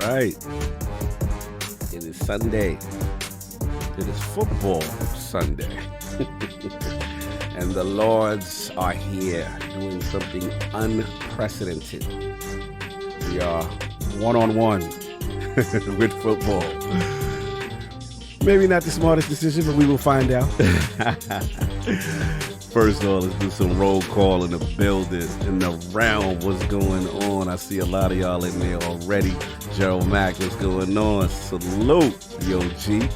right. It is Sunday. It is football Sunday. And the Lords are here doing something unprecedented. We are one-on-one with football. Maybe not the smartest decision, but we will find out. First of all, let's do some roll call in the building, in the realm. What's going on? I see a lot of y'all in there already. Gerald Mack, what's going on? Salute, Yo G.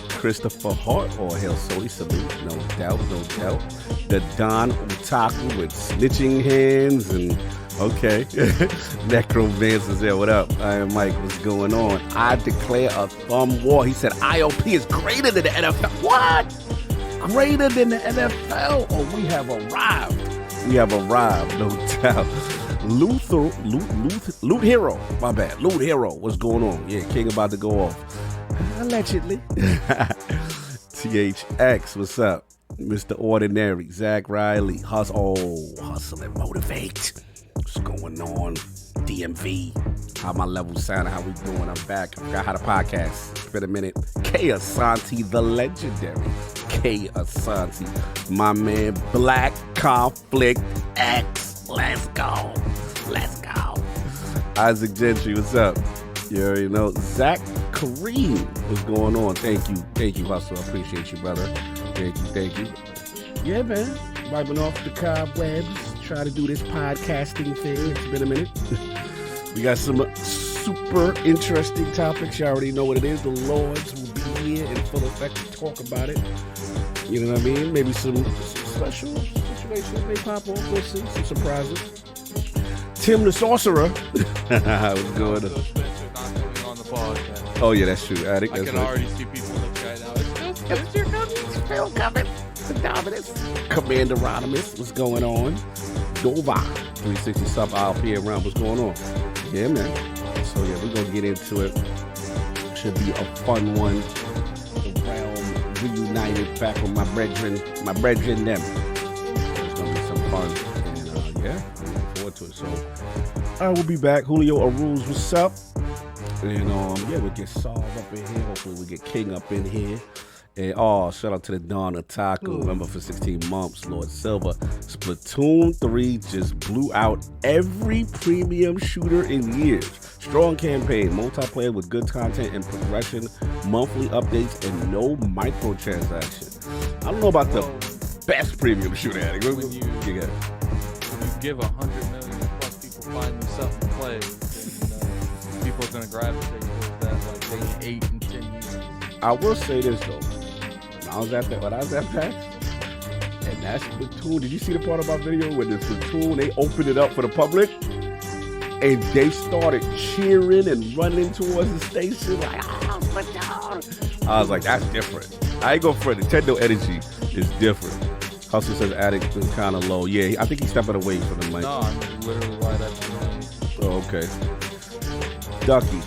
Christopher Hart, or hell, Sony, salute, no doubt, no doubt. The Don Utaku with snitching hands and, okay. Necromancer's there, what up? I am Mike, what's going on? I declare a thumb war. He said ILP is greater than the NFL. What? Greater than the NFL? Oh, we have arrived. We have arrived, no doubt. Loot Hero, my bad. Loot Hero, what's going on? Yeah, King about to go off. Allegedly. THX, what's up? Mr. Ordinary, Zach Riley, hustle and motivate. What's going on? DMV, how my levels sound, how we doing? I'm back. I forgot how to podcast. It's been a minute. K Asante, the legendary K Asante, my man, Black Conflict X. Let's go. Let's go. Isaac Gentry, what's up? You already know. Zach Kareem, what's going on? Thank you, Hustle. I appreciate you, brother. Thank you. Yeah, man. Wiping off the cobwebs. Try to do this podcasting thing. It's been a minute. We got some super interesting topics. You already know what it is. The Lords will be here in full effect to talk about it. You know what I mean? Maybe some special situations may pop off. We'll see. Some surprises. Tim the Sorcerer. What's going on? Oh, yeah, that's true. I can already see people in the chat now. It's Phil coming. Dominus. Commander Rodimus, what's going on? Dova, 360 sub ILP around, what's going on? Yeah, man. So, yeah, we're going to get into it. Should be a fun one. The realm reunited back with my brethren them. It's going to be some fun. And, yeah, I'm looking forward to it. So, I will be back. Julio Aruz, what's up? And, yeah, we'll get Saul up in here. Hopefully, we'll get King up in here. And shout out to the Don Otaku, member for 16 months, Lord Silver. Splatoon 3 just blew out every premium shooter in years. Strong campaign, multiplayer with good content and progression, monthly updates, and no microtransaction. I don't know about the best premium shooter. When you give 100 million plus people finally something to play, then people are going to gravitate towards that like they 8 and 10 years. I will say this though. When I was at PAX, and that Splatoon, did you see the part of my video where the Splatoon, they opened it up for the public, and they started cheering and running towards the station, like, Splatoon. I was like, that's different. I ain't going for it. Nintendo energy is different. Hustle says Addict is kind of low. Yeah, I think he's stepping away from the mic. No, I'm literally right at the mic. Oh, okay. Ducky.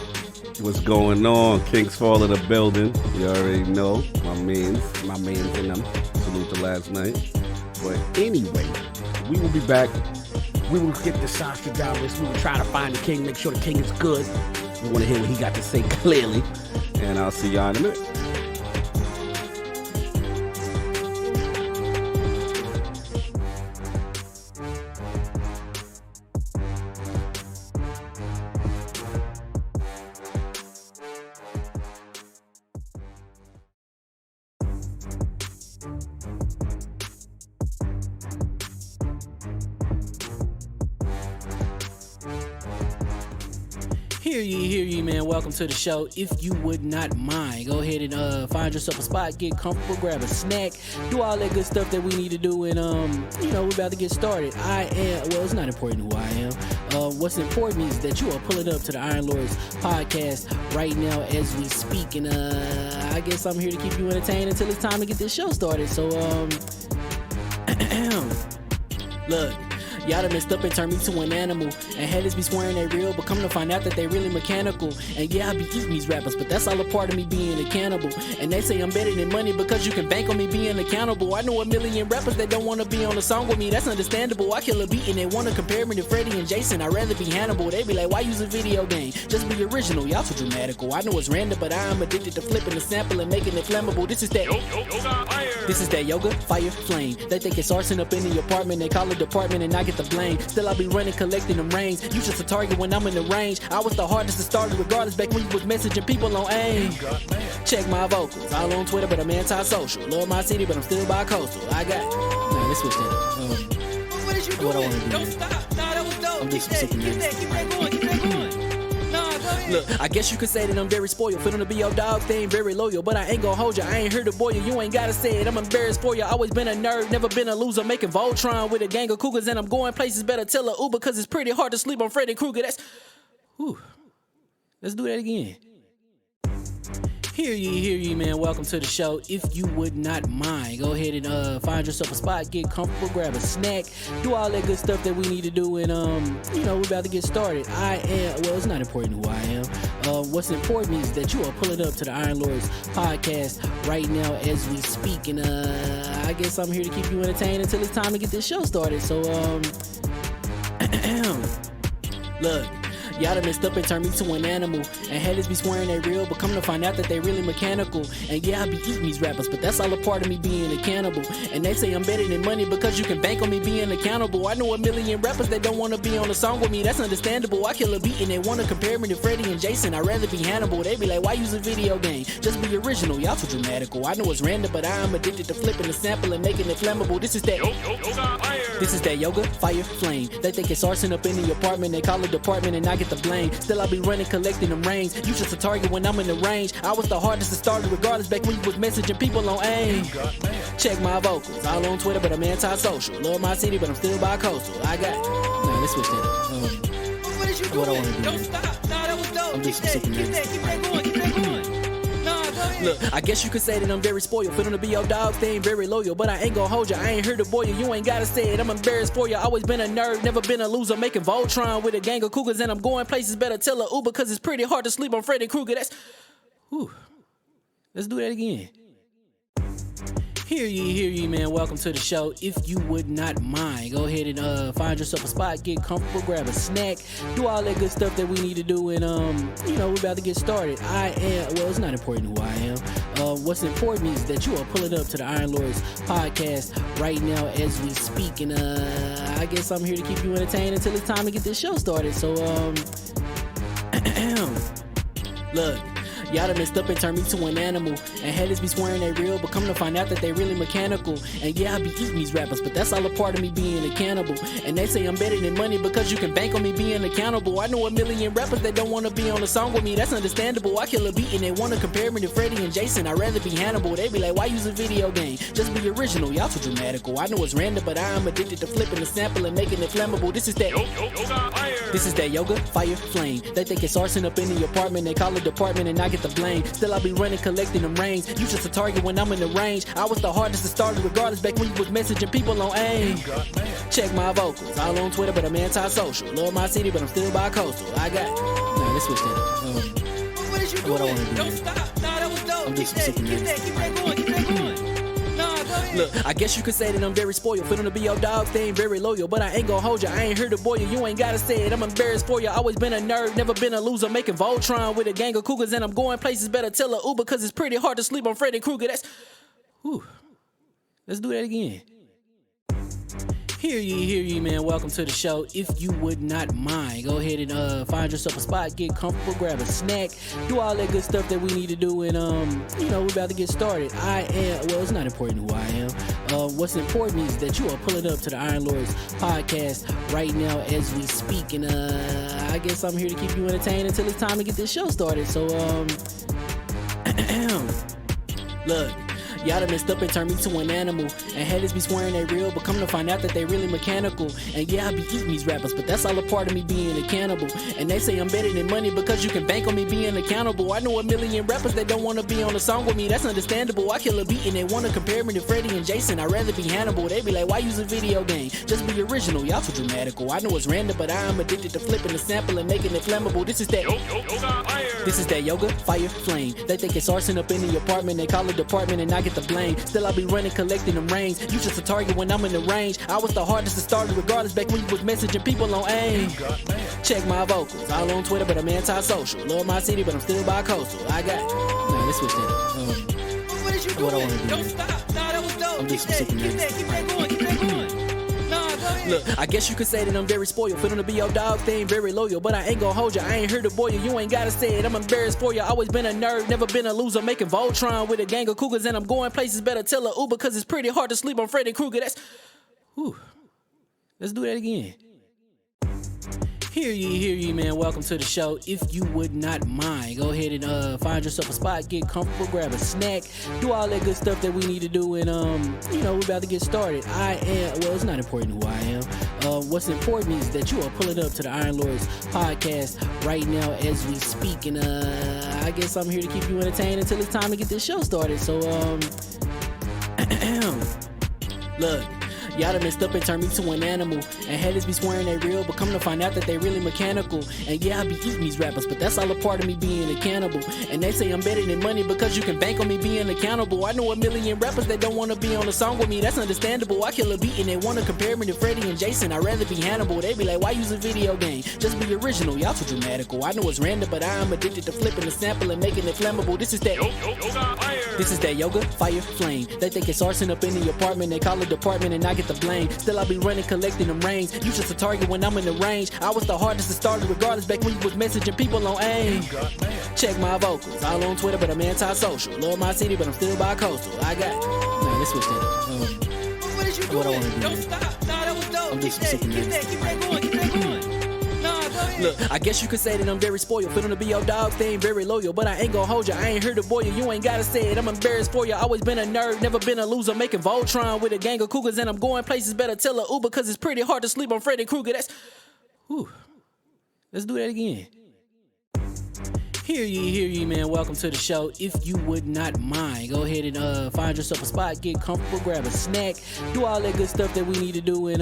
What's going on? Kings fall in the building. You already know. My mans in them. Salute to last night. But anyway, we will be back. We will get the Nostradamus. We will try to find the king, make sure the king is good. We want to hear what he got to say clearly. And I'll see y'all in a minute. Hear ye, man. Welcome to the show. If you would not mind, go ahead and find yourself a spot, get comfortable, grab a snack, do all that good stuff that we need to do, and we're about to get started. It's not important who I am. What's important is that you are pulling up to the Iron Lords podcast right now as we speak, and I guess I'm here to keep you entertained until it's time to get this show started. So look, Y'all done messed up and turned me to an animal. And haters be swearing they real, but come to find out that they really mechanical. And yeah, I be eating these rappers, but that's all a part of me being a cannibal. And they say I'm better than money because you can bank on me being accountable. I know a million rappers that don't wanna be on a song with me, that's understandable. I kill a beat and they wanna compare me to Freddie and Jason. I'd rather be Hannibal. They be like, why use a video game? Just be original, y'all too dramatical. I know it's random, but I am addicted to flipping the sample and making it flammable. This is that yoga, fire, flame. They think it's arson up in the apartment, they call it department and I get the blame. Still I be running, collecting them rains. You just a target when I'm in the range. I was the hardest to start regardless back when you was messaging people on AIM. Check my vocals, all on Twitter, but I'm anti-social. Love my city, but I'm still bi-coastal. I got, nah, let's switch that up. What is you doing? What I wanna do? Don't stop. Nah, that was dope. I'm Keep just that, super keep that, keep that going, keep that going. Nah, go ahead. Look, I guess you could say that I'm very spoiled. For them to be your dogs, they ain't very loyal. But I ain't gon' hold you, I ain't here to boil you. You ain't gotta say it, I'm embarrassed for you. Always been a nerd, never been a loser. Making Voltron with a gang of cougars. And I'm going places, better tell a Uber. Cause it's pretty hard to sleep on Freddy Krueger. That's, whew. Let's do that again. Hear ye, man. Welcome to the show. If you would not mind, go ahead and find yourself a spot, get comfortable, grab a snack, do all that good stuff that we need to do, and we're about to get started. It's not important who I am. What's important is that you are pulling up to the Iron Lords podcast right now as we speak, and I guess I'm here to keep you entertained until it's time to get this show started. So look. Y'all done messed up and turned me to an animal. And haters be swearing they real, but come to find out that they really mechanical. And yeah, I be eating these rappers, but that's all a part of me being a cannibal. And they say I'm better than money because you can bank on me being accountable. I know a million rappers that don't wanna be on a song with me, that's understandable. I kill a beat and they wanna compare me to Freddie and Jason. I'd rather be Hannibal. They be like, why use a video game? Just be original, y'all too dramatical. I know it's random, but I am addicted to flipping the sample and making it flammable. This is that yoga, fire, flame. They think it's arson up in the apartment, they call it department and I get the blame. Still I be running, collecting them rains. You just a target when I'm in the range. I was the hardest to start regardless back when you was messaging people on AIM. Check my vocals, all on Twitter, but I'm anti-social. Love my city, but I'm still bi-coastal. I got, nah, let's switch that up. What is you doing? What I wanna do? Don't stop. Nah, that was dope. I'm Keep just that, super keep that, keep that going, keep that going. Nah, go ahead. Look, I guess you could say that I'm very spoiled. For them to be your dogs, they ain't very loyal. But I ain't gon' hold you, I ain't here to boil you. You ain't gotta say it, I'm embarrassed for you. Always been a nerd, never been a loser. Making Voltron with a gang of cougars. And I'm going places, better tell a Uber. Cause it's pretty hard to sleep on Freddy Krueger. That's, whew. Let's do that again. Hear ye, man. Welcome to the show. If you would not mind, go ahead and find yourself a spot, get comfortable, grab a snack, do all that good stuff that we need to do, and we're about to get started. It's not important who I am. What's important is that you are pulling up to the Iron Lords podcast right now as we speak, and I guess I'm here to keep you entertained until it's time to get this show started. So look. Y'all done messed up and turned me to an animal. And haters be swearing they real, but come to find out that they really mechanical. And yeah, I be eating these rappers, but that's all a part of me being a cannibal. And they say I'm better than money because you can bank on me being accountable. I know a million rappers that don't wanna be on a song with me, that's understandable. I kill a beat and they wanna compare me to Freddie and Jason. I'd rather be Hannibal. They be like, why use a video game? Just be original, y'all too dramatical. I know it's random, but I am addicted to flipping the sample and making it flammable. This is that yoga, fire, flame. They think it's arson up in the apartment, they call it department and I get the blame. Still I be running, collecting them rains. You just a target when I'm in the range. I was the hardest to start regardless back when you was messaging people on AIM. Check my vocals, all on Twitter, but I'm anti-social. Love my city, but I'm still bi-coastal. I got, nah, let's switch that up. What is you What I doing? wanna do? Don't stop. Nah, that was dope. I'm Keep just that, super keep that, keep that going, keep that going. Nah, go ahead. Look, I guess you could say that I'm very spoiled. For them to be your dogs, they ain't very loyal. But I ain't gon' hold you, I ain't here to boil you. You ain't gotta say it, I'm embarrassed for you. Always been a nerd, never been a loser. Making Voltron with a gang of cougars. And I'm going places, better tell a Uber. Cause it's pretty hard to sleep on Freddy Krueger. That's, whew. Let's do that again. Hear ye, man. Welcome to the show. If you would not mind, go ahead and find yourself a spot, get comfortable, grab a snack, do all that good stuff that we need to do, and we're about to get started. It's not important who I am. What's important is that you are pulling up to the Iron Lords podcast right now as we speak, and I guess I'm here to keep you entertained until it's time to get this show started. So look. Y'all done messed up and turned me to an animal. And haters be swearing they real, but come to find out that they really mechanical. And yeah, I be eating these rappers, but that's all a part of me being a cannibal. And they say I'm better than money because you can bank on me being accountable. I know a million rappers that don't wanna be on a song with me, that's understandable. I kill a beat and they wanna compare me to Freddie and Jason. I'd rather be Hannibal. They be like, why use a video game? Just be original, y'all too dramatical. I know it's random, but I am addicted to flipping the sample and making it flammable. This is that This is that yoga, fire, flame. They think it's arson up in the apartment. They call it department and I get the blame. Still I be running, collecting them rains. You just a target when I'm in the range. I was the hardest to start regardless back when you was messaging people on AIM. Check my vocals, all on Twitter, but I'm anti-social. Love my city, but I'm still bi-coastal. I got nah, let's switch that. What is you What I doing? wanna do Don't next. stop. Nah, that was dope. I'm Keep just that super going. Keep that going. Nah, go ahead. Look, I guess you could say that I'm very spoiled. Feeling to be your dog, they ain't very loyal. But I ain't gonna hold ya, I ain't here to boil you. You ain't gotta say it, I'm embarrassed for ya. Always been a nerd, never been a loser. Making Voltron with a gang of cougars. And I'm going places, better tell a Uber. Cause it's pretty hard to sleep on Freddy Krueger. That's, whew. Let's do that again. Hear ye, man. Welcome to the show. If you would not mind, go ahead and find yourself a spot, get comfortable, grab a snack, do all that good stuff that we need to do, and we're about to get started. Well, it's not important who I am. What's important is that you are pulling up to the Iron Lords podcast right now as we speak, and I guess I'm here to keep you entertained until it's time to get this show started. So look. Y'all done messed up and turned me to an animal. And haters be swearing they real, but come to find out that they really mechanical. And yeah, I be eating these rappers, but that's all a part of me being a cannibal. And they say I'm better than money because you can bank on me being accountable. I know a million rappers that don't wanna be on a song with me, that's understandable. I kill a beat and they wanna compare me to Freddie and Jason. I'd rather be Hannibal. They be like, why use a video game? Just be original, y'all too dramatical. I know it's random, but I am addicted to flipping the sample and making it flammable. This is that This is that yoga, fire, flame. They think it's arson up in the apartment. They call it department and I get the blame. Still I be running, collecting them rains. You just a target when I'm in the range. I was the hardest to start regardless back when you was messaging people on AIM. Check my vocals, all on Twitter, but I'm anti-social. Love my city, but I'm still bi-coastal. I got nah, let's switch that. What is you What I doing? wanna do Don't next. stop. Nah, that was dope. I'm Keep just that super going. nervous. Keep that going. Nah, go ahead. Look, I guess you could say that I'm very spoiled. Feeling to be your dog, they ain't very loyal. But I ain't gonna hold ya, I ain't here to boil you. You ain't gotta say it, I'm embarrassed for ya. Always been a nerd, never been a loser. Making Voltron with a gang of cougars. And I'm going places, better tell a Uber. Cause it's pretty hard to sleep on Freddy Krueger. That's, whew. Let's do that again. Hear ye, man. Welcome to the show. If you would not mind, go ahead and find yourself a spot, get comfortable, grab a snack, do all that good stuff that we need to do, and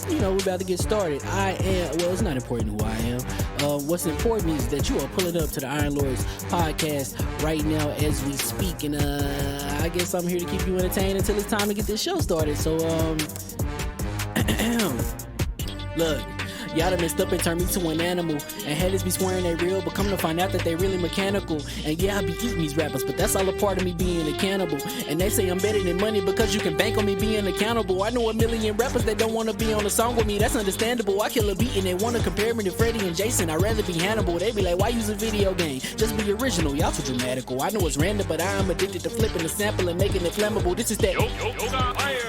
we're about to get started. Well, it's not important who I am. What's important is that you are pulling up to the Iron Lords podcast right now as we speak, and I guess I'm here to keep you entertained until it's time to get this show started. So look. Y'all done messed up and turned me to an animal. And haters be swearing they real, but come to find out that they really mechanical. And yeah, I be eating these rappers, but that's all a part of me being a cannibal. And they say I'm better than money because you can bank on me being accountable. I know a million rappers that don't wanna be on a song with me, that's understandable. I kill a beat and they wanna compare me to Freddie and Jason. I'd rather be Hannibal. They be like, why use a video game? Just be original, y'all too dramatical. I know it's random, but I am addicted to flipping the sample and making it flammable. This is that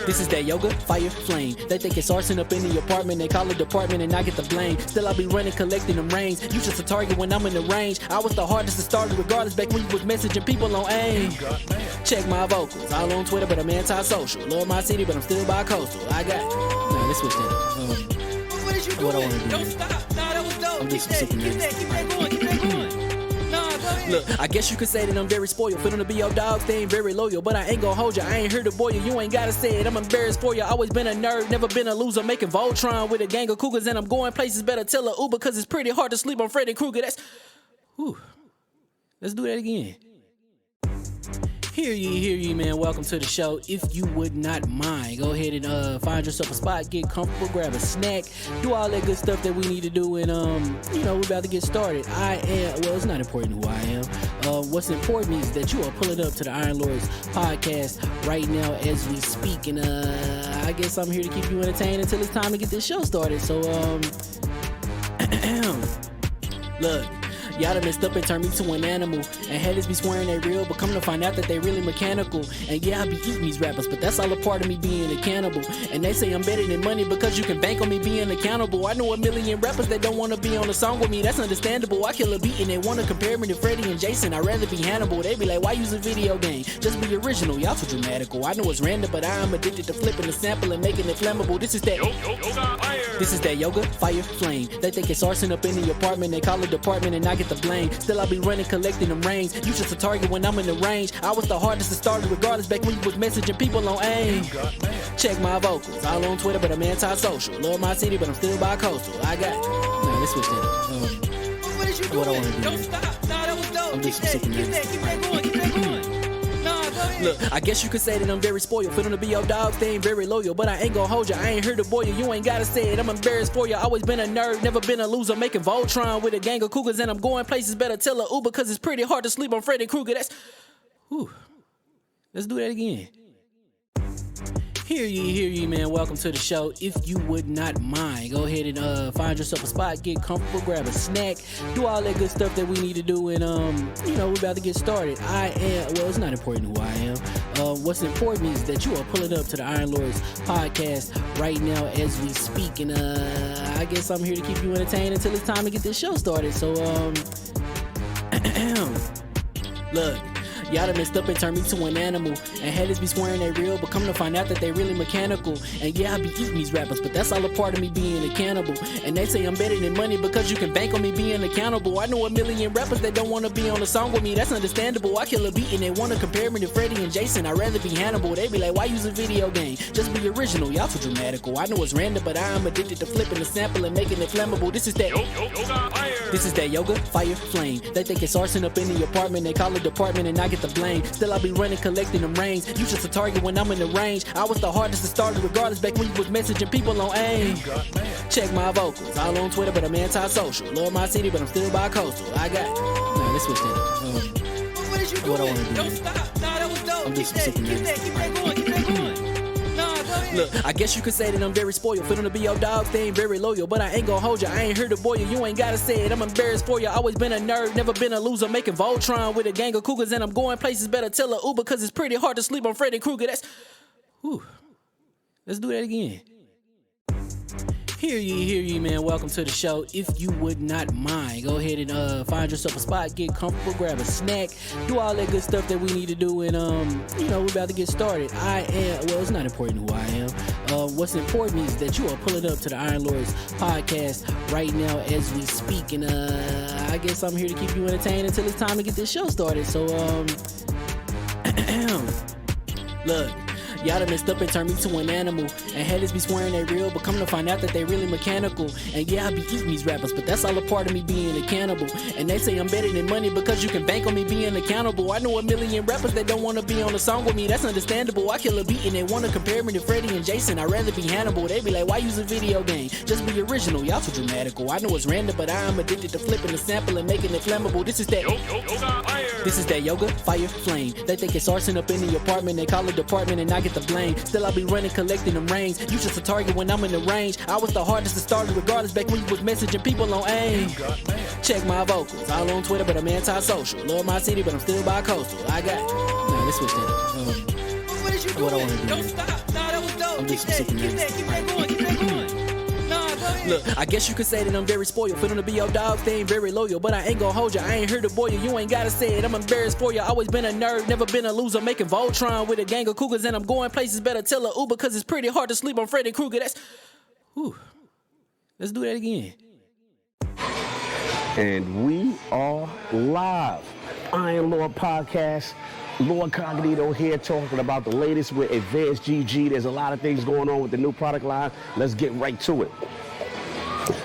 This is that yoga, fire, flame. They think it's arson up in the apartment. They call it department and I get the blame. Still I be running, collecting them rains. You just a target when I'm in the range. I was the hardest to start regardless back when you was messaging people on AIM. Check my vocals, all on Twitter, but I'm anti-social. Love my city, but I'm still bi-coastal. I got nah, let's switch that. What is you What I doing? wanna do Don't next. stop. Nah, that was dope. I'm Keep just that super nervous. going. Nah, go ahead. Look, I guess you could say that I'm very spoiled. Feeling to be your dog, they ain't very loyal. But I ain't gonna hold ya, I ain't here to boil you. You ain't gotta say it, I'm embarrassed for ya. Always been a nerd, never been a loser. Making Voltron with a gang of cougars. And I'm going places, better tell a Uber. Cause it's pretty hard to sleep on Freddy Krueger. That's, whew. Let's do that again. Hear ye, man. Welcome to the show. If you would not mind, go ahead and find yourself a spot, get comfortable, grab a snack, do all that good stuff that we need to do, and we're about to get started. Well, it's not important who I am. What's important is that you are pulling up to the Iron Lords podcast right now as we speak, and I guess I'm here to keep you entertained until it's time to get this show started. So look. Y'all done messed up and turned me to an animal. And haters be swearing they real, but come to find out that they really mechanical. And yeah, I be eating these rappers, but that's all a part of me being a cannibal. And they say I'm better than money because you can bank on me being accountable. I know a million rappers that don't want to be on a song with me, that's understandable. I kill a beat and they want to compare me to Freddie and Jason. I'd rather be Hannibal. They be like, why use a video game? Just be original, y'all too dramatical. I know it's random, but I am addicted to flipping the sample and making it flammable. This is that yoga, fire, flame. They think it's arson up in the apartment. They call it department and I get the blame. Still I be running, collecting them rings. You just a target when I'm in the range. I was the hardest to start regardless back when you was messaging people on AIM. Check my vocals, all on Twitter, but I'm anti-social. Love my city, but I'm still bi-coastal. I got. Nah, let's switch that up. What is you doing? What I wanna do. Don't stop. Nah, that was dope. I'm Keep just that sick of going. Keep that going. Nah, go ahead. Look, I guess you could say that I'm very spoiled. For them to be your dogs, they ain't very loyal. But I ain't gonna hold you, I ain't here to boil you. You ain't gotta say it, I'm embarrassed for you. Always been a nerd, never been a loser. Making Voltron with a gang of cougars. And I'm going places, better tell a Uber. Cause it's pretty hard to sleep on Freddy Krueger. That's... Whew. Let's do that again. Hear ye, man. Welcome to the show. If you would not mind, go ahead and find yourself a spot, get comfortable, grab a snack, do all that good stuff that we need to do, and we're about to get started. It's not important who I am. What's important is that you are pulling up to the Iron Lords podcast right now as we speak, and I guess I'm here to keep you entertained until it's time to get this show started. So look. Y'all done messed up and turned me to an animal. And haters be swearing they real, but come to find out that they really mechanical. And yeah, I be eating these rappers, but that's all a part of me being a cannibal. And they say I'm better than money because you can bank on me being accountable. I know a million rappers that don't want to be on a song with me, that's understandable. I kill a beat and they want to compare me to Freddie and Jason. I'd rather be Hannibal. They be like, why use a video game? Just be original, y'all too dramatical. I know it's random, but I am addicted to flipping the sample and making it flammable. This is that yoga, fire, flame. They think it's arson up in the apartment. They call it department and I get the blame. Still I be running, collecting them rings. You just a target when I'm in the range. I was the hardest to start regardless back when you was messaging people on AIM. Check my vocals, all on Twitter, but I'm anti-social. Love my city, but I'm still bi-coastal. I got. Nah, let's switch that up. What is you What I doing? wanna do. Don't stop. Nah, that was dope. I'm Keep just that sick of going. Keep that going. Nah, go ahead. Look, I guess you could say that I'm very spoiled. For them to be your dogs, they ain't very loyal. But I ain't gonna hold you, I ain't here to boil you. You ain't gotta say it, I'm embarrassed for you. Always been a nerd, never been a loser. Making Voltron with a gang of cougars. And I'm going places, better tell a Uber. Cause it's pretty hard to sleep on Freddy Krueger. That's... Whew. Let's do that again. Hear ye, man. Welcome to the show. If you would not mind, go ahead and find yourself a spot, get comfortable, grab a snack, do all that good stuff that we need to do, and we're about to get started. It's not important who I am. What's important is that you are pulling up to the Iron Lords podcast right now as we speak, and I guess I'm here to keep you entertained until it's time to get this show started. So look. Y'all done messed up and turned me to an animal. And haters be swearing they real, but come to find out that they really mechanical. And yeah, I be eating these rappers, but that's all a part of me being a cannibal. And they say I'm better than money because you can bank on me being accountable. I know a million rappers that don't want to be on a song with me, that's understandable. I kill a beat and they want to compare me to Freddie and Jason. I'd rather be Hannibal. They be like, why use a video game? Just be original, y'all too dramatical. I know it's random, but I am addicted to flipping the sample and making it flammable. This is that yoga, fire, flame. They think it's arson up in the apartment. They call it department and I get the blame. Still I be running, collecting them rings. You just a target when I'm in the range. I was the hardest to start regardless back when you was messaging people on AIM. Check my vocals, all on Twitter, but I'm anti-social. Love my city, but I'm still bi-coastal. I got. Nah, let's switch that up. What is you What I doing? wanna do. Don't stop. Nah, that was dope. I'm Keep just that sick of going. Keep that going. Nah, go ahead. Look, I guess you could say that I'm very spoiled. For them to be your dogs, they ain't very loyal. But I ain't gonna hold you, I ain't here to boil you. You ain't gotta say it, I'm embarrassed for you. Always been a nerd, never been a loser. Making Voltron with a gang of cougars. And I'm going places, better tell a Uber. Cause it's pretty hard to sleep on Freddy Krueger. That's... Whew. Let's do that again. And we are live. Iron Lord Podcast. LordCognito here talking about the latest with Advanced GG. There's a lot of things going on with the new product line. Let's get right to it.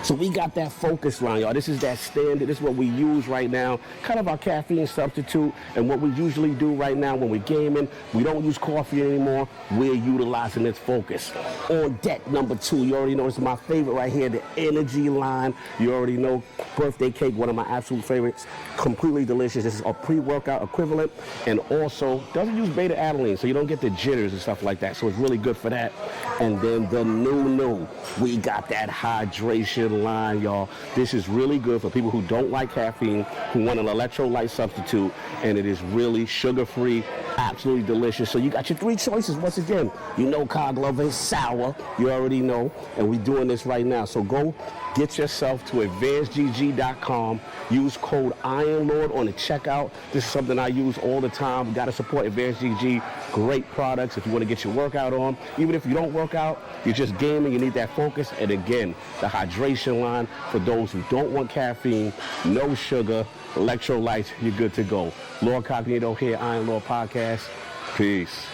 So we got that focus line, y'all. This is that standard. This is what we use right now. Kind of our caffeine substitute. And what we usually do right now when we're gaming, we don't use coffee anymore. We're utilizing its focus. On deck number 2, you already know it's my favorite right here, the energy line. You already know, birthday cake, one of my absolute favorites. Completely delicious. This is a pre-workout equivalent. And also doesn't use beta-alanine, so you don't get the jitters and stuff like that. So it's really good for that. And then the new, we got that hydration hydration line, y'all. This is really good for people who don't like caffeine, who want an electrolyte substitute, and it is really sugar-free, absolutely delicious. So you got your 3 choices. Once again, you know Cog Lover is sour. You already know, and we're doing this right now. So go get yourself to advancedgg.com. Use code IronLord on the checkout. This is something I use all the time. We got to support AdvancedGG. Great products if you want to get your workout on. Even if you don't work out, you're just gaming, you need that focus. And again, the hydration line for those who don't want caffeine, no sugar, electrolytes, you're good to go. LordCognito here, Iron Lord Podcast. Peace.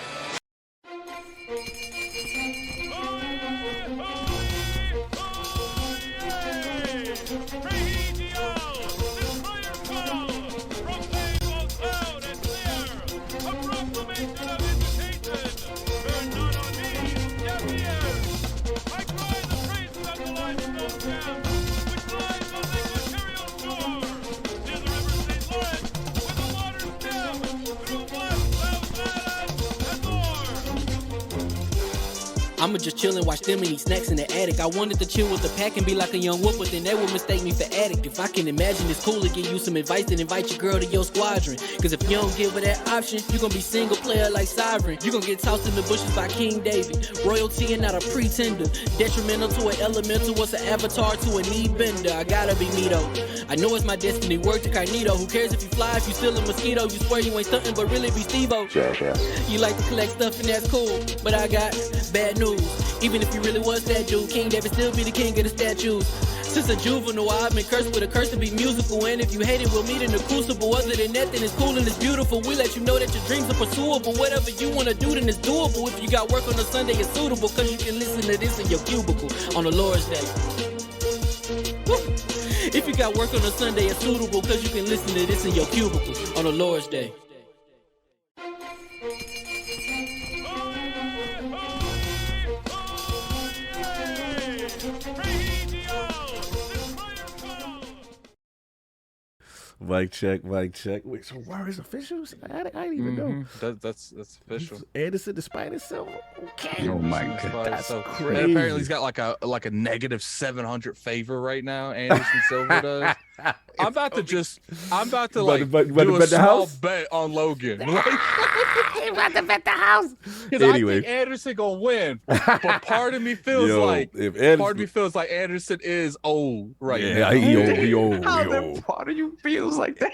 I'ma just chill and watch them and eat snacks in the attic. I wanted to chill with the pack and be like a young whoop, but then they would mistake me for addict. If I can imagine it's cool to give you some advice, then invite your girl to your squadron. Cause if you don't give her that option, you gon' be single player like Sovereign. You gon' get tossed in the bushes by King David. Royalty and not a pretender. Detrimental to an elemental, what's an avatar to a knee bender? I gotta be me though. I know it's my destiny, word to Cognito. Who cares if you fly, if you still a mosquito? You swear you ain't stuntin', but really be Steve-O. You like to collect stuff and that's cool, but I got bad news. Even if you really was that dude, King David still be the king of the statues. Since a juvenile, I've been cursed with a curse to be musical. And if you hate it, we'll meet in the crucible. Other than that, then it's cool and it's beautiful. We let you know that your dreams are pursuable. Whatever you wanna do, then it's doable. If you got work on a Sunday, it's suitable. Cause you can listen to this in your cubicle on the Lord's Day. Woo. If you got work on a Sunday, it's suitable. Cause you can listen to this in your cubicle on the Lord's Day. Mic check, mic check. Wait, so where is officials? I didn't even know. That's official. Anderson the Spider Silver. Okay. Oh my god, that's crazy. And apparently he's got like a negative 700 favor right now. Anderson Silver does. I'm about to do a small bet on Logan. You about to bet the house. Anyway, I think Anderson gonna win, but part of me feels like Anderson is old right now. He old. Part of you feels like that.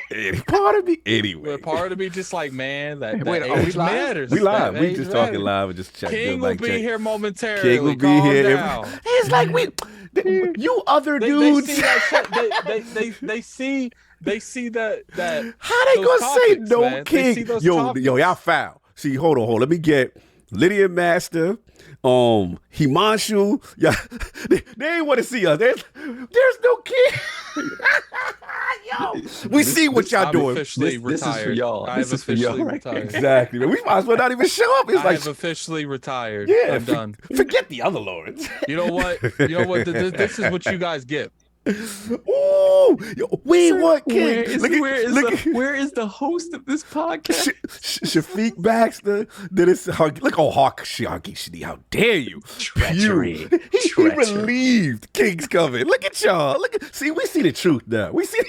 Part of me, anyway. But part of me just like, man, that Wait, are we age live? matters. We live. That We age just matters. talking live and just checking. King will be here momentarily. King will be Calm here. down. It's like you other dudes. They see that shit. They see that. How they those gonna say topics, no, man. They see King? those Yo, topics. y'all foul. See, hold on. Let me get Lydia Master, Himanshu. Yeah, they ain't want to see us. There's no King. Yo, we see what y'all I'm doing. officially This is retired. for y'all. I This have is for y'all officially right retired. Exactly. Man. We might as well not even show up. It's I like have officially retired. yeah, I'm done. Forget the other lords. You know what? This is what you guys get. Ooh, yo, we want King. Where is the host of this podcast? Shafiq Baxter. Then it's look, Hawky. How dare you? Treachery. He relieved King's coming. Look at y'all. See, we see the truth now. We see.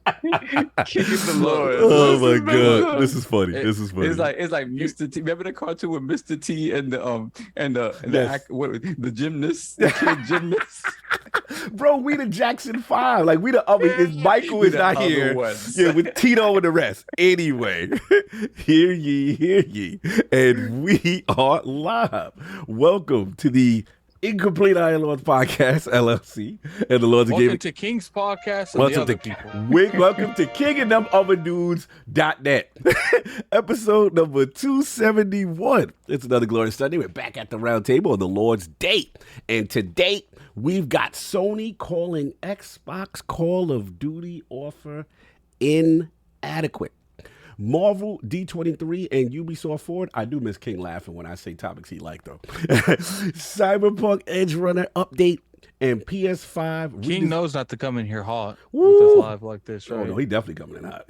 King of the Lord. Oh my god, this is funny. This is funny. It's like Mr. T. Remember the cartoon with Mr. T and the gymnast, the kid gymnast. Bro, we the Jackson 5. Like we the other. Michael is not here. Yeah, with Tito and the rest. Anyway, hear ye, and we are live. Welcome to the Incomplete Iron Lords Podcast, LLC, and the Lords of Gaming. Welcome to King's Podcast and the other people. Welcome to King and Them Other Dudes.net. Episode number 271. It's another glorious Sunday. We're back at the round table on the Lord's Day. And to date, we've got Sony calling Xbox Call of Duty offer inadequate. MarvelD23 and UbisoftForward. I do miss King laughing when I say topics he liked, though. Cyberpunk EdgeRunner update and PS5. King knows not to come in here hot Woo! with this live like this, right? Oh no, he definitely coming in hot.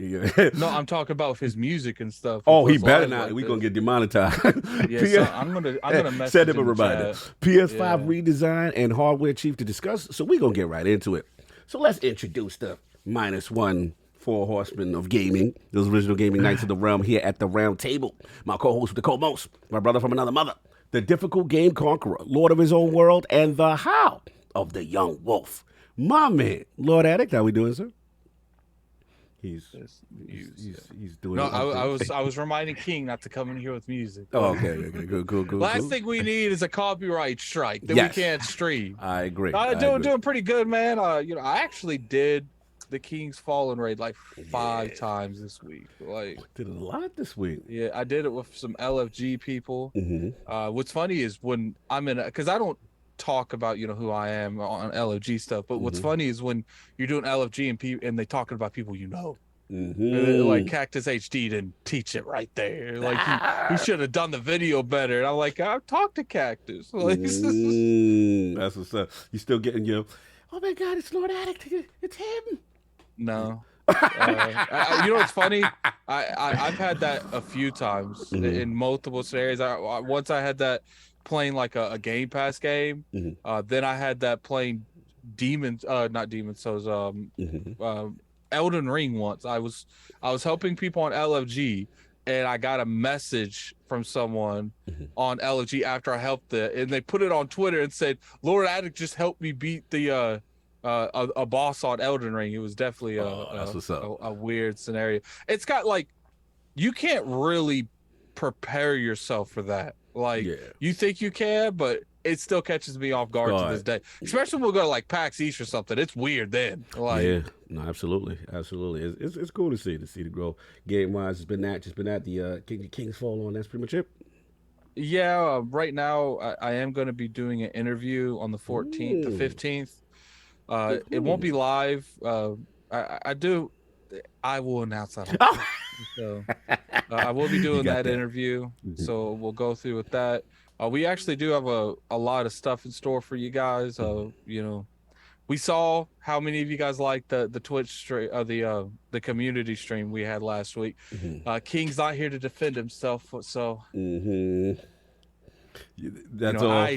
No, I'm talking about his music and stuff. Oh, he It's better live not. like We this. gonna get demonetized. Yeah, so I'm gonna message send him a in the reminder. chat. PS5 redesign and hardware chief to discuss. So we gonna get right into it. So let's introduce the -1 4 horsemen of gaming. Those original gaming knights of the realm here at the round table. My co-host with the co-most, my brother from another mother, the difficult game conqueror, lord of his own world, and the how of the young wolf. My man, Lord Addict, how we doing, sir? He's doing. No, I was reminding King not to come in here with music. Oh, okay, good. Last thing we need is a copyright strike that Yes. we can't stream. I agree. Doing pretty good, man. I actually did the King's Fallen raid like 5 times this week. Like, did a lot this week. Yeah, I did it with some LFG people. Mm-hmm. What's funny is when I'm in, because I don't talk about who I am on LFG stuff, but what's funny is when you're doing LFG and they talking about people like Cactus HD didn't teach it right there. Like he should have done the video better. And I'm like, I've talked to Cactus. Like, that's what's up. You still getting oh my God, it's Lord Addict. It's him. No. You know what's funny? I've had that a few times in multiple scenarios. Once I had that playing like a Game Pass game. Then I had that playing not Demon Souls, Elden Ring once. I was helping people on LFG, and I got a message from someone on LFG after I helped it, and they put it on Twitter and said, "Lord Addict just helped me beat the a boss on Elden Ring." It was definitely a weird scenario. It's got like, you can't really prepare yourself for that. Like, you think you can, but it still catches me off guard to this day. Especially when we go to like PAX East or something. It's weird then. Like, no, absolutely. It's cool to see the growth. Game wise, it's been that. The King's Fall on. That's pretty much it. Yeah, right now I am going to be doing an interview on the 14th, the 15th. It won't be live. I will announce that. So I will be doing that interview. So we'll go through with that. We actually do have a lot of stuff in store for you guys. We saw how many of you guys liked the Twitch stream, the community stream we had last week. King's not here to defend himself, so that's all.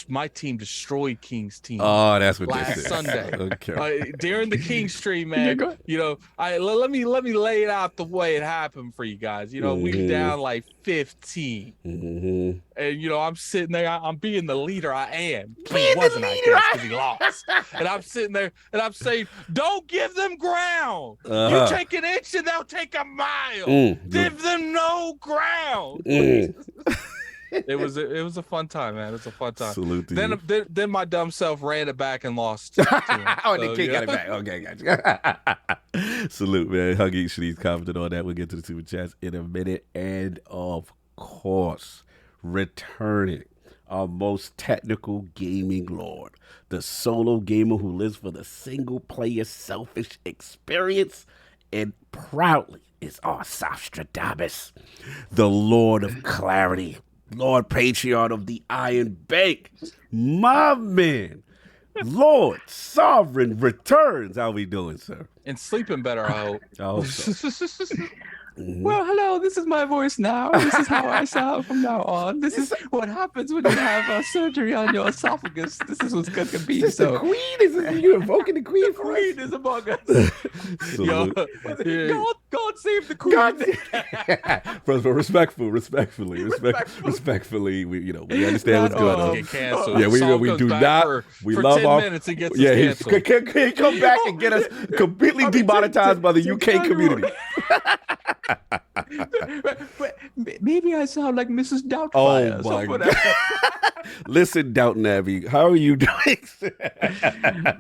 My team destroyed King's team. Oh, that's what last this is. Sunday. Okay. During the King stream, man. Let me lay it out the way it happened for you guys. We down like 15, and I'm sitting there. I'm being the leader. I am. He wasn't. I guess because he lost. And I'm sitting there and I'm saying, "Don't give them ground. You take an inch and they'll take a mile. Give them no ground." It was a fun time, man. It's a fun time. Salute to you. Then my dumb self ran it back and lost. The King got it back. Okay, gotcha. Salute, man. Huggy Shanice commented on that. We'll get to the super chats in a minute. And of course, returning our most technical gaming lord, the solo gamer who lives for the single player selfish experience, and proudly is our Sostradamus, the Lord of Clarity, Lord Patriarch of the Iron Bank, my man, Lord Sovereign returns. How we doing, sir? And sleeping better, I hope. I hope so. Well, hello, this is my voice now. This is how I sound from now on. This is what happens when you have surgery on your esophagus. This is what's going to be. Is this the queen? Is you invoking the queen? The queen is among us. God save the queen. First of all, respectfully. We understand what's going on. Get canceled. Yeah, we do not. We for love 10 our. minutes. He gets Yeah, canceled. he come back and get us completely demonetized by the UK community. Maybe I sound like Mrs. Doubtfire. Oh my God. Listen, Downton Abbey, how are you doing?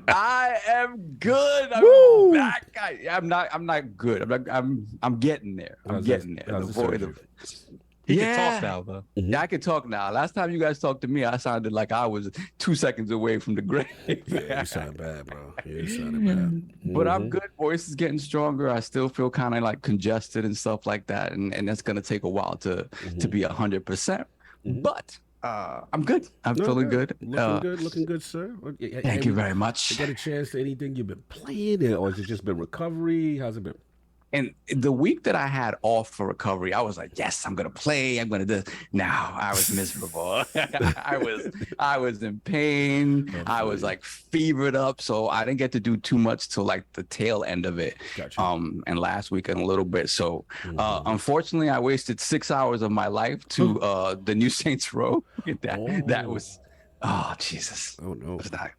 I am good. Woo! I'm not good. I'm getting there. I'm getting there. He can talk now, though. Yeah, I can talk now. Last time you guys talked to me, I sounded like I was 2 seconds away from the grave. Yeah, you sound bad, bro. Yeah, you sounded bad. But I'm good. Voice is getting stronger. I still feel kind of like congested and stuff like that. And that's going to take a while to be 100%. But I'm good. I'm feeling good. Looking good, sir. Thank you very much. You get a chance to anything you've been playing, or has it just been recovery? How's it been? And the week that I had off for recovery, I was like, yes, I'm gonna play. I'm gonna do. Now I was miserable. I was in pain. I was like fevered up, so I didn't get to do too much till like the tail end of it. Gotcha. And last week and a little bit. So unfortunately, I wasted 6 hours of my life to the new Saints Row. That was, oh Jesus. Oh no. It was not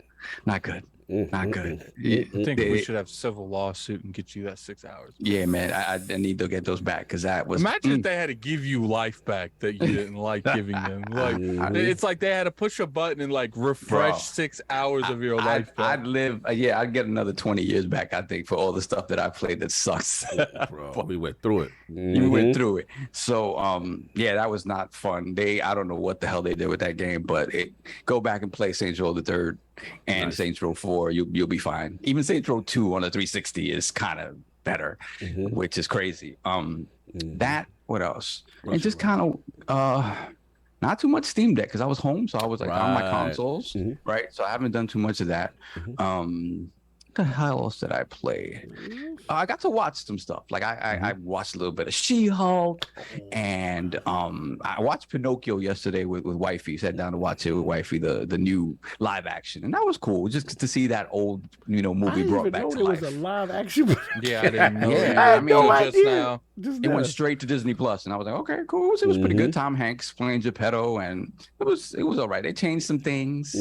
good. Not good. I think we should have civil lawsuit and get you that 6 hours. Yeah, man, I need to get those back because that was. Imagine if they had to give you life back that you didn't like giving them. Like it's like they had to push a button and like refresh 6 hours of your life back. I'd live. I'd get another 20 years back. I think for all the stuff that I played that sucks. Bro, we went through it. We went through it. So yeah, that was not fun. I don't know what the hell they did with that game, but go back and play Saints Row the Third and Saints Row 4. You'll be fine. Even Saints Row 2 on the 360 is kind of better, which is crazy. That, what else? And just kind of not too much Steam Deck because I was home, so I was like on my consoles, right? So I haven't done too much of that. What the hell else did I play? I got to watch some stuff. Like I watched a little bit of She-Hulk, and I watched Pinocchio yesterday with wifey. Sat down to watch it with wifey, the new live action, and that was cool. Just to see that old movie brought back to life. It was a live action. Yeah, I didn't know. Yeah, I mean, no just now. It went straight to Disney Plus, and I was like, okay, cool. It was pretty good. Tom Hanks playing Geppetto, and it was all right. They changed some things,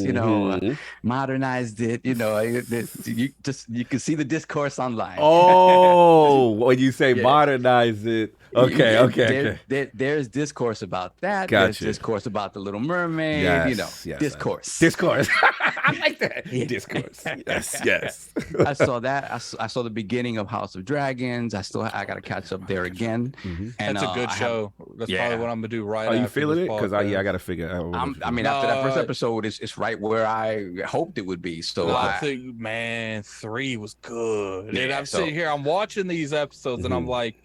modernized it. You can see the discourse online. Oh, when you say modernize it, okay. There's discourse about that. Gotcha. There's discourse about the Little Mermaid. Yes, discourse. Discourse. I like that. Discourse. Yes. I saw that. I saw the beginning of House of Dragons. I got to catch up there again. And That's a good show. That's probably what I'm gonna do right. Are you after feeling this it? Because podcast. I got to figure out. After that first episode, it's right where I hoped it would be. So I think, man, 3 was good. Yeah, and I'm sitting here, I'm watching these episodes, and I'm like,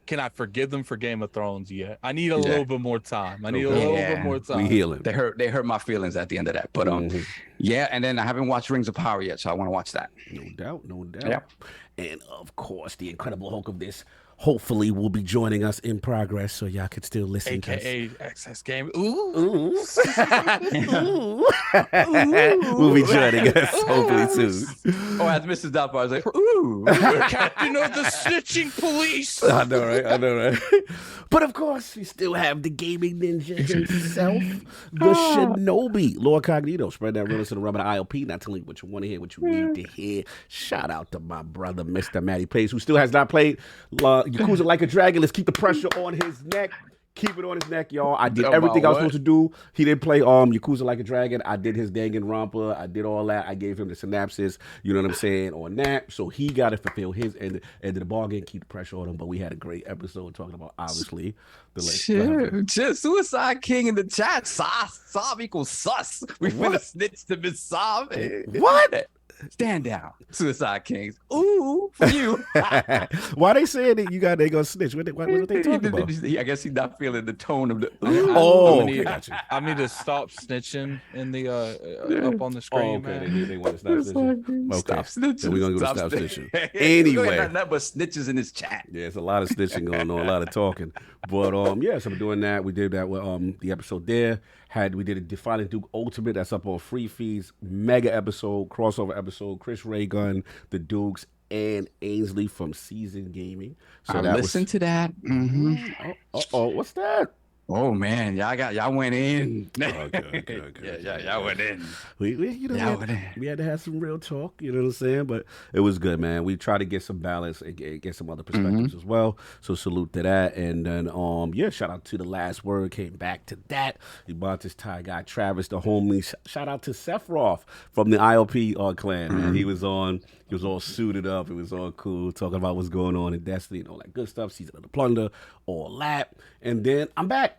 can I forgive them for Game of Thrones yet? I need a little bit more time. I need a little bit more time. We healing. They hurt my feelings at the end of that. But yeah, and then I haven't watched Rings of Power yet, so I want to watch that. No doubt. Yeah. And of course, the Incredible Hulk of this hopefully will be joining us in progress, so y'all can still listen. AKA XS Game. Ooh. Will be joining us hopefully soon. Oh, as Mrs. Doubtfire, I was like, ooh. Captain of the Snitching Police. I know, right? But of course, we still have the gaming ninja himself, the Shinobi, LordCognito. Spread that realness to the rub of the ILP, not telling you what you want to hear, what you need to hear. Shout out to my brother, Mr. Matty Plays, who still has not played Yakuza Like a Dragon. Let's keep the pressure on his neck. Keep it on his neck, y'all. I did everything I was supposed to do. He didn't play Yakuza Like a Dragon. I did his Danganronpa. I did all that. I gave him the synopsis, you know what I'm saying, on that. So he got to fulfill his end of the bargain, keep the pressure on him. But we had a great episode talking about, obviously, the Suicide King in the chat. Sob equals sus. We finna snitch to Miss Sob. What? Stand down, Suicide Kings. Ooh, for you. Why they saying that they gonna snitch? What they talking about? I guess he's not feeling the tone of the. I need to stop snitching in the up on the screen. Okay, they want to stop snitching. Okay, stop snitching. So we're gonna go to stop snitching. Anyway, nothing but snitches in his chat. Yeah, it's a lot of snitching going on, a lot of talking. But so we're doing that. We did that with the episode there. We did a Defining Duke Ultimate that's up on free feeds. Mega episode, crossover episode. Chris Raygun, the Dukes, and Ainsley from Season Gaming. So I listened to that. Mm-hmm. What's that? Oh man, y'all went in. Good. Yeah, y'all went in. We had to have some real talk, you know what I'm saying? But it was good, man. We tried to get some balance and get some other perspectives as well. So salute to that. And then shout out to The Last Word, came back to that. He bought this Thai guy, Travis, the homie. Shout out to Sephiroth from the ILP clan, man. He was all suited up. It was all cool, talking about what's going on in Destiny and all that good stuff. Season of the Plunder, all that. And then I'm back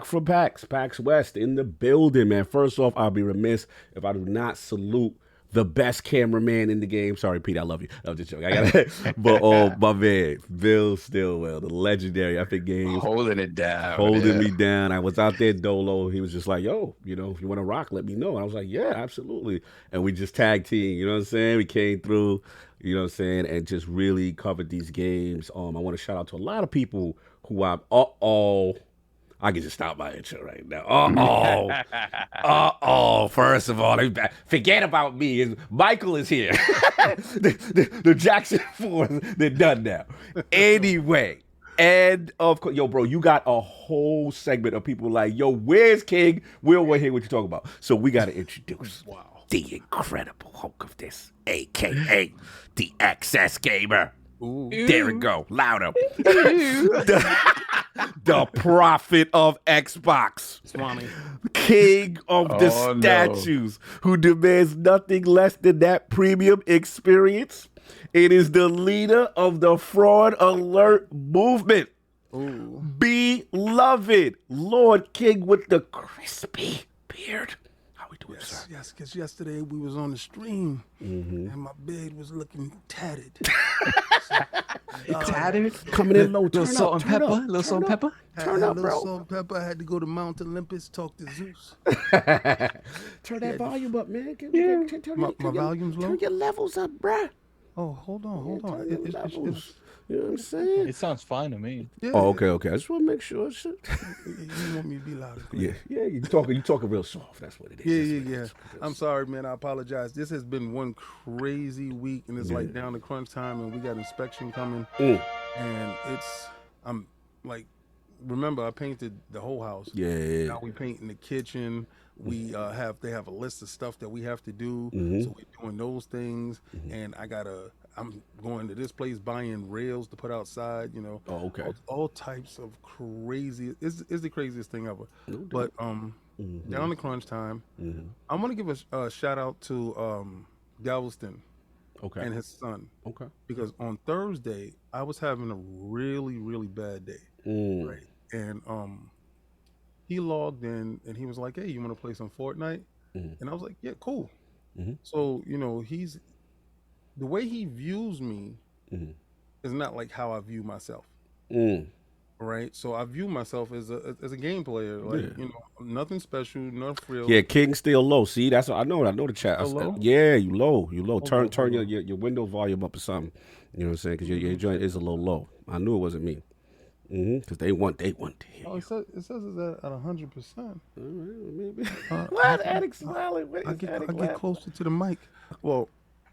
from PAX West in the building, man. First off, I'll be remiss if I do not salute the best cameraman in the game. Sorry, Pete, I love you. I'm just joking. I got it. But my man, Bill Stillwell, the legendary Epic Games, holding it down, holding me down. I was out there dolo. He was just like, "Yo, you know, if you want to rock, let me know." I was like, "Yeah, absolutely." And we just tag team. You know what I'm saying? We came through. You know what I'm saying? And just really covered these games. I want to shout out to a lot of people who I'm. I can just stop my intro right now. First of all, forget about me. Michael is here. the Jackson 4s, they're done now. Anyway, and of course, yo, bro, you got a whole segment of people like, yo, where's King? We don't want to hear what you're talking about. So we got to introduce the incredible Hulk of this, a.k.a. the XS Gamer. Ooh. There we go. Louder. The prophet of Xbox. Swami. King of the statues, who demands nothing less than that premium experience. It is the leader of the fraud alert movement. Ooh. Beloved Lord King with the crispy beard. Yes, because yesterday we was on the stream and my bed was looking tatted. Tatted? Coming in low. Little salt and pepper? Little salt and pepper? Turn up, bro. Salt and pepper. I had to go to Mount Olympus, talk to Zeus. Turn that volume up, man. My volume's low? Turn your levels up, bruh. Oh, hold on. You know what I'm saying? It sounds fine to me. Yeah. Oh, okay. I just want to make sure. You want me to be louder? Yeah. You talking real soft. That's what it is. Yeah. I'm sorry, man. I apologize. This has been one crazy week, and it's like down to crunch time, and we got inspection coming, and I'm like, remember I painted the whole house. Yeah. Now we paint in the kitchen. We they have a list of stuff that we have to do, so we're doing those things, and I'm going to this place buying rails to put outside, you know. Oh, okay. All types of crazy. It's the craziest thing ever. But down to crunch time, I'm gonna give a shout out to Galveston, and his son, because on Thursday I was having a really, really bad day, right? And he logged in and he was like, "Hey, you want to play some Fortnite?" And I was like, "Yeah, cool." So you know, the way he views me is not like how I view myself, right? So I view myself as a game player, like you know, nothing special, no frills. Yeah, King's still low. See, that's what I know the chat. Low? Yeah, you low. Turn your Windows volume up or something. You know what I'm saying? Because your joint is a little low. I knew it wasn't me. Because they want to hear it says it's at 100%. Maybe. What? Addict smiling. I get closer to the mic. Well,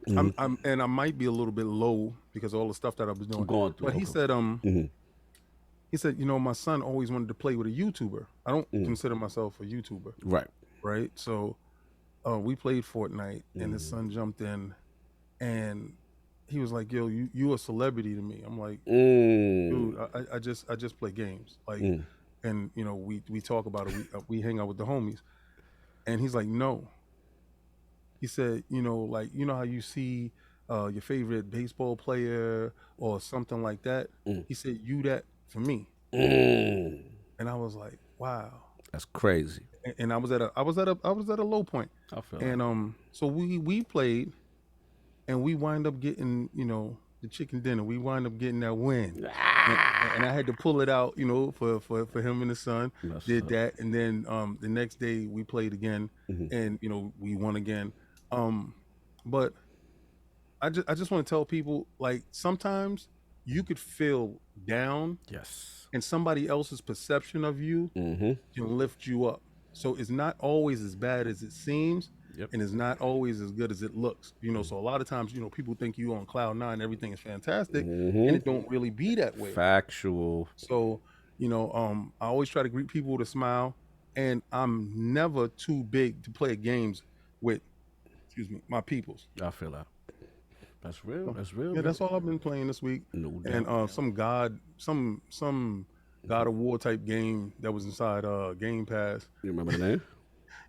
I might be a little bit low because of all the stuff that I was doing. But he said, he said, you know, my son always wanted to play with a YouTuber. I don't consider myself a YouTuber. Right. So we played Fortnite, and his son jumped in, and he was like, "Yo, you a celebrity to me." I'm like, "Dude, I just play games, like, and you know, we talk about it. We hang out with the homies." And he's like, "No." He said, "You know, like, you know how you see your favorite baseball player or something like that." He said, "You that for me." And I was like, "Wow, that's crazy." And I was at a low point. I feel and so we played. And we wind up getting, you know, the chicken dinner. We wind up getting that win, and I had to pull it out, you know, for him and his son. Did that, and then the next day we played again, and you know we won again. But I just want to tell people, like, sometimes you could feel down, and somebody else's perception of you can lift you up. So it's not always as bad as it seems. And it's not always as good as it looks, you know. So a lot of times, you know, people think you on cloud nine, everything is fantastic, and it don't really be that way. Factual. So, you know, I always try to greet people with a smile, and I'm never too big to play games with, my peoples. I feel that. That's real. That's real. Yeah, that's all I've been playing this week. No doubt. And some God of War type game that was inside Game Pass. You remember the name?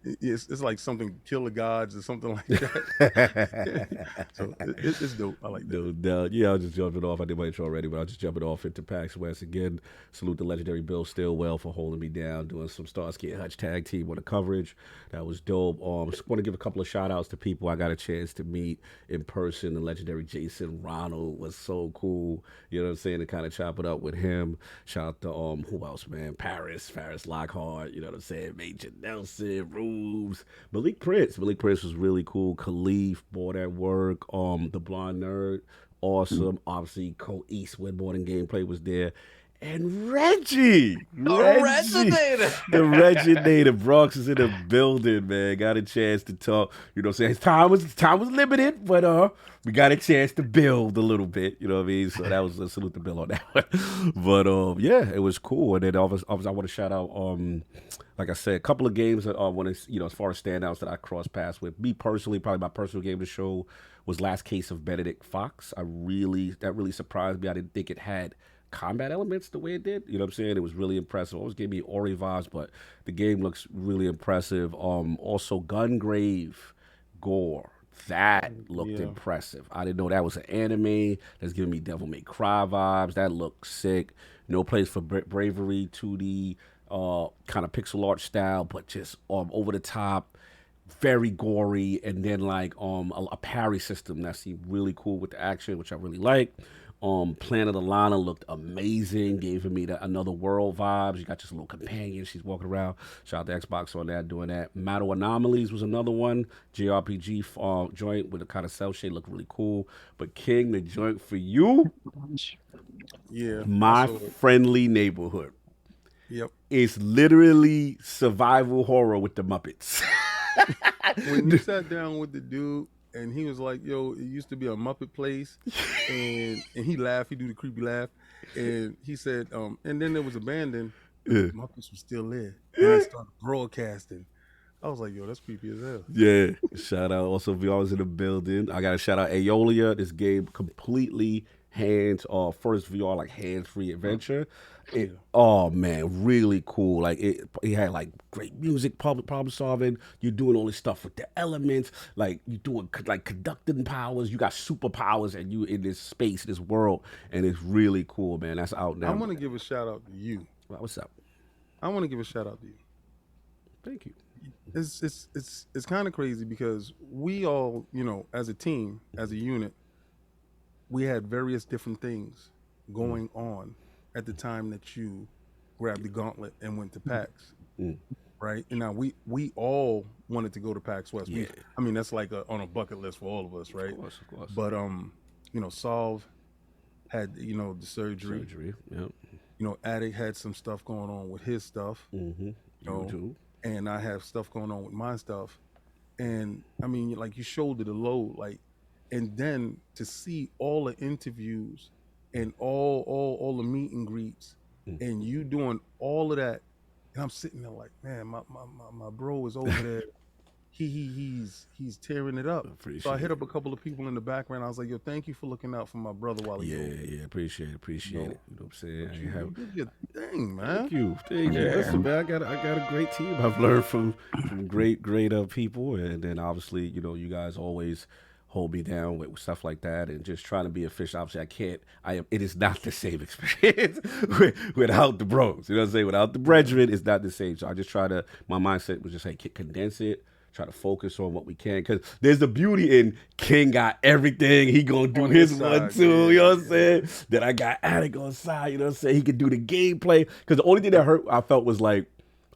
it's like something Kill the Gods or something like that. So it's dope. I like that. No doubt. Yeah, I was just jumping off. I did my intro already, but I'll just jumping off into PAX West again. Salute the legendary Bill Stillwell for holding me down, doing some Starsky and Hutch tag team on the coverage. That was dope. Just want to give a couple of shout outs to people I got a chance to meet in person. The legendary Jason Ronald was so cool. You know what I'm saying? To kind of chop it up with him. Shout out to who else, man? Faris Lockhart. You know what I'm saying? Major Nelson, Rubes, Malik Prince. Malik Prince was really cool. Khalif, boy, that work. The Blonde Nerd, awesome. Obviously, Co Eastwood, Morning Gameplay was there. And Reggie. The Reginator. Bronx is in the building, man. Got a chance to talk. You know what I'm saying? Time was limited, but we got a chance to build a little bit. You know what I mean? So that was a salute to Bill on that one. But yeah, it was cool. And then obviously I want to shout out, like I said, a couple of games that want to, as far as standouts that I crossed paths with. Me personally, probably my personal game of the show was Last Case of Benedict Fox. That really surprised me. I didn't think it had combat elements the way it did. You know what I'm saying? It was really impressive. It always gave me Ori vibes, but the game looks really impressive. Also Gungrave Gore. That looked impressive. I didn't know that was an anime. That's giving me Devil May Cry vibes. That looked sick. No Place for Bravery, 2D, kind of pixel art style, but just over the top, very gory, and then like a parry system that seemed really cool with the action, which I really like. Planet Alana looked amazing, giving me another world vibes. You got just a little companion. She's walking around. Shout out to Xbox on that, doing that. Metal Anomalies was another one. JRPG joint with a kind of cell shade, looked really cool. But King, the joint for you, My Friendly Neighborhood. Yep. It's literally survival horror with the Muppets. When you sat down with the dude, and he was like, yo, it used to be a Muppet place. And he laughed. He do the creepy laugh. And he said, and then it was abandoned. Muppets was still there. And they started broadcasting. I was like, yo, that's creepy as hell. Yeah. Shout out. Also, if y'all was in the building, I got to shout out Aeolia. This game completely first VR, like hands-free adventure. Oh man, really cool. Like it had like great music, problem solving. You're doing all this stuff with the elements. Like you doing like conducting powers. You got superpowers, and you in this space, this world, and it's really cool, man. That's out now. I want to give a shout out to you. What's up? I want to give a shout out to you. Thank you. It's kind of crazy because we all, as a team, as a unit, we had various different things going on at the time that you grabbed the gauntlet and went to PAX, right? And now we all wanted to go to PAX West. Yeah. That's like on a bucket list for all of us, right? Of course. But Solve had the surgery. Yep. Addict had some stuff going on with his stuff. Mm-hmm. You too. And I have stuff going on with my stuff. And like you shouldered the load, like, and then to see all the interviews and all the meet and greets, and you doing all of that, and I'm sitting there like, man, my bro is over there. He's tearing it up. So I hit up a couple of people in the background. I was like, yo, thank you for looking out for my brother while he's over there. Yeah, appreciate it. You know what I'm saying? You did your thing, man. Thank you. Listen, man, I got a great team. I've learned from great people, and then obviously, you guys always hold me down with stuff like that, and just trying to be efficient. Obviously, it is not the same experience without the bros. You know what I'm saying? Without the brethren, it's not the same. So I just my mindset was just, hey, condense it, try to focus on what we can. Because there's the beauty in King got everything. He going to do his one too. You know what I'm saying? Then I got Attic on side. You know what I'm saying? He could do the gameplay. Because the only thing that hurt, I felt, was like,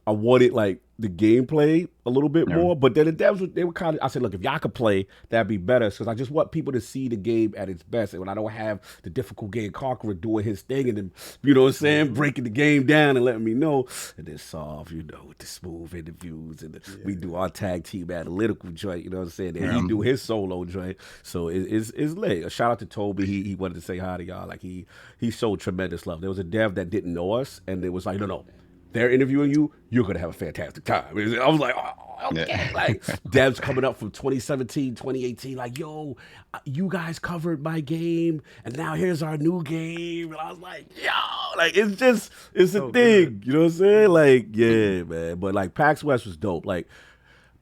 I wanted like the gameplay a little bit more, but then the devs, they were kind of, I said, look, if y'all could play, that'd be better, because I just want people to see the game at its best. And when I don't have the difficult game conqueror doing his thing and then, you know what I'm saying, breaking the game down and letting me know, and then Solve, with the smooth interviews, and we do our tag team analytical joint, you know what I'm saying, and he do his solo joint. So it's lit. A shout out to Toby. He wanted to say hi to y'all. Like he showed tremendous love. There was a dev that didn't know us, and it was like, no, they're interviewing you, you're going to have a fantastic time. I was like, oh, okay. Yeah. Like, devs coming up from 2017, 2018, like, yo, you guys covered my game, and now here's our new game. And I was like, yo, like, it's a thing. Good. You know what I'm saying? Like, yeah, man. But, like, PAX West was dope. Like,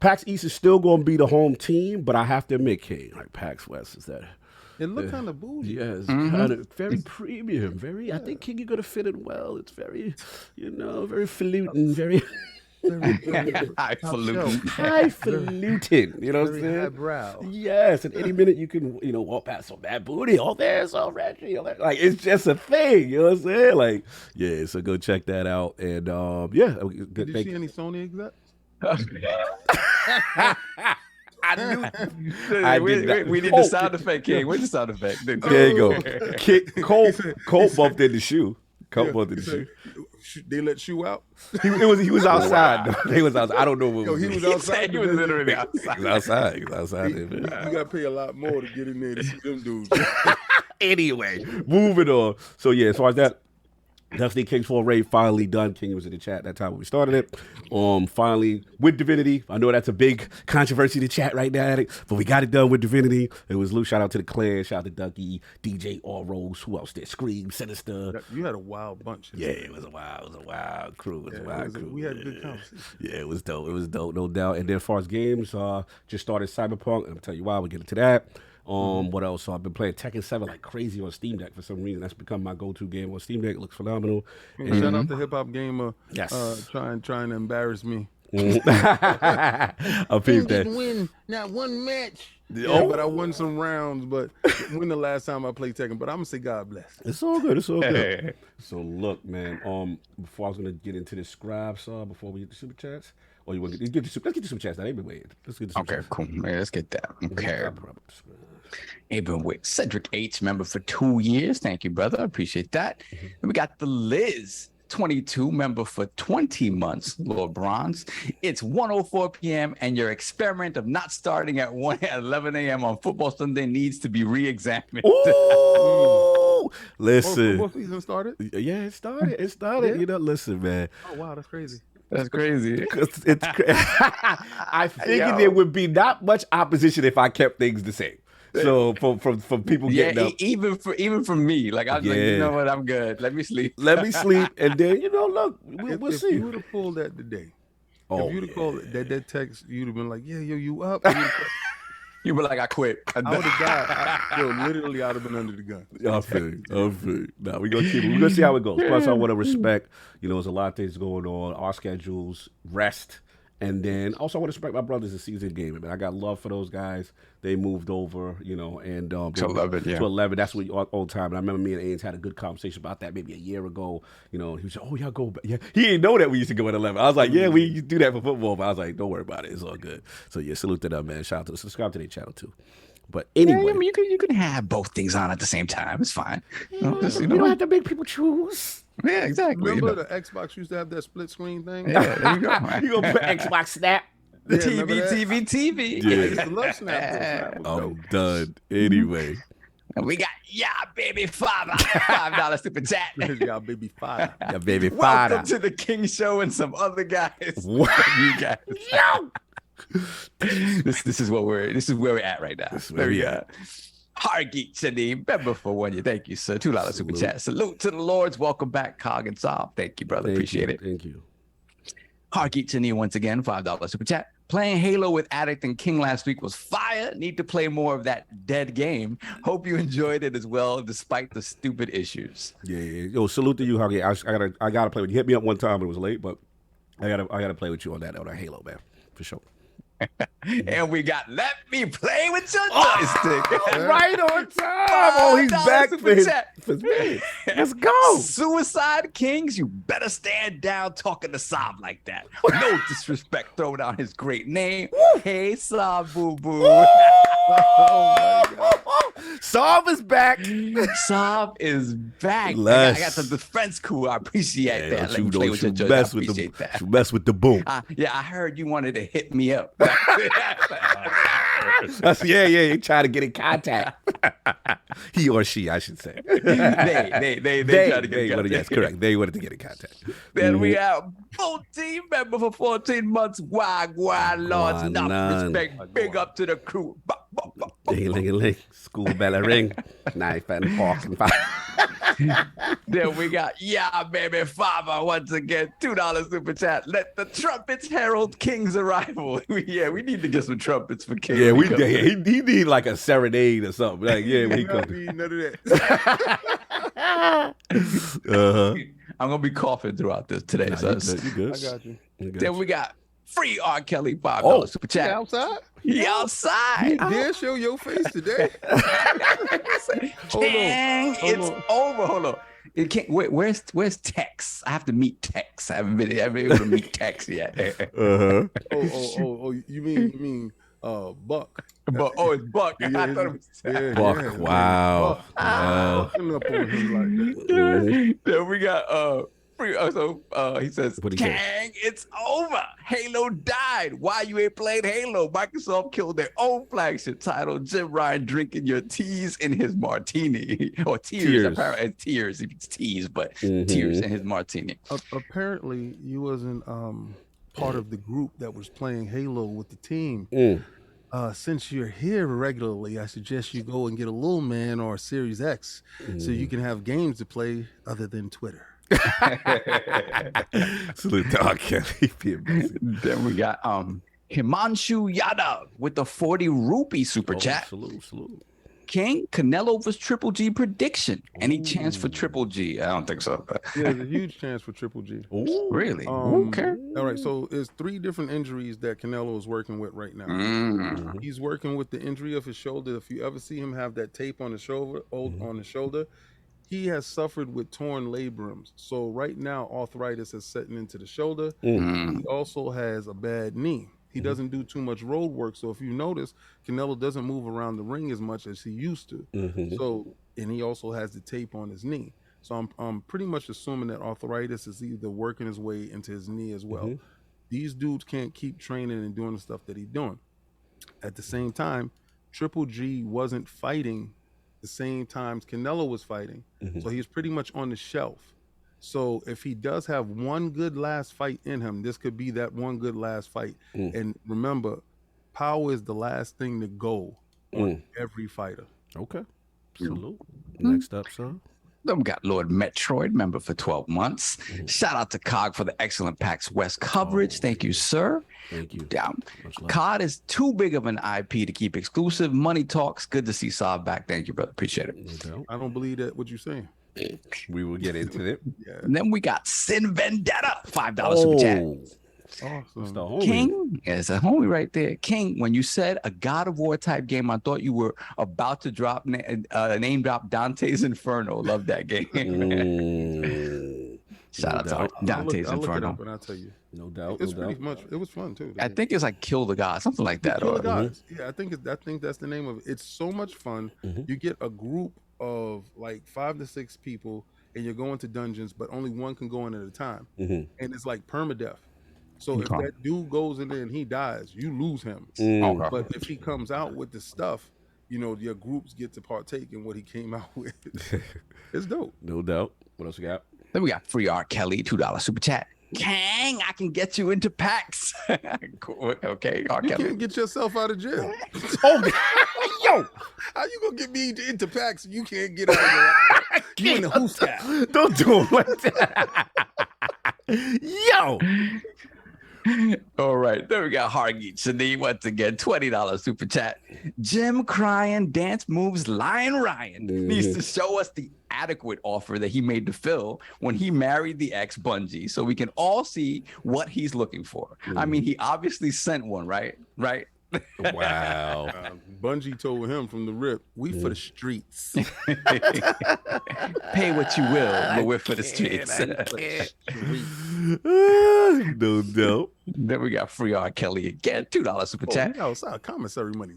PAX East is still going to be the home team, but I have to admit, King, like PAX West is that. It looked kind of bougie. Yeah, it's kind of very premium. Very, I think King, you're going to fit in well. It's very, very falutin, very. Highfalutin. Highfalutin. You know what I'm saying? Highbrow. Yes, at any minute you can, walk past some bad booty. Oh, there's so Reggie. Like, it's just a thing. You know what I'm saying? Like, yeah, so go check that out. And, yeah. Did you see any Sony execs? I knew. We need the sound effect, King. Where's the sound effect? There you go. Colt bumped in the shoe. Colt bumped in the shoe. They let Shoe out? He was outside. He was outside. I don't know what he was outside. He was literally outside. He was outside. You got to pay a lot more to get in there to see them dudes. Anyway, moving on. So, yeah, as far as that, definitely King's 4 raid finally done. King was in the chat that time when we started it. Finally with Divinity. I know that's a big controversy to chat right now, but we got it done with Divinity. It was Lou. Shout out to the clan. Shout out to Ducky, DJ, All Rose. Who else there? Scream, Sinister. You had a wild bunch. Yeah, it was a wild crew. We had a good conversation. Yeah, it was dope. No doubt. And then as far as games, just started Cyberpunk. I'll tell you why. We'll get into that. What else? So I've been playing Tekken 7 like crazy on Steam Deck for some reason. That's become my go-to game on Steam Deck. It looks phenomenal. Shout out to Hip Hop Gamer. Yes. Trying to embarrass me. I peeped that. Didn't win not one match. Yeah, but I won some rounds. But when the last time I played Tekken? But I'm gonna say God bless. It's all good. So look, man. Before I was gonna get into the scribe saw before we get the super chats. Or you want to get let's get the super chats. Now they've been waiting. Let's get the super chats. Cool. Man, let's get that. Okay. Been with Cedric H, member for 2 years. Thank you, brother. I appreciate that. And we got the Liz, 22, member for 20 months, Lord Bronze. It's 1:04 p.m. and your experiment of not starting at 11 a.m. on football Sunday needs to be re-examined. Ooh, listen. Football season started? Yeah, it started. Yeah. Listen, man. Oh, wow, that's crazy. That's crazy. I figured there would be not much opposition if I kept things the same. So from people getting up, even for me, like I'm like, you know what, I'm good. Let me sleep. And then look, we'll see. If you would have pulled that today, if you'd have called that text, you'd have been like, yeah, yo, you up? You were like, I quit. I would have died. Literally, I'd have been under the gun. I feel you. Now we're gonna keep it. We're gonna see how it goes. Plus, I want to respect. There's a lot of things going on. Our schedules, rest. And then also I want to respect my brothers in season gaming, man. I got love for those guys. They moved over, and to 11, yeah. To 11. That's what old time. And I remember me and Ains had a good conversation about that maybe a year ago. He was like, oh, y'all go back. Yeah. He didn't know that we used to go at 11. I was like, yeah, we do that for football. But I was like, don't worry about it. It's all good. So yeah, salute to them, man. Shout out to subscribe to their channel too. But anyway, you can have both things on at the same time. It's fine. You don't have to make people choose. Yeah, exactly. Remember the Xbox used to have that split screen thing? Yeah, there you go. You gonna put Xbox Snap? The TV. Yeah. I used to love Snap. I'm done. Anyway. We got baby father. $5 super chat. Y'all baby father. Yeah, baby father. Welcome to the King Show and some other guys. What? You guys. Yo! This is where we're at right now. This is where we at. Hargeet Shadim, member for 1 year. Thank you, sir. $2 super chat. Salute to the Lords. Welcome back, Cog and Saab. Thank you, brother. Appreciate it. Thank you. Hargeet Shadim once again, $5 super chat. Playing Halo with Addict and King last week was fire. Need to play more of that dead game. Hope you enjoyed it as well, despite the stupid issues. Yeah. Yo, salute to you, Hargeet. I gotta play with you. Hit me up one time, but it was late, but I gotta play with you on that Halo, man, for sure. And we got Let Me Play With Your Joystick. Right on time. Oh, he's back for his minute. Let's go. Suicide Kings, you better stand down talking to Saab like that. No disrespect thrown out his great name. Hey, Saab Boo Boo. Oh my God. Saab is back. Saab is back. I got the defense crew. I appreciate that. Let me play with your joystick. I appreciate that. You mess with the boom. Yeah, I heard you wanted to hit me up. He tried to get in contact. He or she, I should say. They tried to get in contact. Yes, correct. They wanted to get in contact. Then we have 14 member for 14 months. Wagwan Lords, enough respect. Big up to the crew. Ding-a-ling-a-ling. School bell a ring. Knife and fork and fire. Then we got baby Farmer once again, $2 super chat. Let the trumpets herald King's arrival. We need to get some trumpets for King. Yeah, he need like a serenade or something. Like, yeah, when he comes. None of that. I'm gonna be coughing throughout this today. Nah, so you good. I got you. Then we got free R. Kelly $5 super chat. Outside? He outside. You dare show your face today? King, it's over. Hold on. It can't. Where's Tex? I have to meet Tex. I haven't been able to meet Tex yet. Oh, you mean Buck? It's Buck. Yeah, I thought it was Tex. Buck. yeah, wow. Buck. Wow. Fucking up on him like that. Then we got free. He says, What'd he say? Kang, it's over. Halo died. Why you ain't played Halo? Microsoft killed their own flagship title. JimRyan drinking your teas in his martini. Or tears. Apparently, tears. It's teas, but tears in his martini. Apparently, you wasn't part of the group that was playing Halo with the team. Since you're here regularly, I suggest you go and get a Little Man or a Series X so you can have games to play other than Twitter. Salute to R. Kelly. Then we got Himanshu Yadav with the 40 rupee super chat. Salute. King, Canelo vs Triple G prediction. Any chance for Triple G? I don't think so. Yeah, there's a huge chance for Triple G. Ooh, really? Okay. All right. So there's 3 different injuries that Canelo is working with right now. He's working with the injury of his shoulder. If you ever see him have that tape on the shoulder, he has suffered with torn labrums. So right now, arthritis is setting into the shoulder. He also has a bad knee. He doesn't do too much road work. So if you notice, Canelo doesn't move around the ring as much as he used to. So, and he also has the tape on his knee. So I'm pretty much assuming that arthritis is either working his way into his knee as well. These dudes can't keep training and doing the stuff that he's doing. At the same time, Triple G wasn't fighting the same times Canelo was fighting. So he's pretty much on the shelf. So if he does have one good last fight in him, this could be that one good last fight. And remember, power is the last thing to go on every fighter. Okay. Salute. Next up, sir. Then we got Lord Metroid, member for 12 months. Shout out to COG for the excellent PAX West coverage. Thank you, sir. Thank you. COD is too big of an IP to keep exclusive. Money talks. Good to see Saab back. Thank you, brother. Appreciate it. I don't believe that what you're saying. We will get into it. And then we got Sin Vendetta, $5 super chat. Awesome. King, it's a homie right there. King, when you said a God of War type game, I thought you were about to drop name drop Dante's Inferno. Love that game. Shout out to Dante's I'll Inferno. look it up and I'll tell you. No doubt. It's pretty much. It was fun too. I think it's like Kill the God, something like that. Kill the Gods. Yeah, I think that's the name of it. It's so much fun. You get a group of like 5 to 6 people, and you're going to dungeons, but only one can go in at a time, and it's like permadeath. So if that dude goes in there and he dies, you lose him. But if he comes out with the stuff, your groups get to partake in what he came out with. It's dope. No doubt. What else we got? Then we got free R. Kelly, $2 super chat. Kang, I can get you into PAX. Okay, R. You Kelly. can't get yourself out of jail. Yo, how you gonna get me into PAX? You can't get out of there. You in the who's guy. Don't do him like that. Yo. All right, then we got Hargeet Shani once again, $20 super chat. Jim crying dance moves Lion Ryan needs to show us the adequate offer that he made to Phil when he married the ex Bungie, so we can all see what he's looking for. I mean, he obviously sent one, right? Wow. Bungie told him from the rip, we for the streets. Pay what you will, but we're for the streets. No doubt. Then we got free R. Kelly again, $2 super chat. It's our commissary money.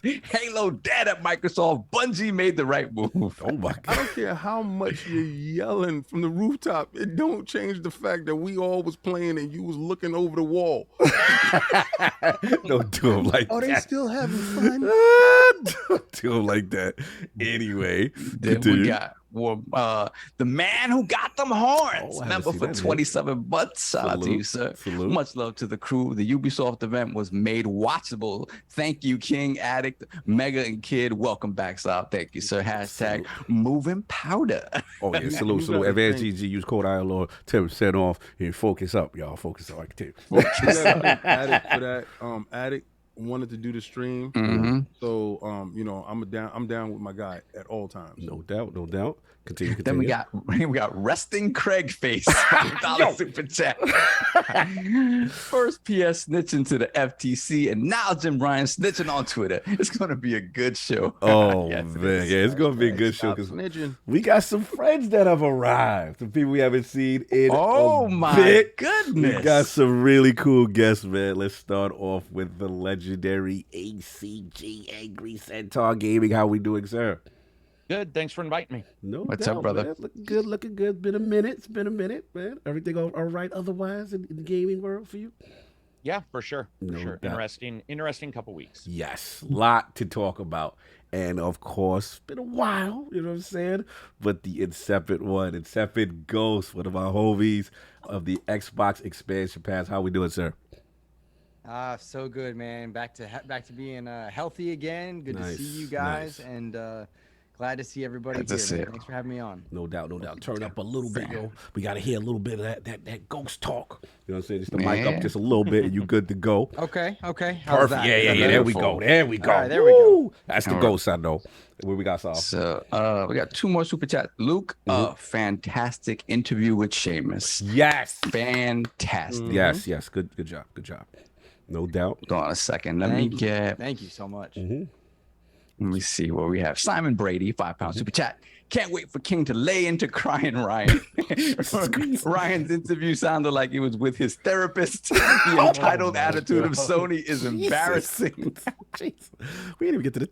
Halo dead at Microsoft. Bungie made the right move. Oh my God. I don't care how much you're yelling from the rooftop. It don't change the fact that we all was playing and you was looking over the wall. Don't do him like that. Are they still having fun? Don't do him like that. Anyway, Then we got the man who got them horns, I haven't member seen for that, 27 months. Shout out to you, sir. Salute. Much love to the crew. The Ubisoft event was made watchable. Thank you, King, Addict, Mega, and Kid. Welcome back, Saab. Thank you, sir. Hashtag moving powder. Oh yeah, salute. Advanced GG, use code ILO 10% off. Here, focus up, y'all. Focus up. Addict for that. Addict wanted to do the stream, so I'm down with my guy at all times. No doubt. Continue. Then we got resting Craig face. $1 super chat. First PS snitching to the FTC, and now JimRyan snitching on Twitter. It's gonna be a good show. Oh man, it's gonna be a good show because we got some friends that have arrived. Some people we haven't seen in my goodness. We got some really cool guests, man. Let's start off with the legendary ACG Angry Centaur Gaming. How we doing, sir? Good. Thanks for inviting me. No What's doubt, up, brother? Man. Looking good. It's been a minute, man. Everything all right otherwise in the gaming world for you? Yeah, for sure. No doubt. Interesting couple weeks. Yes, lot to talk about. And of course, it's been a while, you know what I'm saying? But the InsipidGhost, one of my homies of the Xbox expansion pass. How we doing, sir? So good, man. Back to being healthy again. Good to see you guys, and glad to see everybody here. Thanks for having me on. No doubt. Turn up a little bit, yo. We got to hear a little bit of that ghost talk. You know what I'm saying? Just the mic up just a little bit, and you good to go. Okay. How's Perfect. that? Yeah. There we go. All right, there we go. That's the ghost, I know. Where we got, Saul? So we got 2 more super chats. Luke, fantastic interview with Seamus. Yes. Fantastic. Yes. Good job. No doubt. Hold on a second. Thank you so much. Let me see what we have. Simon Brady, £5 super chat. Can't wait for King to lay into crying Ryan. Ryan's interview sounded like he was with his therapist. The entitled attitude of Sony is embarrassing. Jeez. We didn't even get to the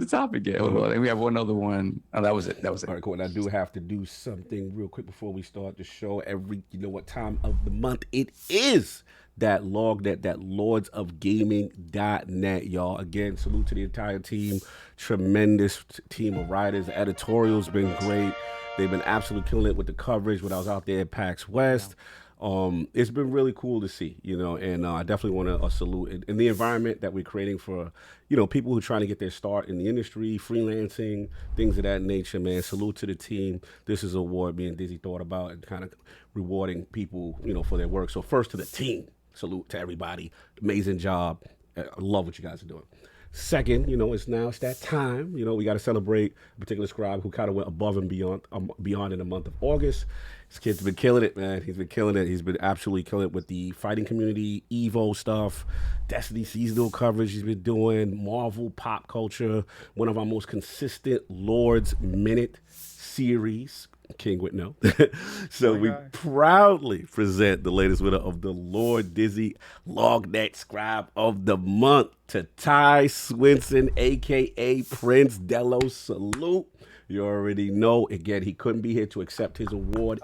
topic yet. Hold on. We have one other one. Oh, that was it. All right, cool. And I do have to do something real quick before we start the show. You know what time of the month it is. That LOGNET, that lordsofgaming.net, y'all. Again, salute to the entire team. Tremendous team of writers. The editorial's been great. They've been absolutely killing it with the coverage when I was out there at PAX West. It's been really cool to see, and I definitely want to salute in the environment that we're creating for, people who are trying to get their start in the industry, freelancing, things of that nature, man. Salute to the team. This is an award me and Dizzy thought about and kind of rewarding people, for their work. So first to the team. Salute to everybody. Amazing job. I love what you guys are doing. Second, it's that time. We got to celebrate a particular scribe who kind of went above and beyond in the month of August. This kid's been killing it, man. He's been killing it. He's been absolutely killing it with the fighting community, Evo stuff, Destiny seasonal coverage he's been doing, Marvel pop culture, one of our most consistent Lord's Minute series. King would know. So we proudly present the latest winner of the Lord Dizzy LOGNET Scribe of the Month to Ty Swinson, a.k.a. Prince Delos. Salute. You already know. Again, he couldn't be here to accept his award.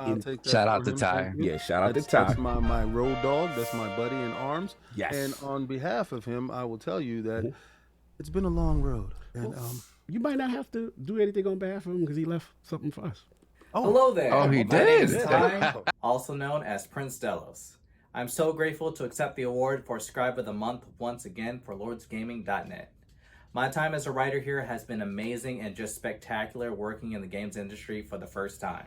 Shout out to Ty. Yeah, shout out to Ty. That's my road dog. That's my buddy in arms. Yes. And on behalf of him, I will tell you that it's been a long road. And you might not have to do anything on behalf of him because he left something for us. Hello there. Oh, he did. My name is Ty, also known as Prince Delos. I'm so grateful to accept the award for Scribe of the Month once again for LordsGaming.net. My time as a writer here has been amazing and just spectacular working in the games industry for the first time.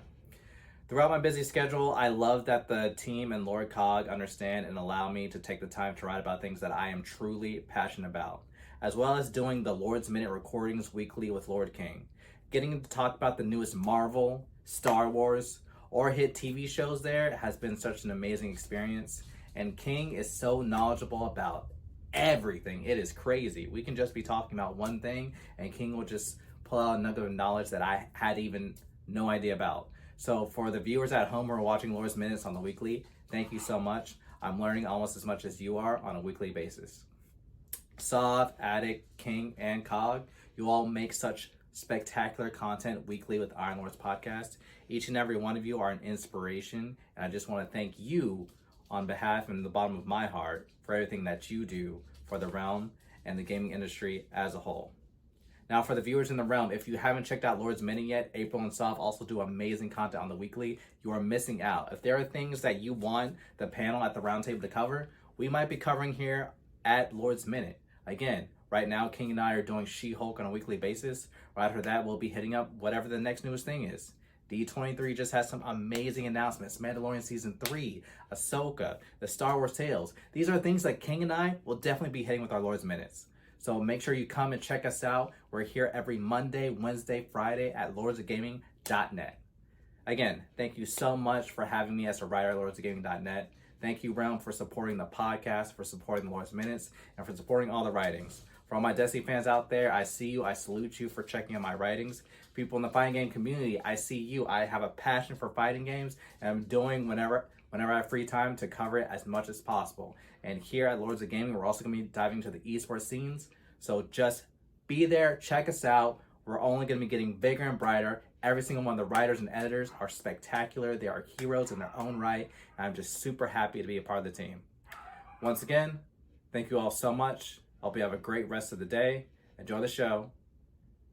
Throughout my busy schedule, I love that the team and Lord Cog understand and allow me to take the time to write about things that I am truly passionate about, as well as doing the Lord's Minute recordings weekly with Lord King. Getting to talk about the newest Marvel, Star Wars, or hit TV shows there has been such an amazing experience, and King is so knowledgeable about everything. It is crazy. We can just be talking about one thing and King will just pull out another knowledge that I had even no idea about. So for the viewers at home who are watching Lord's Minutes on the weekly, thank you so much. I'm learning almost as much as you are on a weekly basis. Sov, Addict, King, and Cog, you all make such spectacular content weekly with Iron Lords Podcast. Each and every one of you are an inspiration, and I just want to thank you on behalf and the bottom of my heart for everything that you do for the realm and the gaming industry as a whole. Now, for the viewers in the realm, if you haven't checked out Lord's Minute yet, April and Soph also do amazing content on the weekly. You are missing out. If there are things that you want the panel at the roundtable to cover, we might be covering here at Lord's Minute. Again, right now, King and I are doing She-Hulk on a weekly basis. Right after that, we'll be hitting up whatever the next newest thing is. D23 just has some amazing announcements. Mandalorian Season 3, Ahsoka, the Star Wars Tales. These are things that King and I will definitely be hitting with our Lord's Minutes. So make sure you come and check us out. We're here every Monday, Wednesday, Friday at lordsofgaming.net. Again, thank you so much for having me as a writer at lordsofgaming.net. Thank you, Realm, for supporting the podcast, for supporting the Lord's Minutes, and for supporting all the writings. For all my Destiny fans out there, I see you. I salute you for checking out my writings. People in the fighting game community, I see you. I have a passion for fighting games, and I'm doing whenever I have free time to cover it as much as possible. And here at Lords of Gaming, we're also going to be diving into the esports scenes. So just be there, check us out. We're only going to be getting bigger and brighter. Every single one of the writers and editors are spectacular. They are heroes in their own right. And I'm just super happy to be a part of the team. Once again, thank you all so much. Hope you have a great rest of the day. Enjoy the show.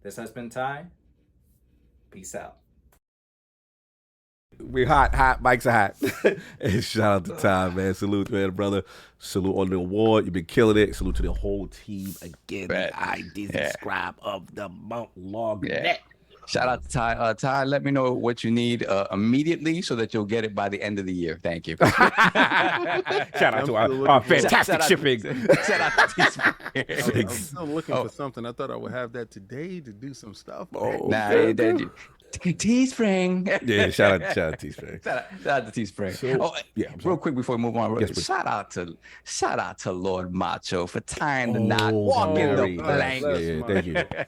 This has been Ty. Peace out. We hot, mics are hot. And shout out to Ty, man. Salute, man, brother. Salute on the award. You've been killing it. Salute to the whole team. Again, the ID Scribe of the month, LOGNET. Shout out to Ty. Ty, let me know what you need immediately so that you'll get it by the end of the year. Thank you. Shout out to our fantastic shipping. Shout out to T-Spring. I'm still looking for something. I thought I would have that today to do some stuff. Teespring. Yeah, shout out to Teespring. Shout out to Teespring. So, real quick before we move on, shout out to Lord Macho for tying the knot, walking the plank.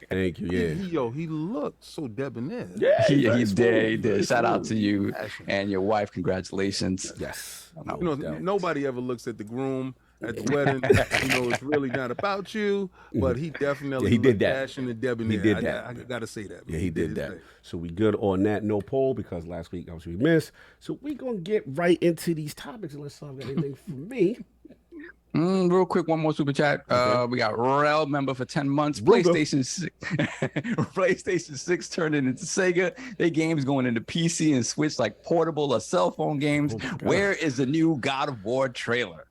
Thank you. Yeah. He looked so debonair. Yeah, he did. Shout out to you and your wife. Congratulations. Yes. Nobody ever looks at the groom at the wedding. It's really not about you, but he definitely he did that. Passion and debonair. He did that. I gotta say that. Yeah, he did that. So we good on that. No poll because last week we missed. So we gonna get right into these topics unless someone got anything for me. Real quick, one more super chat. We got Rel member for 10 months. PlayStation 6 turned it into Sega. Their games going into PC and Switch like portable or cell phone games. Where is the new God of War trailer?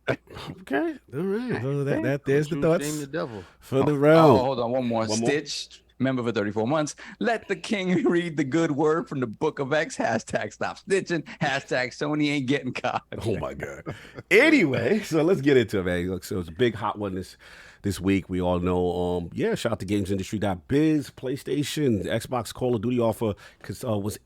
Okay, all right. So there's the thoughts. Shame the devil. For the realm. Hold on, one more. Stitch. Member for 34 months. Let the king read the good word from the book of X. Hashtag stop snitching. Hashtag Sony ain't getting caught. Oh my God. Anyway, so let's get into it, man. Look, so it's a big hot one this week. We all know, shout out to GamesIndustry.biz, PlayStation, Xbox Call of Duty offer was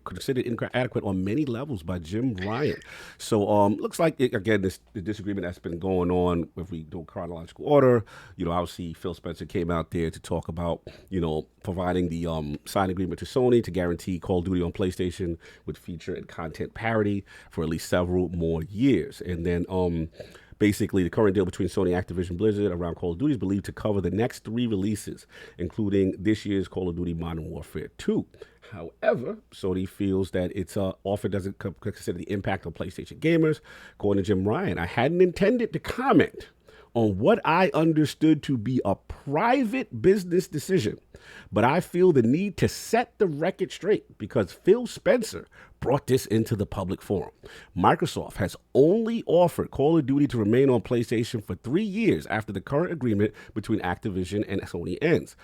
considered inadequate on many levels by JimRyan. So looks like, the disagreement that's been going on, if we do chronological order, obviously Phil Spencer came out there to talk about, providing the signed agreement to Sony to guarantee Call of Duty on PlayStation with feature and content parity for at least several more years. And then basically, the current deal between Sony and Activision Blizzard around Call of Duty is believed to cover the next 3 releases, including this year's Call of Duty Modern Warfare 2. However, Sony feels that its offer doesn't consider the impact on PlayStation gamers. According to JimRyan, I hadn't intended to comment on what I understood to be a private business decision, but I feel the need to set the record straight because Phil Spencer brought this into the public forum. Microsoft has only offered Call of Duty to remain on PlayStation for 3 years after the current agreement between Activision and Sony ends.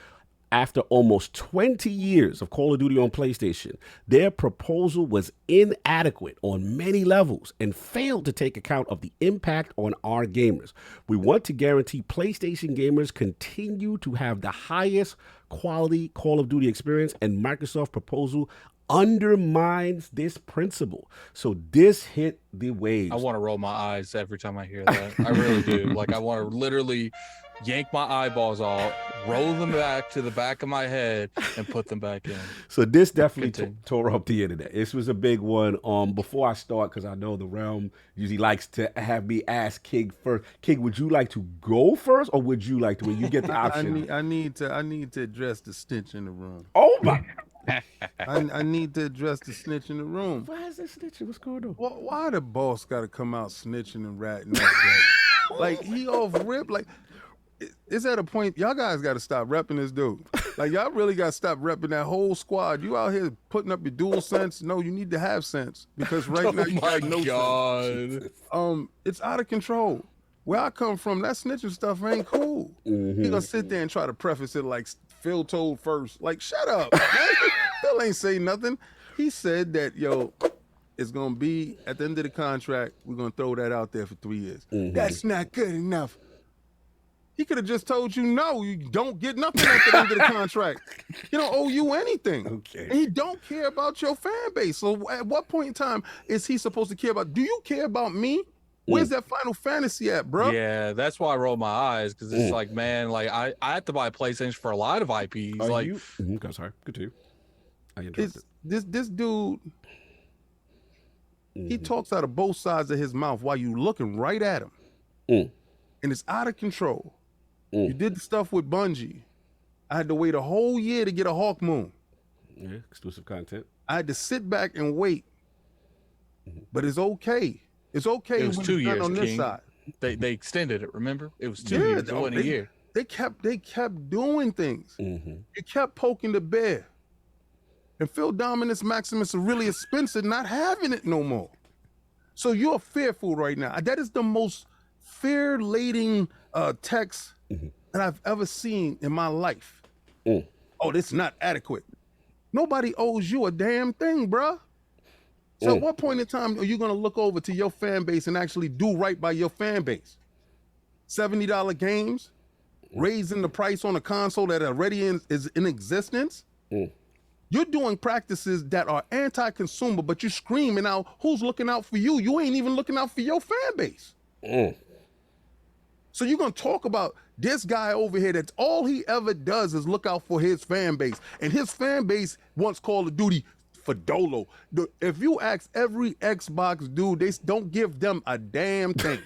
After almost 20 years of Call of Duty on PlayStation, their proposal was inadequate on many levels and failed to take account of the impact on our gamers. We want to guarantee PlayStation gamers continue to have the highest quality Call of Duty experience, and Microsoft's proposal undermines this principle. So this hit the waves. I want to roll my eyes every time I hear that. I really do. I want to literally yank my eyeballs off, roll them back to the back of my head, and put them back in. So this definitely tore up the internet. This was a big one. Before I start, because I know the realm usually likes to have me ask King first. King, would you like to go first, or would you like to, when you get the option? I need to address the stench in the room. Oh my! I need to address the snitch in the room. Why is that snitching? What's going on? Why the boss got to come out snitching and ratting? Like he off rip. Like, it's at a point y'all guys got to stop repping this dude. Like, y'all really got to stop repping that whole squad. You out here putting up your dual sense. No, you need to have sense because right now you got no sense. It's out of control. Where I come from, that snitching stuff ain't cool. He gonna sit there and try to preface it like Phil told first. Like, shut up. Phil ain't say nothing. He said that, yo, it's gonna be at the end of the contract, we're gonna throw that out there for 3 years. That's not good enough. He could have just told you, no, you don't get nothing at the end of the contract. He don't owe you anything. Okay. And he don't care about your fan base. So at what point in time is he supposed to care about? Do you care about me? Where's that Final Fantasy at, bro? Yeah, that's why I roll my eyes because it's like, man, like I have to buy a PlayStation for a lot of IPs. Are like, you? Sorry, continue. I interrupted. This dude, he talks out of both sides of his mouth while you looking right at him, and it's out of control. You did the stuff with Bungie. I had to wait a whole year to get a Hawk Moon. Yeah, exclusive content. I had to sit back and wait, but it's okay. It's okay. It was when 2 it's done years, on this King. side. They extended it. Remember, it was 2 years. It wasn't a year. They kept doing things. You kept poking the bear. And Phil Dominus Maximus Aurelius Spencer not having it no more. So you're fearful right now. That is the most fear-laden text that I've ever seen in my life. Oh, this is not adequate. Nobody owes you a damn thing, bruh. So at what point in time are you going to look over to your fan base and actually do right by your fan base? $70 games, raising the price on a console that already is in existence? You're doing practices that are anti-consumer, but you're screaming out, who's looking out for you? You ain't even looking out for your fan base. So you're going to talk about this guy over here that's all he ever does is look out for his fan base. And his fan base wants Call of Duty for Dolo. If you ask every Xbox dude, they don't give them a damn thing.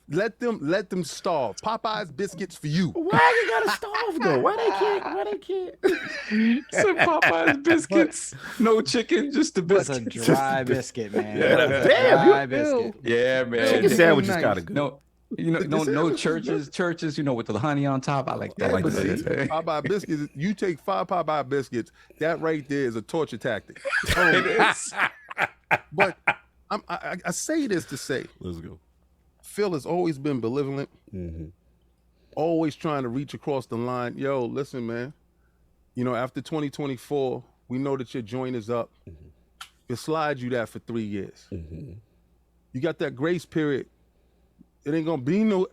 Let them starve. Popeye's biscuits for you. Why you gotta starve though? Why they can't? Some Popeye's biscuits. No chicken, just the That's biscuit. a dry biscuit, man. Damn, Dry biscuit. Yeah, man. Chicken sandwich is kind of good. No, no churches, with the honey on top. I like that. I like that. Popeye biscuits, you take 5 Popeye biscuits, that right there is a torture tactic. It is. But I say this to say, Let's go. Phil has always been benevolent, always trying to reach across the line. Yo, listen, man, after 2024, we know that your joint is up. We'll slide you that for 3 years. You got that grace period. It ain't gonna be no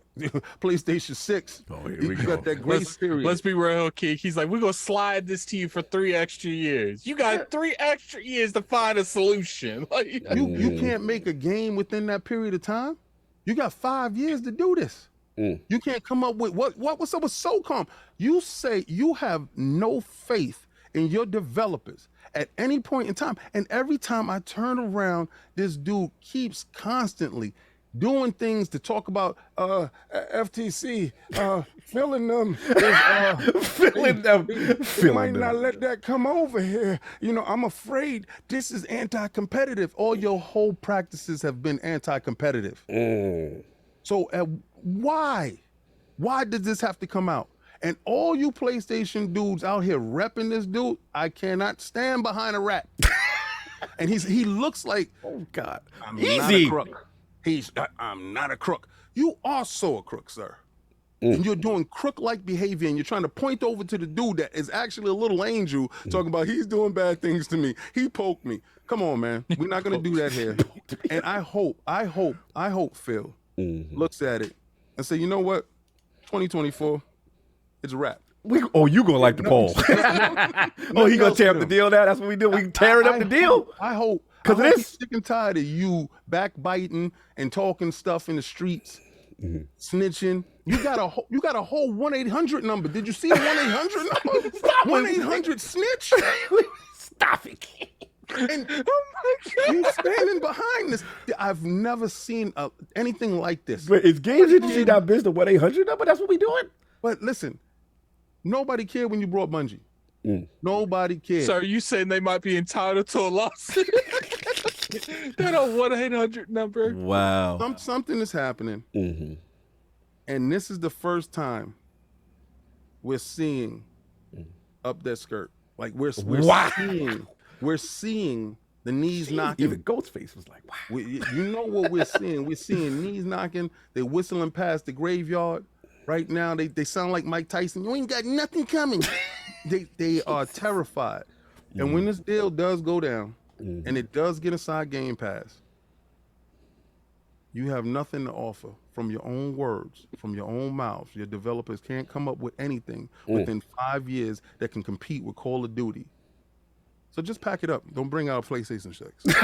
PlayStation 6. Oh, here you we go. got that grace period. Let's be real, King. He's like, we're gonna slide this to you for 3 extra years. You got 3 extra years to find a solution. Like, you can't make a game within that period of time. You got 5 years to do this. You can't come up with what's up with SOCOM. You say you have no faith in your developers at any point in time. And every time I turn around, this dude keeps constantly doing things to talk about FTC, filling them. Filling them. They might not let that come over here. I'm afraid this is anti-competitive. All your whole practices have been anti-competitive. So why? Why did this have to come out? And all you PlayStation dudes out here repping this dude, I cannot stand behind a rat. And he looks like, Oh God. I'm Easy. not a crook. I'm not a crook. You are so a crook, sir. And you're doing crook-like behavior, and you're trying to point over to the dude that is actually a little angel, talking about he's doing bad things to me. He poked me. Come on, man. We're not gonna do that here. And I hope Phil looks at it and say, you know what? 2024, it's a wrap. You gonna like the poll? He gonna tear up the deal now? That's what we do. We tearing up the deal. I hope. Because I'm it is sick and tired of you backbiting and talking stuff in the streets, snitching. You got a whole 1-800 number. Did you see a 1-800 number? 1-800 snitch. Stop it. And you standing behind this. I've never seen anything like this. But is Games Industry not business the 1-800 number? That's what we doing. But listen, nobody cared when you brought Bungie. Nobody cared. so are you saying they might be entitled to a lawsuit? That a 1-800 number. Wow. Something is happening. And this is the first time we're seeing up that skirt. Like we're seeing the knees knocking. Even Ghostface was like, wow. You know what we're seeing? We're seeing knees knocking. They're whistling past the graveyard. Right now, they sound like Mike Tyson. You ain't got nothing coming. they are terrified. And when this deal does go down, and it does get inside Game Pass, you have nothing to offer from your own words, from your own mouth. Your developers can't come up with anything within 5 years that can compete with Call of Duty. So just pack it up. Don't bring out PlayStation 6.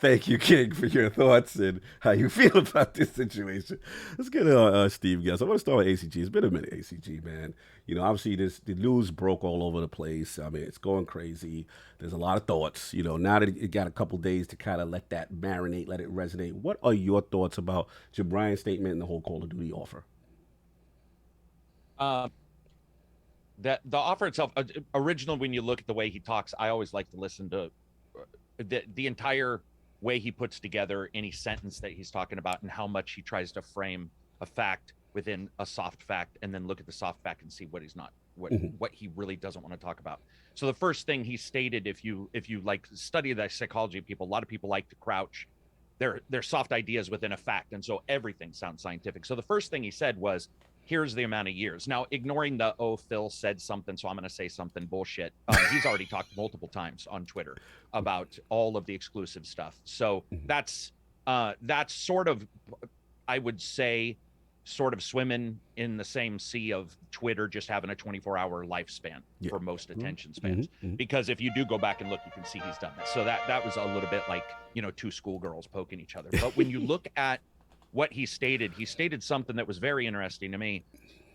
Thank you, King, for your thoughts and how you feel about this situation. Let's get Steve Guest. I want to start with ACG. It's been a minute, ACG, man. You know, obviously the news broke all over the place. I mean, it's going crazy. There's a lot of thoughts. You know, now that it got a couple days to kind of let that marinate, let it resonate. What are your thoughts about JimRyan's statement and the whole Call of Duty offer? The offer itself, originally, when you look at the way he talks, I always like to listen to the entire way he puts together any sentence that he's talking about and how much he tries to frame a fact within a soft fact, and then look at the soft fact and see what he's not, what he really doesn't want to talk about. So the first thing he stated, if you like study the psychology of people, a lot of people like to crouch their soft ideas within a fact, and so everything sounds scientific. So the first thing he said was, here's the amount of years. Now, ignoring the, oh, Phil said something, so I'm going to say something bullshit. He's already talked multiple times on Twitter about all of the exclusive stuff. So that's sort of, I would say, sort of swimming in the same sea of Twitter just having a 24-hour lifespan for most attention spans. Because if you do go back and look, you can see he's done this. So that was a little bit like, you know, two schoolgirls poking each other. But when you look at what he stated something that was very interesting to me.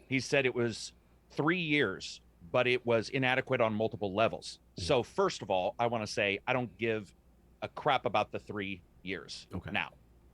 He said it was 3 years, but it was inadequate on multiple levels. So first of all, I want to say I don't give a crap about the 3 years now,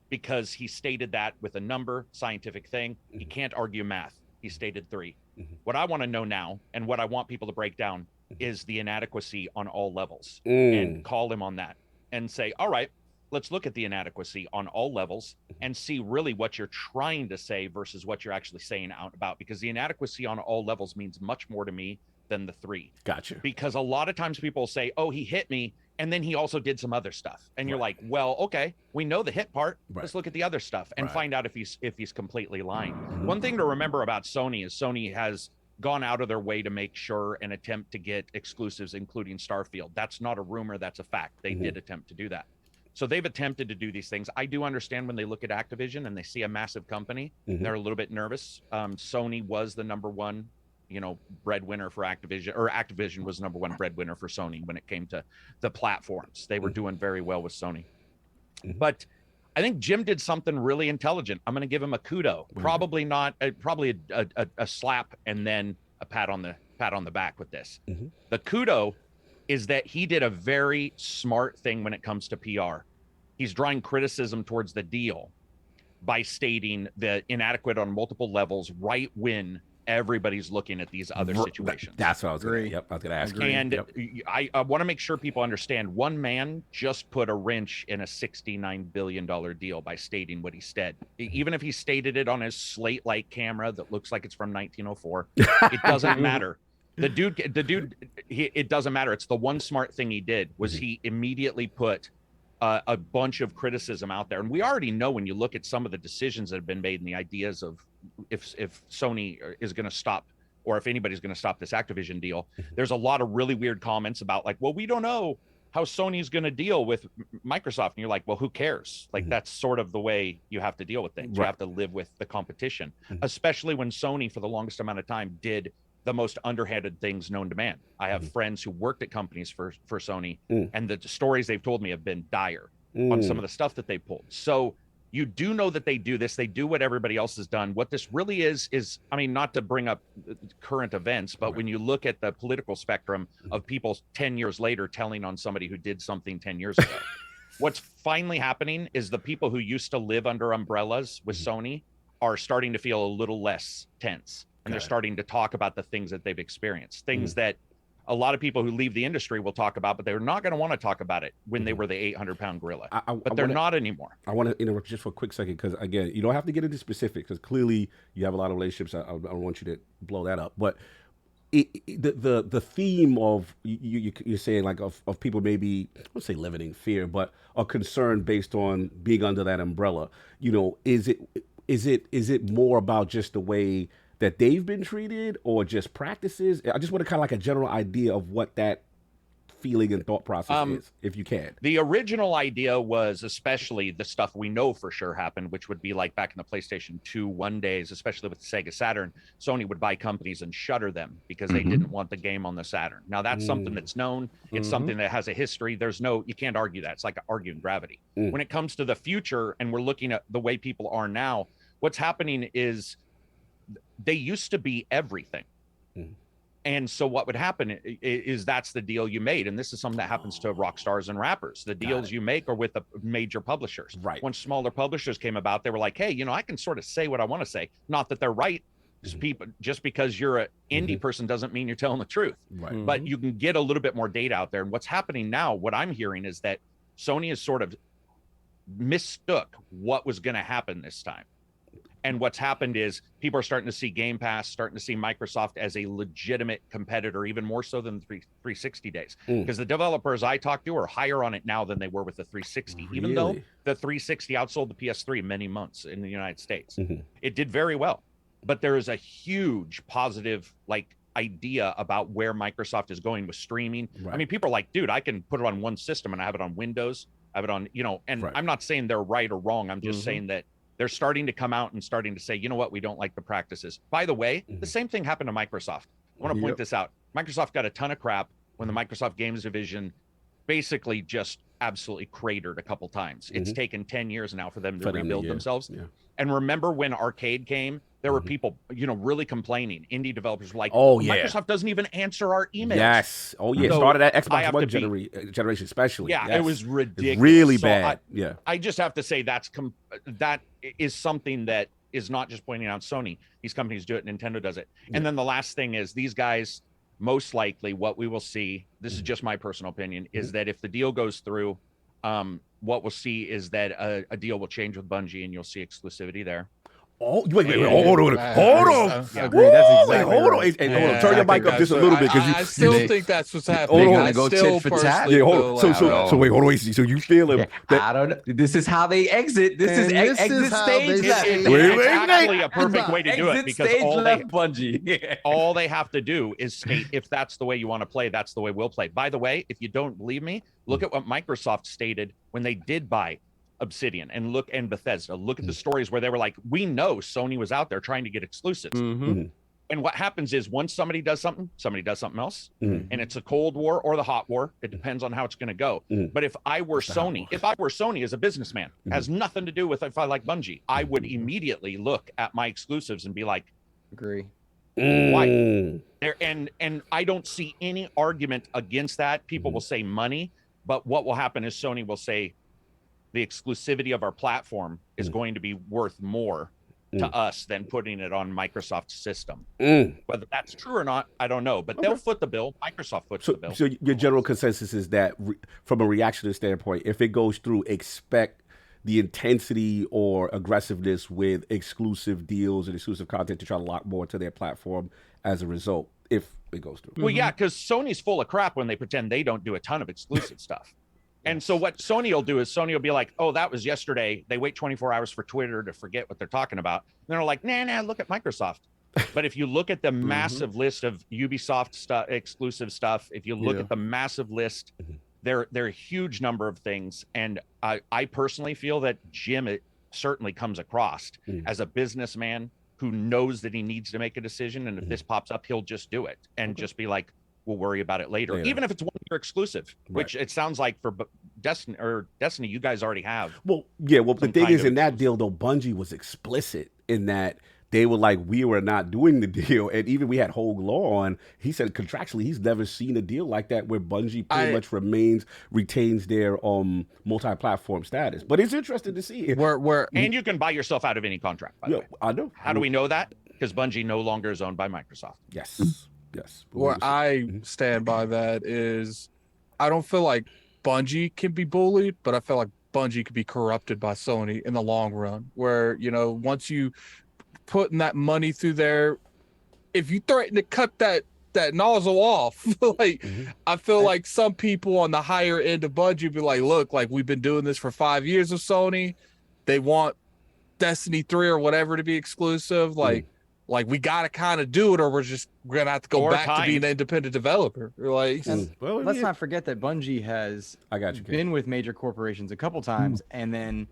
because he stated that with a number, scientific thing. He can't argue math. He stated 3. What I want to know now, and what I want people to break down, is the inadequacy on all levels, and call him on that and say, all right, let's look at the inadequacy on all levels and see really what you're trying to say versus what you're actually saying out about, because the inadequacy on all levels means much more to me than the 3. Gotcha. Because a lot of times people say, oh, he hit me, and then he also did some other stuff. And you're like, well, okay, we know the hit part. Let's look at the other stuff and find out if he's completely lying. One thing to remember about Sony is Sony has gone out of their way to make sure and attempt to get exclusives, including Starfield. That's not a rumor, that's a fact. They did attempt to do that. So they've attempted to do these things. I do understand when they look at Activision and they see a massive company, they're a little bit nervous. Sony was the number one, breadwinner for Activision, or Activision was number one breadwinner for Sony when it came to the platforms. They were doing very well with Sony. But I think Jim did something really intelligent. I'm going to give him a kudo. Probably not, probably a slap and then a pat on the back with this. The kudo is that he did a very smart thing when it comes to PR. He's drawing criticism towards the deal by stating that inadequate on multiple levels right when everybody's looking at these other situations. That's what I was going to ask you. And I want to make sure people understand, one man just put a wrench in a $69 billion deal by stating what he said. Even if he stated it on his slate-like camera that looks like it's from 1904, it doesn't matter. The dude, it doesn't matter. It's the one smart thing he did was he immediately put a bunch of criticism out there. And we already know, when you look at some of the decisions that have been made and the ideas of if Sony is going to stop, or if anybody's going to stop this Activision deal, there's a lot of really weird comments about like, well, we don't know how Sony's going to deal with Microsoft. And you're like, well, who cares? Like, that's sort of the way you have to deal with things. You have to live with the competition, especially when Sony for the longest amount of time did the most underhanded things known to man. I have friends who worked at companies for Sony, and the stories they've told me have been dire on some of the stuff that they pulled. So you do know that they do this. They do what everybody else has done. What this really is, I mean, not to bring up current events, but when you look at the political spectrum of people 10 years later telling on somebody who did something 10 years ago, what's finally happening is the people who used to live under umbrellas with Sony are starting to feel a little less tense. And they're starting to talk about the things that they've experienced, things that a lot of people who leave the industry will talk about, but they're not going to want to talk about it when they were the 800-pound gorilla. But they're not anymore. I want to interrupt just for a quick second, because, again, you don't have to get into specifics, because clearly you have a lot of relationships. I don't want you to blow that up. But the theme of you're saying like of people maybe I won't say living in fear, but are concerned based on being under that umbrella. You know, is it more about just the way that they've been treated, or just practices? I just want to kind of like a general idea of what that feeling and thought process is, if you can. The original idea was, especially the stuff we know for sure happened, which would be like back in the PlayStation 2 one days, especially with the Sega Saturn, Sony would buy companies and shutter them because they didn't want the game on the Saturn. Now that's something that's known. It's something that has a history. You can't argue that. It's like arguing gravity. When it comes to the future and we're looking at the way people are now, what's happening is they used to be everything. And so what would happen is that's the deal you made. And this is something that happens to rock stars and rappers. The deals you make are with the major publishers. Right. When smaller publishers came about, they were like, hey, you know, I can sort of say what I want to say. Not that they're right. Just because you're an indie person doesn't mean you're telling the truth. Right. But you can get a little bit more data out there. And what's happening now, what I'm hearing is that Sony has sort of mistook what was going to happen this time. And what's happened is people are starting to see Game Pass, starting to see Microsoft as a legitimate competitor, even more so than the 360 days. Because the developers I talk to are higher on it now than they were with the 360, even though the 360 outsold the PS3 many months in the United States. It did very well. But there is a huge positive idea about where Microsoft is going with streaming. I mean, people are like, dude, I can put it on one system and I have it on Windows. I have it on, and I'm not saying they're right or wrong. I'm just saying that they're starting to come out and starting to say, you know what, we don't like the practices. By the way, the same thing happened to Microsoft. I want to point this out. Microsoft got a ton of crap when the Microsoft Games Division basically just absolutely cratered a couple times. It's taken 10 years now for them to rebuild themselves. And remember when Arcade came, there were people, really complaining. Indie developers were like, Microsoft doesn't even answer our emails. Yes. Oh, yeah. So started at Xbox One generation especially. Yeah, it was ridiculous. It's really bad. I just have to say that is something that is not just pointing out Sony. These companies do it. Nintendo does it. And then the last thing is these guys, most likely what we will see, this is just my personal opinion, is that if the deal goes through, what we'll see is that a deal will change with Bungie and you'll see exclusivity there. Oh, wait, hold on. I agree. That's exactly hold on. Hey, turn your mic up just a little bit. I still think that's what's happening. Hold on. I go tit for tat. Yeah, hold on. So wait, hold on. So you feel him? I don't know. This is how they exit. This is exit stage. It's actually a perfect way to do it because Bungie. all they have to do is state if that's the way you want to play, that's the way we'll play. By the way, if you don't believe me, look at what Microsoft stated when they did buy Obsidian and Bethesda. Look at the stories where they were like, we know Sony was out there trying to get exclusives. And what happens is once somebody does something else, and it's a Cold War or the Hot War. It depends on how it's going to go. But if I were Sony as a businessman, has nothing to do with if I like Bungie, I would immediately look at my exclusives and be like, agree. Why? And I don't see any argument against that. People will say money, but what will happen is Sony will say, the exclusivity of our platform is going to be worth more to us than putting it on Microsoft's system. Whether that's true or not, I don't know. But they'll foot the bill. Microsoft foots the bill. So your general consensus is that from a reactionary standpoint, if it goes through, expect the intensity or aggressiveness with exclusive deals and exclusive content to try to lock more to their platform as a result, if it goes through. Well, yeah, because Sony's full of crap when they pretend they don't do a ton of exclusive stuff. And so what Sony will do is Sony will be like, oh, that was yesterday. They wait 24 hours for Twitter to forget what they're talking about. And they're like, nah, look at Microsoft. But if you look at the massive list of Ubisoft exclusive stuff, if you look at the massive list, there are a huge number of things. And I personally feel that Jim certainly comes across as a businessman who knows that he needs to make a decision. And if this pops up, he'll just do it and just be like, we'll worry about it later, even if it's 1 year exclusive, which it sounds like for Destiny, you guys already have. Well, yeah. Well, the thing is, in that deal, though, Bungie was explicit in that they were like, we were not doing the deal. And even we had Hogue Law on. He said contractually, he's never seen a deal like that where Bungie pretty much retains their multi-platform status. But it's interesting to see. And you can buy yourself out of any contract, by the way. I know. How do we know that? Because Bungie no longer is owned by Microsoft. Yes. Yes. Where I stand by that is I don't feel like Bungie can be bullied, but I feel like Bungie could be corrupted by Sony in the long run. Where, once you putting that money through there, if you threaten to cut that that nozzle off. Like, I feel like some people on the higher end of Bungie be like, look, like we've been doing this for 5 years with Sony. They want Destiny 3 or whatever to be exclusive. Like we gotta kind of do it, or we're gonna have to go back to being an independent developer. Like, well, let's not forget that Bungie has been with major corporations a couple times and then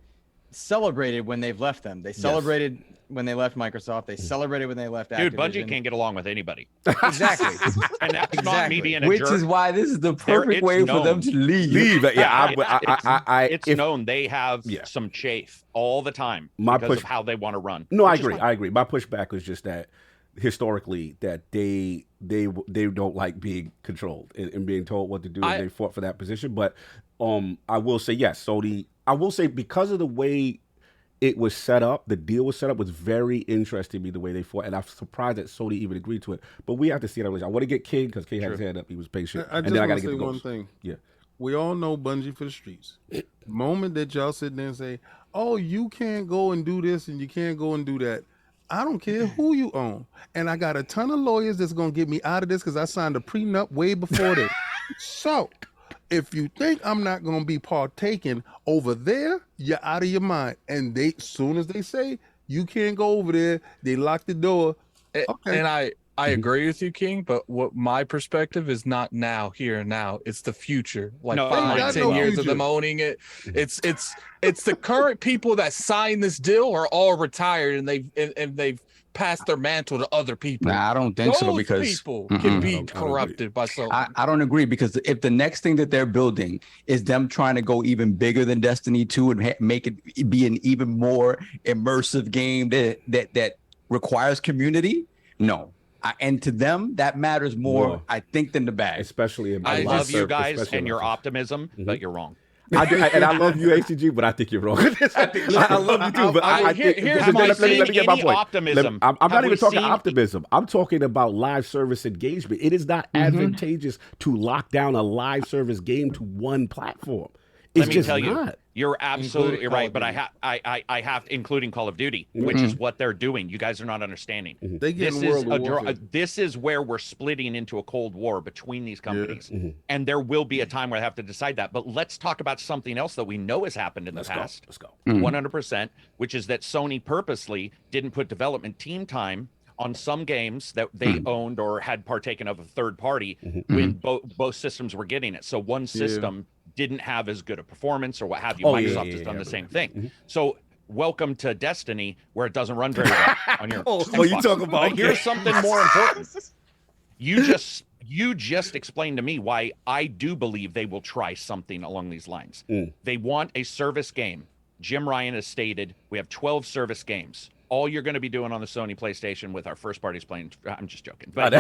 celebrated when they've left them. They celebrated when they left Microsoft. They celebrated when they left Activision. Dude, Bungie can't get along with anybody. Exactly. And that's not me being a Which jerk. is why this is the perfect way for them to leave. It's known they have some chafe all the time because of how they want to run. No, I agree. My pushback was just that historically that they don't like being controlled and being told what to do, and they fought for that position. But I will say, yes, Sony, I will say, because of the way it was set up, the deal was set up, was very interesting to me, the way they fought. And I'm surprised that Sony even agreed to it. But we have to see that. I want to get King, because King had his hand up. He was patient. I just want to say one thing. Yeah. We all know Bungie for the streets. The moment that y'all sit there and say, oh, you can't go and do this and you can't go and do that, I don't care who you own. And I got a ton of lawyers that's going to get me out of this because I signed a prenup way before this. So if you think I'm not going to be partaking over there, you're out of your mind. And they, as soon as they say you can't go over there, they lock the door. Okay. And I agree with you, King, but what my perspective is not now, here and now. It's the future. Like 5, 10 years of them owning it. It's the current people that signed this deal are all retired, and they've passed their mantle to other people. Nah, I don't think so, because people can be corrupted by so. I don't agree, because if the next thing that they're building is them trying to go even bigger than Destiny 2 and make it be an even more immersive game that requires community, no. And to them, that matters more, I think, than the bag. Especially, I love you guys and your optimism, but you're wrong. And I love you, ACG, but I think you're wrong. I love you too, but I think let me get my point. Optimism. I'm not even talking optimism. I'm talking about live service engagement. It is not advantageous to lock down a live service game to one platform. It's Let me tell you, you're absolutely right. But I have, including Call of Duty, which is what they're doing. You guys are not understanding. This is where we're splitting into a Cold War between these companies, and there will be a time where I have to decide that. But let's talk about something else that we know has happened in the past. Let's go. 100%, which is that Sony purposely didn't put development team time on some games that they owned or had partaken of a third party when both systems were getting it. So one system didn't have as good a performance or what have you. Microsoft has done the same thing. So welcome to Destiny, where it doesn't run very well on your Xbox. You talk about here's something more important. You just explained to me why I do believe they will try something along these lines. They want a service game. JimRyan has stated we have 12 service games. All you're going to be doing on the Sony PlayStation with our first parties playing. I'm just joking. But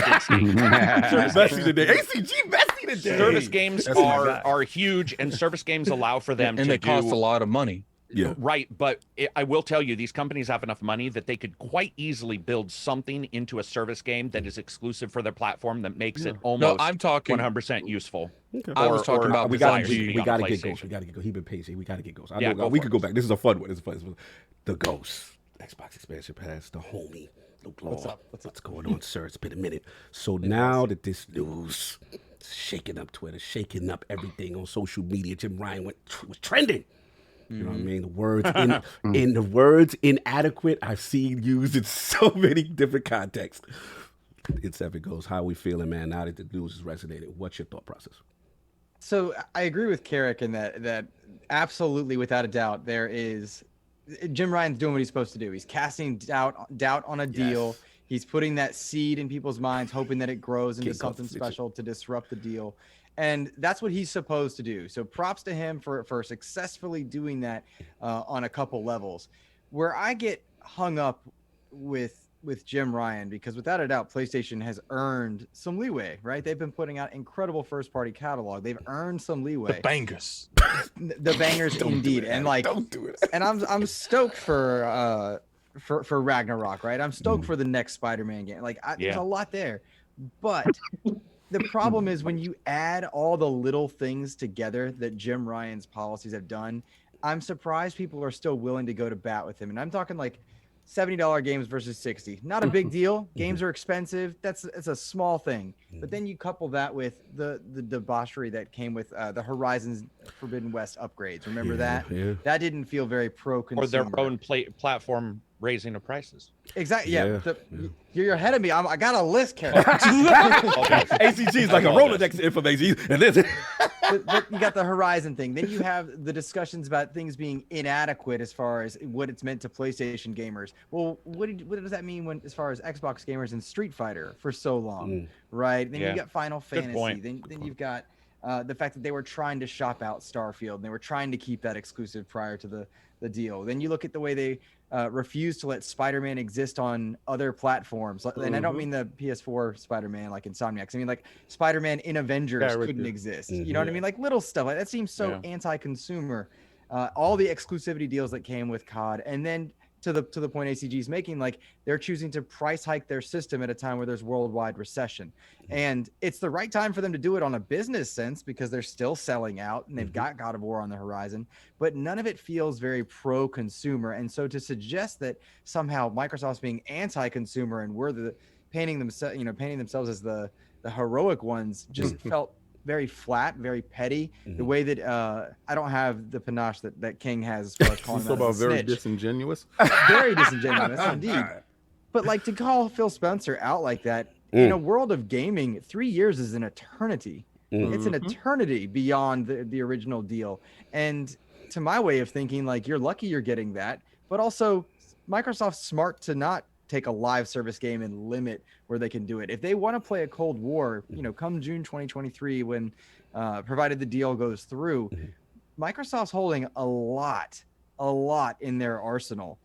service games are huge, and service games allow for them and they cost a lot of money. Yeah. Right. But I will tell you, these companies have enough money that they could quite easily build something into a service game that is exclusive for their platform that makes it almost I'm talking 100% useful. Okay. I was talking about we got to get Ghost. He's been patient. We got to get Ghost. We could go back. This is a fun one. The Ghost. Xbox expansion pass, the homie. What's up? What's going on, sir? It's been a minute. So now that this news is shaking up Twitter, shaking up everything on social media, JimRyan was trending. You know what I mean? The words inadequate, I've seen used in so many different contexts. InsipidGhost, how are we feeling, man, now that the news is resonating? What's your thought process? So I agree with Carrick in that absolutely, without a doubt, there is... JimRyan's doing what he's supposed to do. He's casting doubt on a deal. Yes. He's putting that seed in people's minds, hoping that it grows into something special to disrupt the deal. And that's what he's supposed to do. So props to him for successfully doing that on a couple levels. Where I get hung up with JimRyan, because without a doubt, PlayStation has earned some leeway, right? They've been putting out incredible first-party catalog. They've earned some leeway. The bangers. The bangers, indeed. And like, don't do it. And I'm stoked for Ragnarok, right? I'm stoked for the next Spider-Man game. Like, there's a lot there. But the problem is when you add all the little things together that JimRyan's policies have done, I'm surprised people are still willing to go to bat with him. And I'm talking like $70 games versus 60. Not a big deal. Games are expensive. It's a small thing. But then you couple that with the debauchery that came with the Horizons Forbidden West upgrades. Remember that? Yeah. That didn't feel very pro-consumer. Or their own platform raising of prices. Exactly. Yeah. You're ahead of me. I got a list, Karen. ACG is like a Rolodex information. And this. But you got the Horizon thing. Then you have the discussions about things being inadequate as far as what it's meant to PlayStation gamers. Well, what does that mean as far as Xbox gamers and Street Fighter for so long, right? Then you got Final Fantasy. Then you've got the fact that they were trying to shop out Starfield. And they were trying to keep that exclusive prior to the deal. Then you look at the way they refused to let Spider-Man exist on other platforms. And I don't mean the PS4 Spider-Man like Insomniacs. I mean like Spider-Man in Avengers couldn't exist. You know what I mean? Like little stuff. Like that seems so anti-consumer. All the exclusivity deals that came with COD. And then to the point ACG's making, like they're choosing to price hike their system at a time where there's worldwide recession. And it's the right time for them to do it on a business sense because they're still selling out and they've got God of War on the horizon, but none of it feels very pro-consumer. And so to suggest that somehow Microsoft's being anti-consumer and we're painting themselves as the heroic ones just felt very flat, very petty. The way that I don't have the panache that King has as far as calling him about very disingenuous. Very disingenuous indeed. But like to call Phil Spencer out like that in a world of gaming, 3 years is an eternity. It's an eternity beyond the original deal. And to my way of thinking, like you're lucky you're getting that, but also Microsoft's smart to not take a live service game and limit where they can do it. If they want to play a Cold War, come June 2023, when provided the deal goes through, Microsoft's holding a lot in their arsenal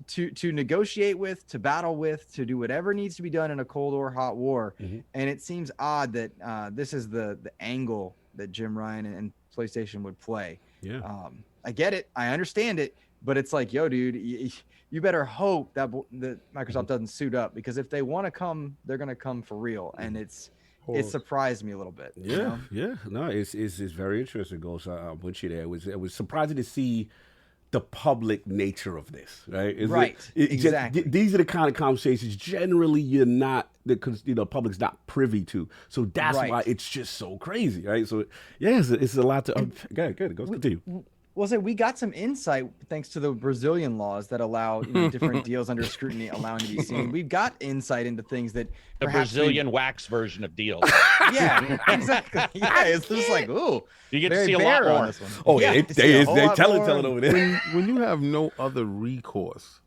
to negotiate with, to battle with, to do whatever needs to be done in a Cold or hot war. And it seems odd that this is the angle that JimRyan and PlayStation would play. I get it. I understand it. But it's like, yo, dude, you better hope that Microsoft doesn't suit up, because if they want to come, they're going to come for real. And it surprised me a little bit. No, it's very interesting, Ghost. I'm with you there. It was surprising to see the public nature of this, right? Exactly. These are the kind of conversations generally because the public's not privy to. So that's why it's just so crazy, right? So it's a lot to. Good. Go continue. Well, we got some insight thanks to the Brazilian laws that allow different deals under scrutiny allowing to be seen. We've got insight into things that the Brazilian wax version of deals. Yeah, exactly. Yeah, it's just like, ooh, you get to see a lot more on this one. Oh yeah, they telling over there. When you have no other recourse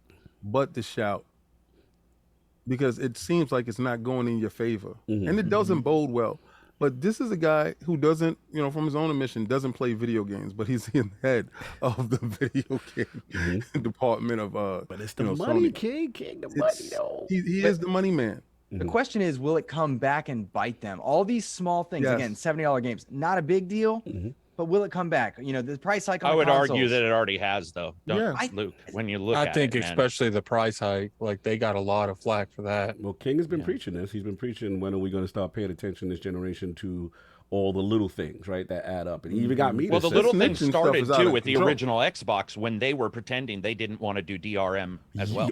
but to shout, because it seems like it's not going in your favor, and it doesn't bode well. But this is a guy who doesn't, from his own admission, doesn't play video games, but he's the head of the video game department of But it's the money, Sony. King, the money, though. He is the money man. The question is, will it come back and bite them? All these small things, again, $70 games, not a big deal, but will it come back? The price hike on I would consoles, argue that it already has, though. Luke, when you look at it. I think especially the price hike, like they got a lot of flack for that. Well, King has been preaching this. He's been preaching, when are we going to start paying attention this generation to all the little things, right, that add up. And he even got me the little things started, too, with the control. original Xbox when they were pretending they didn't want to do DRM as well.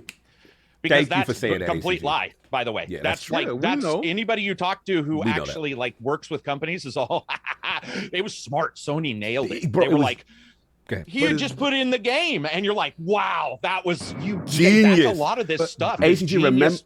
Because Thank you for that's saying a that, complete ACG. lie, by the way. Yeah, that's true. like, that's anybody you talk to who actually like works with companies is all, it was smart. Sony nailed it. Bro, they were like, here, just put it in the game. And you're like, wow, that was genius. That's a lot of this stuff. ACG, remember,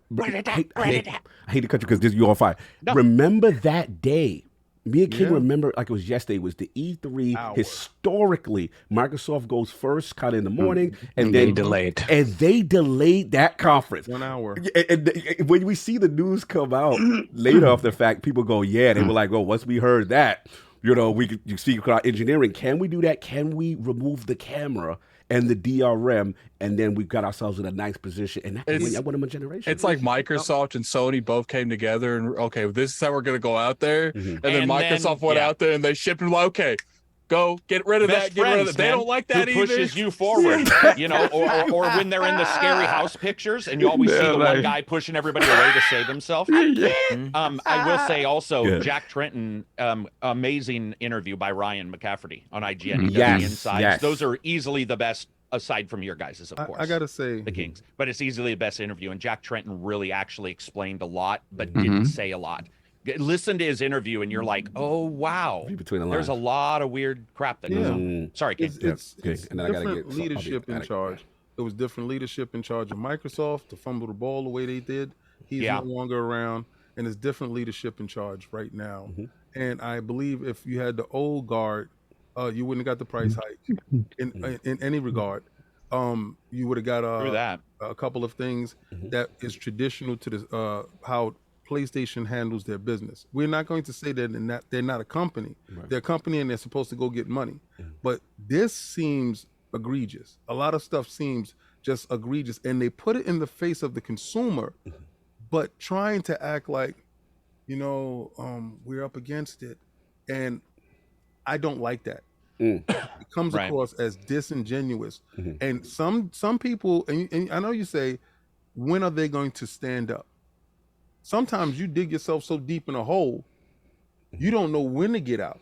I hate to cut you because you're on fire. No. Remember that day. Me and King remember like it was yesterday. It was the E3. Historically, Microsoft goes first kind of in the morning, and then they delayed that conference 1 hour. And when we see the news come out later off the fact, people go, they were like, well, once we heard that, you see engineering. Can we do that? Can we remove the camera and the DRM, and then we've got ourselves in a nice position, and that can win them a generation. It's like Microsoft and Sony both came together, and okay, this is how we're going to go out there, and then Microsoft went out there and they shipped them. Like, okay, go get rid of that. Get rid of that. They don't like that either. Pushes you forward, or when they're in the scary house pictures, and you always see the one guy pushing everybody away to save himself. I will say also, Jack Trenton, amazing interview by Ryan McCafferty on IGN. He does the insides. Those are easily the best aside from your guys', of course. I gotta say, the Kings, but it's easily the best interview. And Jack Trenton really actually explained a lot, but didn't say a lot. Listen to his interview, and you're like, oh wow, there's a lot of weird crap that goes on. Sorry, King. It's different leadership in charge. There was different leadership in charge of Microsoft to fumble the ball the way they did. He's no longer around, and there's different leadership in charge right now. And I believe if you had the old guard, you wouldn't have got the price hike in any regard. You would have got a couple of things that is traditional to the how PlayStation handles their business. We're not going to say that they're not a company. They're a company and they're supposed to go get money. But this seems egregious. A lot of stuff seems just egregious, and they put it in the face of the consumer, but trying to act like, we're up against it. And I don't like that. It comes across as disingenuous. And some people, and I know you say, when are they going to stand up? Sometimes you dig yourself so deep in a hole, you don't know when to get out.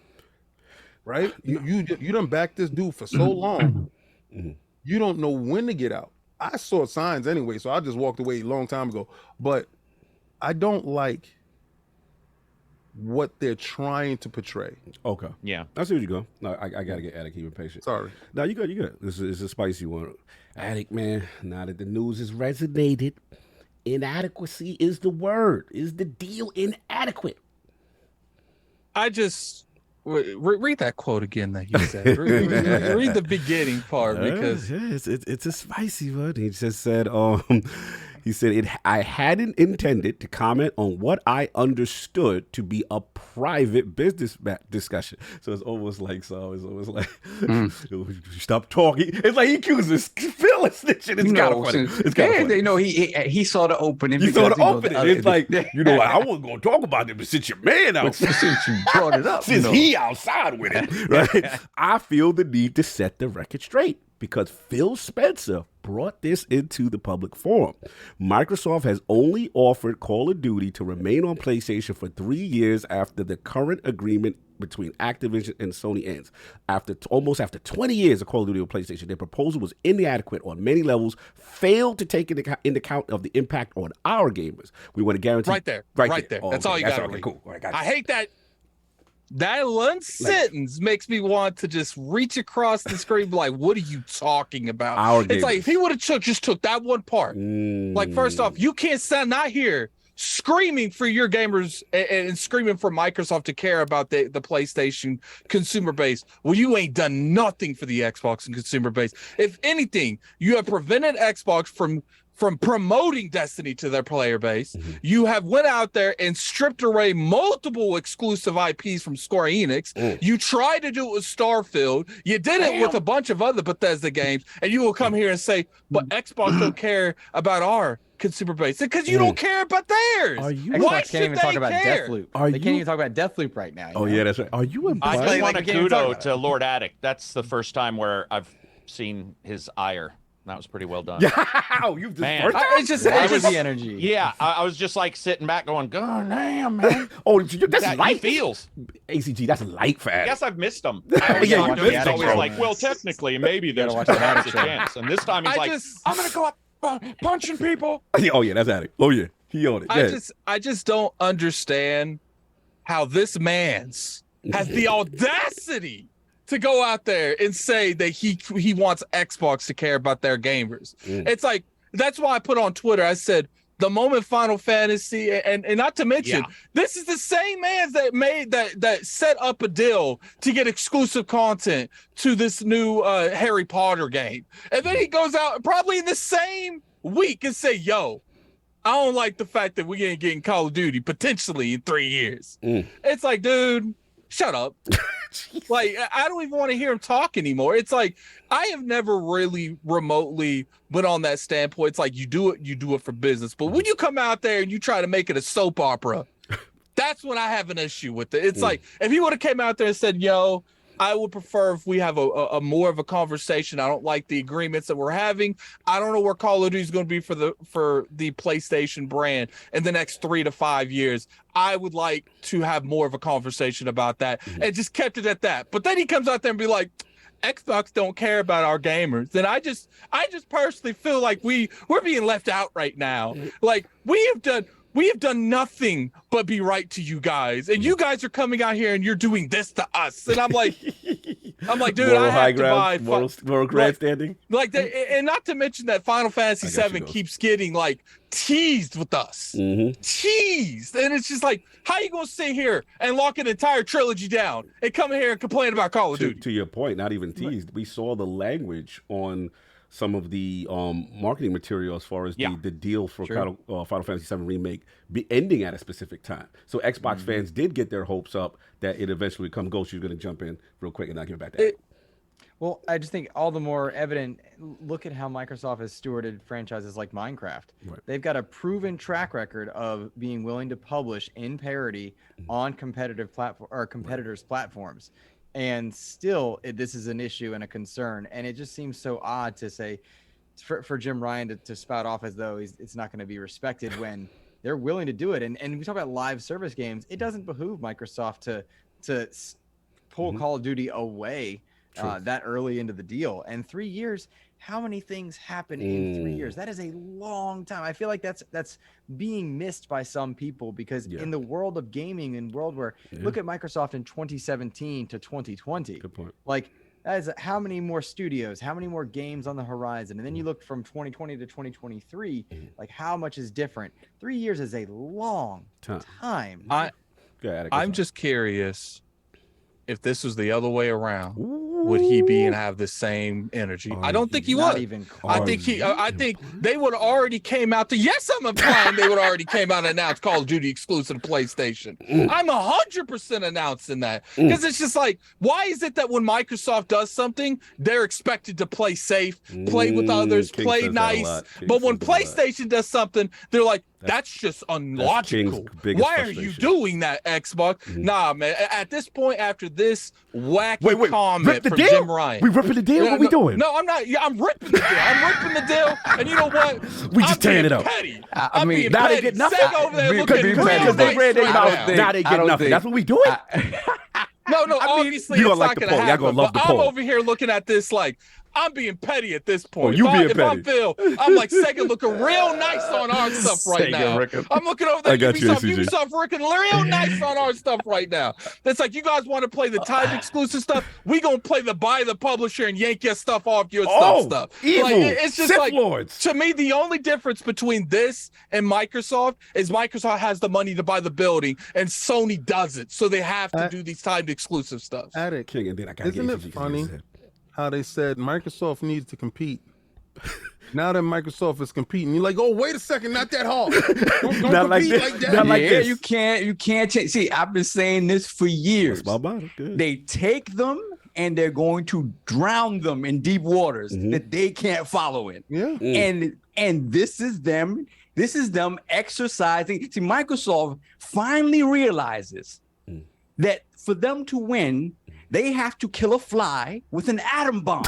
Right? You done back this dude for so long, you don't know when to get out. I saw signs anyway, so I just walked away a long time ago. But I don't like what they're trying to portray. Okay. Yeah. I see where you go. No, I gotta get Attic even patient. Sorry. No, you good. This is a spicy one. Attic, man, now that the news has resonated, inadequacy is the word. Is the deal inadequate? I just read that quote again that you said. read the beginning part because it's a spicy one. He just said, he said, I hadn't intended to comment on what I understood to be a private business discussion. So it's almost like, stop talking. It's like he accuses Phil of snitching. It's kind of funny. It's kind of funny. They know he saw the opening. He saw the opening. It's like, I wasn't going to talk about it, but since your man outside, since you brought it up, since he outside with it, right? I feel the need to set the record straight, because Phil Spencer brought this into the public forum. Microsoft has only offered Call of Duty to remain on PlayStation for 3 years after the current agreement between Activision and Sony ends. Almost after 20 years of Call of Duty on PlayStation, their proposal was inadequate on many levels, failed to take into account of the impact on our gamers. We want to guarantee... Right there. Oh, that's all you got to read. Cool. Right, I hate that. That one sentence makes me want to just reach across the screen, like, what are you talking about? It's like, if he would have just took that one part. Like, first off, you can't stand out here screaming for your gamers and screaming for Microsoft to care about the PlayStation consumer base. Well, you ain't done nothing for the Xbox and consumer base. If anything, you have prevented Xbox from promoting Destiny to their player base. You have went out there and stripped away multiple exclusive IPs from Square Enix. You tried to do it with Starfield. You did it with a bunch of other Bethesda games, and you will come here and say, but Xbox don't care about our consumer base because you don't care about theirs. Xbox can't even talk about Deathloop. They can't even talk about Deathloop right now. Yeah, that's right. Are you implied? I just want a kudo to Lord Attic. That's the first time where I've seen his ire. That was pretty well done. Yeah, you've just it's just the energy. Yeah, I was just like sitting back going, God damn, man. That's light. Feels. ACG, that's light for Attic. I guess I've missed him. He's always like, well, technically, maybe there's a chance. And this time he's I'm going to go up punching people. Oh, yeah, that's Attic. Oh, yeah, he on it. I just don't understand how this man's has the audacity to go out there and say that he wants Xbox to care about their gamers. It's like, that's why I put on Twitter, I said, the moment Final Fantasy, and not to mention, this is the same man that made that set up a deal to get exclusive content to this new Harry Potter game. And then he goes out probably in the same week and say, yo, I don't like the fact that we ain't getting Call of Duty potentially in 3 years. It's like, dude, shut up. Like, I don't even want to hear him talk anymore. It's like, I have never really remotely been on that standpoint. It's like, you do it for business. But when you come out there and you try to make it a soap opera, that's when I have an issue with it. It's like, if he would have came out there and said, yo, I would prefer if we have a more of a conversation. I don't like the agreements that we're having. I don't know where Call of Duty is going to be for the PlayStation brand in the next 3 to 5 years. I would like to have more of a conversation about that, and just kept it at that. But then he comes out there and be like, Xbox don't care about our gamers. And I just personally feel like we're being left out right now. Like we have done nothing but be right to you guys, and you guys are coming out here and you're doing this to us. And I'm like, dude, moral I high have to buy ground, moral grandstanding. And not to mention that Final Fantasy VII keeps getting like teased with us, teased, and it's just like, how you gonna sit here and lock an entire trilogy down and come in here and complain about Call of Duty? To your point, not even teased. We saw the language on some of the marketing material as far as the deal for Final Fantasy VII Remake be ending at a specific time. So Xbox fans did get their hopes up that it eventually would come. Ghost, you're going to jump in real quick and I'll give it back to you. Well, I just think all the more evident, look at how Microsoft has stewarded franchises like Minecraft. Right. They've got a proven track record of being willing to publish in parity on competitive competitors' platforms. And still, this is an issue and a concern. And it just seems so odd to say, for JimRyan to spout off as though it's not going to be respected when they're willing to do it. And we talk about live service games. It doesn't behoove Microsoft to pull Call of Duty away that early into the deal. And 3 years, how many things happen in 3 years? That is a long time. I feel like that's being missed by some people because in the world of gaming and world where look at Microsoft in 2017 to 2020. Good point. Like that is how many more studios, how many more games on the horizon, and then you look from 2020 to 2023. Like how much is different? 3 years is a long time. I'm just curious. If this was the other way around, would he be and have the same energy? I don't think he would. I think they would have already came out to. Yes, I'm implying they would have already came out and announced Call of Duty exclusive to PlayStation. I'm 100% announcing that because it's just like, why is it that when Microsoft does something, they're expected to play safe, play with others, play nice, but when PlayStation does something, they're like, that's just unlogical. Why are you doing that, Xbox? Nah, man. At this point, after this wacky comment from JimRyan, we ripping the deal. What we doing? No, I'm not. Yeah, I'm ripping the deal. I'm ripping the deal. And you know what? We just tearing it up. Petty. I mean, now they get nothing. Over there looking because they read their mouth. Now they get nothing. That's what we doing. No, obviously it's not going to happen. Y'all gonna love the poll. I'm over here looking at this like I'm being petty at this point. I'm like Sega looking real nice on our stuff right now. I'm looking over there. Ubisoft looking real nice on our stuff right now. That's like, you guys want to play the time exclusive stuff? We gonna play the buy the publisher and yank your stuff off your stuff. Evil. Like, it's just Sith like Lords. To me, the only difference between this and Microsoft is Microsoft has the money to buy the building and Sony doesn't, so they have to do these timed exclusive stuff. King, and then I Isn't it funny how they said Microsoft needs to compete? Now that Microsoft is competing, you're like, oh, wait a second, not that hard. Don't not like compete this. like that. Not like this. You can't change. See, I've been saying this for years. They take them and they're going to drown them in deep waters that they can't follow in. Yeah. And this is them exercising. See, Microsoft finally realizes that for them to win, they have to kill a fly with an atom bomb.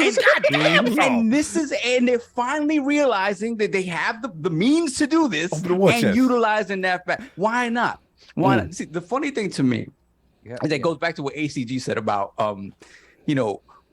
and they're finally realizing that they have the means to do this and utilizing that fact. Why not? Why not? See, the funny thing to me is that goes back to what ACG said about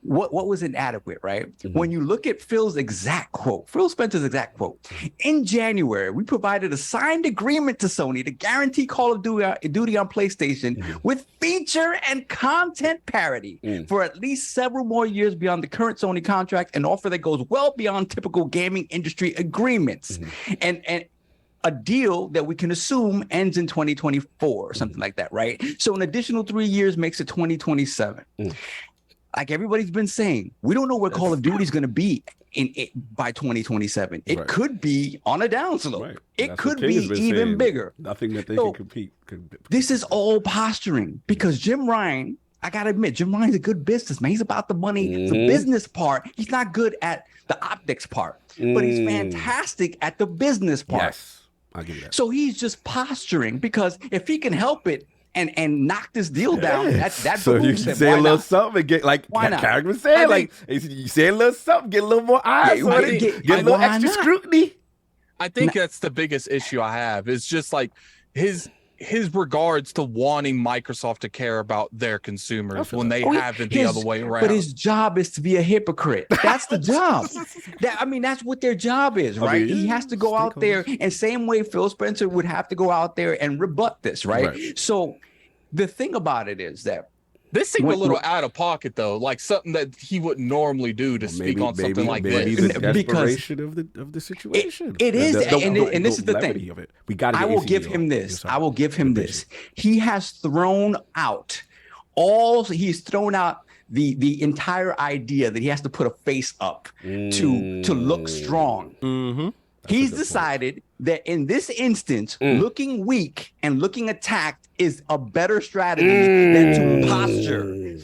what was inadequate, right? When you look at Phil Spencer's exact quote, in January, we provided a signed agreement to Sony to guarantee Call of Duty on PlayStation with feature and content parity for at least several more years beyond the current Sony contract, an offer that goes well beyond typical gaming industry agreements. And a deal that we can assume ends in 2024 or something like that, right? So an additional 3 years makes it 2027. Like everybody's been saying, we don't know where Call of Duty is going to be by 2027. It could be on a downslope. It could be even bigger. Nothing that they can compete. This is all posturing because JimRyan, I got to admit, JimRyan's a good businessman. He's about the money, the business part. He's not good at the optics part, but he's fantastic at the business part. Yes, I'll give you that. So he's just posturing because if he can help it, and knock this deal down. That's so you can say a little something and get like Karen was saying, like you say a little something, get a little more eyes on it, get a little extra scrutiny. I think that's the biggest issue I have. It's just like his his regards to wanting Microsoft to care about their consumers when they have it the other way around. But his job is to be a hypocrite. That's the job. That's what their job is, right? He has to go out there, and same way Phil Spencer would have to go out there and rebut this, right? So the thing about it is that this seemed a little out of pocket, though, like something that he wouldn't normally do to speak on something like this. The desperation of the situation. It is, and this is the thing. Of it. We got. I will give him this. I will give him this. He has thrown out he's thrown out the entire idea that he has to put a face up to look strong. Mm-hmm. He's decided that in this instance, looking weak and looking attacked is a better strategy than to posture.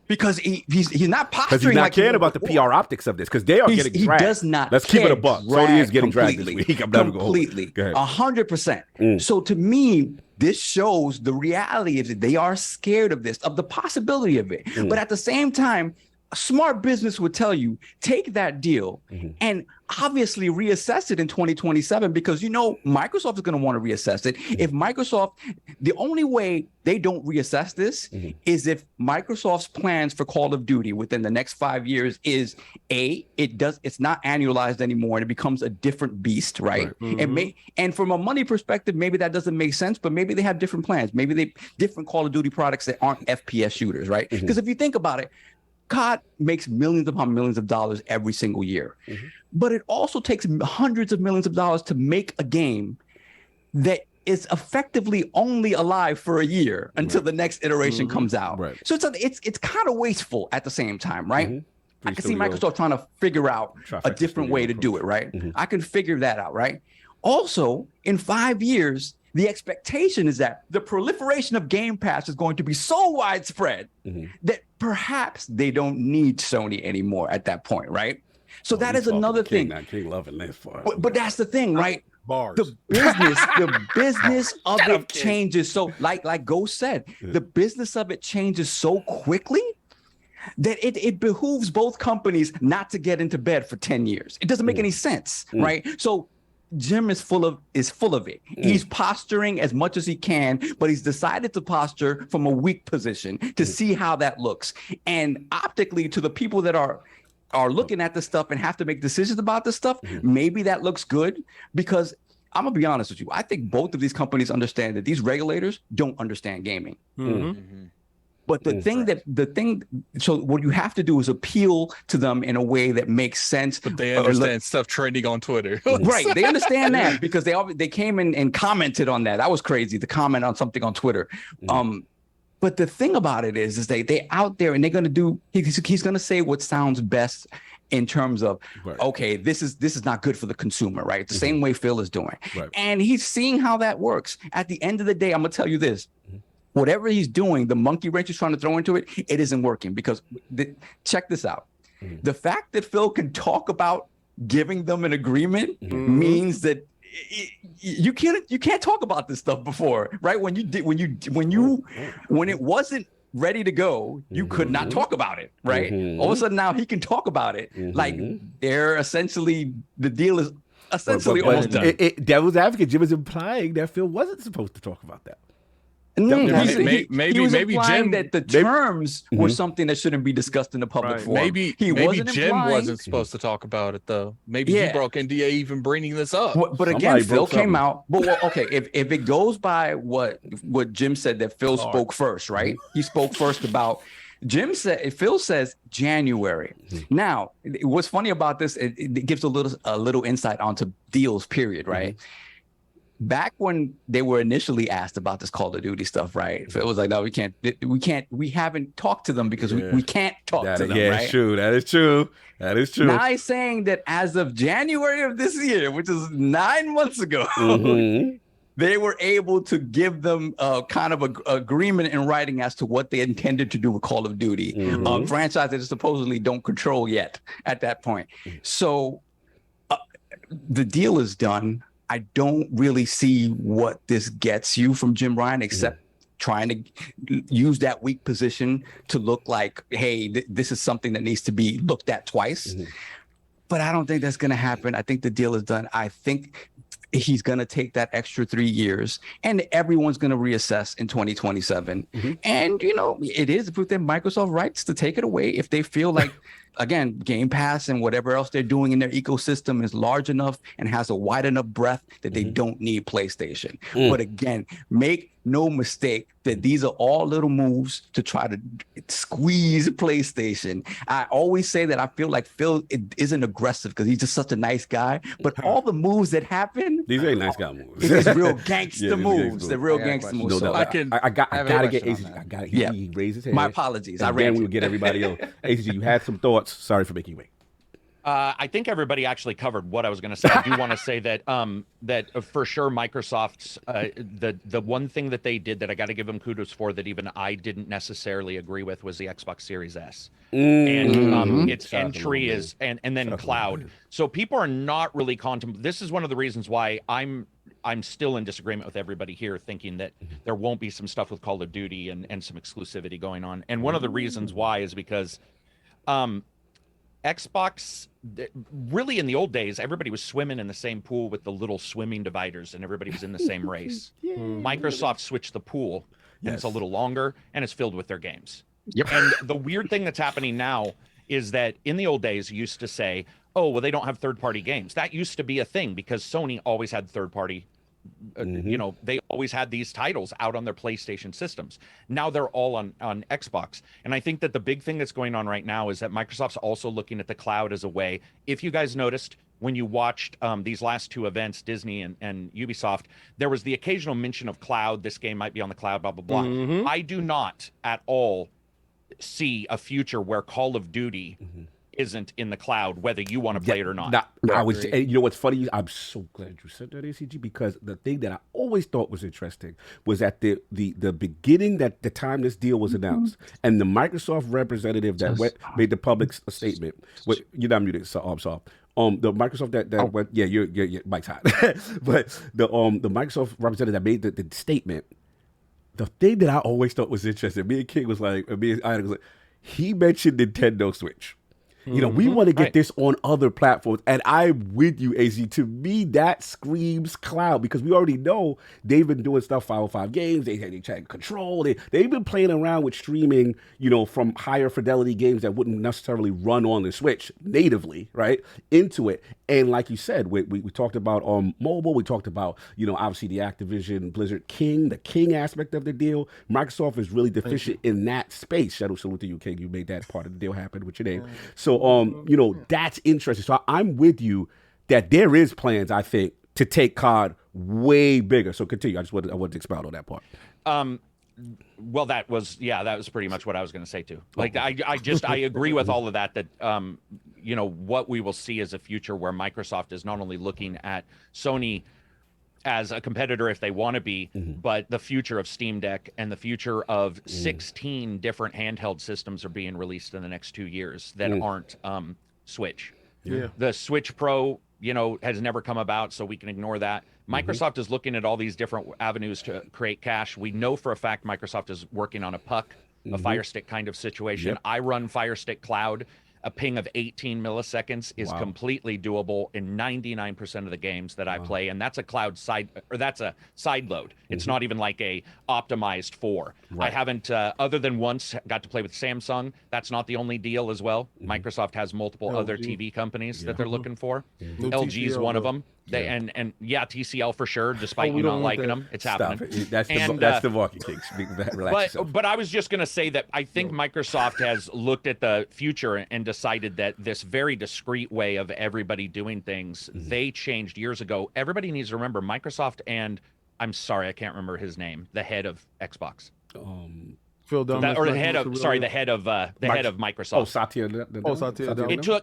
Because he's not posturing. Because he's not caring about the PR optics of this. Because they are getting dragged. He does not. Let's keep it a buck. Sony is getting dragged this week. Completely. 100%. So to me, this shows the reality is that they are scared of this, of the possibility of it. But at the same time, a smart business would tell you, take that deal and obviously reassess it in 2027, because Microsoft is going to want to reassess it. If Microsoft, the only way they don't reassess this is if Microsoft's plans for Call of Duty within the next 5 years is it's not annualized anymore and it becomes a different beast, right? And from a money perspective, maybe that doesn't make sense, but maybe they have different plans. Maybe they different Call of Duty products that aren't FPS shooters, right? Because if you think about it, COD makes millions upon millions of dollars every single year. But it also takes hundreds of millions of dollars to make a game that is effectively only alive for a year until the next iteration comes out. So it's kind of wasteful at the same time, right? I can see Microsoft trying to figure out a different way to do it, right? I can figure that out, right? Also, in 5 years, the expectation is that the proliferation of Game Pass is going to be so widespread that perhaps they don't need Sony anymore at that point, right? So that is another thing. King loving this part. But that's the thing, right? Bars. The business of it changes. So like Ghost said, the business of it changes so quickly that it behooves both companies not to get into bed for 10 years. It doesn't make any sense, right? So Jim is full of it. He's posturing as much as he can, but he's decided to posture from a weak position to see how that looks. And optically, to the people that are looking at this stuff and have to make decisions about this stuff, maybe that looks good, because I'm gonna be honest with you. I think both of these companies understand that these regulators don't understand gaming. But so what you have to do is appeal to them in a way that makes sense. But they understand stuff trending on Twitter. Right. They understand that because they came in and commented on that. That was crazy to comment on something on Twitter. But the thing about it is they out there and they're going to do, he's going to say what sounds best in terms of, okay, this is not good for the consumer, right? The same way Phil is doing. And he's seeing how that works. At the end of the day, I'm going to tell you this. Whatever he's doing, the monkey wrench he's trying to throw into it, it isn't working, because check this out. The fact that Phil can talk about giving them an agreement means that you can't talk about this stuff before, right? When it wasn't ready to go, you could not talk about it, right? All of a sudden now he can talk about it. Like the deal is essentially almost done. Devil's advocate, Jim is implying that Phil wasn't supposed to talk about that. Maybe Jim that the terms were something that shouldn't be discussed in the public forum. Maybe Jim wasn't supposed to talk about it though. Maybe he broke NDA even bringing this up. But again, Phil came out. But okay, if it goes by what Jim said, that Phil spoke first, right? He spoke first about. Phil says January. Now, what's funny about this? It gives a little insight onto deals. Period. Right. Back when they were initially asked about this Call of Duty stuff, right? It was like, no, we haven't talked to them because we can't talk to them, right? That is true. Now he's saying that as of January of this year, which is 9 months ago, they were able to give them kind of a agreement in writing as to what they intended to do with Call of Duty, franchise that they supposedly don't control yet at that point. So the deal is done. I don't really see what this gets you from JimRyan, except trying to use that weak position to look like, hey, this is something that needs to be looked at twice. But I don't think that's going to happen. I think the deal is done. I think he's going to take that extra 3 years, and everyone's going to reassess in 2027. And, you know, it is within Microsoft rights to take it away if they feel like, again, Game Pass and whatever else they're doing in their ecosystem is large enough and has a wide enough breadth that they don't need PlayStation. But again, make no mistake that these are all little moves to try to squeeze PlayStation. I always say that I feel like Phil isn't aggressive because he's just such a nice guy, but all the moves that happen, these ain't nice guy moves. It's real gangster moves. They're real gangster moves. No, So I gotta get ACG. I got he raised his hand. My apologies. And then we will get everybody else. ACG, you had some thoughts. Sorry for making you wait. I think everybody actually covered what I was going to say. I do want to say that that for sure Microsoft's the one thing that they did that I got to give them kudos for that even I didn't necessarily agree with was the Xbox Series S. And its entry is and then cloud. So people are not really contemplating. This is one of the reasons why I'm still in disagreement with everybody here, thinking that there won't be some stuff with Call of Duty and some exclusivity going on. And one of the reasons why is because Xbox, really in the old days, everybody was swimming in the same pool with the little swimming dividers and everybody was in the same race. Microsoft switched the pool and it's a little longer and it's filled with their games. And the weird thing that's happening now is that in the old days, you used to say, oh, well, they don't have third-party games. That used to be a thing because Sony always had third-party you know, they always had these titles out on their PlayStation systems. Now they're all on Xbox. And I think that the big thing that's going on right now is that Microsoft's also looking at the cloud as a way. If you guys noticed when you watched these last two events, Disney and Ubisoft, there was the occasional mention of cloud. This game might be on the cloud, blah, blah, blah. I do not at all see a future where Call of Duty isn't in the cloud, whether you want to play it or not. I was, you know what's funny? I'm so glad you said that, ACG, because the thing that I always thought was interesting was at the beginning, that the time this deal was announced, and the Microsoft representative that made the public statement. You're not muted, so I'm sorry. The Microsoft that went, your mic's hot, but the Microsoft representative that made the statement. The thing that I always thought was interesting, me and King was like, he mentioned Nintendo Switch. You know, we want to get this on other platforms. And I'm with you, AZ. To me, that screams cloud because we already know they've been doing stuff, 505 games. They check control. They've been playing around with streaming, you know, from higher fidelity games that wouldn't necessarily run on the Switch natively, right, into it. And like you said, we talked about mobile. We talked about, you know, obviously the Activision Blizzard the King aspect of the deal. Microsoft is really deficient in that space. Shadow salute to you, King. You made that part of the deal happen with your name. So, you know, that's interesting. So I'm with you that there is plans, I think, to take COD way bigger. So continue. I wanted to expound on that part. Well, that was pretty much what I was going to say too. Like, I agree with all of that, you know, what we will see is a future where Microsoft is not only looking at Sony as a competitor if they want to be, but the future of Steam Deck and the future of 16 different handheld systems are being released in the next 2 years that aren't Switch. The Switch Pro, you know, has never come about, so we can ignore that. Microsoft is looking at all these different avenues to create cash. We know for a fact Microsoft is working on a puck, a Fire Stick kind of situation. I run Fire Stick Cloud. A ping of 18 milliseconds is completely doable in 99% of the games that I play, and that's a cloud side, or that's a side load. It's not even like a optimized for. I haven't, other than once, got to play with Samsung. That's not the only deal as well. Microsoft has multiple other TV companies that they're looking for. LG is one of them. And TCL for sure, despite you not liking them, it's happening. That's the market case. But I was just going to say that I think Microsoft has looked at the future and decided that this very discreet way of everybody doing things, they changed years ago. Everybody needs to remember Microsoft and, I'm sorry, I can't remember his name, the head of Xbox. Phil Dunn, or the head of Microsoft. Oh, Satya.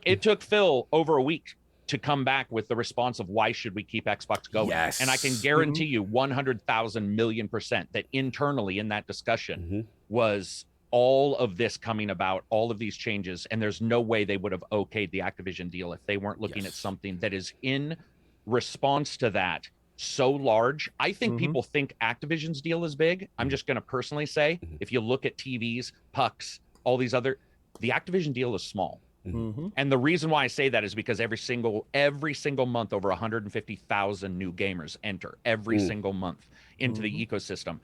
It took Phil over a week to come back with the response of why should we keep Xbox going? Yes. And I can guarantee you 100,000 million% that internally in that discussion was all of this coming about, all of these changes, and there's no way they would have okayed the Activision deal if they weren't looking at something that is in response to that so large. I think people think Activision's deal is big. I'm just going to personally say, if you look at TVs, pucks, all these other, the Activision deal is small. And the reason why I say that is because every single month, over 150,000 new gamers enter every single month into the ecosystem.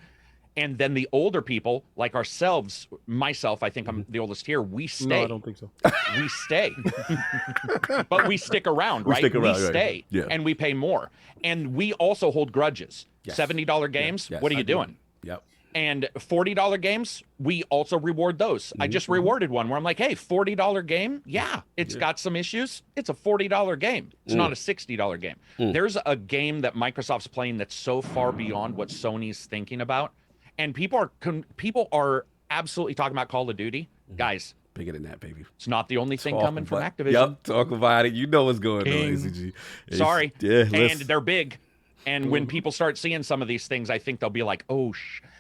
And then the older people, like ourselves, myself, I think I'm the oldest here, we stay. No, I don't think so. We stay. But we stick around, right? Stick around, we stay. Yeah. And we pay more. And we also hold grudges. Yes. $70 games, Yes, what are I you do. doing? Yep. And $40 games, we also reward those. I just rewarded one where I'm like, hey, $40 game. Yeah, it's got some issues. It's a $40 game. It's not a $60 game. There's a game that Microsoft's playing that's so far beyond what Sony's thinking about. And people are absolutely talking about Call of Duty. Guys, Bigger than that, baby. it's not the only thing coming from Activision. Yep, talk about it. You know what's going on, ACG. Sorry. Yeah, And they're big. And when people start seeing some of these things, I think they'll be like, oh,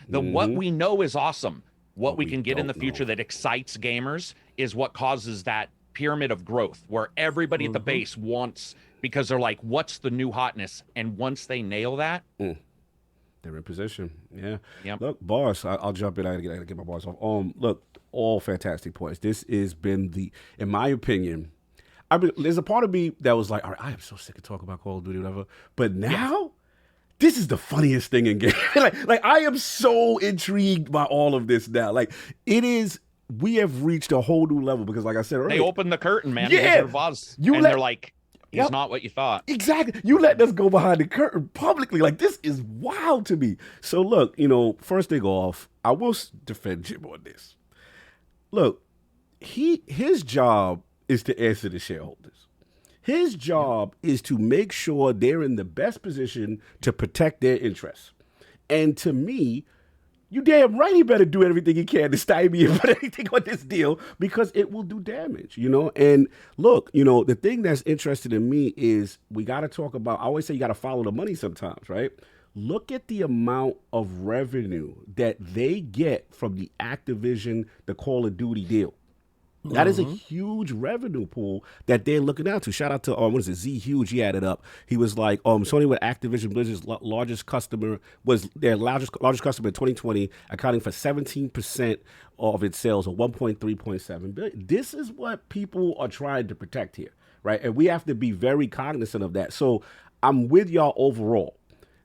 what we know is awesome. What we can get in the future that excites gamers is what causes that pyramid of growth where everybody at the base wants, because they're like, what's the new hotness? And once they nail that, they're in position. Yeah. Yep. Look, boss, I'll jump in. I gotta get my boss off. Look, all fantastic points. This has been in my opinion, there's a part of me that was like, all right, I am so sick of talking about Call of Duty, whatever. But now, this is the funniest thing in game. like I am so intrigued by all of this now. Like it is. We have reached a whole new level because, like I said earlier, they open the curtain, man. Yeah. The Wizard of Oz, they're like, he's not what you thought. Exactly. You let us go behind the curtain publicly. Like, this is wild to me. So, look, first thing off, I will defend Jim on this. Look, his job is to answer the shareholders. His job is to make sure they're in the best position to protect their interests. And to me, you damn right he better do everything he can to stymie and put anything on this deal because it will do damage, And look, the thing that's interesting to me is we got to talk about, I always say you got to follow the money sometimes, right? Look at the amount of revenue that they get from the Activision, the Call of Duty deal. That is a huge revenue pool that they're looking out to. Shout out to Z Huge. He added up. He was like, Sony with Activision Blizzard's largest customer was their largest customer in 2020, accounting for 17% of its sales, or $1.3.7 billion. This is what people are trying to protect here, right? And we have to be very cognizant of that. So I'm with y'all overall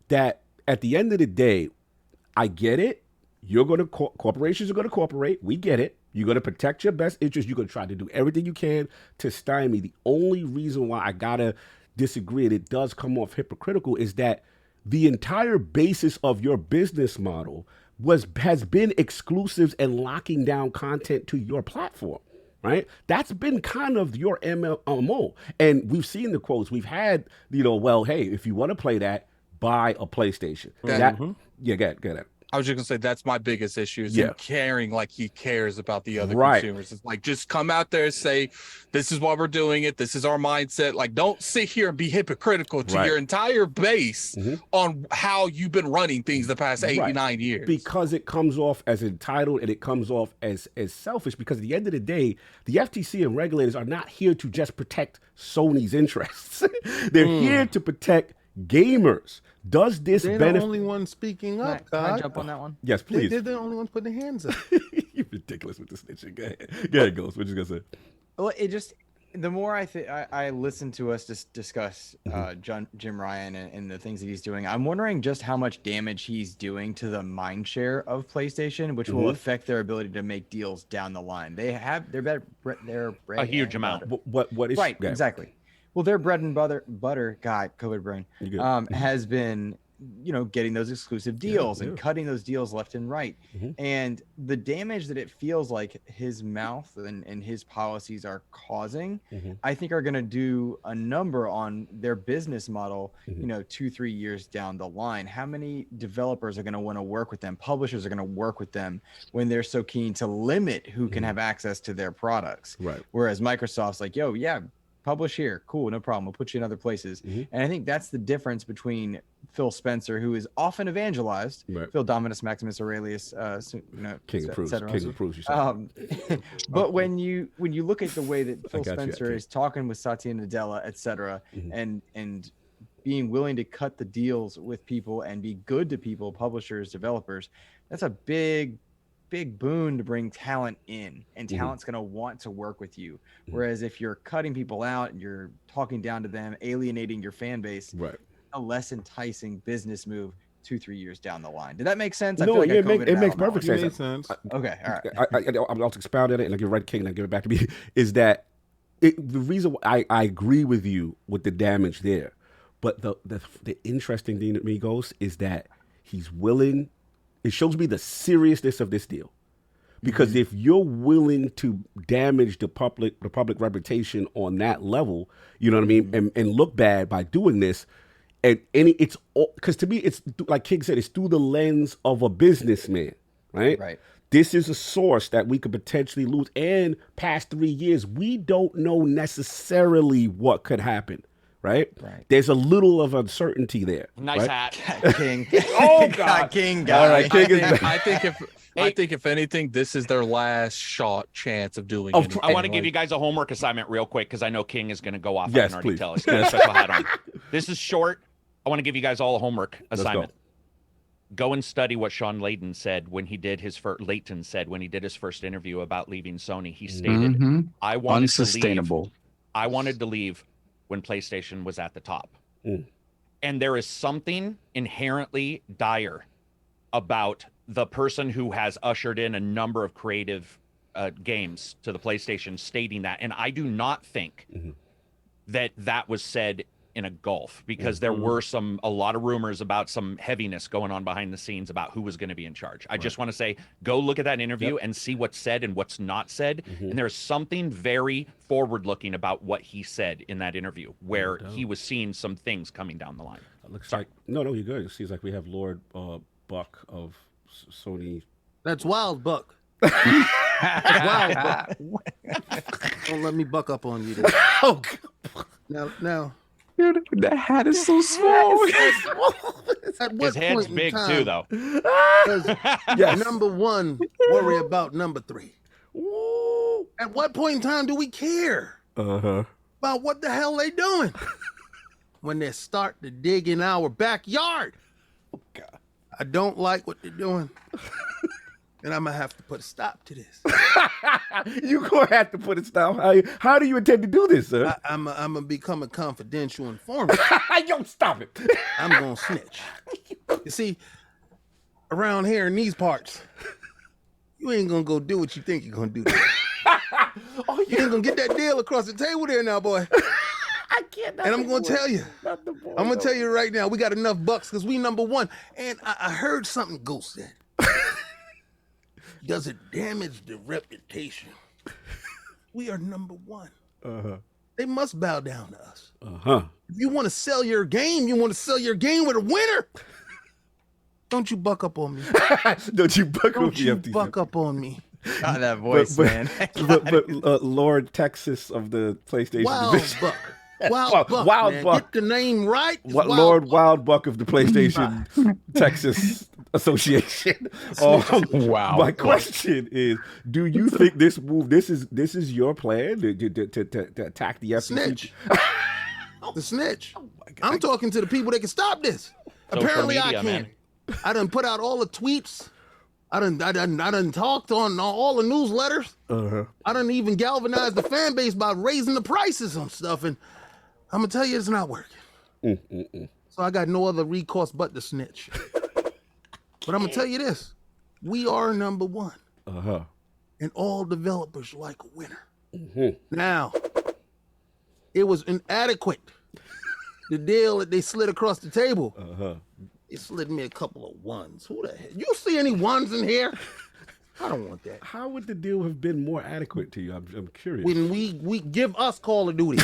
that at the end of the day, I get it. Corporations are going to cooperate. We get it. You're going to protect your best interest. You're going to try to do everything you can to stymie. The only reason why I got to disagree, and it does come off hypocritical, is that the entire basis of your business model has been exclusives and locking down content to your platform, right? That's been kind of your MMO. And we've seen the quotes. We've had, well, hey, if you want to play that, buy a PlayStation. Yeah, go ahead. I was just gonna say that's my biggest issue is him caring like he cares about the other Right. consumers. It's like, just come out there and say, this is why we're doing it. This is our mindset. Like, don't sit here and be hypocritical to your entire base on how you've been running things the past 89 years. Because it comes off as entitled and it comes off as selfish, because at the end of the day, the FTC and regulators are not here to just protect Sony's interests. They're here to protect gamers. Does this They're benefit? the only ones speaking up, Can I God. jump on that one? Yes, please. They're the only ones putting their hands up. You're ridiculous with this snitching. Go ahead, Ghost. What you gonna say? Well, the more I listen to us discuss Jim Ryan and the things that he's doing, I'm wondering just how much damage he's doing to the mind share of PlayStation, which will affect their ability to make deals down the line. They're A huge amount. What is right? Exactly. Well, their bread and butter, God, COVID brain, has been, getting those exclusive deals and cutting those deals left and right. And the damage that it feels like his mouth and his policies are causing, I think are going to do a number on their business model, 2-3 years down the line. How many developers are going to want to work with them? Publishers are going to work with them when they're so keen to limit who can have access to their products. Right. Whereas Microsoft's like, publish here, cool, no problem, we'll put you in other places. And I think that's the difference between Phil Spencer, who is often evangelized, Phil Dominus Maximus Aurelius, King of Proofs, you said. But when you look at the way that Phil Spencer is talking with Satya Nadella, etc., and being willing to cut the deals with people and be good to people, publishers, developers, that's a big big boon to bring talent in, and talent's going to want to work with you. Whereas if you're cutting people out and you're talking down to them, alienating your fan base, right, a less enticing business move 2-3 years down the line. Did that make sense? I No, feel like yeah, it makes perfect sense. Makes sense. Okay, all right. I'll expound on it and I'll give it right to King and I'll give it back to me. Is that the reason why I agree with you with the damage there, but the interesting thing to me, Ghost, is that he's willing. It shows me the seriousness of this deal, because if you're willing to damage the public reputation on that level, you know what I mean, and look bad by doing this, and it's because to me it's like King said, it's through the lens of a businessman, right? Right. This is a source that we could potentially lose, and past 3 years, we don't know necessarily what could happen. Right? There's a little of uncertainty there. Nice right? hat. King. Oh God, King guy. All right, King is back. I think if anything, this is their last shot chance of doing it. I want to give you guys a homework assignment real quick because I know King is going to go off. Yes, I can already please. tell. He's got a special hat on. This is short. I want to give you guys all a homework assignment. Go and study what Sean Layton said when he did his first. Layton said when he did his first interview about leaving Sony. He stated, "I wanted Unsustainable. to leave. I wanted to leave when PlayStation was at the top." And there is something inherently dire about the person who has ushered in a number of creative games to the PlayStation stating that. And I do not think that was said in a gulf, because there were a lot of rumors about some heaviness going on behind the scenes about who was going to be in charge. I just want to say, go look at that interview and see what's said and what's not said. And there's something very forward looking about what he said in that interview, where he was seeing some things coming down the line. It looks like no, you're good. It seems like we have Lord Buck of Sony. That's Wild Buck. Wild Buck. Don't let me buck up on you there. Oh, Now. Dude, that hat is so small. At His what head's point in big time too, though. does number one worry about number three? At what point in time do we care about what the hell they doing? When they start to dig in our backyard. Oh, God. I don't like what they're doing. And I'm going to have to put a stop to this. You're going to have to put a stop. How do you intend to do this, sir? I'm going to become a confidential informant. Yo, stop it. I'm going to snitch. You see, around here in these parts, you ain't going to go do what you think you're going to do. You ain't going to get that deal across the table there now, boy. I can't. And I'm going to tell you. I'm going to tell you right now, we got enough bucks because we number one. And I heard something Ghost said. Does it damage the reputation? We are number one. They must bow down to us. If you want to sell your game, you want to sell your game with a winner. Don't you buck up on me. Don't you buck up on me. God, that voice, man. but Lord Texas of the PlayStation Wild division. Buck. Wild Buck. Wild Buck. Get the name right. Lord Wild Buck of the PlayStation Texas Association. Wow. My question is, do you think this move, this is your plan to attack the FCC? Snitch. The snitch. I'm talking to the people that can stop this. Social Apparently media, I can. man. I done put out all the tweets. I done talked on all the newsletters. I done even galvanized the fan base by raising the prices on stuff, and I'm gonna tell you it's not working. So I got no other recourse but to snitch. But I'm gonna tell you this: we are number one, and all developers like a winner. Now, it was inadequate. The deal that they slid across the table. They slid me a couple of ones. Who the hell? You see any ones in here? I don't want that. How would the deal have been more adequate to you? I'm curious. When we give us Call of Duty.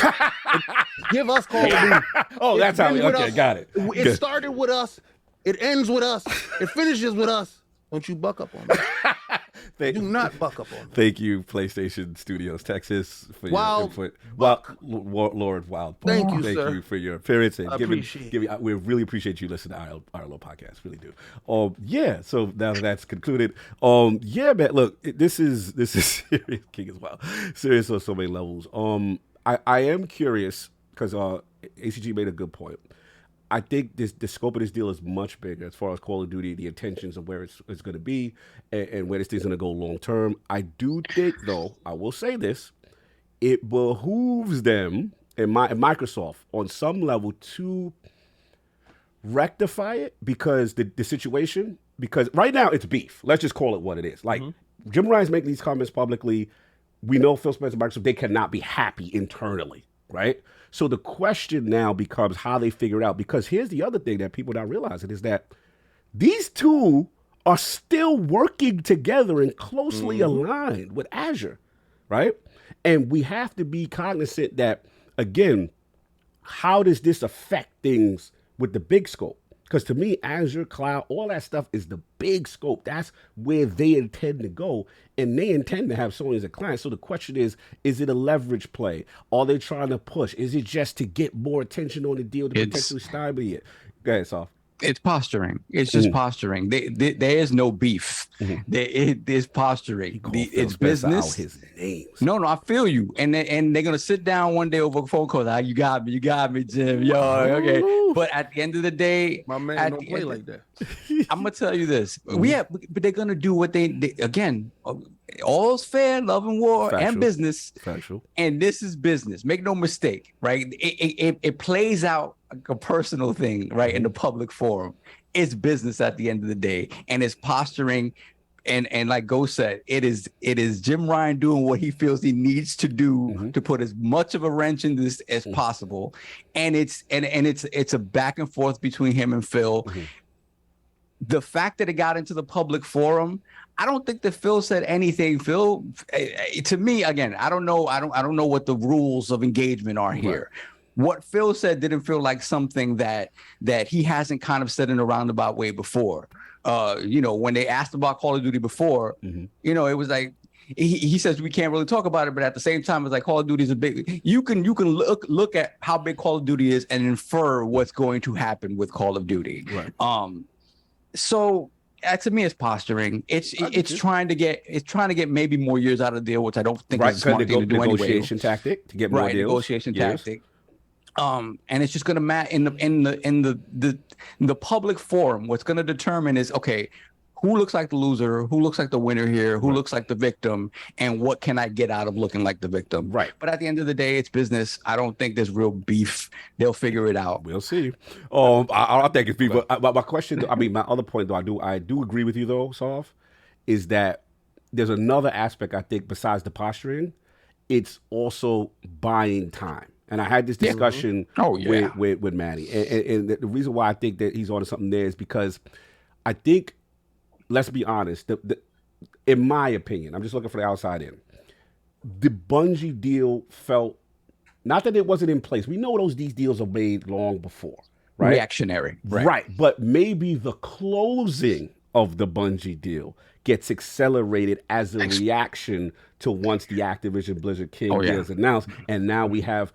Give us Call of Duty. Oh, that's how. Okay, got it. It started with us. It ends with us. It finishes with us. Don't you buck up on me. Do not buck up on me. Thank you, PlayStation Studios Texas, for your input. Lord Wild Buck. Thank you, Thank sir. you for your appearance and Appreciate we really appreciate you listening to our little podcast. Really do. Yeah. So now that's concluded. Yeah, man. Look, this is serious, King, as well. Serious on so many levels. I am curious because ACG made a good point. I think the scope of this deal is much bigger as far as Call of Duty, the intentions of where it's going to be, and where this thing's going to go long term. I do think, though, I will say this, it behooves them and Microsoft on some level to rectify it because the situation, because right now it's beef. Let's just call it what it is. Like Jim Ryan's making these comments publicly. We know Phil Spencer and Microsoft, they cannot be happy internally, right? So the question now becomes how they figure it out, because here's the other thing that people not realizing is that these two are still working together and closely aligned with Azure, right? And we have to be cognizant that, again, how does this affect things with the big scope? Because to me, Azure, cloud, all that stuff is the big scope. That's where they intend to go. And they intend to have Sony as a client. So the question is it a leverage play? Are they trying to push? Is it just to get more attention on the deal to potentially stymie it? Go ahead, Soft. It's posturing. It's just posturing. There is no beef. There's posturing. It's business. His names. No, I feel you. And they're gonna sit down one day over a phone call. Like, you got me, Jim. Yo, okay. But at the end of the day, my man don't play like that. I'm gonna tell you this. But they're gonna do what they again. All's fair, love and war, and business. Factual. And this is business. Make no mistake, right? It plays out like a personal thing, right? In the public forum. It's business at the end of the day. And it's posturing. And like Ghost said, it is Jim Ryan doing what he feels he needs to do to put as much of a wrench in this as possible. And it's a back and forth between him and Phil. The fact that it got into the public forum, I don't think that Phil said anything. Phil, to me, again, I don't know what the rules of engagement are here. Right. What Phil said didn't feel like something that he hasn't kind of said in a roundabout way before. When they asked about Call of Duty before, it was like he says we can't really talk about it, but at the same time, it's like Call of Duty is a big. You can look at how big Call of Duty is and infer what's going to happen with Call of Duty. Right. So to me, it's posturing. It's trying to get maybe more years out of the deal, which I don't think is a smart thing to do anyway. Negotiation tactic to get more deals. Negotiation tactic. And it's just going to matter in the public forum. What's going to determine is, okay, who looks like the loser, who looks like the winner here, who looks like the victim, and what can I get out of looking like the victim? Right. But at the end of the day, it's business. I don't think there's real beef. They'll figure it out. We'll see. I think it's beef. But my question, my other point, though, I do agree with you, though, Sof, is that there's another aspect, I think, besides the posturing. It's also buying time. And I had this discussion with Manny. And the reason why I think that he's on something there is because I think, let's be honest, in my opinion, I'm just looking for the outside in, the Bungie deal felt, not that it wasn't in place. We know these deals are made long before, right? Reactionary. Right. But maybe the closing of the Bungie deal gets accelerated as a reaction to once the Activision Blizzard King deal is announced. And now we have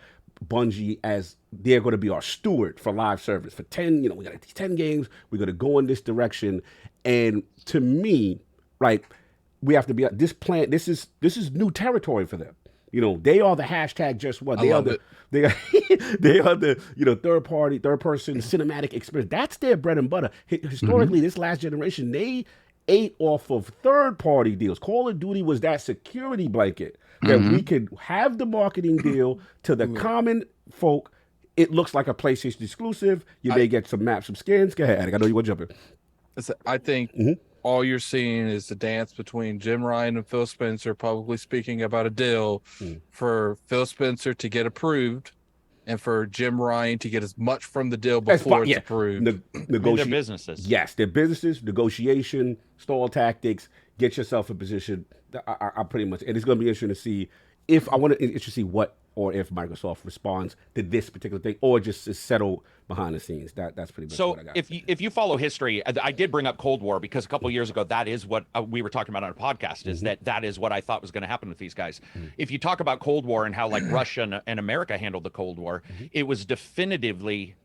Bungie as they're going to be our steward for live service for 10, we got these 10 games. We're going to go in this direction. And to me, right, we have to be this plan. This is new territory for them. They are the hashtag just what they are the third person cinematic experience. That's their bread and butter. Historically, this last generation, they ate off of third party deals. Call of Duty was that security blanket that we could have the marketing deal to the common folk. It looks like a PlayStation exclusive. You may get some maps, some skins. Go ahead, I know you want to jump in. I think all you're seeing is the dance between Jim Ryan and Phil Spencer publicly speaking about a deal for Phil Spencer to get approved and for Jim Ryan to get as much from the deal before it's approved. Their businesses. Yes, their businesses, negotiation, stall tactics, get yourself in position. I pretty much, and it's going to be interesting to see if what or if Microsoft responds to this particular thing or just is settled behind the scenes. That's pretty much what I got. If you follow history, I did bring up Cold War because a couple of years ago, that is what we were talking about on a podcast, is that is what I thought was going to happen with these guys. If you talk about Cold War and how like Russia and America handled the Cold War, it was definitively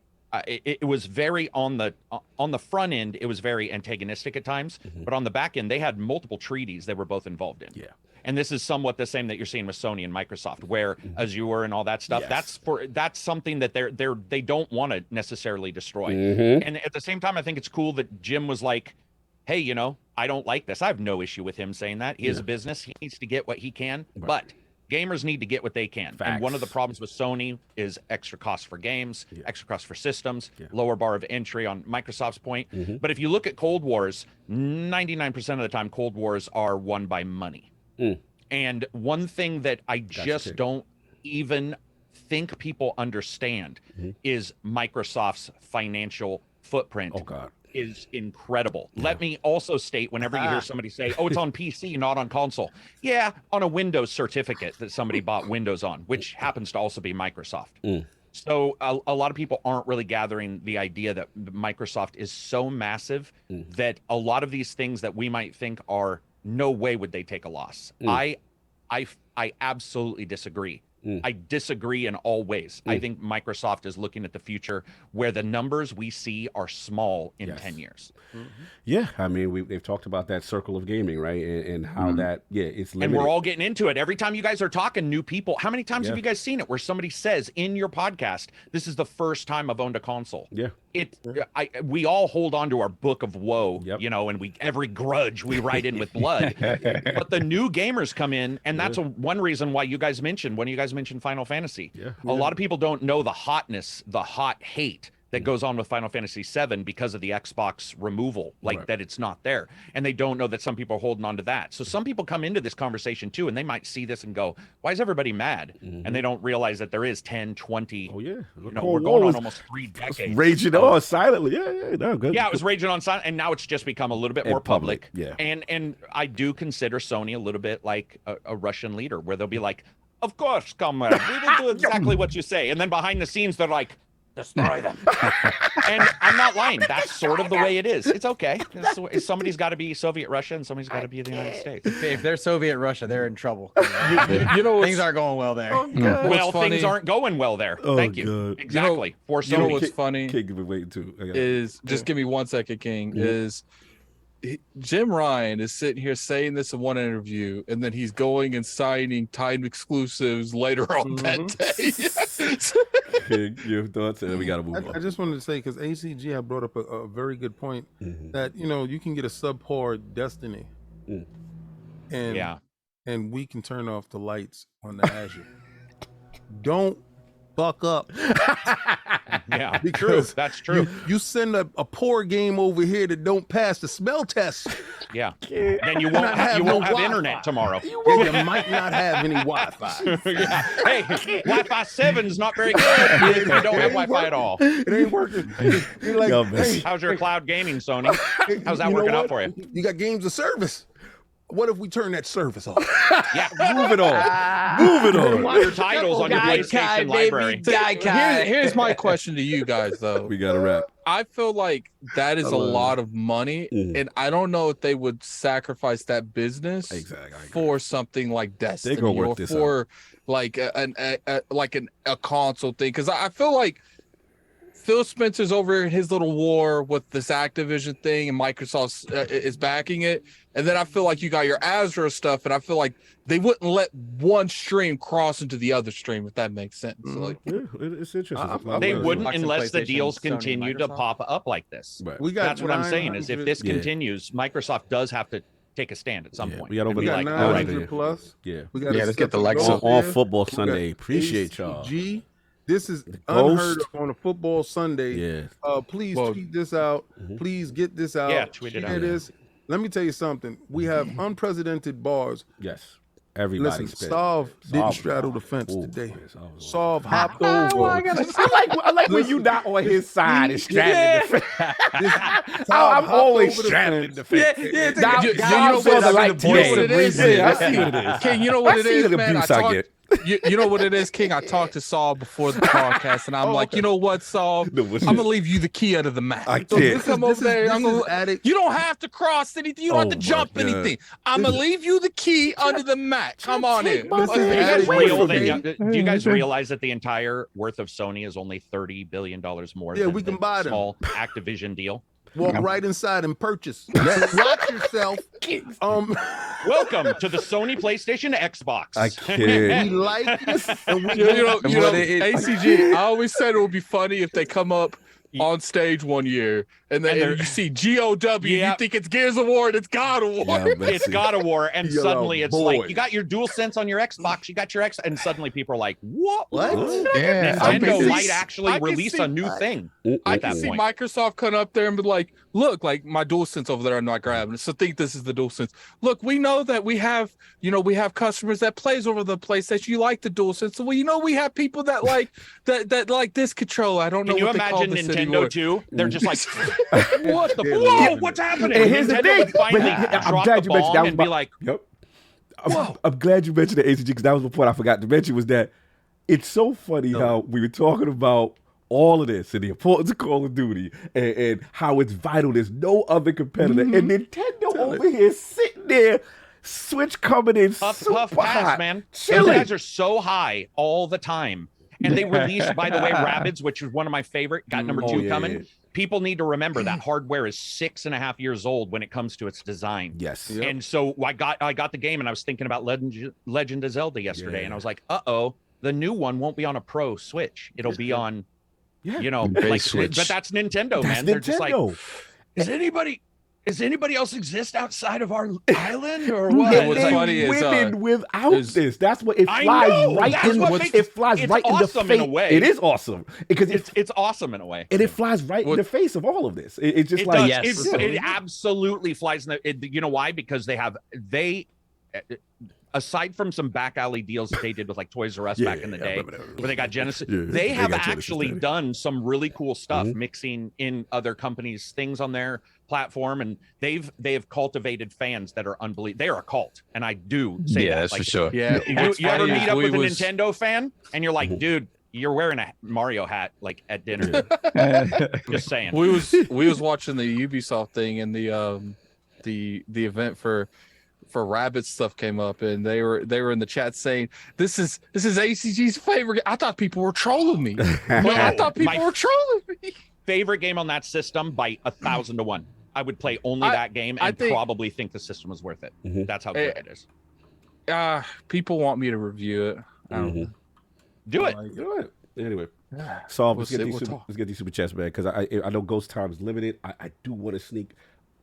it was very on the front end, it was very antagonistic at times, but on the back end, they had multiple treaties they were both involved in. Yeah. And this is somewhat the same that you're seeing with Sony and Microsoft, where Azure and all that stuff, that's something that they don't want to necessarily destroy. And at the same time, I think it's cool that Jim was like, hey, you know, I don't like this. I have no issue with him saying that. He is a business. He needs to get what he can, but gamers need to get what they can. Facts. And one of the problems with Sony is extra costs for games, extra costs for systems, lower bar of entry on Microsoft's point. But if you look at Cold Wars, 99% of the time, Cold Wars are won by money. And one thing that I just don't even think people understand is Microsoft's financial footprint. Oh, God. Is incredible. Let me also state, whenever you hear somebody say, oh, it's on PC, not on console. Yeah, on a Windows certificate that somebody bought Windows on, which happens to also be Microsoft. So a lot of people aren't really gathering the idea that Microsoft is so massive that a lot of these things that we might think are no way would they take a loss. I absolutely disagree. I disagree in all ways. I think Microsoft is looking at the future where the numbers we see are small in 10 years. Yeah, I mean, they've talked about that circle of gaming, right? And how that, it's limited. And we're all getting into it. Every time you guys are talking, new people, how many times have you guys seen it where somebody says in your podcast, this is the first time I've owned a console? Yeah. We all hold on to our book of woe, you know, and every grudge we write in with blood. But the new gamers come in, and that's one reason why you guys mentioned, when you guys mentioned Final Fantasy. A lot of people don't know the hotness, the hot hate that goes on with Final Fantasy VII because of the Xbox removal, that it's not there. And they don't know that some people are holding on to that. So some people come into this conversation too, and they might see this and go, why is everybody mad? And they don't realize that there is 10, 20, you know, we're going on almost 3 decades. Raging on silently. Good. Yeah, it was raging on silent, and now it's just become a little bit more public. And I do consider Sony a little bit like a Russian leader, where they'll be like, of course, comrade, we will do exactly what you say. And then behind the scenes, they're like, destroy them. And I'm not lying. That's sort of the way it is. It's okay. Somebody's got to be Soviet Russia, and somebody's got to be the United States. If they're Soviet Russia, they're in trouble. You know, things aren't going well there. Well, things aren't going well there. Thank you. God. Exactly. For Sony. You know what's funny? King, give me waiting too. Is just give me 1 second, King. Is JimRyan is sitting here saying this in one interview, and then he's going and signing time exclusives later on that day. King, your thoughts, and then we got to move on. I just wanted to say, because ACG had brought up a very good point, that, you know, you can get a subpar Destiny, and we can turn off the lights on the Azure. Don't buck up. Yeah, because that's true. You send a poor game over here that don't pass the smell test. Yeah. Then you won't have internet tomorrow. You might not have any Wi-Fi. Hey, Wi-Fi 7 is not very good. You don't have Wi-Fi at all. It ain't working. You're like, hey, how's your cloud gaming, Sony? How's that working out for you? You got games of service. What if we turn that service off? Yeah, move it on. Move it on. Your titles on your PlayStation library. Here's my question to you guys, though. We got to wrap. I feel like that is a lot of money, and I don't know if they would sacrifice that business for something like Destiny or for like a console thing. Because I feel like Phil Spencer's over in his little war with this Activision thing, and Microsoft is backing it. And then I feel like you got your Azure stuff, and I feel like they wouldn't let one stream cross into the other stream, if that makes sense. So like, it's interesting. They wouldn't unless the deals continue to pop up like this. Right. That's what I'm saying. Is if this continues, Microsoft does have to take a stand at some point. We got over 900 plus. Yeah. Let's get the legs on Football Sunday. Appreciate y'all. This is unheard of on a football Sunday. Yeah. Please tweet this out. Please get this out. Yeah, tweet it out. This. Let me tell you something. We have unprecedented bars. Yes. Everybody. Listen, Solve didn't straddle the fence today. Solve hopped over. I like when you not on his side and straddling the fence. I'm always straddling the fence. You know what it is? I see what it is. King, you know what it is, man? You know what it is, King? I talked to Saul before the podcast, and I'm like, you know what, Saul? I'm gonna leave you the key under the mat. I So can't. you come over there. You don't have to cross anything. You don't have to jump anything. I'm gonna leave you the key under the mat. Come on in. Do you guys realize that the entire worth of Sony is only $30 billion more? Yeah, than we can the buy them. small Activision deal. Walk right inside and purchase. Watch yourself. Welcome to the Sony PlayStation Xbox. I can't. We like this, and we You know, ACG. I always said it would be funny if they come up on stage one year and then you see GOW, you think it's Gears of War, and it's God of War. Yeah, it's God of War, and Yo, suddenly it's boy. like you got your DualSense on your Xbox, you got your X, and suddenly people are like, "What? Yeah, Nintendo might actually I can release see- a new thing." I at can that see point. Microsoft come up there and be like, look, like my DualSense over there, I'm not grabbing it. So think this is the DualSense. Look, we know that we have customers that plays over the PlayStation. You like the DualSense. So we have people that like that like this controller. I don't know Can you what they call imagine this Nintendo anymore. too? They're just like, what the? Whoa, what's happening? And here's the Nintendo thing, would finally but I'm drop glad the you mentioned bomb that was and be my- like, Yep. I'm glad you mentioned the ACG because that was the point I forgot to mention was that it's so funny how we were talking about all of this and the importance of Call of Duty and how it's vital. There's no other competitor. And Nintendo over here sitting there, Switch coming in puff, super puff, pass, hot, man. Those chilling. guys are so high all the time. And they released, by the way, Rabbids, which is one of my favorite. Got number 2 coming. Yeah. People need to remember that hardware is 6.5 years old when it comes to its design. Yes. Yep. And so I got the game, and I was thinking about Legend of Zelda yesterday, Yeah. and I was like, the new one won't be on a Pro Switch. It'll be on, Base like, Switch. but that's Nintendo, That's man. They're just like, Nintendo. does anybody else exist outside of our island or Yeah, what? And what's they funny is, winning without is- this. That's what it I flies know, right that's in. what The, makes it flies it's right in the awesome face. in a way. It is awesome because It's awesome in a way. and it flies right in the face of all of this. It's just It like does. It absolutely flies in the. You know why? Because they aside from some back alley deals that they did with like Toys R Us back in the day, where they got Genesis, they have actually done some really cool stuff, mixing in other companies' things on their platform, and they have cultivated fans that are unbelievable. They are a cult, and I do say that. that's like, for sure. Yeah. You ever meet up with a We Nintendo fan, and you're like, dude, you're wearing a Mario hat like at dinner. Just saying. We was watching the Ubisoft thing, and the event for Rabbit stuff came up, and they were in the chat saying this is ACG's favorite. I thought people were trolling me. I thought people were trolling me. Favorite game on that system by 1,000 to 1. I would play only that game and probably think the system was worth it. That's how good it is. People want me to review it. I don't know. Do it. do it. Anyway, so let's We'll get these super chats, man, because I know Ghost Time is limited. I do want to sneak.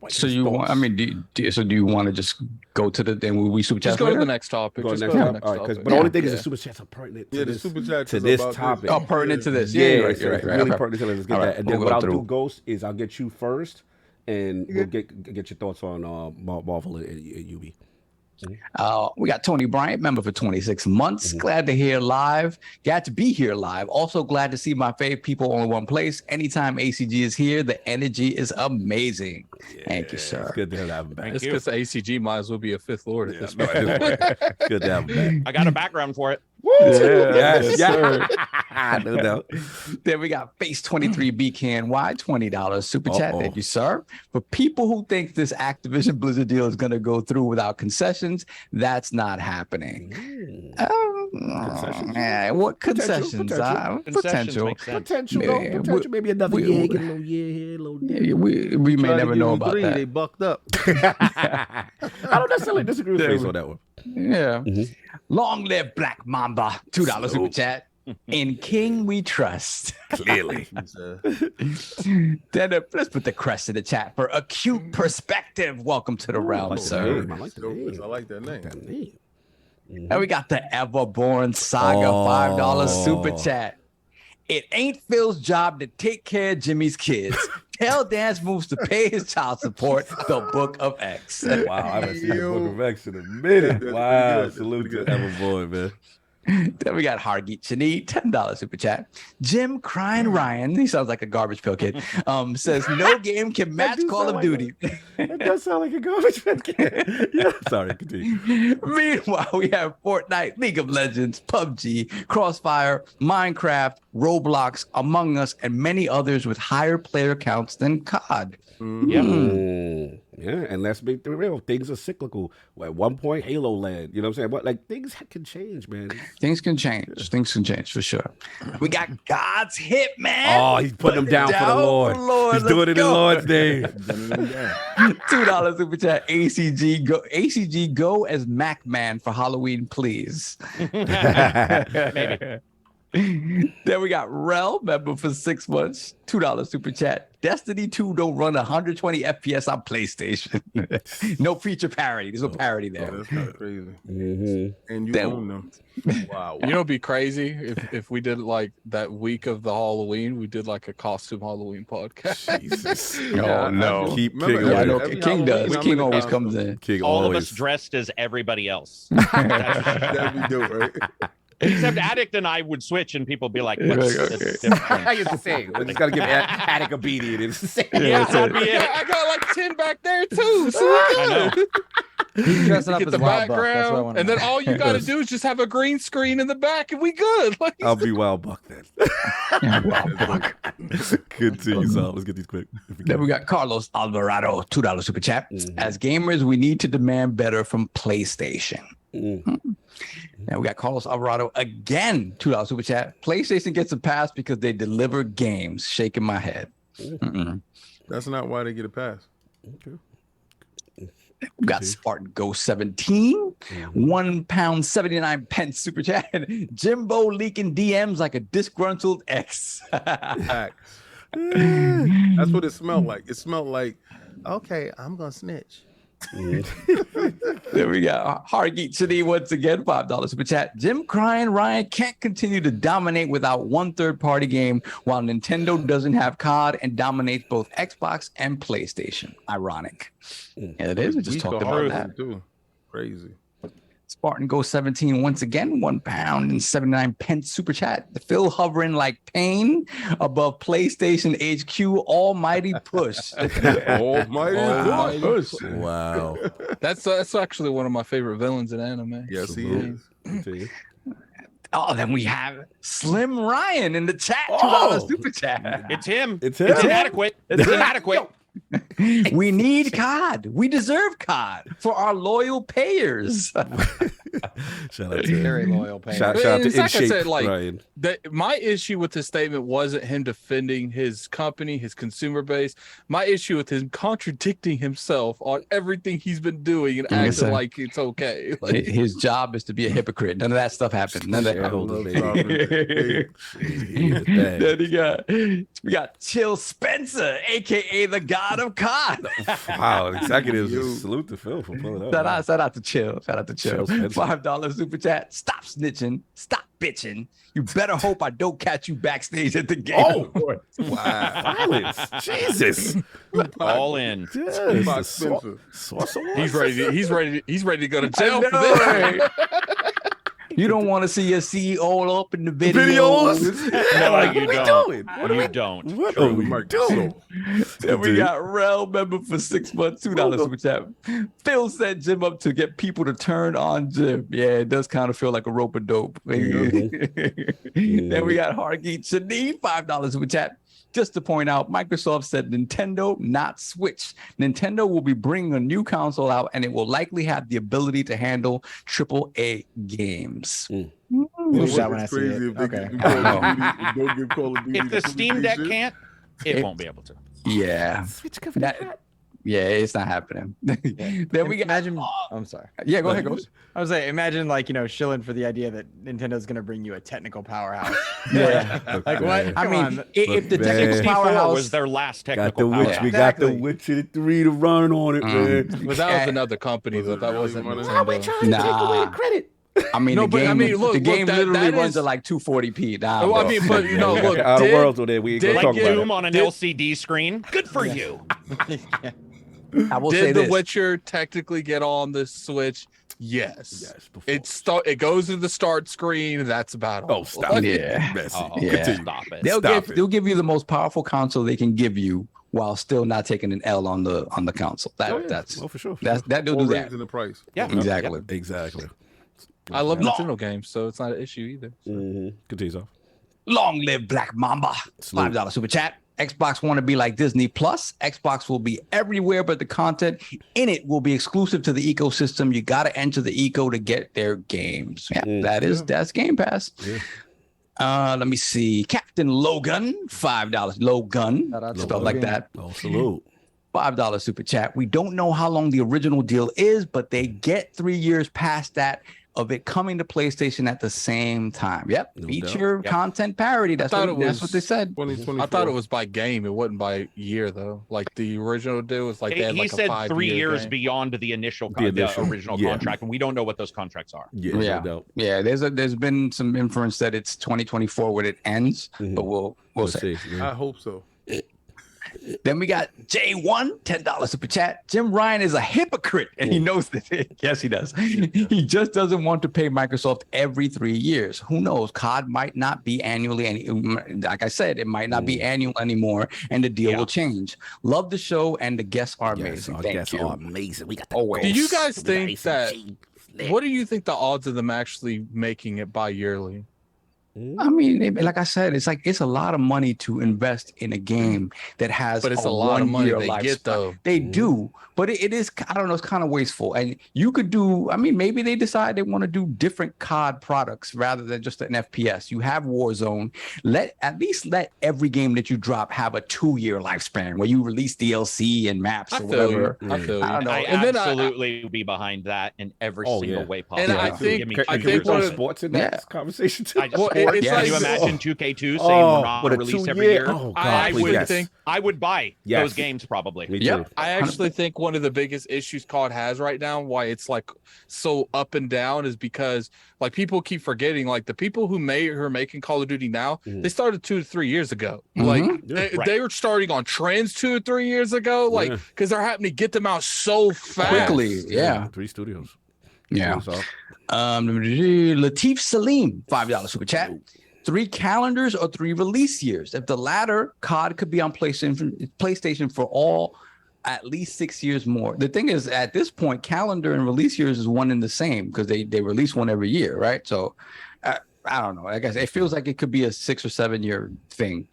So you want? I mean, do you want to just go to the? Then we super chat. Just go to the next topic. Go to Just the go to next the topic. next All right, topic. but the only thing is the super chats are pertinent to the this, super chats to is this about topic. Oh, pertinent to this. Yeah, right. really Okay. pertinent to this. Let's get All that. right, And then we'll what go I'll through. do, Ghost, is I'll get you first, and we'll get your thoughts on Marvel and Ubi. We got Tony Bryant, member for 26 months. Glad to hear live. Glad to be here live. Also glad to see my favorite people all in one place. Anytime ACG is here, the energy is amazing. Thank you, sir. It's good to have him back. It's because ACG might as well be a fifth lord at this point. It's good to have him back. I got a background for it. Yes, no doubt. Then we got Face 23 BKNY, $20 super chat. Thank you, sir. For people who think this Activision Blizzard deal is going to go through without concessions, that's not happening. What concessions? Concessions make sense. Potential, Yeah, potential. Maybe another year, get a little year here, a little there. Yeah, we may never know about that. They bucked up. I don't necessarily disagree with Face on that one. Yeah. Long live Black Mamba, $2 super chat. In King we trust. Clearly. Then let's put the crest in the chat for acute perspective. Welcome to the realm, sir. I like the name. I like that name. And we got the Everborn Saga $5 super chat. It ain't Phil's job to take care of Jimmy's kids. Tell Dance Moves to pay his child support. The Book of X. Wow, I haven't seen the Book of X in a minute. Wow, salute to Everboy, man. Then we got Hargeet Chani, $10 super chat. Jim Crying Ryan, he sounds like a garbage pail kid, says no game can match Call of Duty. That does sound like a garbage pail kid. Yeah, sorry, continue. Meanwhile, we have Fortnite, League of Legends, PUBG, Crossfire, Minecraft, Roblox, Among Us, and many others with higher player counts than COD. Yeah, and let's be real. Things are cyclical. At one point, Halo Land. You know what I'm saying? But like things can change, man. Things can change. Things can change for sure. We got God's Hitman. Oh, he's putting them down for the Lord. He's doing it in Lord's name. $2 super chat. ACG go as Mac Man for Halloween, please. Maybe. Then we got Rel, member for 6 months, $2 super chat. Destiny 2 don't run 120 FPS on PlayStation. No feature parity. There's no parity there. Oh, that's kind of crazy. And you Damn. own them. Wow. You know, it'd be crazy if we did like that week of the Halloween, we did like a costume Halloween podcast. Jesus. Oh, no. Keep Remember, King Yeah, I know every King does. Halloween, I'm King in a always costume. comes in. King All always. of us dressed as everybody else. That'd be dope, right? Except Addict and I would switch, and people be like, "What's Okay. the difference?" It's the same. We just gotta give Attic a beanie. It's the same. Yeah, that'd be it. I got like 10 back there too. So I know. He's dressing up get as the Wild Buck. That's what I background, want. and then all you gotta do is just have a green screen in the back, and we good. Like, I'll be Wild Buck then. Continue, so let's get these quick. Then we got Carlos Alvarado, $2 super chat. As gamers, we need to demand better from PlayStation. Now we got Carlos Alvarado again, $2 super chat. PlayStation gets a pass because they deliver games. Shaking my head. That's not why they get a pass. We got Spartan Ghost 17, £1.79 super chat. Jimbo leaking DMs like a disgruntled ex. Facts. That's what it smelled like. It smelled like, okay, I'm gonna snitch. There we go. Hargeet City once again, $5 super chat. Jim Crying Ryan can't continue to dominate without one third-party game while Nintendo doesn't have COD and dominates both Xbox and PlayStation. Ironic. Yeah, it is. We just talked about that. Too. Crazy. Spartan Ghost 17 once again, £1.79 super chat. The Phil hovering like pain above PlayStation HQ. Almighty push. Almighty push. Wow. that's actually one of my favorite villains in anime. Yes, he is. Oh, then we have Slim Ryan in the chat. $2 super chat. It's him. It's him. It's inadequate. It's inadequate. We need COD. We deserve COD for our loyal payers. Shout out to Very loyal payers. Shout out to It's like I InShape, said, like, Ryan. My issue with this statement wasn't him defending his company, his consumer base. My issue with him contradicting himself on everything he's been doing and acting Listen, like it's okay. Like, his job is to be a hypocrite. None of that stuff happened. None of that happened. Then we got Chill Spencer, aka the God of COD. Wow, executives, just salute to Phil for pulling up. Shout out to Chill. Shout out to Chill. Chill Spencer. $5 super chat. Stop snitching. Stop bitching. You better hope I don't catch you backstage at the game. Oh, wow. Violence. Jesus. All in. Yes, he's ready to go to jail I for this. know, you don't want to see your CEO all up in the videos. No, you don't. doing? You don't. What are we doing? Then we got Rel member for 6 months, $2 super chat. Phil set Jim up to get people to turn on Jim. Yeah, it does kind of feel like a rope a dope. Then we got Hargeet Shani, $5 super chat. Just to point out, Microsoft said Nintendo, not Switch. Nintendo will be bringing a new console out, and it will likely have the ability to handle AAA games. Wish that when I see it. Crazy if they Okay. can don't give Call of Duty If the to Steam Deck shit. can't, it won't be able to. Yeah. Switch cover that. Yeah, it's not happening. Then we got Imagine. I'm sorry. Yeah, go ahead, Ghost. I was saying, imagine shilling for the idea that Nintendo's gonna bring you a technical powerhouse. Yeah. Like what? I Come mean, on. if the Man. technical 64 powerhouse was their last Got the technical Witch. power. We got the Exactly. Witcher 3 to run on it, man. But that was another company, though. That wasn't money? Nintendo. Nah. credit? I mean, No, the but, game, I mean, look, the game that literally runs is- at like 240p. Nah, Well, I bro. mean, but look, Out of did- worlds on there. We ain't gonna did- talk Like about Doom it. on an LCD screen. Good for you. I will say Did The this. Witcher technically get on the Switch Yes. Before. It goes to the start screen. That's about all. Oh, stop it. Yeah. Messy. Yeah. Continue. Stop it. They'll give you the most powerful console they can give you while still not taking an L on the console. That's for sure. they'll do Or that. raising the price. Yeah, Exactly. Exactly. I love Nintendo games, so it's not an issue either. Continue, so. Long live Black Mamba. $5 super chat. Xbox want to be like Disney Plus. Xbox will be everywhere, but the content in it will be exclusive to the ecosystem. You got to enter the eco to get their games. Yeah, that's Game Pass. Yeah. Let me see. Captain Logan, $5. Logan, spelled like that. Oh, salute. $5 super chat. We don't know how long the original deal is, but they get 3 years past that of it coming to PlayStation at the same time. Yep. No Feature content parity. That's what they said. 2024. I thought it was by game. It wasn't by year though. Like the original deal was like they had He like said a 5 3 year years game. beyond the initial The original contract, and we don't know what those contracts are. Yeah. There's been some inference that it's 2024 when it ends, but we'll see. I hope so. Then we got J1, $10 super chat. JimRyan is a hypocrite, and he knows that. Yes, he does. He just doesn't want to pay Microsoft every 3 years. Who knows? COD might not be annually. Like I said, it might not be annual anymore, and the deal will change. Love the show, and the guests are amazing. Our Thank guests you. are amazing. We got the Always. Do you ghosts. guys We got think that? ACG. What do you think the odds of them actually making it bi-yearly? I mean, like I said, it's a lot of money to invest in a game that has. But it's a lot of money they get, though. They do, but it is. I don't know. It's kind of wasteful. And you could do. I mean, maybe they decide they want to do different COD products rather than just an FPS. You have Warzone. At least let every game that you drop have a 2-year lifespan where you release DLC and maps or whatever. I feel you. I don't know. I And then absolutely will be behind that in every single way possible. And I think one of sports in that conversation too. It's Can like, you imagine 2K2 saying we're not with a released every 2 year? year? Oh, God, I please, would yes. think I would buy Yes. those games probably. Me too. Yep. I actually think one of the biggest issues COD has right now, why it's like so up and down, is because like people keep forgetting, like the people who are making Call of Duty now, they started 2 to 3 years ago. Like they were starting on trends 2 or 3 years ago, like because they're having to get them out so fast. Quickly, yeah. 3 studios. Yeah. Latif Salim, $5 super chat. 3 calendars or 3 release years. If the latter, COD could be on PlayStation for all at least 6 years more. The thing is, at this point, calendar and release years is one and the same because they release one every year, right? So I don't know. I guess it feels like it could be a 6 or 7 year thing.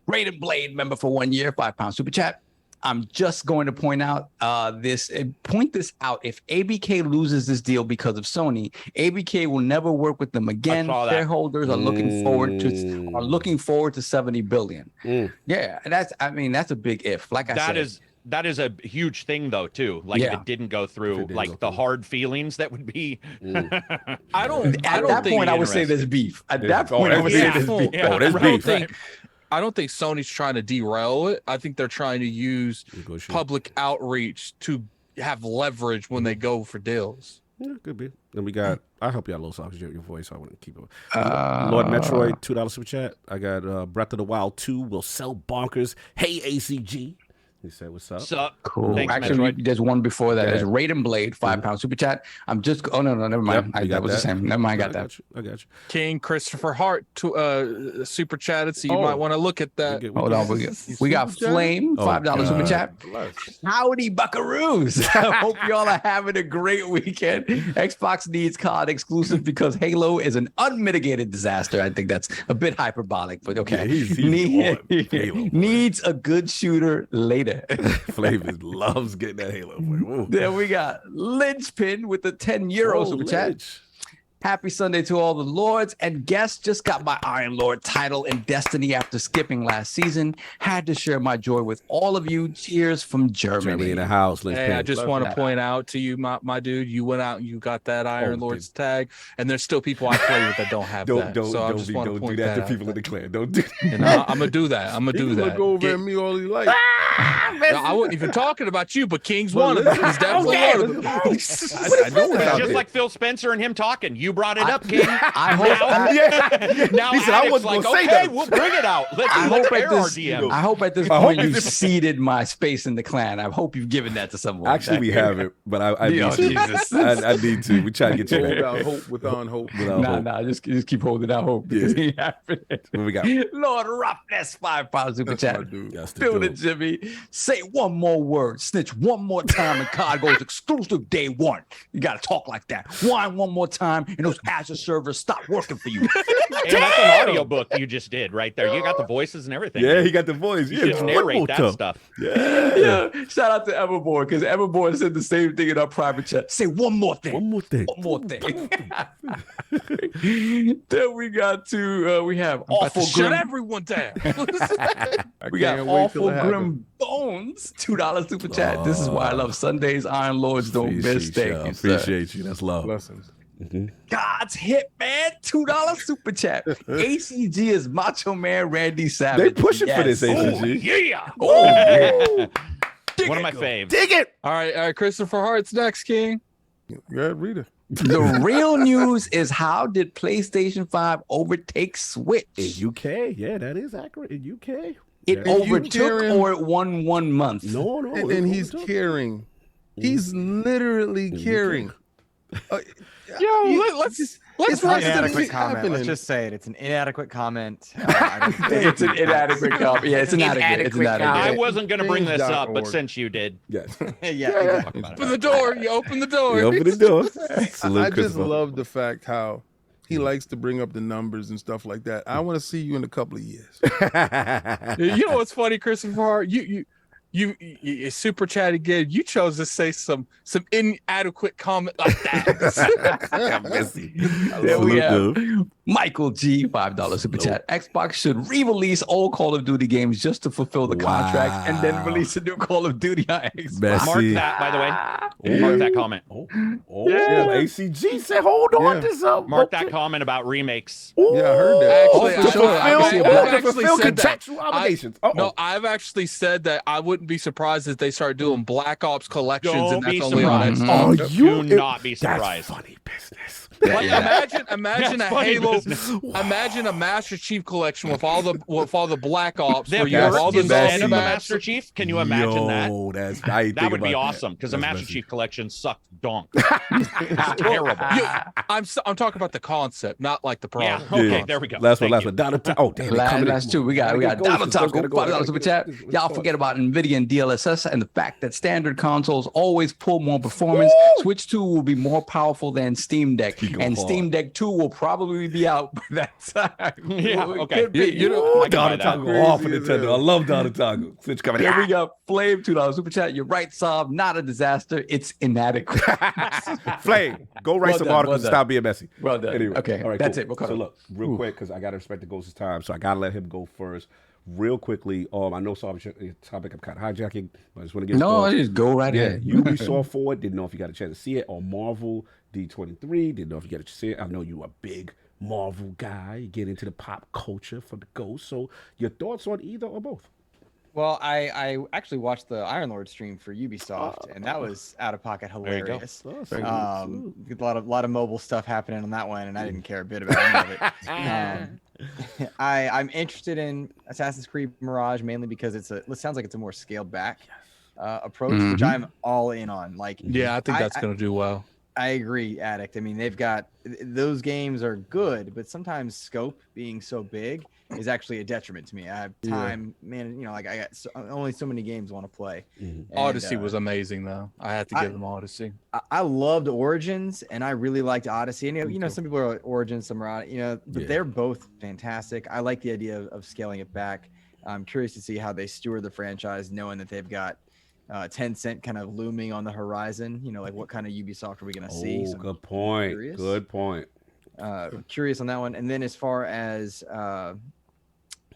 Rated Blade member for 1 year, £5 super chat. I'm just going to point this out. If ABK loses this deal because of Sony, ABK will never work with them again. Shareholders are looking forward to 70 billion. Yeah, that's a big if. Like I said, that is a huge thing though too. Like if it didn't go through, like the hard feelings that would be. I don't think I would say there's beef. At that point, I would say there's beef. Oh, there's beef. I don't think Sony's trying to derail it. I think they're trying to use public outreach to have leverage when they go for deals. Yeah, could be. Then we got. I hope y'all low soft your voice. So I want to keep it. Lord Metroid, $2 super chat. I got Breath of the Wild 2 will sell bonkers. Hey ACG. He said, "What's up?" Sup? Cool. Thanks, Actually, Metroid. there's one before that. There's Raiden Blade, £5 super chat. I'm just. Oh no, never mind. That was the same. Never mind. I got that. I got you. King Christopher Hart super chatted, so you might want to look at that. Hold on, we got Flame, $5 super chat. Howdy, Buckaroos! I hope y'all are having a great weekend. Xbox needs COD exclusive because Halo is an unmitigated disaster. I think that's a bit hyperbolic, but okay. Yeah, Halo. Needs a good shooter later. Flavors loves getting that Halo. Then we got Lynchpin with the €10 super chat. Happy Sunday to all the lords and guests. Just got my Iron Lord title in Destiny after skipping last season. Had to share my joy with all of you. Cheers from Germany. In the house. Hey, I just want to point out to you, my dude, you went out and you got that Iron Lord's tag, and there's still people I play with that don't have that. So I just want to point that out. People in the clan. Don't do that. And I'm gonna do that. I'm gonna do that. Look over at me all he like. I wasn't even talking about you, but King's one of them. He's definitely one of them. It's just like Phil Spencer and him talking. you brought it up, King. I hope. Now He said, I Addict's wasn't like, gonna say okay, that. we'll bring it out. Let's air our DMs. I hope at this point you've ceded my space in the clan. I hope you've given that to someone. Actually, we haven't, but I need to. Jesus. I need to. We try to get you Hold back. out hope without hope. Nah, just keep holding out hope. Because it ain't happening. What we got? Lord Roughness, £5 super That's chat. what I do. Yes, to Build do it, Jimmy. Say one more word. Snitch one more time, and COD goes exclusive day one. You gotta talk like that. Whine one more time, and those Azure servers stop working for you. And that's an audiobook you just did right there. You got the voices and everything. Yeah, he got the voice. You Yeah, should one narrate more that time. stuff. Yeah. Shout out to Everboard, because Everboard said the same thing in our private chat. Say one more thing. One more thing. One more thing. Then we got to we have awful Shut grim. everyone down. We got Can't wait till awful it happens. grim bones. $2 super chat. This is why I love Sundays. Iron Lords don't miss. Appreciate Thank y'all. you, sir. Appreciate you. That's love. Blessings. God's Hitman, $2 super chat. ACG is Macho Man Randy Savage. They pushing for this, Yes. ACG. Yeah. Oh, yeah. One of my faves. Dig it. All right, Christopher Hart's next, King. Yeah, read it. The real news is, how did PlayStation 5 overtake Switch? In UK, yeah, that is accurate. In UK, It Yeah. overtook Karen- or it won 1 month? no, And he's caring. He's literally caring. Let's It's an not inadequate comment. happening. Let's just say it. It's an inadequate comment. It's an inadequate comment. Yeah, it's inadequate. It's inadequate. I wasn't going to bring this up, but Change.org. since you did, yes. yeah. open the door. You open the door. You open the door. I Salute just Christopher. love the fact how he likes to bring up the numbers and stuff like that. I want to see you in a couple of years. You know what's funny, Christopher Hart? You super chat again. You chose to say some inadequate comment like that. Messy. There we Salute, have dude. Michael G, $5 super chat. Xbox should re-release all Call of Duty games just to fulfill the contract, and then release a new Call of Duty on Xbox. Messy. mark that, by the way. Mark that comment. ACG said, hold on Yeah. to something. Mark that comment about remakes. Yeah, I heard that. Actually, to I- fulfill, I've actually fulfill said that. contractual obligations. No, I've actually said that I wouldn't be surprised if they start doing Black Ops collections, Don't and be that's only on surprised. Xbox. you Do not be That's surprised. funny business. Like, Yeah. imagine a That's funny Halo, business. imagine a Master Chief collection with all the Black Ops. The Where you have all the That's instead of a messy. Master Chief. Can you imagine that? Yo, that's I ain't That think would be about that. awesome because the That's Master messy. Chief collection sucked donk. It's terrible. I'm talking about the concept, not like the Yeah. problem. Okay. There we go. Last one, Thank last you. one. Donald Oh, damn. they coming in. Last two. We got Gotta Donald go. Taco, Gotta go. $5 super chat. Let's Y'all start. forget about NVIDIA and DLSS and the fact that standard consoles always pull more performance. Switch 2 will be more powerful than Steam Deck, He go and hard. Steam Deck 2 will probably be out by that time. Yeah, Well, it okay. could be. You know, Ooh, I can buy Donald that. Taco off of Crazy as Nintendo. hell. I love Donald Taco. Switch coming. Then we got Flame, $2 super chat. You're right, Saab. Not a disaster. It's inadequate. Flame, go write Well some done, articles well and done. stop being messy. Well done. Anyway, Okay, all right, that's cool. it. We'll cut So it. look, real quick, because I got to respect the Ghost's time, so I got to let him go first. Real quickly, I know topic I'm kind of hijacking, but I just want to get No, started. just go right Yeah, ahead. UbisoftForward. Didn't know if you got a chance to see it. Or Marvel D23. Didn't know if you got to see it. I know you a big Marvel guy. You get into the pop culture for the Ghost. So your thoughts on either or both? Well, I actually watched the Iron Lord stream for Ubisoft, and that was out of pocket There you go. hilarious. Salute. A lot of mobile stuff happening on that one, and I didn't care a bit about any of it. I'm interested in Assassin's Creed Mirage mainly because it sounds like it's a more scaled back approach, which I'm all in on. Like, Yeah, I think that's gonna do well. I agree, Addict. I mean, they've got those games are good, but sometimes scope being so big is actually a detriment to me. I have time, man. You know, like I got only so many games I want to play. And, Odyssey was amazing, though. I had to give them Odyssey. I loved Origins, and I really liked Odyssey. And you know, some people are like Origins, some are but they're both fantastic. I like the idea of scaling it back. I'm curious to see how they steward the franchise, knowing that they've got Tencent kind of looming on the horizon. You know, like what kind of Ubisoft are we going to see? So Good point. curious. Good point. Curious on that one. And then as far as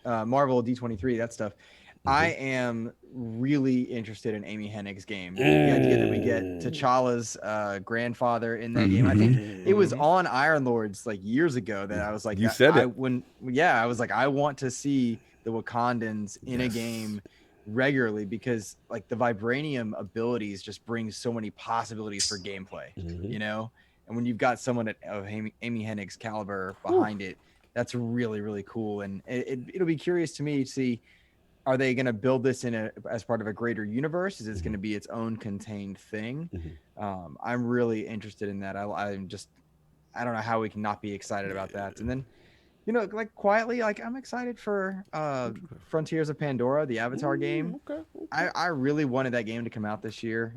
Marvel D23, that stuff, I am really interested in Amy Hennig's game. The idea that we get T'Challa's grandfather in that game. I think it was on Iron Lords like years ago that I was like, You said it. I was like, I want to see the Wakandans in a game regularly because like the vibranium abilities just bring so many possibilities for gameplay, you know? And when you've got someone of Amy Hennig's caliber behind it, that's really, really cool. And it'll be curious to me to see, are they going to build this as part of a greater universe? Is this going to be its own contained thing? I'm really interested in that. I don't know how we can not be excited about that. And then, you know, like quietly, like I'm excited for Frontiers of Pandora, the Avatar game. I really wanted that game to come out this year.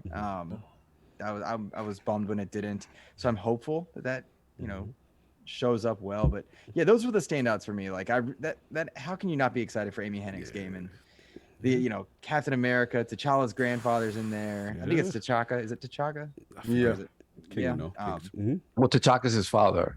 I was bummed when it didn't. So I'm hopeful that you know, shows up well. But yeah, those were the standouts for me. Like that how can you not be excited for Amy Hennig's game? And the, you know, Captain America, T'Challa's grandfather's in there. I think it's T'Chaka. Is it T'Chaka? Yeah. Well, T'Chaka's his father.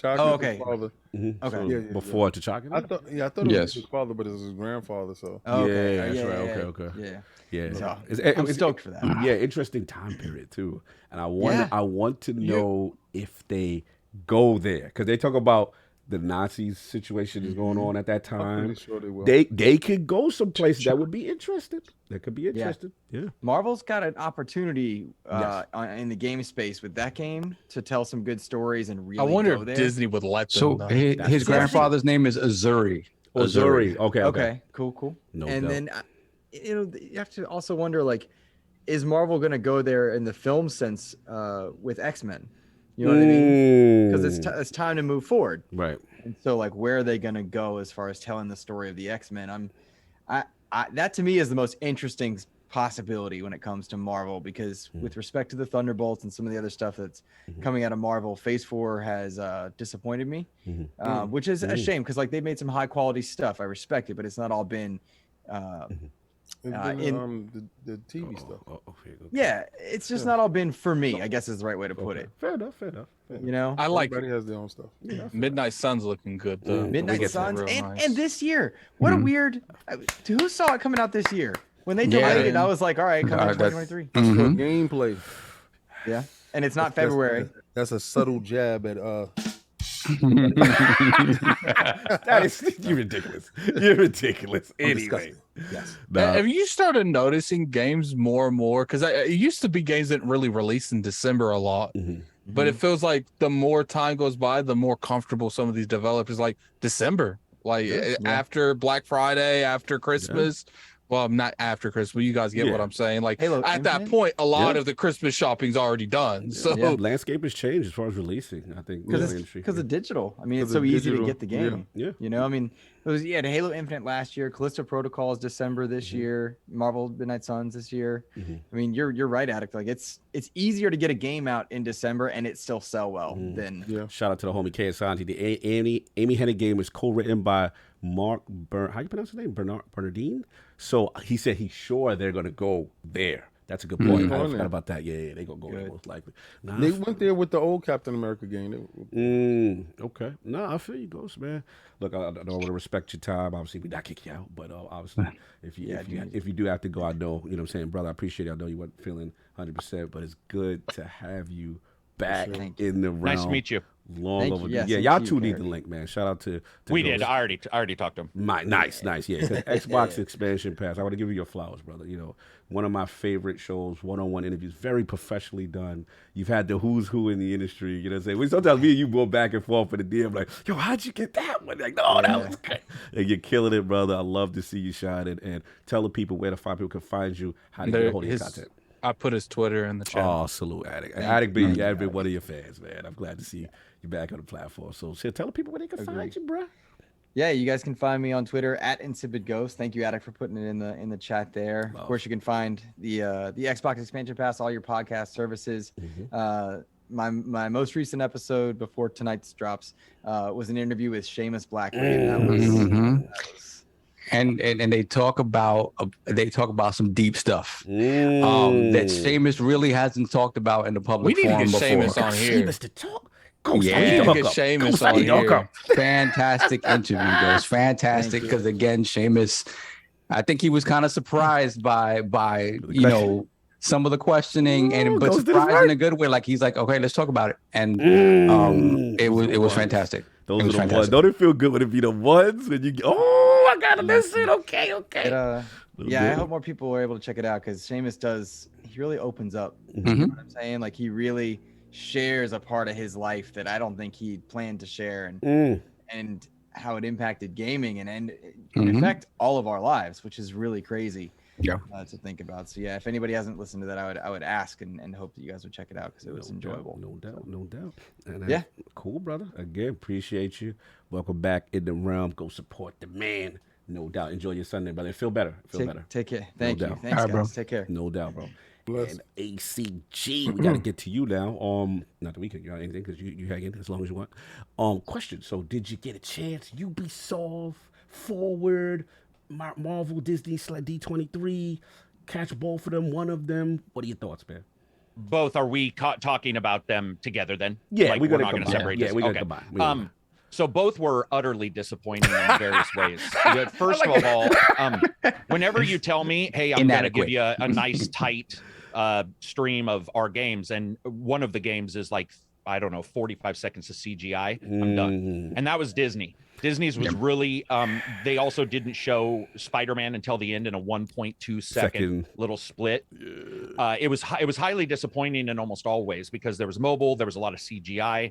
Oh, okay. His father. Okay. So, Before T'Chaka? I thought it was his father, but it was his grandfather. So okay. Yeah, that's right. Okay. Yeah. So, I'm I'm stoked for that. Yeah, interesting time period too. And I want to know if they go there, because they talk about the Nazi situation is going on at that time. I'm pretty sure they will. They could go someplace that would be interesting. That could be interesting. Yeah. Marvel's got an opportunity in the game space with that game to tell some good stories and really. I wonder go if there. Disney would let them. So his grandfather's name is Azuri. Azuri. Okay. Cool. No and doubt. then you know, you have to also wonder, like, is Marvel going to go there in the film sense with X-Men? You know what I mean? Because it's time to move forward. Right. And so, like, where are they going to go as far as telling the story of the X-Men? That to me is the most interesting possibility when it comes to Marvel, because with respect to the Thunderbolts and some of the other stuff that's coming out of Marvel, Phase 4 has disappointed me, which is a shame, because like they made some high quality stuff. I respect it, but it's not all been the TV stuff. Yeah, it's just not all been for me, I guess is the right way to put it. Fair enough. You know, I like Everybody has their own stuff. Midnight Sun's looking good. The Midnight leaks look Suns, real and, nice. and this year, what a weird. Who saw it coming out this year? When they delayed it, I was like, all right, come out 2023. Gameplay. Yeah, and it's not February. That's a subtle jab at That is you're ridiculous. You're ridiculous. Anyway. Yes. Have you started noticing games more and more? Because it used to be games that really released in December a lot, but it feels like the more time goes by, the more comfortable some of these developers like December, like after Black Friday, after Christmas. Well, not after Christmas, but you guys get what I'm saying. Like Halo at that Infinite? point, a lot of the Christmas shopping's already done. So landscape has changed as far as releasing, I think. Because of digital. I mean, it's so easy to get the game. Yeah. You know, I mean, it was the Halo Infinite last year, Callisto Protocol is December this year, Marvel Midnight Suns this year. I mean, you're right, Addict. Like it's easier to get a game out in December and it still sell well than. Shout out to the homie K. Asante. The Amy Hennig game was co-written by Mark how you pronounce his name? Bernardine. So he said he's sure they're gonna go there. That's a good point. I forgot about that. Yeah, they gonna go there most likely. Nah, They went there with the old Captain America game. Okay. No, I feel you, Ghost, man. Look, I don't want to respect your time. Obviously, we not kick you out, but obviously, if you do have to go, I know, you know what I'm saying, brother. I appreciate it. I know you weren't feeling 100%, but it's good to have you back in the realm. Nice to meet you. Long overdue. Yes, Yeah, thank y'all you, two need Barry. the link, man. Shout out to We Ghost. did. I already talked to him. Nice. Yeah, 'cause Xbox expansion pass. I want to give you your flowers, brother. You know, one of my favorite shows, one-on-one interviews, very professionally done. You've had the who's who in the industry. You know what I'm saying? Sometimes me and you go back and forth for the DM, like, yo, how'd you get that one? Like, no, that was great. And you're killing it, brother. I love to see you shining. And tell the people where to find people can find you, how to get a hold of your content. I put his Twitter in the chat. Oh, salute, Addict. Addict being every one of your fans, man. I'm glad to see you back on the platform. So tell the people where they can find you, bro. Yeah, you guys can find me on Twitter at InsipidGhost. Thank you, Addict, for putting it in the chat there. Of course, you can find the Xbox expansion pass, all your podcast services. My most recent episode before tonight's drops was an interview with Seamus Blackman. That was and they talk about some deep stuff that Seamus really hasn't talked about in the public We need to forum get before. Seamus on here. Seamus to talk. Ghost, Yeah. I need to We need hook to get up. Seamus Ghost, I on need to hook here. up. Fantastic interview, Ghost. Fantastic, because again, Seamus, I think he was kind of surprised by you know, some of the questioning, but Ghost did it surprised right. in a good way. Like he's like, okay, let's talk about it, and it was fantastic. Those It are was the ones. fantastic. Don't it feel good when it be the ones when you I gotta listen. Okay. I hope more people are able to check it out, because Seamus he really opens up. You know what I'm saying? Like he really shares a part of his life that I don't think he planned to share, and how it impacted gaming and it can affect all of our lives, which is really crazy. To think about. So yeah, if anybody hasn't listened to that, I would ask and hope that you guys would check it out because it was enjoyable. No doubt. And cool, brother. Again, appreciate you. Welcome back in the realm. Go support the man. No doubt. Enjoy your Sunday, brother. Feel better. Better. Take care. Thank you. Thanks, guys. Bro. Take care. No doubt, bro. And ACG, we gotta get to you now. Not that we can, anything because you hang in as long as you want. Question. So, did you get a chance? Ubisoft, Forward, Marvel, Disney, D23, catch both of them, one of them. What are your thoughts, man? Both. Are we talking about them together then? Yeah, like, we're not going to separate. Yeah, we're going to combine. So both were utterly disappointing in various ways. First of all, whenever you tell me, hey, I'm going to give you a nice tight stream of our games, and one of the games is like, I don't know, 45 seconds of CGI, I'm done. And that was Disney. Disney's was really, they also didn't show Spider-Man until the end in a 1.2 second little split. It was highly disappointing in almost all ways because there was mobile, there was a lot of CGI.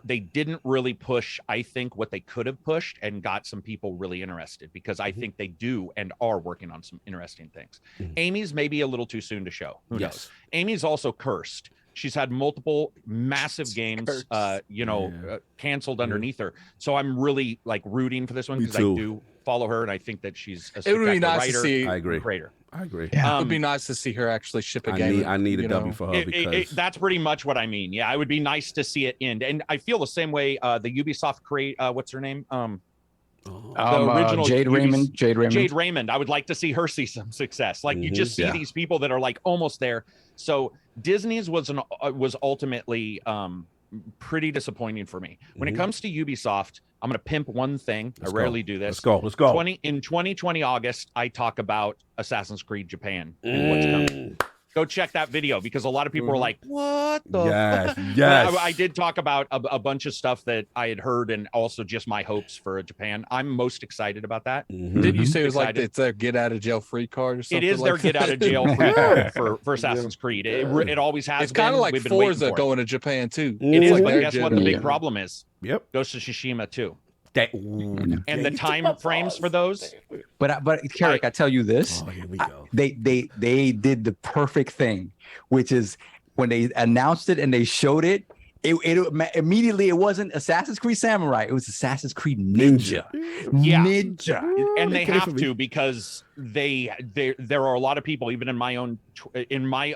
They didn't really push, I think, what they could have pushed and got some people really interested because I think they do and are working on some interesting things. Amy's maybe a little too soon to show. Who knows? Amy's also cursed. She's had multiple massive games, canceled underneath her. So I'm really like rooting for this one because I do follow her and I think that she's a spectacular writer. I agree. Creator. I agree. Yeah. It would be nice to see her actually ship a game. I need a W for her because that's pretty much what I mean. Yeah, it would be nice to see it end. And I feel the same way. The Ubisoft what's her name? The original Jade Raymond. I would like to see her see some success. Like you just see these people that are like almost there. So Disney's was ultimately pretty disappointing for me. When it comes to Ubisoft, I'm going to pimp one thing. I rarely do this. Let's go. In 2020 August, I talk about Assassin's Creed Japan and what's coming. Go check that video because a lot of people were like, what the fuck? Yes. I did talk about a bunch of stuff that I had heard and also just my hopes for Japan. I'm most excited about that. Did you say it was like it's their get out of jail free card or something? It is like their get out of jail free card for Assassin's Creed. It always has been. It's kind of like Forza going to Japan too. It is, but guess what the big problem is? Yep. Ghost of Tsushima too. And the time frames for those. But Carrick, I tell you this. Here we go. They did the perfect thing, which is when they announced it and they showed it. It immediately it wasn't Assassin's Creed Samurai. It was Assassin's Creed Ninja. Ninja. And they have to because there are a lot of people even in my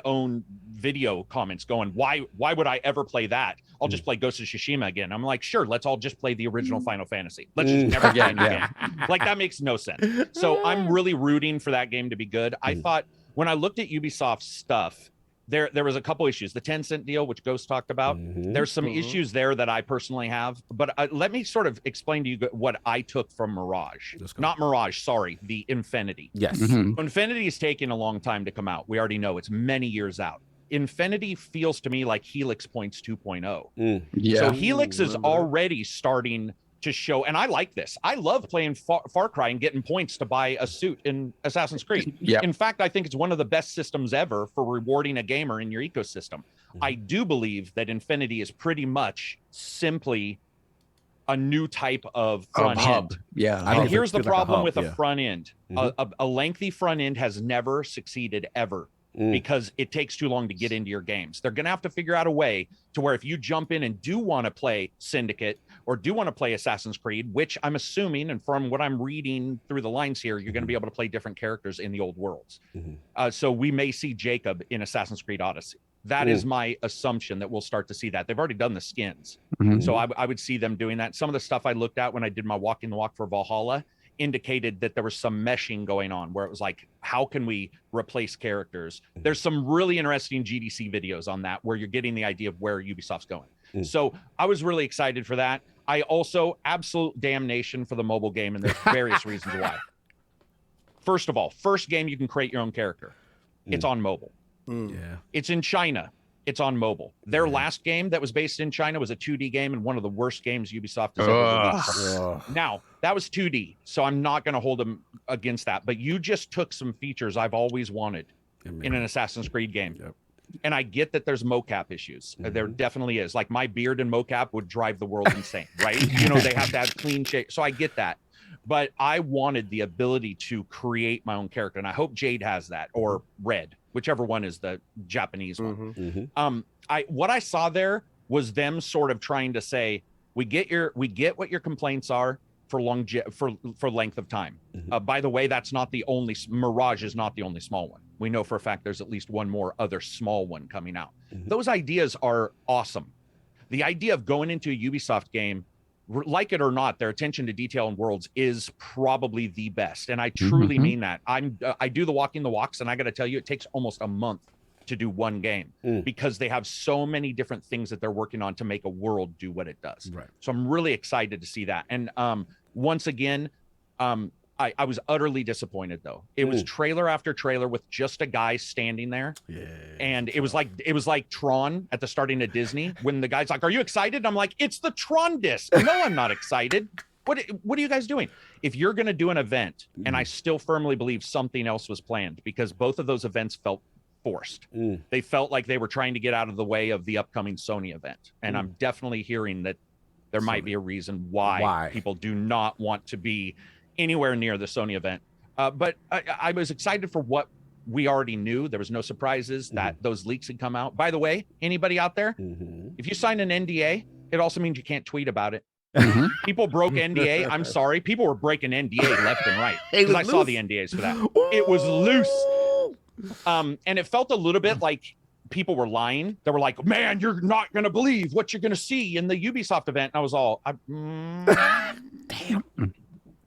own video comments going, why would I ever play that? I'll just play Ghost of Tsushima again. I'm like, sure, let's all just play the original Final Fantasy. Let's just never get into game. Like that makes no sense. So I'm really rooting for that game to be good. I thought when I looked at Ubisoft's stuff, there was a couple issues. The 10-cent deal, which Ghost talked about, there's some issues there that I personally have. But let me sort of explain to you what I took from Mirage. Not Mirage, sorry, the Infinity. Yes. Infinity is taking a long time to come out. We already know it's many years out. Infinity feels to me like Helix Points 2.0. So Helix is already starting to show, and I like this. I love playing Far Cry and getting points to buy a suit in Assassin's Creed. In fact, I think it's one of the best systems ever for rewarding a gamer in your ecosystem. I do believe that Infinity is pretty much simply a new type of front end. And here's the problem with a front end. A lengthy front end has never succeeded ever. Because it takes too long to get into your games. They're going to have to figure out a way to where if you jump in and do want to play Syndicate or do want to play Assassin's Creed, which I'm assuming, and from what I'm reading through the lines here, you're going to be able to play different characters in the old worlds. So we may see Jacob in Assassin's Creed Odyssey. That is my assumption that we'll start to see that. They've already done the skins. So I would see them doing that. Some of the stuff I looked at when I did my walking the walk for Valhalla indicated that there was some meshing going on where it was like, how can we replace characters? There's some really interesting GDC videos on that where you're getting the idea of where Ubisoft's going. So I was really excited for that. I also absolute damnation for the mobile game, and there's various reasons why. First of all, first game you can create your own character. It's on mobile. It's in China. It's on mobile. Their last game that was based in China was a 2D game and one of the worst games Ubisoft has ever released. Now, that was 2D, so I'm not going to hold them against that. But you just took some features I've always wanted in an Assassin's Creed game. And I get that there's mocap issues. There definitely is. Like my beard and mocap would drive the world insane, right? You know, they have to have clean shape. So I get that. But I wanted the ability to create my own character. And I hope Jade has that, or Red, whichever one is the Japanese one. What I saw there was them sort of trying to say, we get what your complaints are for length of time. By the way, that's not the only, Mirage is not the only small one. We know for a fact there's at least one more other small one coming out. Those ideas are awesome. The idea of going into a Ubisoft game, like it or not, their attention to detail in worlds is probably the best. And I truly mean that. I do the walking the walks, and I got to tell you, it takes almost a month to do one game because they have so many different things that they're working on to make a world do what it does. Right. So I'm really excited to see that. And once again, I was utterly disappointed though. It was trailer after trailer with just a guy standing there. Yeah. And it was like Tron at the starting of Disney when the guy's like, "Are you excited?" I'm like, "It's the Tron disc." No, I'm not excited. What are you guys doing? If you're going to do an event, and I still firmly believe something else was planned because both of those events felt forced. They felt like they were trying to get out of the way of the upcoming Sony event. And I'm definitely hearing that there might be a reason why people do not want to be anywhere near the Sony event. But I was excited for what we already knew. There was no surprises that those leaks had come out. By the way, anybody out there, if you sign an NDA, it also means you can't tweet about it. People broke NDA. I'm sorry. People were breaking NDA left and right because I saw the NDAs for that. It was loose. And it felt a little bit like people were lying. They were like, "Man, you're not going to believe what you're going to see in the Ubisoft event." And I was all, damn.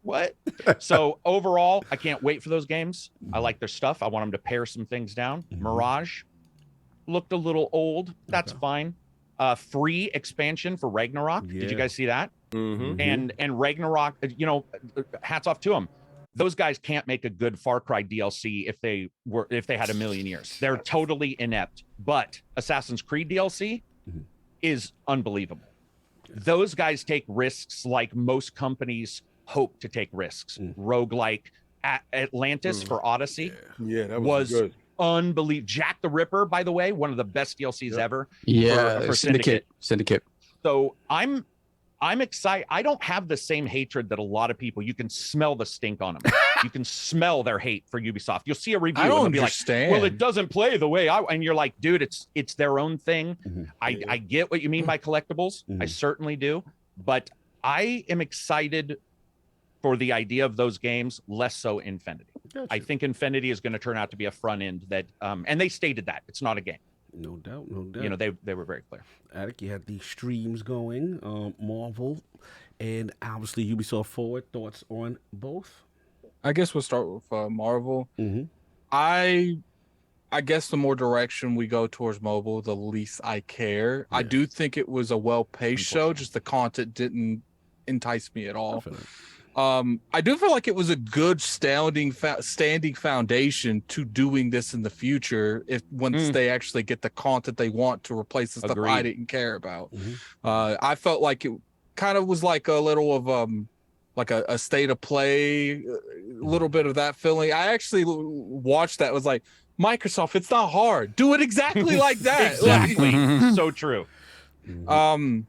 What? So overall, I can't wait for those games. I like their stuff. I want them to pare some things down. Mirage looked a little old. That's fine. Free expansion for Ragnarok. Did you guys see that? And Ragnarok, you know, hats off to them. Those guys can't make a good Far Cry DLC if they had $1 million years. They're totally inept. But Assassin's Creed DLC is unbelievable. Those guys take risks like most companies hope to take risks. Roguelike Atlantis for Odyssey that was good. Unbelievable. Jack the Ripper, by the way, one of the best DLCs ever. For Syndicate. So I'm excited. I don't have the same hatred that a lot of people. You can smell the stink on them. You can smell their hate for Ubisoft. You'll see a review and they'll be like, "Well, it doesn't play the way I," and you're like, "Dude, it's their own thing." I get what you mean by collectibles. I certainly do, but I am excited for the idea of those games, less so Infinity. Gotcha. I think Infinity is going to turn out to be a front end that, and they stated that it's not a game. No doubt, no doubt. You know, they were very clear. Attic, you had these streams going, Marvel, and obviously Ubisoft Forward. Thoughts on both? I guess we'll start with Marvel. I guess the more direction we go towards mobile, the least I care. I do think it was a well-paced show, just the content didn't entice me at all. I do feel like it was a good standing foundation to doing this in the future if once they actually get the content they want to replace the stuff I didn't care about. I felt like it kind of was like a little of like a state of play, a little bit of that feeling. I actually watched that, was like, Microsoft, it's not hard. Do it exactly like that. Exactly. So true. I'm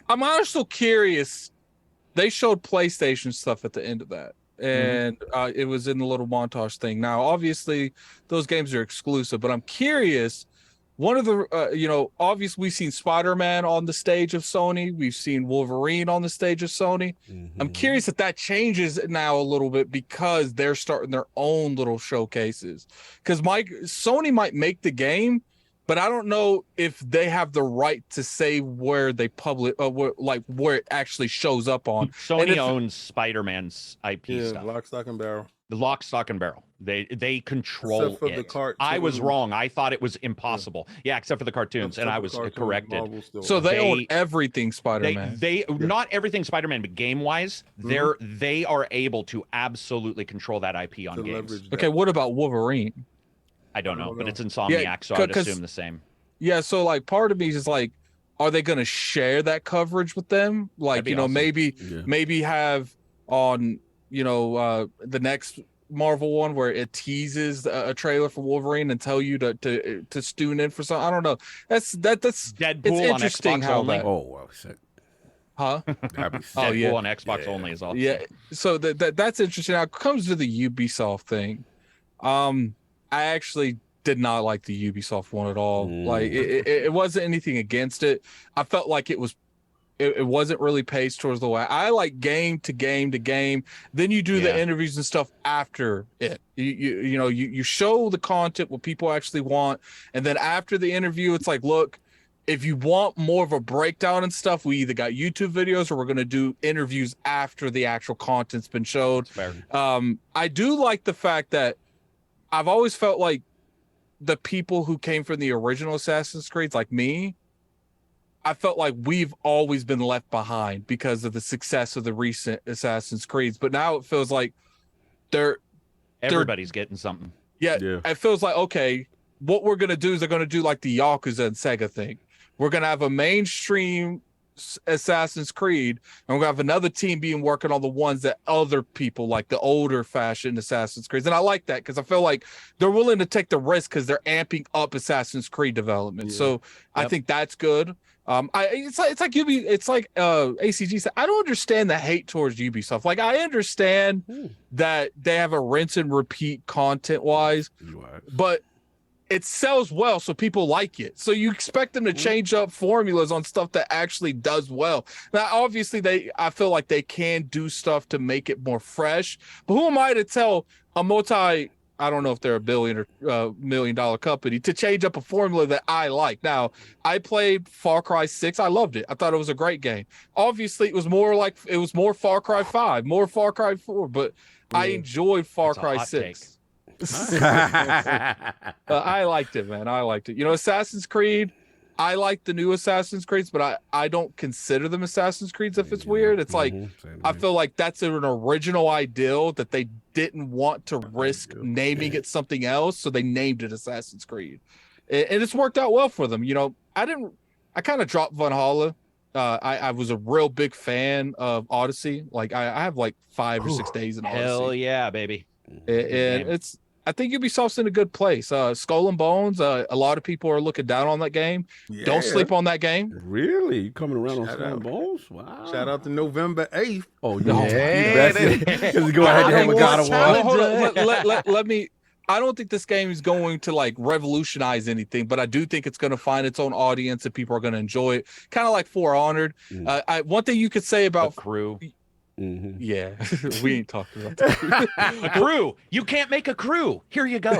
also curious. They showed PlayStation stuff at the end of that, and it was in the little montage thing. Now, obviously, those games are exclusive, but I'm curious. One of the, obviously, we've seen Spider-Man on the stage of Sony. We've seen Wolverine on the stage of Sony. I'm curious if that changes now a little bit because they're starting their own little showcases. Because Sony might make the game, but I don't know if they have the right to say where they publish, where it actually shows up on. Sony owns Spider-Man's IP stuff. Lock, stock, and barrel. The lock, stock, and barrel. They control it. The cartoons. I was wrong. I thought it was impossible. Yeah, except for the cartoons, and I was corrected. So they own everything Spider-Man. They not everything Spider-Man, but game-wise, they are able to absolutely control that IP on games. Okay, what about Wolverine? I don't know, but it's Insomniac, so I would assume the same. Yeah, so like part of me is like, are they going to share that coverage with them? Like, awesome. Maybe have on, the next Marvel one where it teases a trailer for Wolverine and tell you to tune in for something. I don't know. That's Deadpool it's interesting on Xbox how only. that. Oh, well, shit. Huh? Deadpool yeah. on Xbox only is awesome. Yeah. So that's interesting. Now it comes to the Ubisoft thing. I actually did not like the Ubisoft one at all. Like it wasn't anything against it. I felt like it wasn't really paced towards the way I like game to game to game. Then you do the interviews and stuff after it. You show the content, what people actually want, and then after the interview, it's like, look, if you want more of a breakdown and stuff, we either got YouTube videos or we're going to do interviews after the actual content's been showed. I do like the fact that I've always felt like the people who came from the original Assassin's Creed, like me, I felt like we've always been left behind because of the success of the recent Assassin's Creeds. But now it feels like everybody's getting something. Yeah, it feels like, okay, what we're going to do is they're going to do like the Yakuza and Sega thing. We're going to have a mainstream Assassin's Creed, and we're going to have another team working on the ones that other people like, the older fashioned Assassin's Creed. And I like that because I feel like they're willing to take the risk because they're amping up Assassin's Creed development. So I think that's good. It's like ACG said, I don't understand the hate towards Ubisoft. Like, I understand that they have a rinse and repeat content wise, but it sells well, so people like it. So you expect them to change up formulas on stuff that actually does well. Now, obviously, I feel like they can do stuff to make it more fresh. But who am I to tell a I don't know if they're $1 billion or $1 million company to change up a formula that I like. Now, I played Far Cry 6. I loved it. I thought it was a great game. Obviously, it was more Far Cry 5, more Far Cry 4, but I enjoyed Far Cry 6. I liked it, man. I liked it. Assassin's Creed, I like the new Assassin's Creeds, but I don't consider them Assassin's Creeds if it's weird. It's like, I feel like that's an original ideal that they didn't want to risk naming it something else, so they named it Assassin's Creed. And it's worked out well for them. I kind of dropped Valhalla. I was a real big fan of Odyssey. Like, I have like 5 or 6 days in Odyssey. Hell yeah, baby. And I think Ubisoft's in a good place. Skull and Bones, a lot of people are looking down on that game. Yeah. Don't sleep on that game. Really? You coming around on Skull and Bones? Wow. Shout out to November 8th. Oh, yeah. Go ahead and have a God of War. Hold on. Let me. I don't think this game is going to like revolutionize anything, but I do think it's going to find its own audience and people are going to enjoy it. Kind of like For Honored. One thing you could say about Crew. Yeah, we ain't talking about that. A crew. You can't make a crew. Here you go.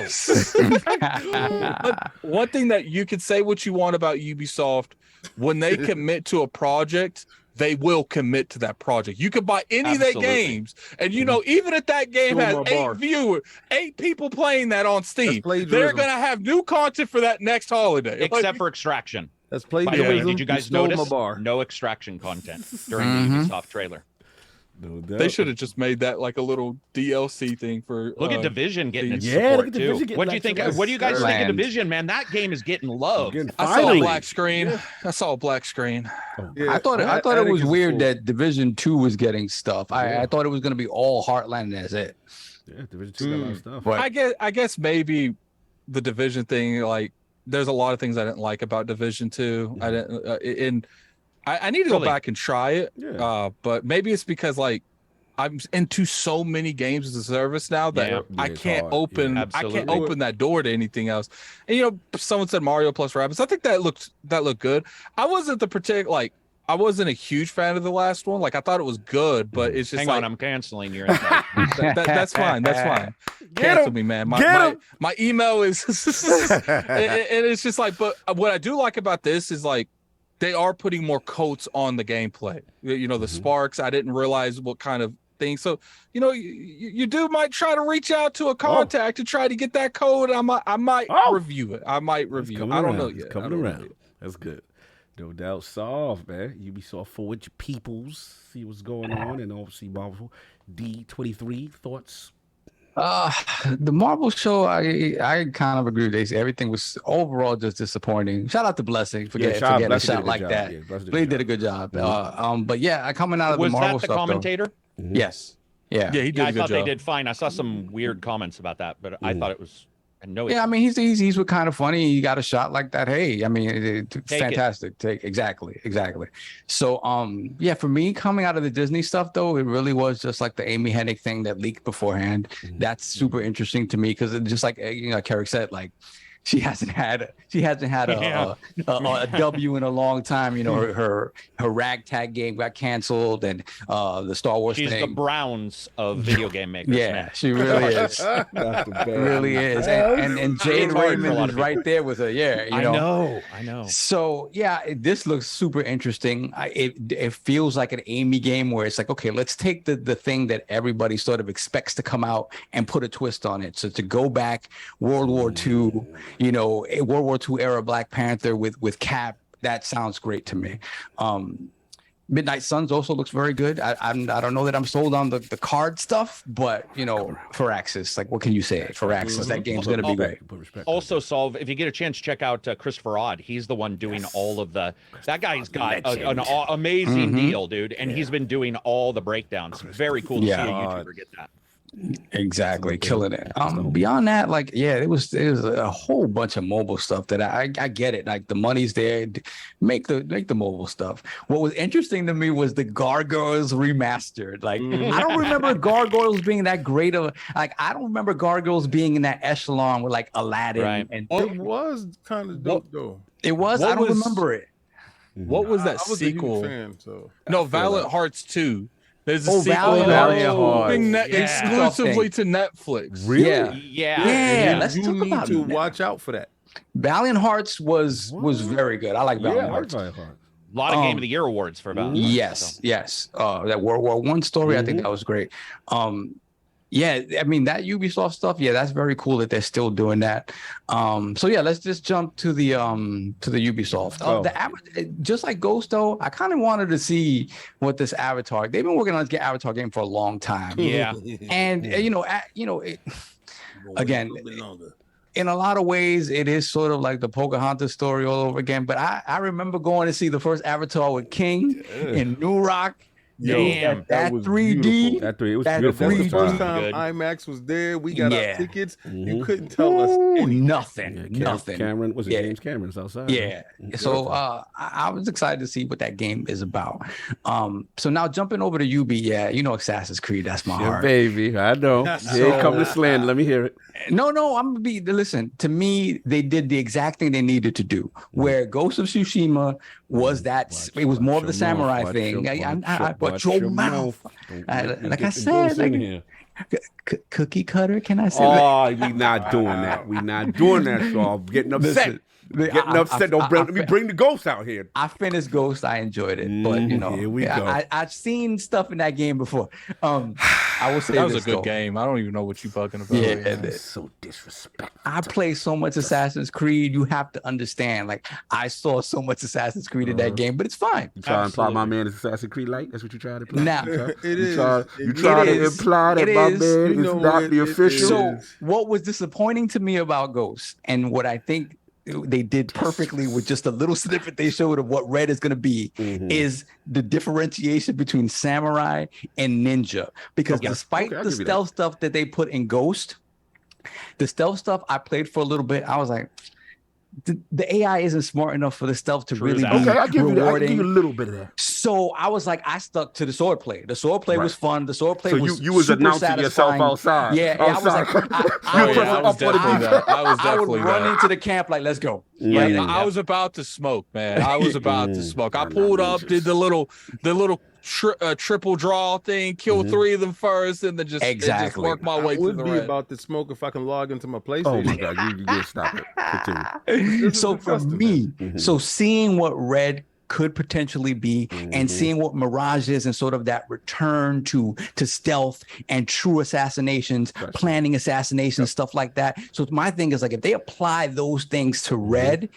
One thing that you could say what you want about Ubisoft, when they commit to a project, they will commit to that project. You could buy any of their games, and even if that game has 8 people playing that on Steam, they're gonna have new content for that next holiday, except for Extraction. That's played. By the way, did you guys notice no Extraction content during the Ubisoft trailer? No, they should have just made that like a little DLC thing for. Look at Division getting its support too. What do you think? What do you guys think of Division, man? That game is getting love. I saw a black screen. I saw a black screen. I thought it was weird that Division 2 was getting stuff. I thought it was going to be all Heartland and that's it. Yeah, Division 2 got a lot of stuff. But I guess maybe the Division thing, like, there's a lot of things I didn't like about Division 2. I didn't. I need to go back and try it, but maybe it's because like I'm into so many games as a service now that I can't open that door to anything else. And someone said Mario plus Rabbids. I think that looked good. I wasn't I wasn't a huge fan of the last one. Like, I thought it was good, but it's just hang on, I'm canceling your that's fine. That's fine. Cancel me, man. My email is and it's just like, but what I do like about this is like, they are putting more coats on the gameplay. The sparks. I didn't realize what kind of thing. So, you might try to reach out to a contact to try to get that code. I might review it. I might review it. I don't know yet. Coming around. That's good. No doubt. Solved, man. Ubisoft Forward, your peoples. See what's going on. And obviously, MarvelD23 thoughts. The Marvel show, I kind of agree with Daisy. Everything was overall just disappointing. Shout out to Blessing for getting a shot like that. Blade did a good job. But yeah, coming out of the Marvel stuff. Was that the commentator? Yes. Yeah, he did Yeah, a I good thought they job. did fine. I saw some weird comments about that, but I thought it was. Yeah, I mean, he's kind of funny. He got a shot like that. Hey, I mean, fantastic. Exactly. So, yeah, for me, coming out of the Disney stuff though, it really was just like the Amy Hennig thing that leaked beforehand. That's super interesting to me because it just like Carrick said, like she hasn't had a W in a long time. You know, her ragtag game got canceled, and the Star Wars She's thing. the Browns of video game makers. Yeah, man. she really is. Really is. And Jade Raymond is right there with her. Yeah, you know. I know. So yeah, this looks super interesting. It feels like an Amy game where it's like, okay, let's take the thing that everybody sort of expects to come out and put a twist on it. So to go back World War II, you know, a World War II era Black Panther with Cap, that sounds great to me. Midnight Suns also looks very good. I don't know that I'm sold on the card stuff, but you know, Firaxis, like what can you say? Firaxis, that game's gonna be great. Also, if you get a chance, check out Christopher Odd. He's the one doing all of the. That guy's got an amazing deal, dude, and he's been doing all the breakdowns. Very cool to see a YouTuber get that. Exactly, killing it. Beyond that, like, yeah, it was a whole bunch of mobile stuff that I get it. Like the money's there, make the mobile stuff. What was interesting to me was the Gargoyles remastered. Like, I don't remember Gargoyles being that great of like. I don't remember Gargoyles being in that echelon with like Aladdin. And it was kind of dope though. It was. I don't remember it. What was that sequel? Fan, so. No, Valiant Hearts 2. There's a sequel Valiant Hearts. exclusively to Netflix. Really? Yeah. Let's talk about to it. watch out for that. Valiant Hearts was very good. I like Valiant Hearts. A lot of Game of the Year awards for Valiant Hearts. Yes. That World War I story, I think that was great. Yeah, I mean that Ubisoft stuff. Yeah, that's very cool that they're still doing that. So yeah, let's just jump to the Ubisoft. Just like Ghost, though, I kind of wanted to see what this Avatar. They've been working on this Avatar game for a long time. Yeah, and again, in a lot of ways, it is sort of like the Pocahontas story all over again. But I remember going to see the first Avatar with King in New Rock. Damn, that was 3D. That 3D, it was that beautiful. 3D. The first time IMAX was there, we got our tickets. You couldn't tell us nothing. Nothing. Cameron was it James Cameron's outside. Yeah. So I was excited to see what that game is about. So now jumping over to Ubi, you know Assassin's Creed. That's my heart, baby. I know. Here come the slam. Let me hear it. No, I'm gonna be. Listen to me. They did the exact thing they needed to do. Where Ghost of Tsushima was that. It was more of the samurai thing. Watch your mouth. Like I said, like, cookie cutter. Can I say? Oh, we not doing that. We not doing that. So I'm getting upset. Getting upset. Don't bring the Ghost out here. I finished Ghost. I enjoyed it, but you know, here we go. I've seen stuff in that game before. I will say that was this, a good though. game. I don't even know what you're bugging about. Yeah, that's so disrespectful. I play so much Assassin's Creed. You have to understand. Like I saw so much Assassin's Creed in that game, but it's fine. You try to imply my man is Assassin's Creed light? That's what you try to imply? Now, you try to imply that my man is not the official. So what was disappointing to me about Ghost, and what I think they did perfectly with just a little snippet they showed of what Red is going to be, is the differentiation between samurai and ninja. Because despite the stealth stuff that they put in Ghost, the stealth stuff I played for a little bit, I was like, the AI isn't smart enough for the stealth to really be I'll give you that. I'll give you a rewarding. little bit of that. So I was like, I stuck to the sword play. The sword play was fun. The sword play So was you was super announcing yourself satisfying. outside. Yeah, I was like, I was definitely I would run into the camp like, let's go. Like, I was about to smoke, man. I was about to smoke. I pulled up, did the little triple draw thing, kill 3 of them first, and then just work my way through the red. About to smoke if I can log into my PlayStation. Oh my God, you just stop it. Continue. So for me, so seeing what Red could potentially be and seeing what Mirage is and sort of that return to stealth and true assassinations, planning assassinations, stuff like that. So my thing is like, if they apply those things to Red,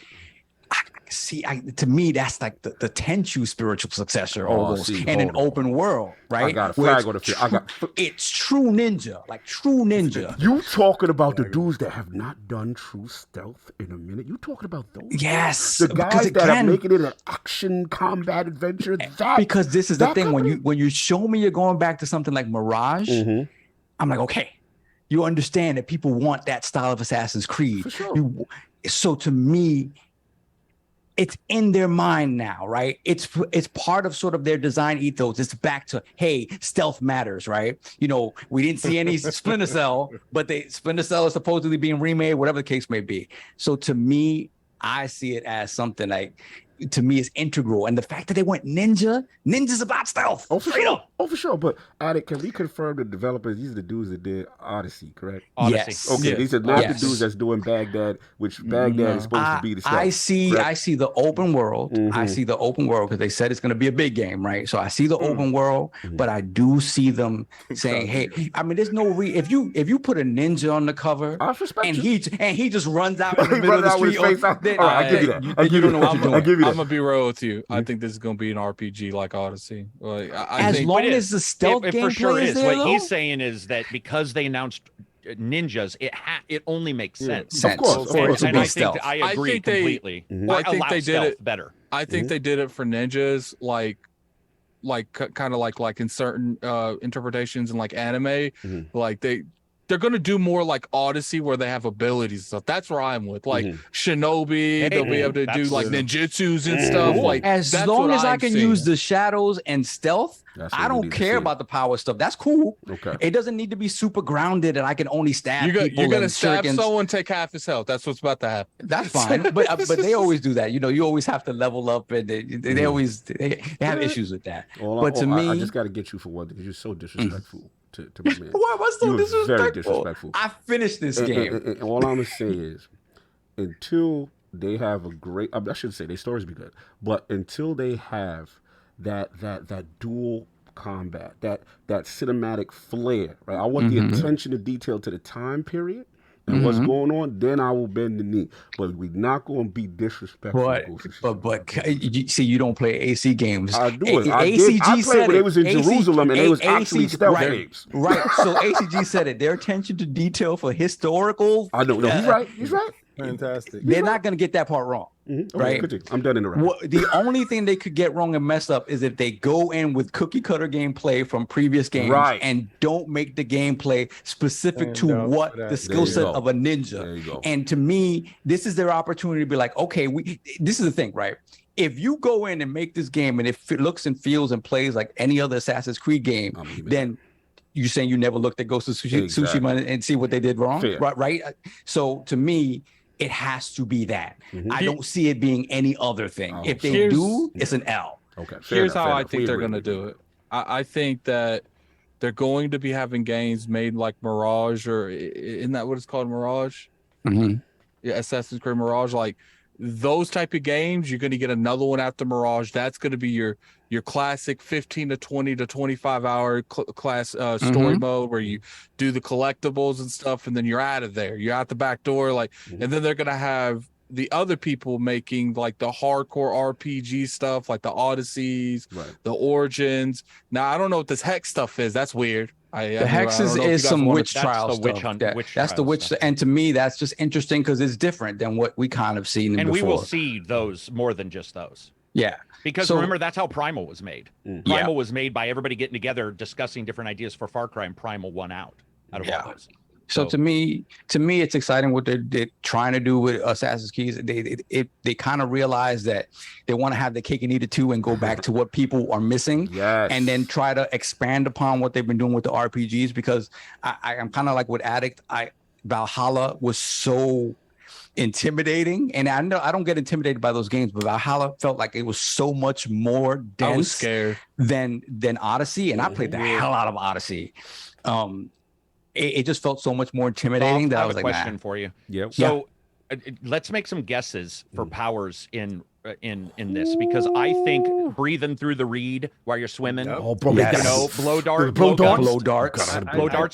see, to me, that's like the Tenchu spiritual successor almost in an open world, right? I got a flag on the field. It's true ninja, like true ninja. You talking about the dudes that have not done true stealth in a minute? You talking about those? Yes, the guys that are making it an action combat adventure. Because this is the thing, when you show me you're going back to something like Mirage, I'm like, okay, you understand that people want that style of Assassin's Creed. For sure. So to me, it's in their mind now, right? It's part of sort of their design ethos. It's back to, hey, stealth matters, right? You know, we didn't see any Splinter Cell, but Splinter Cell is supposedly being remade, whatever the case may be. So to me, I see it as something like, to me, is integral. And the fact that they went ninja's about stealth. Oh, for sure. Oh, for sure. But Addict, can we confirm the developers? These are the dudes that did Odyssey, correct? Odyssey. Yes. Okay, these are not the dudes that's doing Baghdad, which Baghdad is supposed to be the stealth. I see the open world. I see the open world because they said it's going to be a big game, right? So I see the open world, but I do see them saying, "Hey, I mean, there's no if you put a ninja on the cover and he just runs out in the middle of the street, then I give you that. You don't know what you're doing. I give you that. I'm gonna be real with you. I think this is gonna be an RPG like Odyssey. Like, as long as the stealth gameplay for sure is there, what he's saying is that because they announced ninjas, it only makes sense. Of course. And I agree completely. I think they did it better. I think they did it for ninjas, like kind of like in certain interpretations in like anime, like they're gonna do more like Odyssey where they have abilities and stuff. That's where I'm with. Like Shinobi, they'll be able to do like ninjutsus and stuff. Like as long as I can use the shadows and stealth, I don't care about the power stuff. That's cool. Okay. It doesn't need to be super grounded and I can only stab people. You're gonna stab someone, take half his health. That's what's about to happen. That's fine. but they always do that. You know, you always have to level up, and they always they have issues with that. I just got to get you for one because you're so disrespectful. To my man. Why am I so disrespectful? Very disrespectful. I finished this game. And all I'm gonna say is, until they have a great, I shouldn't say their stories be good, but until they have that dual combat, that cinematic flair, right? I want the attention to detail to the time period and what's going on. Then I will bend the knee. But we're not going to be disrespectful. But you see, you don't play AC games. I do it. ACG said when they was in Jerusalem and they was actually stealth games. Right. So ACG said it. Their attention to detail for historical. I know. No, he's right. He's right. Fantastic. They're not going to get that part wrong. Right. I'm done interrupting. The only thing they could get wrong and mess up is if they go in with cookie cutter gameplay from previous games and don't make the gameplay specific to what the skill set of a ninja. There you go. And to me, this is their opportunity to be like, okay, this is the thing, right? If you go in and make this game and if it looks and feels and plays like any other Assassin's Creed game, then you're saying you never looked at Ghost of Tsushima and see what they did wrong, right? So to me, it has to be that. I don't see it being any other thing. If they do, it's an L. Okay. Here's how I think they're going to do it. I think that they're going to be having games made like Mirage, or isn't that what it's called, Mirage? Yeah, Assassin's Creed Mirage. Like those type of games, you're going to get another one after Mirage. That's going to be your classic 15 to 20 to 25 hour class story mode where you do the collectibles and stuff, and then you're out of there. You're out the back door, like, and then they're going to have the other people making like the hardcore RPG stuff, like the Odysseys, the Origins. Now, I don't know what this Hex stuff is. That's weird. The Hex is some witch trial stuff. That's the witch, and to me, that's just interesting because it's different than what we kind of seen. And before. We will see those more than just those. Yeah, because remember that's how Primal was made. Primal was made by everybody getting together, discussing different ideas for Far Cry, and Primal won out of all those. So to me, it's exciting what they're trying to do with Assassin's Creed. They kind of realize that they want to have the cake and eat it too, and go back to what people are missing, and then try to expand upon what they've been doing with the RPGs. Because I'm kind of like with Addict. Valhalla was so intimidating, and I know I don't get intimidated by those games, but Valhalla felt like it was so much more dense than Odyssey, and I played the hell out of Odyssey. It just felt so much more intimidating that I was like, I have a question for you. Yep. So let's make some guesses for powers in this, because I think breathing through the reed while you're swimming, blow darts,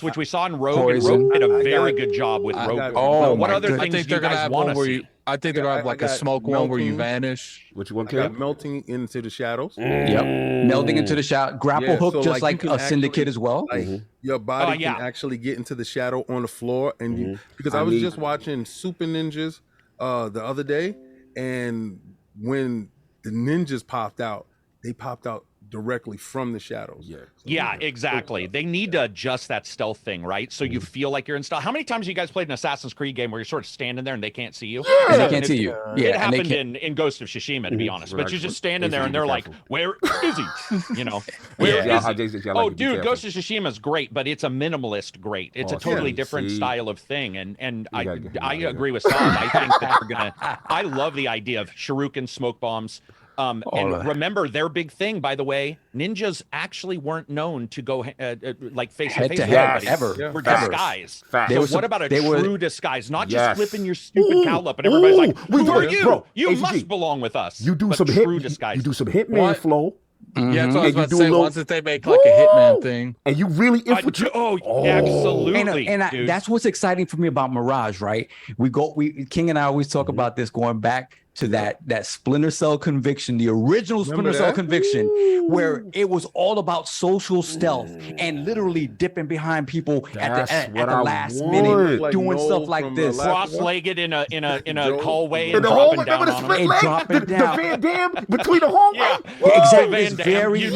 which we saw in Rogue. And Rogue did a very good job with Rogue. What other things do you guys want to see? I think they're gonna have like a smoke one where you vanish. What you want, got melting into the shadows. Yep, melding into the shadow. Grapple hook, so, just like a Syndicate as well. Like your body can actually get into the shadow on the floor, and you, because I was just watching Super Ninjas the other day, and when the ninjas popped out, they popped out directly from the shadows. Yeah, exactly. They need to adjust that stealth thing, right? So you feel like you're in stealth. How many times have you guys played an Assassin's Creed game where you're sort of standing there and they can't see you? Yeah, they can't see you. It happened in Ghost of Tsushima, to be honest. But you're just standing there and they're like, "Where is he?" You know, where is he? Oh, dude, Ghost of Tsushima is great, but it's a minimalist great. It's a totally different style of thing. And I agree with Saad. I think that they're gonna. I love the idea of shuriken, smoke bombs. And remember their big thing, by the way, ninjas actually weren't known to go like face to face with everybody. Ever. Were disguise. So what about a true disguise? Not just flipping your stupid cowl up and everybody's like, "Who are you? Bro, you ACG, must belong with us." You do but some true disguise. You do some Hitman flow. Yeah, that's what I was about to say. Once that they make like a Hitman thing, and you really infiltrate. Absolutely. And that's what's exciting for me about Mirage, right? King and I always talk about this going back to that Splinter Cell conviction, the original Splinter Cell conviction, where it was all about social stealth and literally dipping behind people at the last minute, like doing stuff like this, cross-legged in a hallway and dropping down on them. Dropping down. The Van Damme between the hallway. Exactly. It's very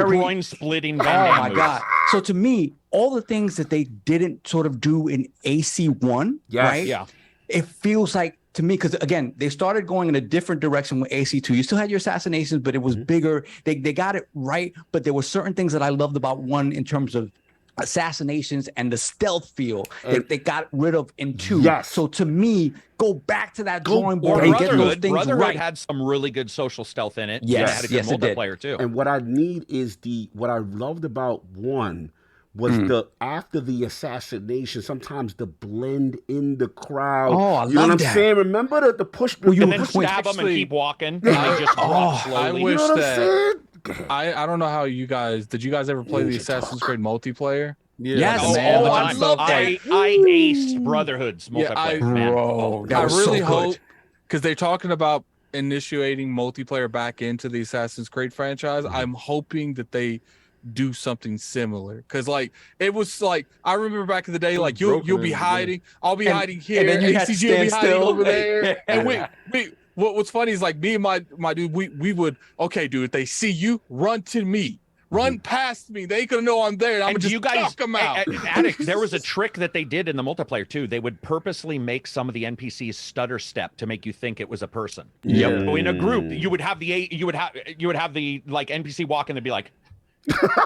groin splitting. Oh my God! So to me, all the things that they didn't sort of do in AC1, right? Yeah. It feels like, to me, because again, they started going in a different direction with AC2. You still had your assassinations, but it was bigger. They got it right, but there were certain things that I loved about 1 in terms of assassinations and the stealth feel that they got rid of in 2. Yes. So to me, go back to that drawing board and get those things Brotherhood right. had some really good social stealth in it. Yes, it had a good multiplayer too. And what I need is what I loved about 1 was after the assassination, sometimes the blend in the crowd. Oh, I you know love what I'm that. saying? Remember the push? And then stab them and keep walking. And they just walk slowly. I wish that. I don't know how you guys did. You guys ever play the Assassin's Creed multiplayer? Yes. I love that. I aced Brotherhood's multiplayer. I really hope, because they're talking about initiating multiplayer back into the Assassin's Creed franchise. I'm hoping that they do something similar, because like it was like I remember back in the day, like you'll be hiding, I'll be hiding here, and then you had to stand still over there, and what's funny is like me and my dude, we would, okay, dude, if they see you, run to me, run past me, they ain't gonna know I'm there, and I'm gonna just knock them out. Addict, there was a trick that they did in the multiplayer too. They would purposely make some of the NPCs stutter step to make you think it was a person. Yep. So in a group, you would have the like NPC walk and they'd be like,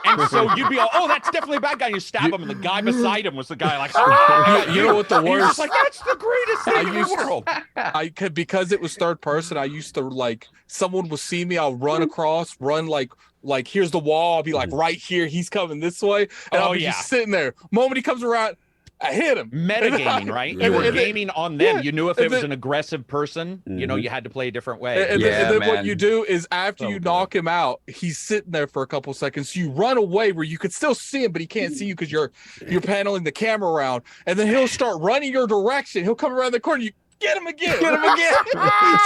and so you'd be all, "Oh, that's definitely a bad guy." And you stab him, and the guy beside him was the guy like, you know what the worst? Like, that's the greatest thing in the world. Because it was third person, I used to like, someone would see me, I'll run across, like here's the wall, I'll be like right here, he's coming this way, and I'll be just sitting there. Moment he comes around, I hit him. Metagaming, right? You were gaming on them. You knew if it was an aggressive person, you know, you had to play a different way. And then what you do is after you knock him out, he's sitting there for a couple seconds. So you run away where you could still see him, but he can't see you because you're paneling the camera around. And then he'll start running your direction. He'll come around the corner. You get him again.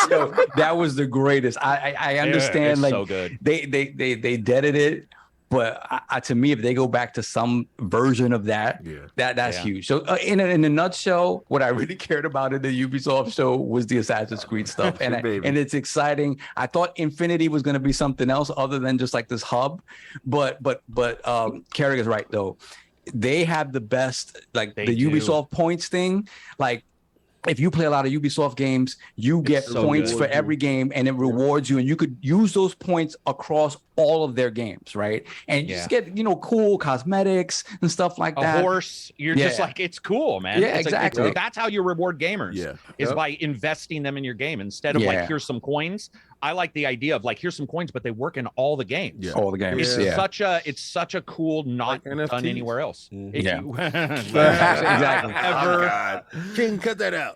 So that was the greatest. I understand. Like so good. They deaded it. But to me, if they go back to some version of that, that's huge. So in a nutshell, what I really cared about in the Ubisoft show was the Assassin's Creed stuff, and it's exciting. I thought Infinity was going to be something else other than just like this hub, but Carrick is right though. They have the best, like the Ubisoft points thing, like. If you play a lot of Ubisoft games, you get points for every game, and it rewards you, and you could use those points across all of their games, right? And you just get, cool cosmetics and stuff like that. A horse, you're just like, it's cool, man. Yeah, it's exactly. Like, that's how you reward gamers, is by investing them in your game. Instead of like, here's some coins. I like the idea of like, here's some coins, but they work in all the games. All the games. It's such a cool, not like done anywhere else. Exactly. Ever. King, cut that out.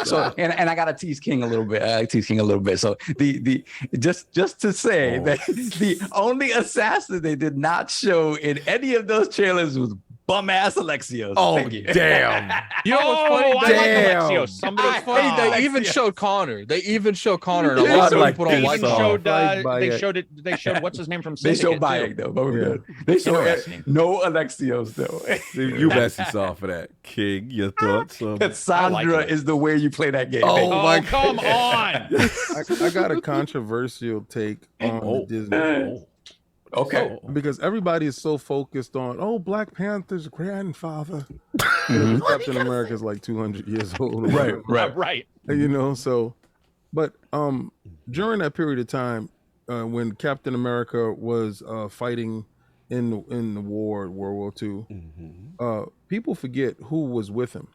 So and I gotta tease King a little bit. So the just to say that the only assassin they did not show in any of those trailers was bum ass Alexios. Oh, Thank you. damn. You know what's funny? I like Damn. Alexios. Somebody It's funny. They Alexios. even showed Connor. They even showed Connor, and a Yeah, lot I of like people They don't this like even song. showed. Like They Bayek. showed it. They showed what's his name from They Syndicate show Bayek too. though, but we're Yeah. good. They show Interesting. no Alexios though. You messy saw for that, King. Your thoughts? Cassandra it. is the way you play that game. Oh, baby. my Oh, come on! I got a controversial take on Disney. Okay. Because everybody is so focused on, Black Panther's grandfather. Mhm. Captain America's like 200 years old. Right, right. Right. You know, so, but during that period of time, when Captain America was fighting in the war, World War II, people forget who was with him.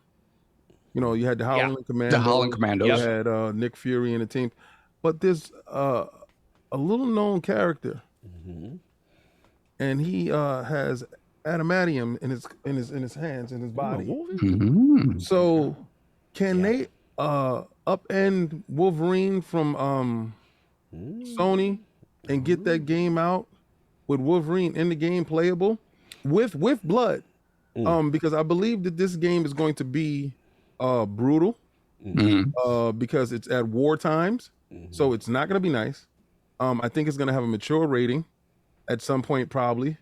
You know, you had the Howling Commandos. The Howling Commandos. You had Nick Fury and the team. But there's a little known character. And he has adamantium in his hands, in his body. Mhm. So can they upend Wolverine from Sony and get that game out with Wolverine in the game playable with blood? Because I believe that this game is going to be brutal because it's at war times. So it's not going to be nice. I think it's going to have a mature rating at some point, probably.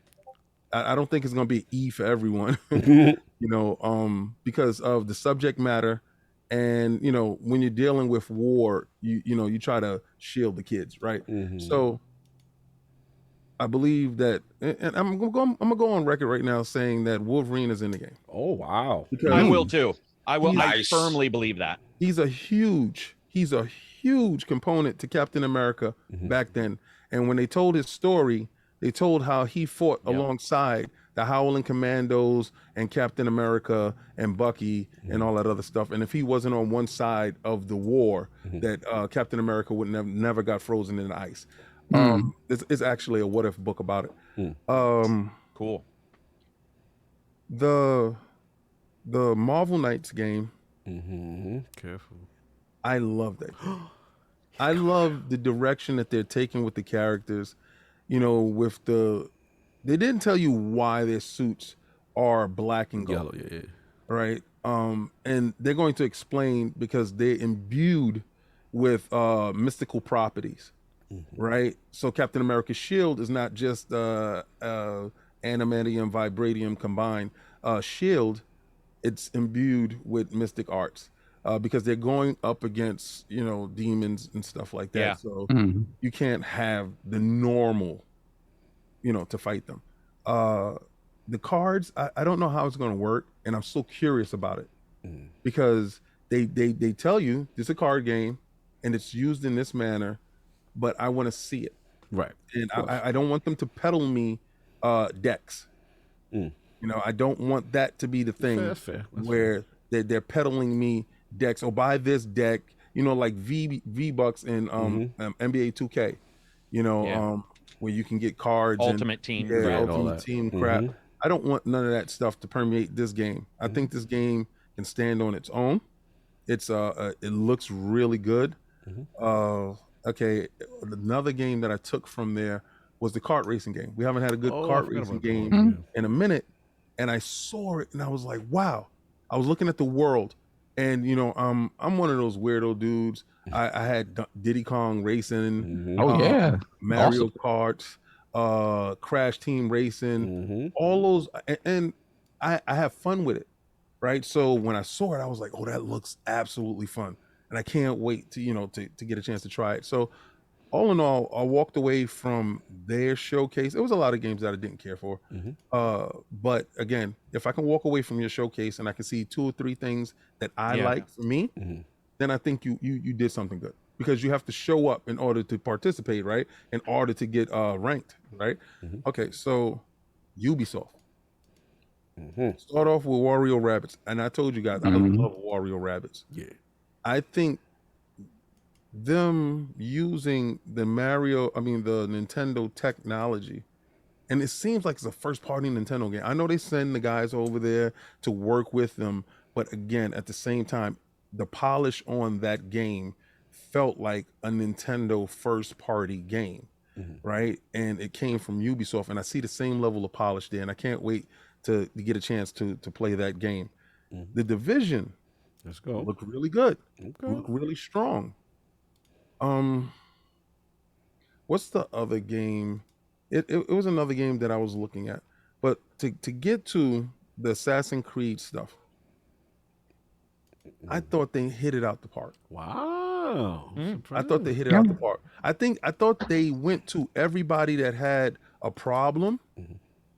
I don't think it's going to be E for everyone, you know, because of the subject matter. And, you know, when you're dealing with war, you know, you try to shield the kids, right? So I believe that, and I'm gonna go on record right now saying that Wolverine is in the game. Oh, wow. Because I will too. I will. Nice. I firmly believe that. he's a huge component to Captain America back then. And when they told his story, they told how he fought alongside the Howling Commandos and Captain America and Bucky and all that other stuff. And if he wasn't on one side of the war, that Captain America would never got frozen in the ice. It's actually a what if book about it. Cool. The Marvel Knights game. Careful. I love that game. I love the direction that they're taking with the characters. You know, with they didn't tell you why their suits are black and gold. Yellow, yeah. Right? And they're going to explain because they're imbued with mystical properties. Right? So Captain America's shield is not just adamantium, vibranium combined. Shield, it's imbued with mystic arts. Because they're going up against, you know, demons and stuff like that. Yeah. So you can't have the normal, you know, to fight them. The cards, I don't know how it's going to work, and I'm so curious about it because they tell you this is a card game and it's used in this manner, but I want to see it. Right. And I don't want them to peddle me decks. You know, I don't want that to be the thing That's fair. where they're peddling me decks. Oh, buy this deck, you know, like V-Bucks in NBA 2K, you know, where you can get cards. Ultimate Team. Yeah, Right, Ultimate Team crap. I don't want none of that stuff to permeate this game. I think this game can stand on its own. It's it looks really good. Okay, another game that I took from there was the kart racing game. We haven't had a good kart racing game in a minute, and I saw it and I was like, wow. I was looking at the world, and you know, I'm one of those weirdo dudes. I had Diddy Kong Racing, Mario Karts, Crash Team Racing, all those, and I have fun with it, right? So when I saw it, I was like, oh, that looks absolutely fun, and I can't wait to, you know, to get a chance to try it. So all in all, I walked away from their showcase. It was a lot of games that I didn't care for. But again, if I can walk away from your showcase and I can see 2 or 3 things that I like for me, then I think you did something good, because you have to show up in order to participate, right? In order to get ranked, right? Okay, so Ubisoft. Start off with Wario Rabbids. And I told you guys, I love Wario Rabbids. Yeah. I think them using the Nintendo technology, and it seems like it's a first party Nintendo game. I know they send the guys over there to work with them, but again, at the same time, the polish on that game felt like a Nintendo first party game, right? And it came from Ubisoft, and I see the same level of polish there, and I can't wait to get a chance to play that game. The Division, let's go, looked really good. Okay. Looked really strong. What's the other game? It was another game that I was looking at, but to get to the Assassin's Creed stuff, I thought they hit it out the park. Wow. I thought they hit it out the park. I thought they went to everybody that had a problem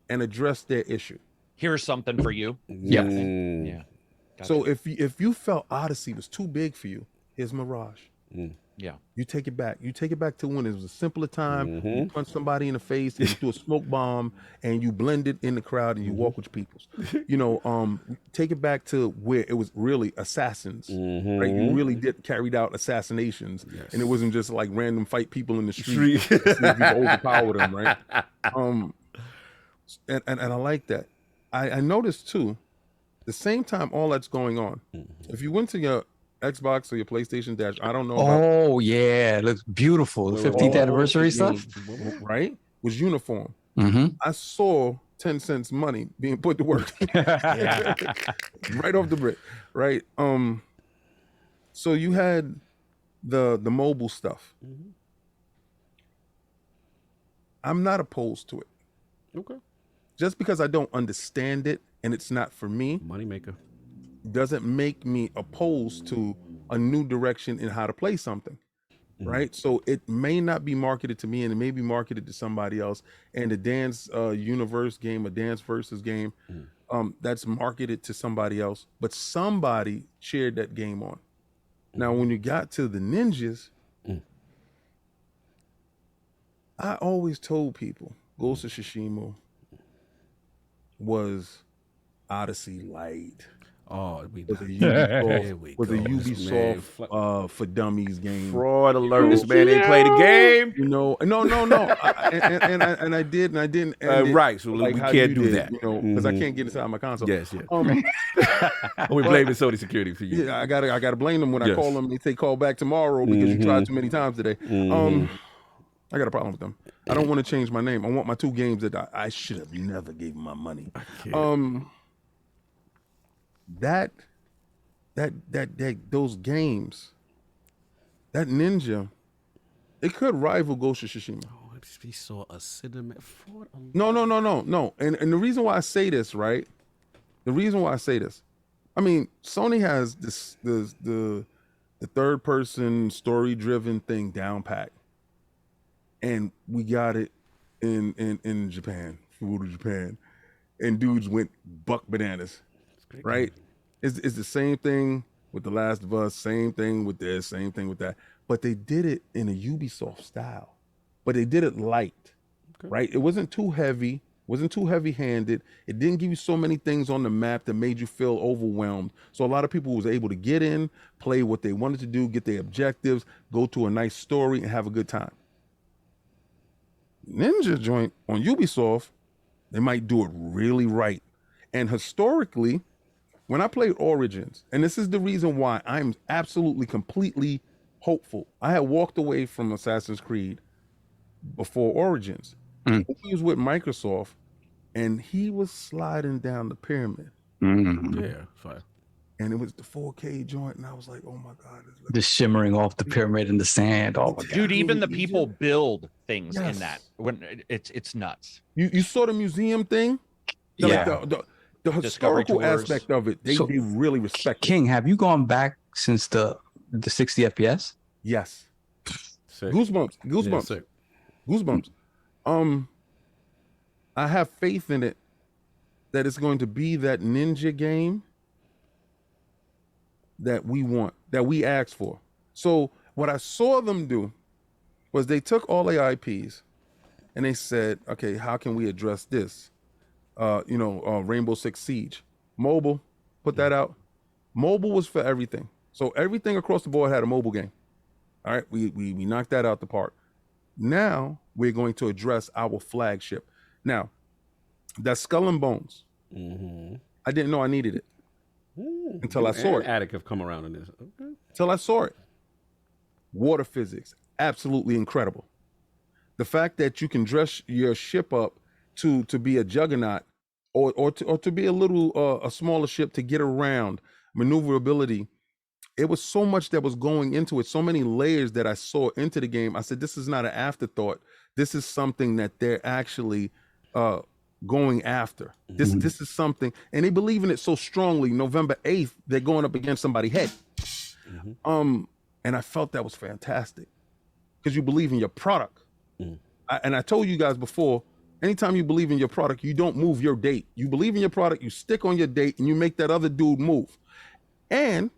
and addressed their issue. Here's something for you. Yeah. Yeah. Gotcha. So if you felt Odyssey was too big for you, here's Mirage. Yeah. You take it back. You take it back to when it was a simpler time. You punch somebody in the face, and you do a smoke bomb, and you blend it in the crowd, and you walk with your peoples. You know, take it back to where it was really assassins. Right? You really did carried out assassinations, and it wasn't just like random fight people in the street. See if you overpower them, right? And I like that. I noticed too, the same time all that's going on, if you went to your Xbox or your PlayStation Dash, I don't know. Oh yeah, it looks beautiful. The 15th anniversary stuff, right? Was uniform. Mm-hmm. I saw 10 cents money being put to work right off the brick, right? So you had the mobile stuff. I'm not opposed to it. Okay. Just because I don't understand it and it's not for me, moneymaker, doesn't make me opposed to a new direction in how to play something. Right. So it may not be marketed to me and it may be marketed to somebody else. And the Dance Universe game, a Dance Versus game, that's marketed to somebody else, but somebody shared that game on. Now, when you got to the ninjas, I always told people Ghost of Tsushima was Odyssey Light. Oh, was a Ubisoft for Dummies game. Fraud alert! This man didn't play the game. You know, no. and I didn't. Right, so like we how can't you do did, that. You know, because I can't get inside my console. Yes. We blaming Sony security for you. Yeah, I gotta blame them when I call them. They say call back tomorrow because you tried too many times today. I got a problem with them. I don't want to change my name. I want my two games that I should have never gave my money. Those games, that Ninja, it could rival Ghost of Tsushima. Oh, we saw a cinematic fraud. No. And the reason why I say this, right? The reason why I say this, I mean, Sony has the third person story driven thing down pat, and we got it in Japan, Japan, and dudes went buck bananas. Right? It's the same thing with The Last of Us, same thing with this, same thing with that. But they did it in a Ubisoft style. But they did it light, right? It wasn't too heavy, wasn't too heavy-handed. It didn't give you so many things on the map that made you feel overwhelmed. So a lot of people was able to get in, play what they wanted to do, get their objectives, go to a nice story, and have a good time. Ninja joint on Ubisoft, they might do it really right. And historically, when I played Origins, and this is the reason why I'm absolutely, completely hopeful. I had walked away from Assassin's Creed before Origins. He was with Microsoft, and he was sliding down the pyramid. Yeah, fine. And it was the 4K joint, and I was like, oh my God. Just shimmering off the pyramid in the sand. Oh my God. Dude, even the people build things in that. When it's nuts. You saw the musume thing? Yeah. Like the historical aspect of it, they really respect King, have you gone back since the 60 FPS? Yes. Sick. Goosebumps. Yeah, Goosebumps. I have faith in it that it's going to be that ninja game that we want, that we asked for. So what I saw them do was they took all the IPs and they said, okay, how can we address this? Rainbow Six Siege. Mobile, put that out. Mobile was for everything. So everything across the board had a mobile game. All right, we knocked that out the park. Now we're going to address our flagship. Now, that Skull and Bones, I didn't know I needed it until I saw it. Attic have come around in this. Okay. Until I saw it. Water physics, absolutely incredible. The fact that you can dress your ship up to be a juggernaut or to be a little a smaller ship to get around, maneuverability. It was so much that was going into it, so many layers that I saw into the game. I said, this is not an afterthought. This is something that they're actually going after. This is something, and they believe in it so strongly. November 8th, they're going up against somebody's head. And I felt that was fantastic because you believe in your product. And I told you guys before, anytime you believe in your product, you don't move your date. You believe in your product, you stick on your date, and you make that other dude move. And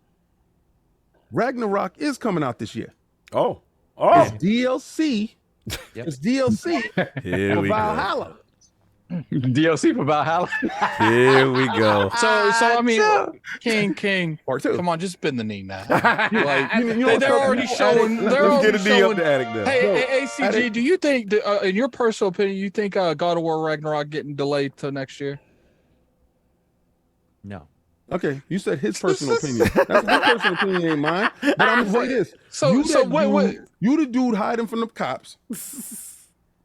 Ragnarok is coming out this year. Oh, it's DLC. Yep. It's DLC for Valhalla. DLC for Valhalla. Here we go. So I mean, King, Part 2. come on, just bend the knee now. Like they're already showing. They're Let's get already a knee up showing. the attic now. Hey, ACG, do you think, in your personal opinion, you think God of War Ragnarok getting delayed till next year? No. Okay, you said his personal opinion. That's his personal opinion, ain't mine. But I'm gonna say this: you the dude hiding from the cops,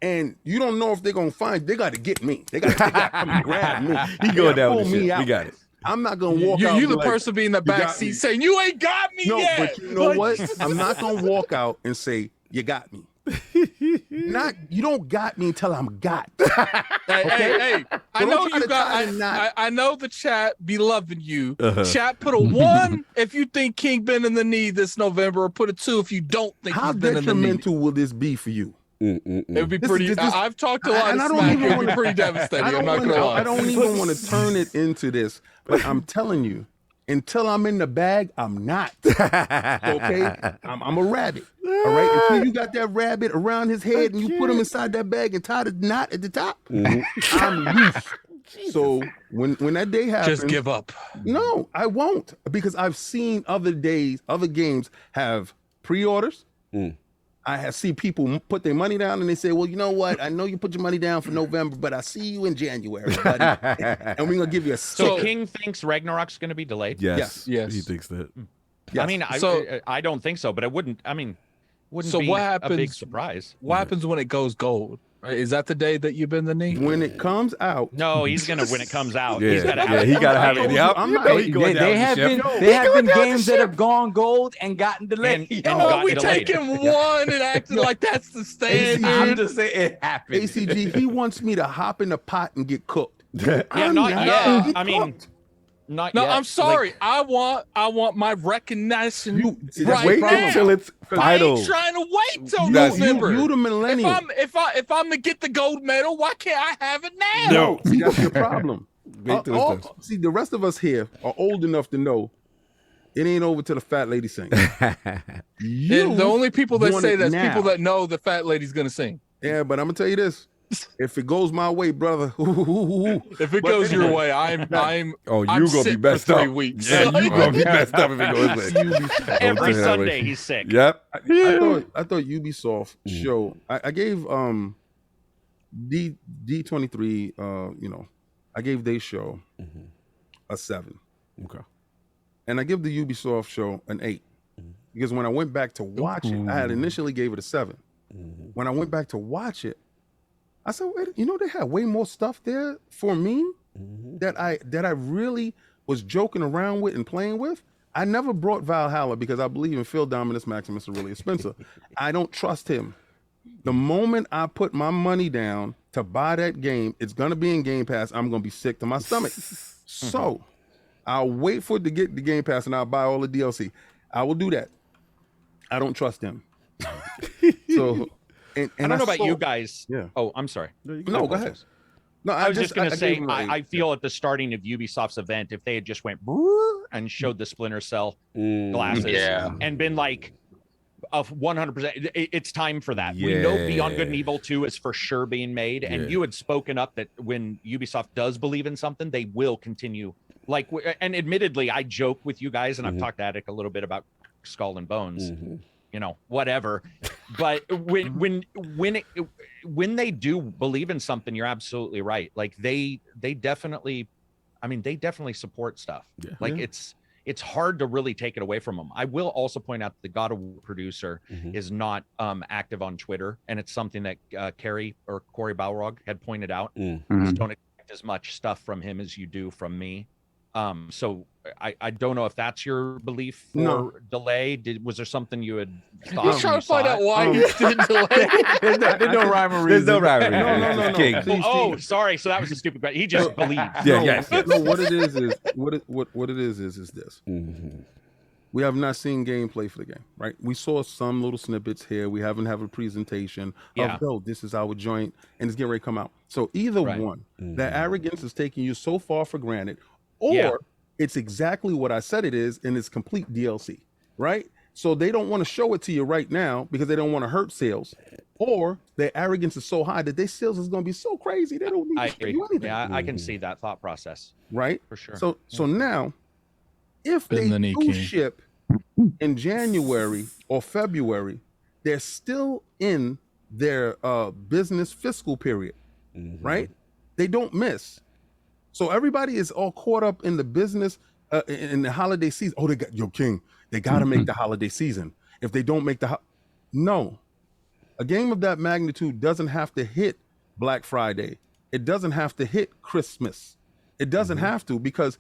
and you don't know if they're gonna find. They got to get me. They got to come and grab me. He going down with pull the me shit. out. We got it. I'm not gonna walk out. You the like, person being in the "You back got seat me." saying, "You ain't got me No, yet." but you know what? I'm not gonna walk out and say, "You got me." You don't got me until I'm got. Hey, I Don't know try you to got. tie a knot. I know the chat be loving you. Chat, put a 1 if you think King been in the knee this November, or put a 2 if you don't think How he's been in the knee. detrimental will this be for you? It would be This- pretty. this- this- I've talked a lot and of I don't smack. even It would be wanna- pretty devastating. I I'm don't not gonna lie. I don't even want to turn it into this, but I'm telling you, until I'm in the bag, I'm not. Okay? I'm a rabbit. All right? Until you got that rabbit around his head and you put him inside that bag and tie the knot at the top, I'm loose. So when that day happens, Just give up. No, I won't, because I've seen other games have pre-orders. I have seen people put their money down and they say, well, you know what? I know you put your money down for November, but I see you in January, buddy. And we're going to give you a So sticker. King thinks Ragnarok's going to be delayed? Yes. Yes. He thinks that. Yes. I mean, I don't think so, but it wouldn't. I mean, wouldn't So be what a big happens- surprise. What happens when it goes gold? Is that the day that you bend the knee? When it comes out, No, he's gonna when it comes out. Yeah, He's gotta yeah, have he it. gotta have it. Yep. I'm You not- know he going down They with have the been ship. they have been games that have gone gold and gotten delayed. And Oh, got we delayed. taking 1 and acting like that's the I'm standard. just saying it happened. ACG, he wants me to hop in the pot and get cooked. Yeah, I'm not not yet. getting I mean, cooked. not No, yet. I'm sorry. Like, I want my recognition See, that's right Wait now. until it's I final. ain't trying to wait till That's- November. You the millennial. If I'm to get the gold medal, why can't I have it now? No. See, that's your problem. Wait till it's done. See, the rest of us here are old enough to know it ain't over till the fat lady sings. And the only people that want say it that's now. people that know the fat lady's gonna sing. Yeah, but I'm gonna tell you this: if it goes my way, brother, If it goes your way, I'm Oh, I'm you gonna be sick messed for up. 3 weeks. Yeah, you gonna be messed up if it goes way. every Don't say that Sunday way. he's sick. Yep. I thought Ubisoft show. I gave D23 I gave they show a 7, Okay. and I give the Ubisoft show an 8 because when I went back to watch it, I had initially gave it a 7. When I went back to watch it, I said, wait, they had way more stuff there for me that I really was joking around with and playing with. I never brought Valhalla because I believe in Phil Dominus Maximus Aurelius Spencer. I don't trust him. The moment I put my money down to buy that game, it's gonna be in Game Pass. I'm gonna be sick to my stomach. So I'll wait for it to get the Game Pass and I'll buy all the DLC. I will do that. I don't trust him. So and I don't know about saw- you guys. Yeah. Oh, I'm sorry. No, go ahead. No, I was just gonna say, gave him an I 8. feel at the starting of Ubisoft's event, if they had just went "Brrr," and showed the Splinter Cell glasses Yeah. and been like, of 100%, it's time for that. We know Beyond Good and Evil 2 is for sure being made, and you had spoken up that when Ubisoft does believe in something, they will continue. Like, and admittedly, I joke with you guys, and I've talked to Attic a little bit about Skull and Bones. Whatever. But when they do believe in something, you're absolutely right. Like they definitely support stuff. Yeah. Like it's hard to really take it away from them. I will also point out that the God of War producer is not active on Twitter, and it's something that Corey Balrog had pointed out. Just don't expect as much stuff from him as you do from me. So I don't know if that's your belief for delay. Was there something you had thought? He's trying to find out why he didn't delay. There's no rhyme or reason. There's no rhyme or reason. No. Oh, sorry. So that was a stupid question. He just believed. Yes. No, what it is what it is this. Mm-hmm. We have not seen gameplay for the game, right? We saw some little snippets here. We haven't had a presentation of, oh, this is our joint, and it's getting ready to come out. So either one, that arrogance is taking you so far for granted, or it's exactly what I said it is, and it's complete DLC, right? So they don't want to show it to you right now because they don't want to hurt sales, or their arrogance is so high that their sales is going to be so crazy they don't need to do anything. Yeah, I can see that thought process. Right? For sure. So now, if they do ship in January or February, they're still in their business fiscal period, right? They don't miss. So everybody is all caught up in the business in the holiday season. Oh, they got King. They got to make the holiday season. If they don't make no, a game of that magnitude doesn't have to hit Black Friday. It doesn't have to hit Christmas. It doesn't have to, because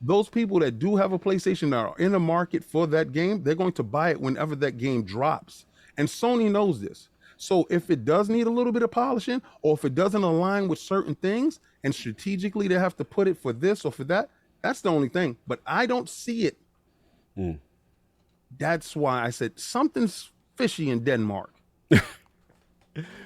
those people that do have a PlayStation that are in the market for that game, they're going to buy it whenever that game drops. And Sony knows this. So if it does need a little bit of polishing, or if it doesn't align with certain things, and strategically they have to put it for this or for that, that's the only thing. But I don't see it. That's why I said something's fishy in Denmark.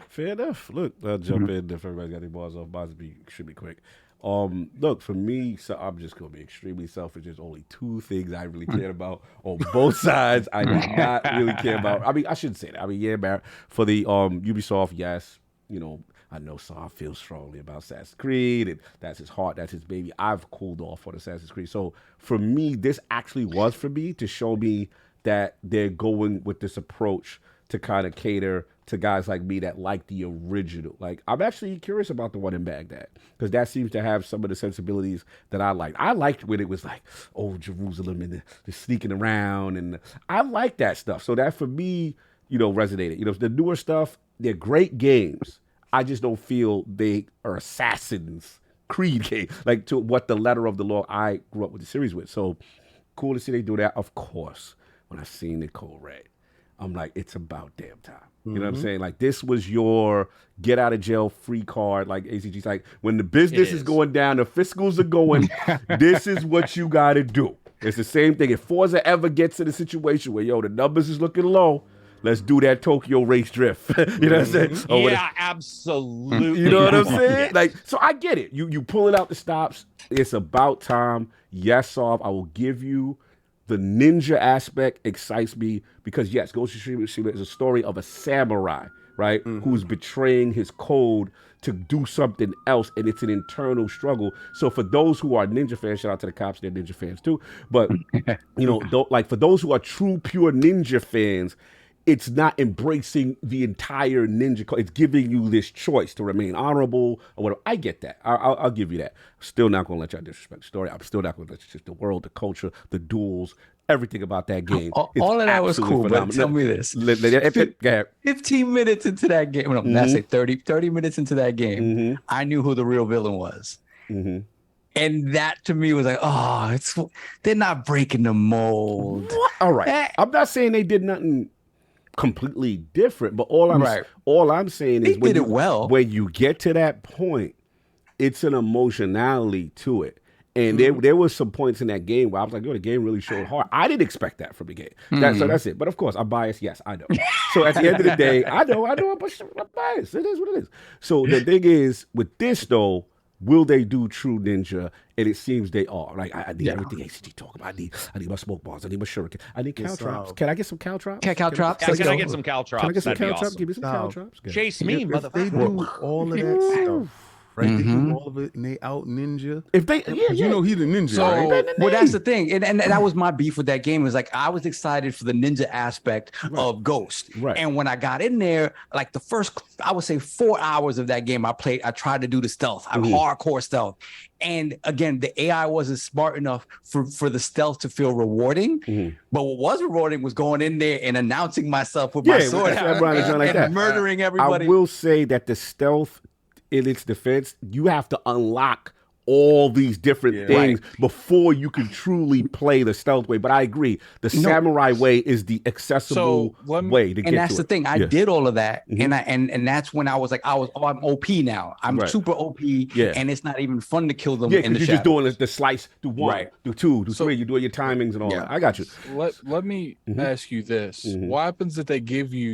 Fair enough. Look, I'll jump in if everybody's got their balls off. Mine should be quick. Look, for me, so I'm just gonna be extremely selfish. There's only two things I really care about on both sides. I do not really care about. I mean, I shouldn't say that. I mean, yeah, Barrett, for the Ubisoft, yes, you know, I know Saw feels strongly about Assassin's Creed, and that's his heart, that's his baby. I've cooled off on Assassin's Creed. So for me, this actually was for me to show me that they're going with this approach to kind of cater to guys like me that like the original. Like, I'm actually curious about the one in Baghdad, because that seems to have some of the sensibilities that I like. I liked when it was like, oh, Jerusalem and the sneaking around, and I like that stuff. So that for me, you know, resonated. You know, the newer stuff, they're great games. I just don't feel they are Assassin's Creed games, like to what the letter of the law I grew up with the series with. So cool to see they do that. Of course, when I seen Nicole Ray, I'm like, it's about damn time. You know what I'm saying? Like, this was your get out of jail free card. Like, ACG's like, when the business is going down, the fiscals are going, this is what you got to do. It's the same thing. If Forza ever gets in a situation where, yo, the numbers is looking low, let's do that Tokyo race drift. You know what I'm saying? Yeah, absolutely. You know what I'm saying? Like, so I get it. You pulling out the stops. It's about time. Yes, Soft, I will give you the ninja aspect excites me because, yes, Ghost of Tsushima is a story of a samurai, right, who's betraying his code to do something else, and it's an internal struggle. So for those who are ninja fans, shout out to the cops, they're ninja fans too. But, you know, like for those who are true, pure ninja fans, it's not embracing the entire ninja code. It's giving you this choice to remain honorable or whatever. I get that. I'll give you that. Still not going to let y'all disrespect the story. I'm still not going to let you just the world, the culture, the duels, everything about that game. All of that was cool, phenomenal. But tell me this. 15 minutes into that game, well, not say 30 minutes into that game, I knew who the real villain was. And that to me was like, oh, they're not breaking the mold. What? All right. I'm not saying they did nothing completely different, but all I'm saying is when you get to that point, it's an emotionality to it. And there was some points in that game where I was like, yo, the game really showed heart. I didn't expect that from the game. So that's it. But of course, I'm biased. Yes, I know. So at the end of the day, I know I'm biased. It is what it is. So the thing is, with this though, will they do true ninja? And it seems they are. Like, I need everything ACG talk about. I need my smoke balls. I need my shuriken. I need caltrops. Can I get some caltrops? Can I get some caltrops? Can I get some caltrops? Awesome. Give me some caltrops. Chase me, motherfucker. If they do all of that stuff, right? They do all of it and they out ninja. If they, you know, he's a ninja, right? Well, that's the thing, and that was my beef with that game. Was like I was excited for the ninja aspect of Ghost, and when I got in there, like the first, I would say 4 hours of that game, I tried to do the stealth. I'm hardcore stealth, and again, the AI wasn't smart enough for the stealth to feel rewarding. But what was rewarding was going in there and announcing myself with my sword and murdering everybody. I will say that the stealth in its defense, you have to unlock all these different things before you can truly play the stealth way. But I agree, the samurai way is the accessible way to get to it. And that's the thing. I did all of that, and that's when I was like, I'm OP now. I'm super OP, and it's not even fun to kill them in the shadows. You're just doing the slice, do 1, do 2, do 3. You're doing your timings and all that. I got you. Let me ask you this: what happens if they give you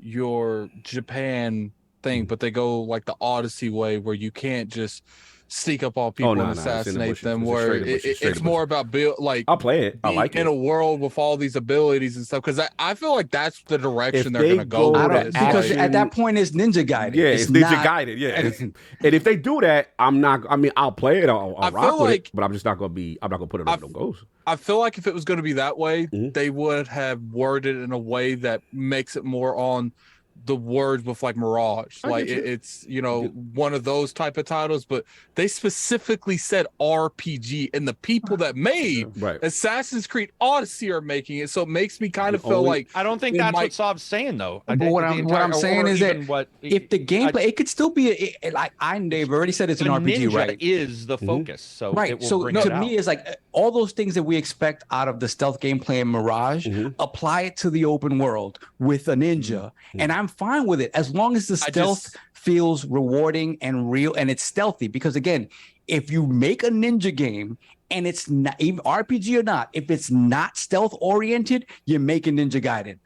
your Japan thing, but they go like the Odyssey way, where you can't just sneak up on people and assassinate them, where it's more about I'll play it. I like it. In a world with all these abilities and stuff, because I feel like that's the direction they're going to go with. Because at that point, it's Ninja Guided. Yeah, it's Ninja Guided. Yeah, and if they do that, I'll play it. I'll rock with it, but I'm just not going to put it on no Ghost. I feel like if it was going to be that way, they would have worded it in a way that makes it more on the words with like Mirage, like it's one of those type of titles, but they specifically said RPG, and the people that made Assassin's Creed Odyssey are making it, so it makes me kind of feel like I don't think that's what Sav's saying though. But what I'm saying is that if the gameplay, it could still be they've already said it's an RPG, right? Is the focus, so So to me, it's like all those things that we expect out of the stealth gameplay in Mirage, apply it to the open world with a ninja, and I'm fine with it as long as the stealth feels rewarding and real and it's stealthy. Because again, if you make a ninja game and it's not even RPG or not, if it's not stealth oriented, you're making Ninja Gaiden.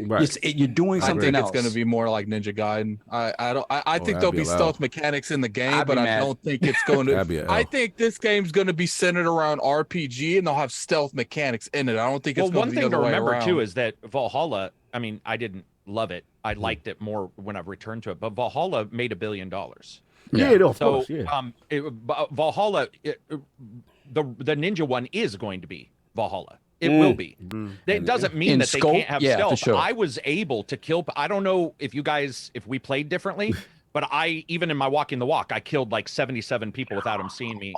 You're doing something else. It's going to be more like Ninja Gaiden. I think there'll be stealth mechanics in the game, but I don't think it's going to. I think this game's going to be centered around RPG, and they'll have stealth mechanics in it. I don't think it's going to be the other way around. One thing to remember too is that Valhalla. I mean, I didn't love it. I liked it more when I've returned to it. But Valhalla made $1 billion. Of course. Valhalla. The ninja one is going to be Valhalla. It will be. It doesn't mean that they can't have stealth. Sure. I was able to kill. I don't know if we played differently, but even in my walking the walk, I killed like 77 people without them seeing me.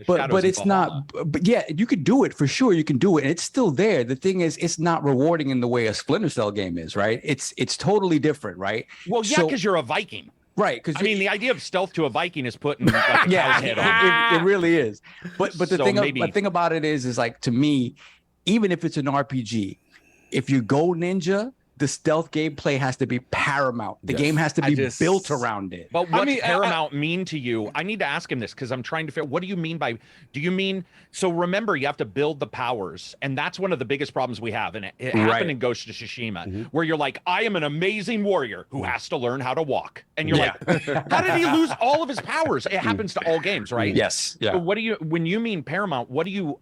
But it's not. But yeah, you could do it for sure. You can do it, and it's still there. The thing is, it's not rewarding in the way a Splinter Cell game is, right? It's totally different, right? Well, yeah, because you're a Viking. Right, because the idea of stealth to a Viking is putting like a cow's head on. It really is. But the thing about it is like, to me, even if it's an RPG, if you go ninja, the stealth gameplay has to be paramount. The game has to be built around it. But what does paramount mean to you? I need to ask him this because I'm trying to figure. What do you mean by? Do you mean so? Remember, you have to build the powers, and that's one of the biggest problems we have. And it happened in Ghost of Tsushima, where you're like, I am an amazing warrior who has to learn how to walk, and you're like, how did he lose all of his powers? It happens to all games, right? Yes. Yeah. So what do you when you mean paramount? What do you?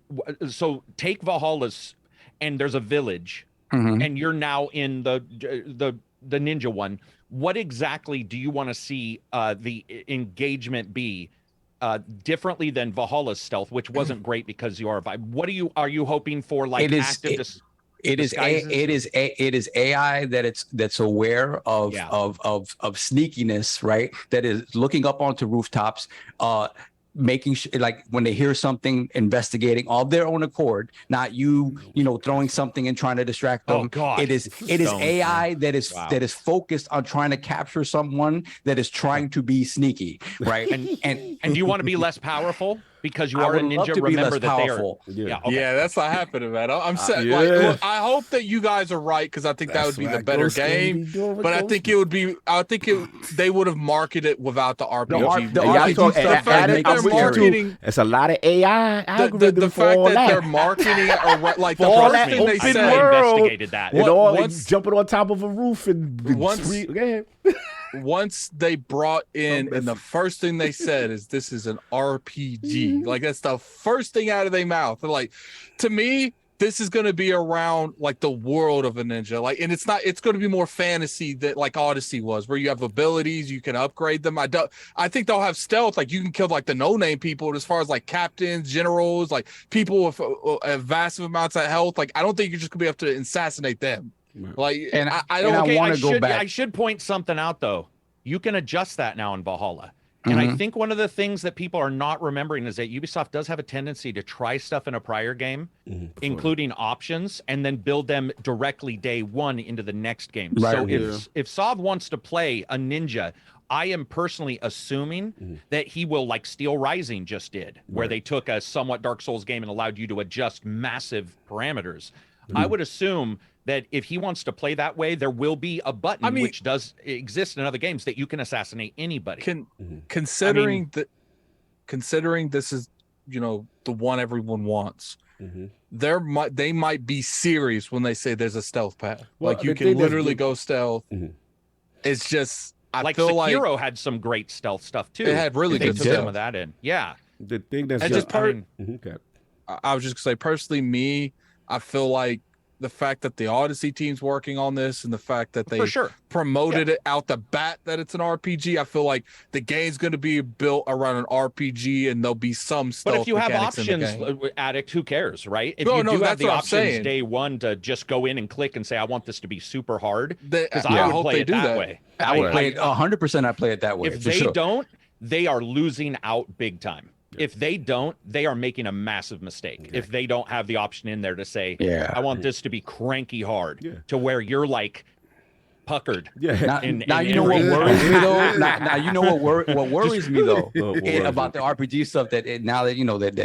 So take Valhalla's, and there's a village. And you're now in the ninja one. What exactly do you want to see the engagement be differently than Valhalla's stealth, which wasn't great because you are a vibe? What are you hoping for? Like active it is AI that's aware of sneakiness, right? That is looking up onto rooftops, making sure, like when they hear something, investigating of their own accord, not you throwing something and trying to distract them. Oh God. It is AI that is focused on trying to capture someone that is trying to be sneaky, right? And do you want to be less powerful? Because you are a ninja, remember that powerful. They are. Yeah, that's not happening, man. I'm saying, look, I hope that you guys are right, because I think that would be the better game. But I think they would have marketed it without the RPG. It's a lot of AI algorithm. The fact that they're marketing it, like the first thing they said, investigated that. Jumping on top of a roof and once they brought in, and the first thing they said is, this is an RPG. Like, that's the first thing out of their mouth. They're like, to me, this is going to be around like the world of a ninja. Like, and it's going to be more fantasy that like Odyssey was, where you have abilities, you can upgrade them. I think they'll have stealth. Like, you can kill like the no-name people, as far as like captains, generals, like people with vast amounts of health. Like, I don't think you're just going to be able to assassinate them. Like, and I want to go back. I should point something out though. You can adjust that now in Valhalla. And I think one of the things that people are not remembering is that Ubisoft does have a tendency to try stuff in a prior game, including options, and then build them directly day one into the next game. Right. So if Sav wants to play a ninja I am personally assuming that he will, like Steel Rising just did, where they took a somewhat Dark Souls game and allowed you to adjust massive parameters. I would assume that if he wants to play that way, there will be a button which does exist in other games that you can assassinate anybody. Considering this is, you know, the one everyone wants. They might be serious when they say there's a stealth path. Well, like you can literally go stealth. It's just I feel like Sekiro had some great stealth stuff too. It had really good stuff. stuff. Some of that in. Yeah. The thing that's I was just gonna say personally, I feel like the fact that the Odyssey team's working on this and the fact that they promoted it out the bat that it's an RPG, I feel like the game's going to be built around an RPG and there'll be some stealth. But if you have options, Addict, who cares, right? If you do have the options day one to just go in and click and say, I want this to be super hard, because I would play it that way. I would play it 100%. I play it that way. If they don't, they are losing out big time. If they don't, they are making a massive mistake. If they don't have the option in there to say, I want this to be cranky hard to where you're like puckered. Now you know what worries me though. Now you know what worries me though about the RPG stuff. Now that you know that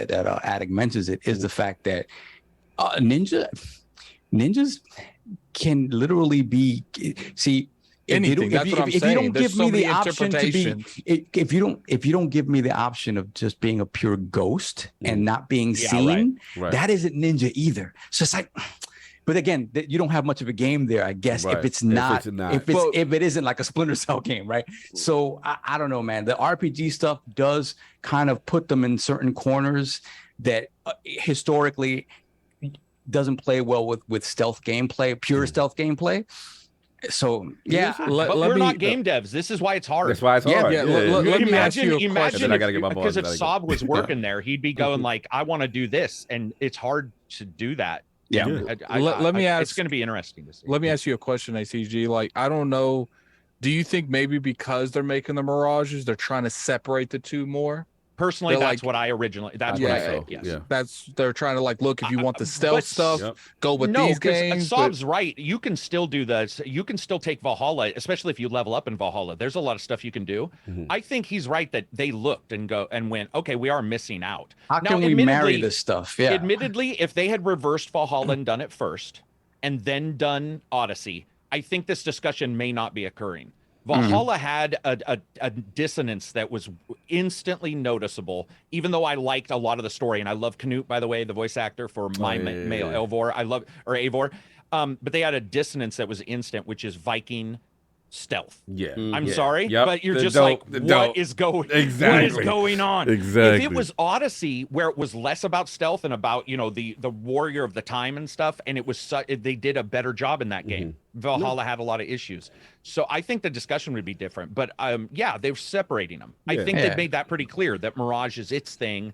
Addict mentions it, is the fact that ninjas can literally be anything. That's what I'm saying. If you don't give me the option to be, if you don't give me the option of just being a pure ghost and not being seen, that isn't ninja either. So it's like, but again, you don't have much of a game there, I guess. If it's not, if it isn't like a Splinter Cell game, right? So I don't know, man. The RPG stuff does kind of put them in certain corners that historically doesn't play well with stealth gameplay, pure stealth gameplay. So but we're not game devs. This is why it's hard. That's why it's hard. Let me ask you a question. Because if Saab was working there, he'd be going like, I want to do this, and it's hard to do that. Let me ask. It's going to be interesting to see. Let me ask you a question, ACG. Like, I don't know. Do you think maybe because they're making the Mirages, they're trying to separate the two more? Personally, that's what I originally. That's what I said. Yes. They're trying to like, look, if you want the stealth stuff, go with these games. Saab's right. You can still do this. You can still take Valhalla, especially if you level up in Valhalla. There's a lot of stuff you can do. I think he's right that they looked and went, okay, we are missing out. How can we marry this stuff? Yeah. Admittedly, if they had reversed Valhalla and done it first, and then done Odyssey, I think this discussion may not be occurring. Valhalla had a dissonance that was instantly noticeable, even though I liked a lot of the story. And I love Knut, by the way, the voice actor for male Eivor. Eivor. But they had a dissonance that was instant, which is Viking stealth. I'm sorry, but you're just like, what is going on? If it was Odyssey, where it was less about stealth and about, you know, the warrior of the time and stuff, and it was they did a better job in that game. Valhalla had a lot of issues, so I think the discussion would be different. But they're separating them. I think they've made that pretty clear that Mirage is its thing,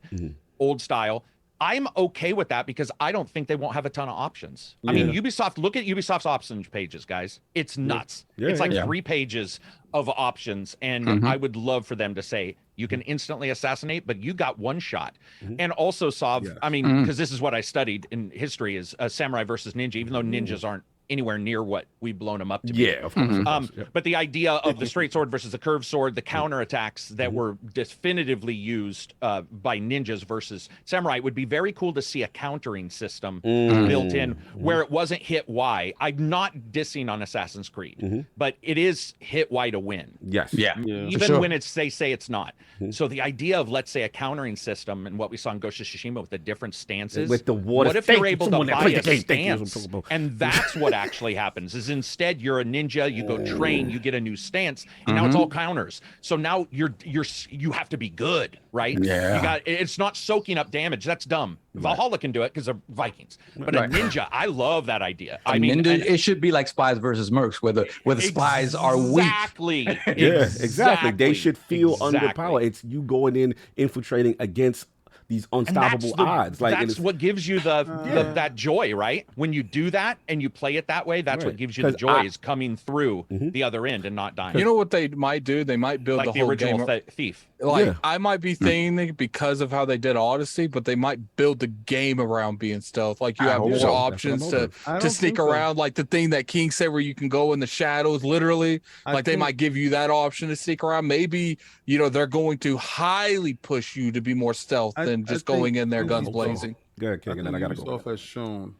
old style. I'm okay with that because I don't think they won't have a ton of options. I mean, Ubisoft, look at Ubisoft's options pages, guys. It's nuts. It's like 3 pages of options. And I would love for them to say, you can instantly assassinate, but you got one shot. And also, Sav, I mean, because this is what I studied in history, is samurai versus ninja, even though ninjas aren't anywhere near what we've blown them up to be. Of course. But the idea of the straight sword versus the curved sword, the counterattacks that were definitively used by ninjas versus samurai, would be very cool to see a countering system built in where it wasn't hit Y. I'm not dissing on Assassin's Creed, but it is hit Y to win. Even when they say it's not. So the idea of, let's say, a countering system, and what we saw in Ghost of Tsushima with the different stances, with the water. What if you're able to buy a stance? And that's what actually happens, is instead you're a ninja, you go train, you get a new stance, and now it's all counters. So now you have to be good, right? It's not soaking up damage. That's dumb. Valhalla can do it because they're Vikings, but a ninja, I love that idea. I mean, ninja, it should be like spies versus mercs, where the spies are weak. Exactly. They should feel underpowered. It's you going in, infiltrating against these unstoppable odds. Like, that's what gives you that joy, right? When you do that and you play it that way, that's what gives you the joy, is coming through the other end and not dying. You know what they might do? They might build like the whole original game. Thief. Like I might be thinking because of how they did Odyssey, but they might build the game around being stealth. Like you have more options to sneak around. Like the thing that King said, where you can go in the shadows, literally. Like they might give you that option to sneak around. Maybe they're going to highly push you to be more stealth than just going in there guns blazing. Go ahead, King, and then I gotta go. Ubisoft has shown.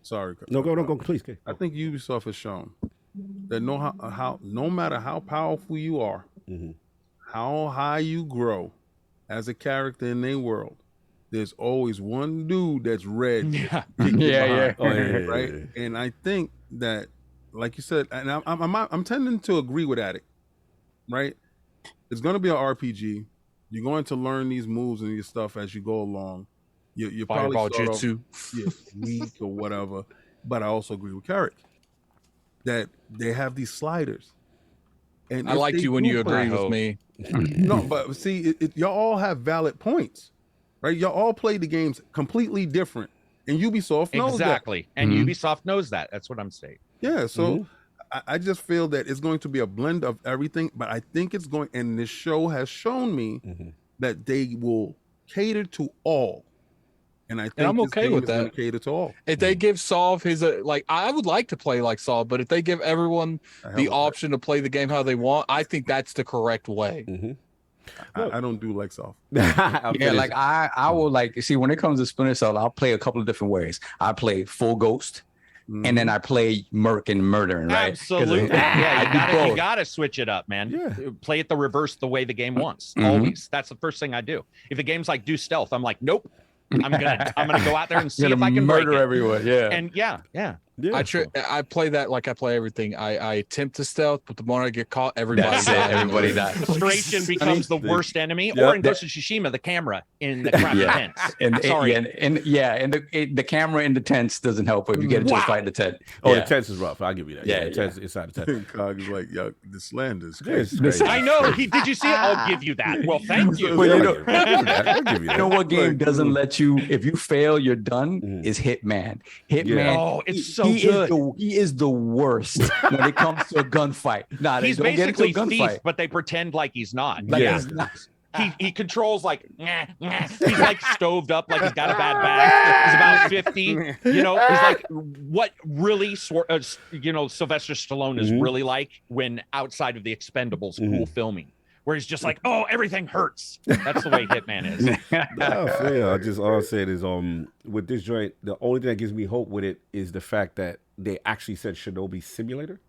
Sorry. No, go, please, King. I think Ubisoft has shown that no matter how powerful you are. How high you grow as a character in their world, there's always one dude that's red. Right? And I think that, like you said, and I'm tending to agree with Attic, right? It's going to be an RPG. You're going to learn these moves and these stuff as you go along. You probably start off weak or whatever. But I also agree with Carrick that they have these sliders. And I liked you when you agreed with me. No, but see, y'all all have valid points, right? Y'all all play the games completely different, and Ubisoft knows that. And Ubisoft knows that. That's what I'm saying. Yeah, so I just feel that it's going to be a blend of everything, but I think it's going, and this show has shown me that they will cater to all. And I think I'm okay with that. Cater to all. If they give Solve his I would like to play like Solve, but if they give everyone the option to play the game how they want, I think that's the correct way. I don't do like Solve. Like I will see when it comes to Splinter Cell, I'll play a couple of different ways. I play full Ghost. And then I play Merc and Murdering, right? Absolutely. You gotta switch it up, man. Yeah. Play it the reverse the way the game wants. Always. That's the first thing I do. If the game's like do stealth, I'm like, nope. I'm gonna go out there and see if I can murder break it. everyone. Yeah. And yeah. I play that like I play everything. I attempt to stealth, but the moment I get caught, everybody dies. Frustration becomes the worst enemy. Or in Ghost of Tsushima, the camera in the crappy tents. The camera in the tents doesn't help if you get a just fight in the tent. Oh, the tents is rough. I'll give you that. The tents inside the tent. Cog is like, the slander is crazy. I know. Did you see it? I'll give you that. Well, thank you. I'll give you that. You know what game doesn't let you? If you fail, you're done. Is Hitman. Hitman. Oh, it's so good. He is the worst when it comes to a gunfight. He's basically Thief, but they pretend like he's not. He's not. He controls like he's like stoved up, like he's got a bad back. He's about 50. He's like what really Sylvester Stallone is really like when outside of the Expendables, cool filming. Where he's just like, oh, everything hurts. That's the way Hitman is. All I said is, with this joint, the only thing that gives me hope with it is the fact that they actually said Shinobi Simulator.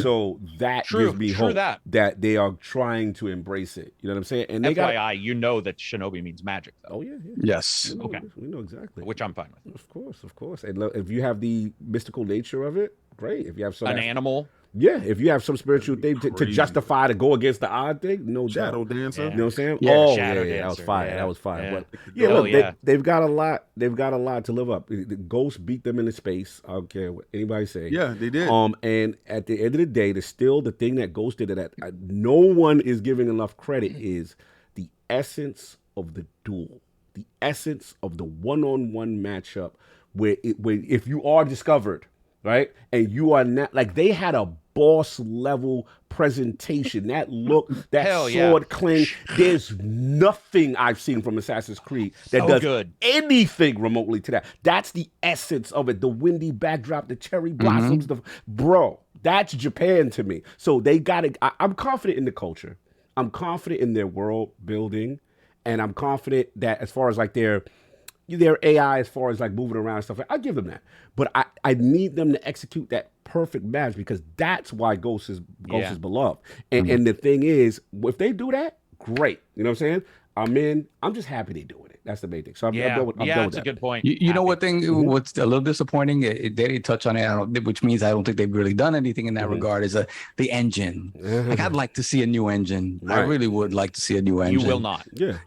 So that gives me hope that they are trying to embrace it. You know what I'm saying? And FYI, you know that Shinobi means magic, though. Oh, yeah. Yes. Okay. We know exactly. Which I'm fine with. Of course. And look, if you have the mystical nature of it, great. If you have an animal. Yeah, if you have some spiritual thing to justify to go against the odd thing, no Shadow doubt. Dancer. You know what I'm saying? Dancer. That was fire. That was fire. Yeah. But look, they've got a lot. They've got a lot to live up. The Ghost beat them into space. I don't care what anybody say. Yeah, they did. And at the end of the day, the thing that Ghost did that no one is giving enough credit is the essence of the duel, the essence of the one-on-one matchup, where if you are discovered, right, and you are not like they had a boss level presentation, that look, that sword clinch. There's nothing I've seen from Assassin's Creed that does anything remotely to that. That's the essence of it. The windy backdrop, the cherry blossoms, that's Japan to me. So they got it. I'm confident in the culture. I'm confident in their world building, and I'm confident that as far as like their AI, as far as like moving around and stuff, I give them that. But I need them to execute that perfect match, because that's why Ghost is beloved. And the thing is, if they do that, great. You know what I'm saying? I'm just happy they're doing it. That's the main thing. So I'm done with that's that. a good point. You know what thing? What's a little disappointing? They didn't touch on it, which means I don't think they've really done anything in that regard. Is the engine? Like, I'd like to see a new engine. Right. I really would like to see a new engine. You will not. Yeah.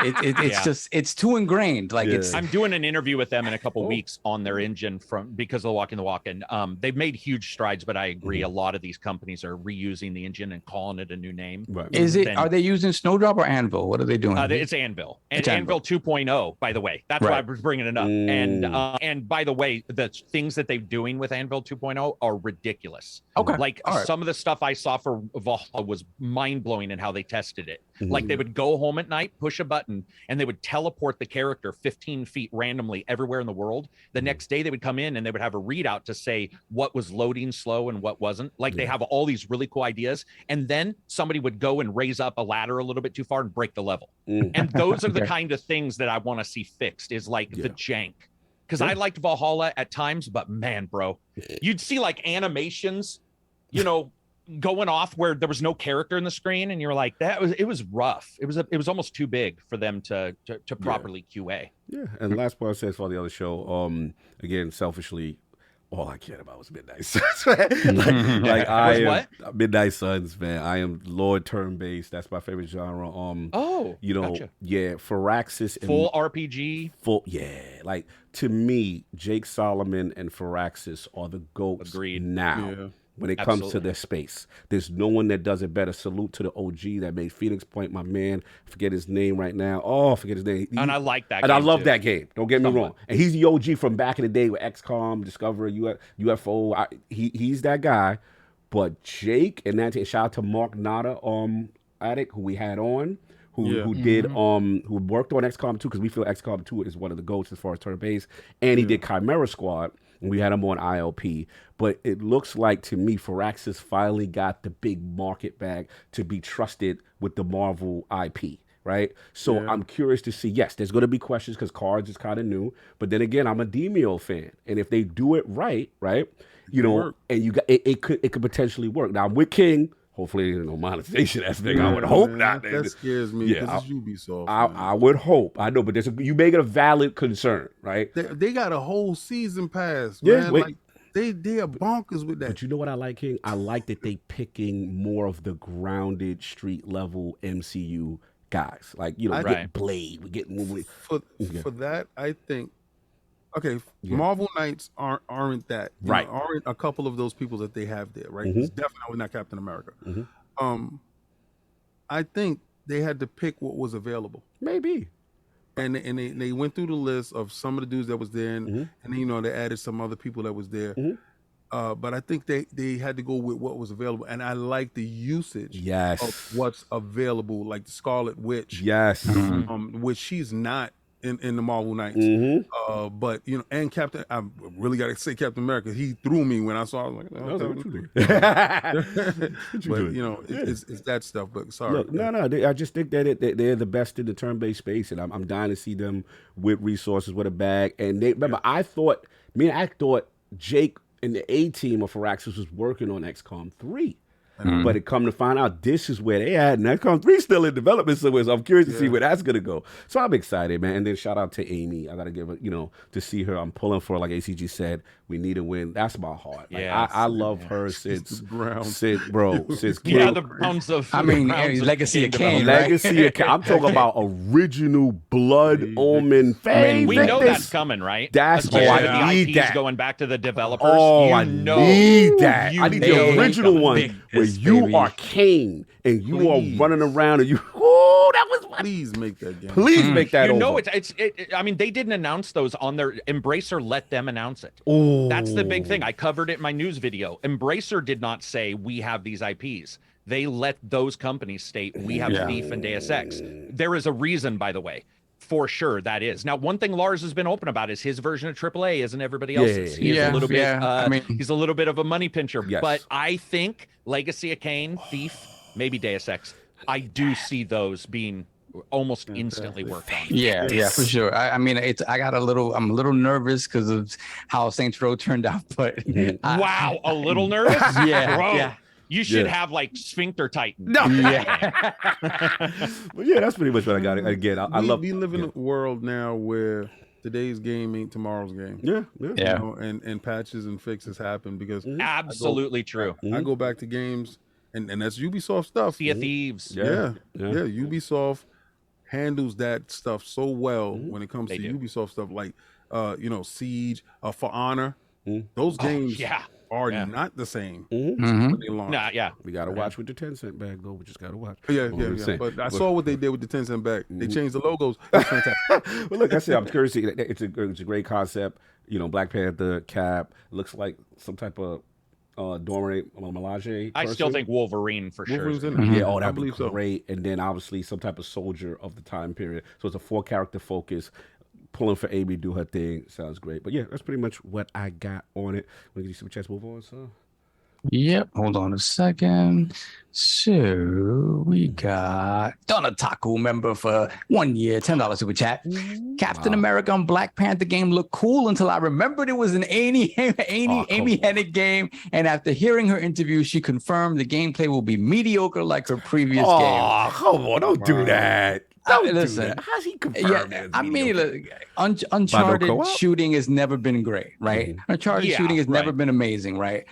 It's just it's too ingrained. Like I'm doing an interview with them in a couple weeks on their engine because of the Walking the Walk, and they've made huge strides. But I agree, a lot of these companies are reusing the engine and calling it a new name. Right. Are they using Snowdrop or Anvil? What are they doing? It's Anvil. And Anvil 2.0, by the way. That's why I was bringing it up. And by the way, the things that they're doing with Anvil 2.0 are ridiculous. Okay. Like some of the stuff I saw for Valhalla was mind-blowing in how they tested it. Like they would go home at night, push a button, and they would teleport the character 15 feet randomly everywhere in the world. The next day they would come in and they would have a readout to say what was loading slow and what wasn't. Like they have all these really cool ideas. And then somebody would go and raise up a ladder a little bit too far and break the level. And those are the kind of things that I want to see fixed, is like the jank. Because I liked Valhalla at times, but man, bro, you'd see like animations, you know, going off where there was no character in the screen, and you're like, it was rough. It was almost too big for them to properly QA. Yeah, and last part I said for the other show, again, selfishly, all I cared about was Midnight Suns. like I am Midnight Suns, man. I am Lord turn-based. That's my favorite genre. You know, Firaxis and full RPG. Like to me, Jake Solomon and Firaxis are the GOATs now. Yeah. When it comes to their space, there's no one that does it better. Salute to the OG that made Phoenix Point, my man. Forget his name right now. Oh, forget his name. And I like that. And I love that game. Don't get me wrong. And he's the OG from back in the day with XCOM, Discovery, UFO. He's that guy. But Jake and that, shout out to Mark Nada, Attic, who we had on, who did who worked on XCOM 2, because we feel XCOM 2 is one of the GOATs as far as turn based, and he did Chimera Squad. And we had him on ILP, but it looks like to me Firaxis finally got the big market bag to be trusted with the Marvel IP, right? So I'm curious to see. Yes, there's going to be questions because Cards is kind of new, but then again, I'm a Demio fan, and if they do it right, you know, and you got it could potentially work. Now I'm with King. Hopefully, there's no monetization aspect. I would hope not. That scares me because it's Ubisoft. I would hope. I know, but you make it a valid concern, right? They got a whole season pass, man. Like they are bonkers with that. But you know what I like, King? I like that they picking more of the grounded street level MCU guys. Like, you know, we get Blade, we get for that. I think. Okay, Marvel Knights aren't that aren't a couple of those people that they have there, right? It's definitely not Captain America. I think they had to pick what was available, maybe, and they went through the list of some of the dudes that was there, and then, you know, they added some other people that was there. But I think they had to go with what was available, and I like the usage of what's available, like the Scarlet Witch, which she's not in the Marvel Knights. But, you know, and Captain, I really got to say Captain America, he threw me when I saw it. I was like, but, you know, it's that stuff. But sorry. Look, I just think that they're the best in the turn-based space, and I'm dying to see them with resources, with a bag. And they remember, I thought Jake and the A team of Firaxis was working on XCOM 3. But it come to find out this is where they at, and XCOM 3 still in development somewhere. So I'm curious to see where that's gonna go. So I'm excited, man. And then shout out to Amy. I gotta give her, you know, to see her. I'm pulling for, like ACG said, we need a win. That's my heart. Like, I love her since King. The Browns of. I mean, Legacy of Kane. Legacy of Kane. I'm talking about original Blood Omen fan. We know that's coming, right? That's I need that. Going back to the developers. Oh, I need that. I need the original one where you are Kane and you are running around and you. Oh, that was. Please make that game. Please make that. You know, I mean, they didn't announce those on their Embracer. Let them announce it. Oh, that's the big thing. I covered it in my news video. Embracer did not say we have these IPs. They let those companies state we have Thief and Deus Ex. There is a reason, by the way. For sure, that is. Now, one thing Lars has been open about is his version of AAA isn't everybody else's. He's a little bit. I mean, he's a little bit of a money pincher. But I think Legacy of Kane, Thief, maybe Deus Ex. I do see those being almost instantly worked on. Yeah, for sure. I mean, I'm a little nervous because of how Saints Row turned out. But wow, a little nervous. Bro. Yeah. You should have like Sphincter Titan. No. Well, that's pretty much what I got. Again, I love. We live in a world now where today's game ain't tomorrow's game. Yeah. You know, and patches and fixes happen because absolutely true. I go back to games, and that's Ubisoft stuff. Sea of Thieves. Yeah. Ubisoft handles that stuff so well when it comes to Ubisoft stuff, like you know, Siege, For Honor. Those games. are not the same. Nah, yeah. We gotta watch with the 10-cent bag though. We just gotta watch. Yeah. But I saw what they did with the 10-cent bag. They changed the logos. It's fantastic. Well, look, I said I'm curious. It's a great concept. You know, Black Panther cap looks like some type of Dora Milaje. I still think Wolverine for Wolverine's sure. in it. Yeah, oh, that'd be believe so. great. And then obviously some type of soldier of the time period. So it's a 4-character focus. Pulling for Amy to do her thing sounds great. But yeah, that's pretty much what I got on it. When you see what chats move on, so. Yep. Hold on a second. So we got Donataku member for 1 year, $10 super chat. Captain America and Black Panther game looked cool until I remembered it was an Amy Hennig game. And after hearing her interview, she confirmed the gameplay will be mediocre like her previous game. Oh, come on, don't do that. Don't listen, do that. How's he confirmed that? I mean, look, Uncharted co-op? shooting has never been great, right? Uncharted shooting has never been amazing, right?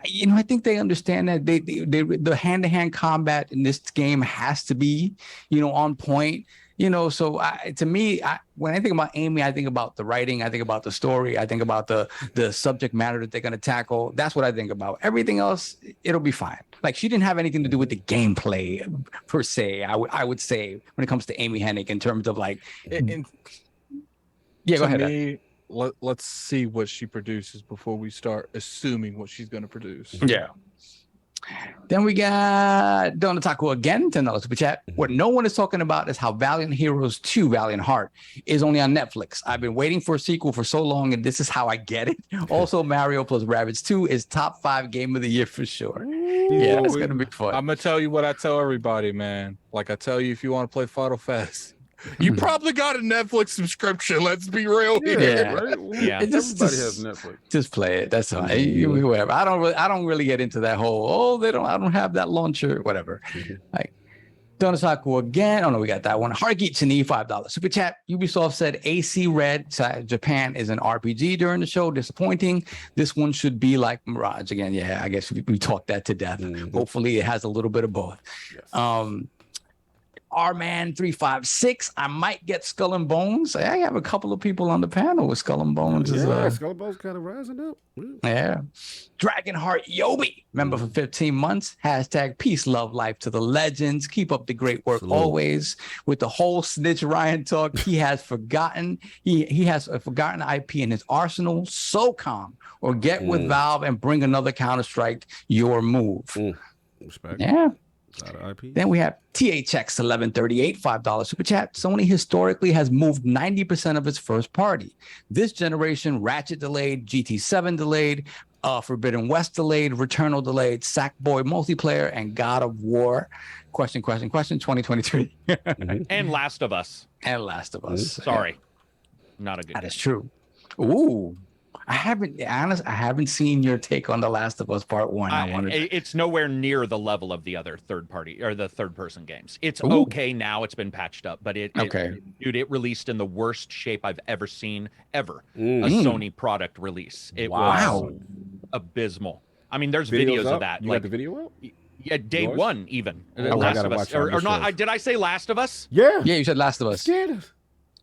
You know, I think they understand that the hand-to-hand combat in this game has to be, you know, on point. You know, so to me, when I think about Amy, I think about the writing, I think about the story, I think about the subject matter that they're going to tackle. That's what I think about. Everything else, it'll be fine. Like, she didn't have anything to do with the gameplay per se. I would say when it comes to Amy Hennig in terms of like, go ahead. Me, let's see what she produces before we start assuming what she's going to produce. Yeah. Then we got Donataku again, $10 super chat. What no one is talking about is how Valiant Heroes 2 Valiant Heart is only on Netflix. I've been waiting for a sequel for so long, and this is how I get it. Also, Mario plus Rabbids 2 is top 5 game of the year for sure. Yeah, it's going to be fun. I'm going to tell you what I tell everybody, man. Like I tell you, if you want to play Final Fest, you probably got a Netflix subscription. Let's be real here. Yeah. Everybody has Netflix. Just play it. That's all. Whatever. I don't really get into that whole, I don't have that launcher, whatever. Like Donasaku again. Oh no, we got that one. Hargeet Chini, $5 super chat. Ubisoft said AC Red Japan is an RPG during the show. Disappointing. This one should be like Mirage again. Yeah, I guess we talked that to death. Hopefully it has a little bit of both. Yes. R-Man356, I might get Skull and Bones. I have a couple of people on the panel with Skull and Bones. Skull and Bones kind of rising up. Yeah. Dragonheart Yobi, member for 15 months. Hashtag peace, love, life to the legends. Keep up the great work always. With the whole Snitch Ryan talk, he has forgotten. He has a forgotten IP in his arsenal. So calm. Or get with Valve and bring another Counter-Strike your move. Respect. Yeah. IP. Then we have THX1138, $5 super chat. Sony historically has moved 90% of its first party. This generation, Ratchet delayed, GT7 delayed, Forbidden West delayed, Returnal delayed, Sackboy multiplayer, and God of War. Question, 2023. And Last of Us. And Last of Us. Sorry. Not a good That game. is true. Ooh. I haven't seen your take on The Last of Us Part 1. It's nowhere near the level of the other third-person games. It's okay now. It's been patched up, but it released in the worst shape I've ever seen a Sony product release. It was abysmal. I mean, there's videos of that. You got the video up? Yeah, day one even. Okay, Last of Us, or not? Did I say Last of Us? Yeah. Yeah, you saidAst of Us. Scared us.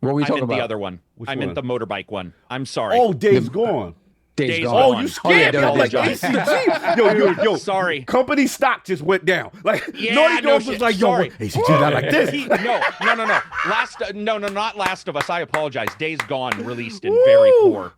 What were we I talking meant about? the other one. Which I meant the motorbike one. I'm sorry. Oh, Days Gone. Days Gone. Oh, you scared me. I'm like, Days Gone. ACG. Yo. Sorry. Company stock just went down. Like, Yeah, Naughty no Dog shit. was like, yo, Sorry. ACG not like this. No. Not Last of Us. I apologize. Days Gone released in very poor.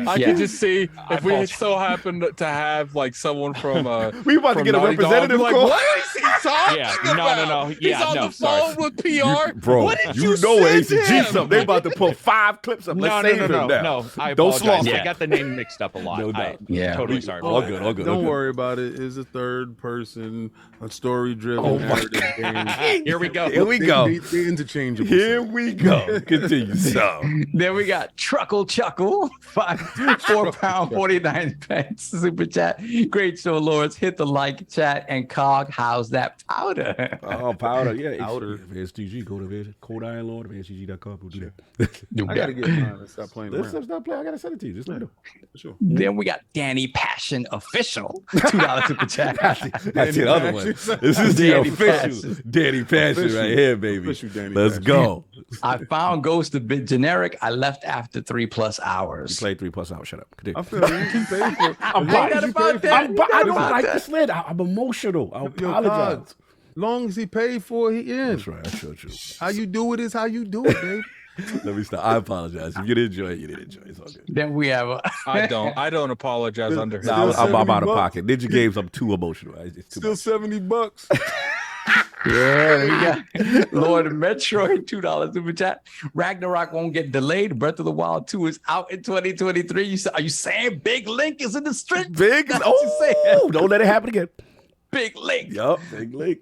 I can just see if we so happen to have like someone from we about to get a Naughty Dog, representative like, call. what is he talking about? No. He's Yeah, on no, the sorry. phone with PR. Bro, what did you know send ACG him? something. They about to put 5 clips up. Let's save him now. No. I Don't apologize. sloth. I got the name mixed up a lot. No doubt. Totally sorry. All good. Don't worry about it. It's a third person, a story-driven narrative game. Here we go. They're interchangeable. Here we go. Continue. So Then we got Truckle Chuckle, £4.49 super chat. Great show, Lords. Hit the like, chat, and cog. How's that powder? Oh, powder. Yeah. Powder. STG. Go to Cold Iron Lord of STG.com. We'll do that. I gotta get mine and stop playing Let's around. stop playing. I gotta send it to you. Just let me know. For sure. Then we got Danny Passion Official, $2 super chat. That's the other one. This is the Danny official Danny Passion right here, baby. Let's go. I found Ghost a bit generic. I left after 3+ hours. You played 3+ hours. Shut up. I feel like you paid for. I don't like this lid. I'm emotional. I apologize. Long as he paid for it, he in. That's right. That's true. How you do it is how you do it, babe. Let me stop. I apologize. If you didn't enjoy it, you didn't enjoy it. It's all good. Then we have I don't apologize under him. Nah, I'm out of $70. pocket. Ninja games, I'm too emotional. It's too Still much. $70. Yeah, we got Lord Metroid, $2 super chat. Ragnarok won't get delayed. Breath of the Wild 2 is out in 2023. Are you saying Big Link is in the street? Big? Oh, don't let it happen again. Big Link. Yup, Big Link.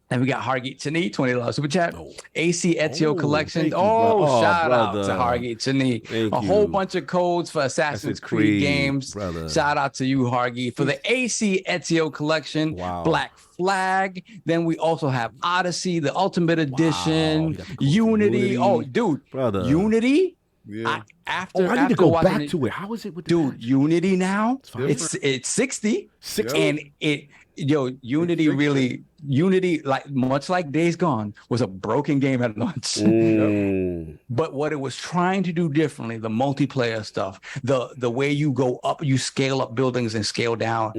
And we got Hargeet Chani, $20 super chat. AC Ezio Collection. thank you, Oh, brother. shout out Brother. to Hargeet Chani. Thank A you. whole bunch of codes for Assassin's Creed games. brother. Shout out to you, Hargeet, for the AC Ezio Collection. Wow. Black Flag. Then we also have Odyssey, the Ultimate You Edition, got the code for Unity. Unity. Oh, dude, Brother. Unity. Yeah. I need to go back to it. How is it with the Dude, patch? Unity now, fine. it's 60. 60? And Unity really, like much like Days Gone, was a broken game at launch. But what it was trying to do differently, the multiplayer stuff, the way you go up, you scale up buildings and scale down,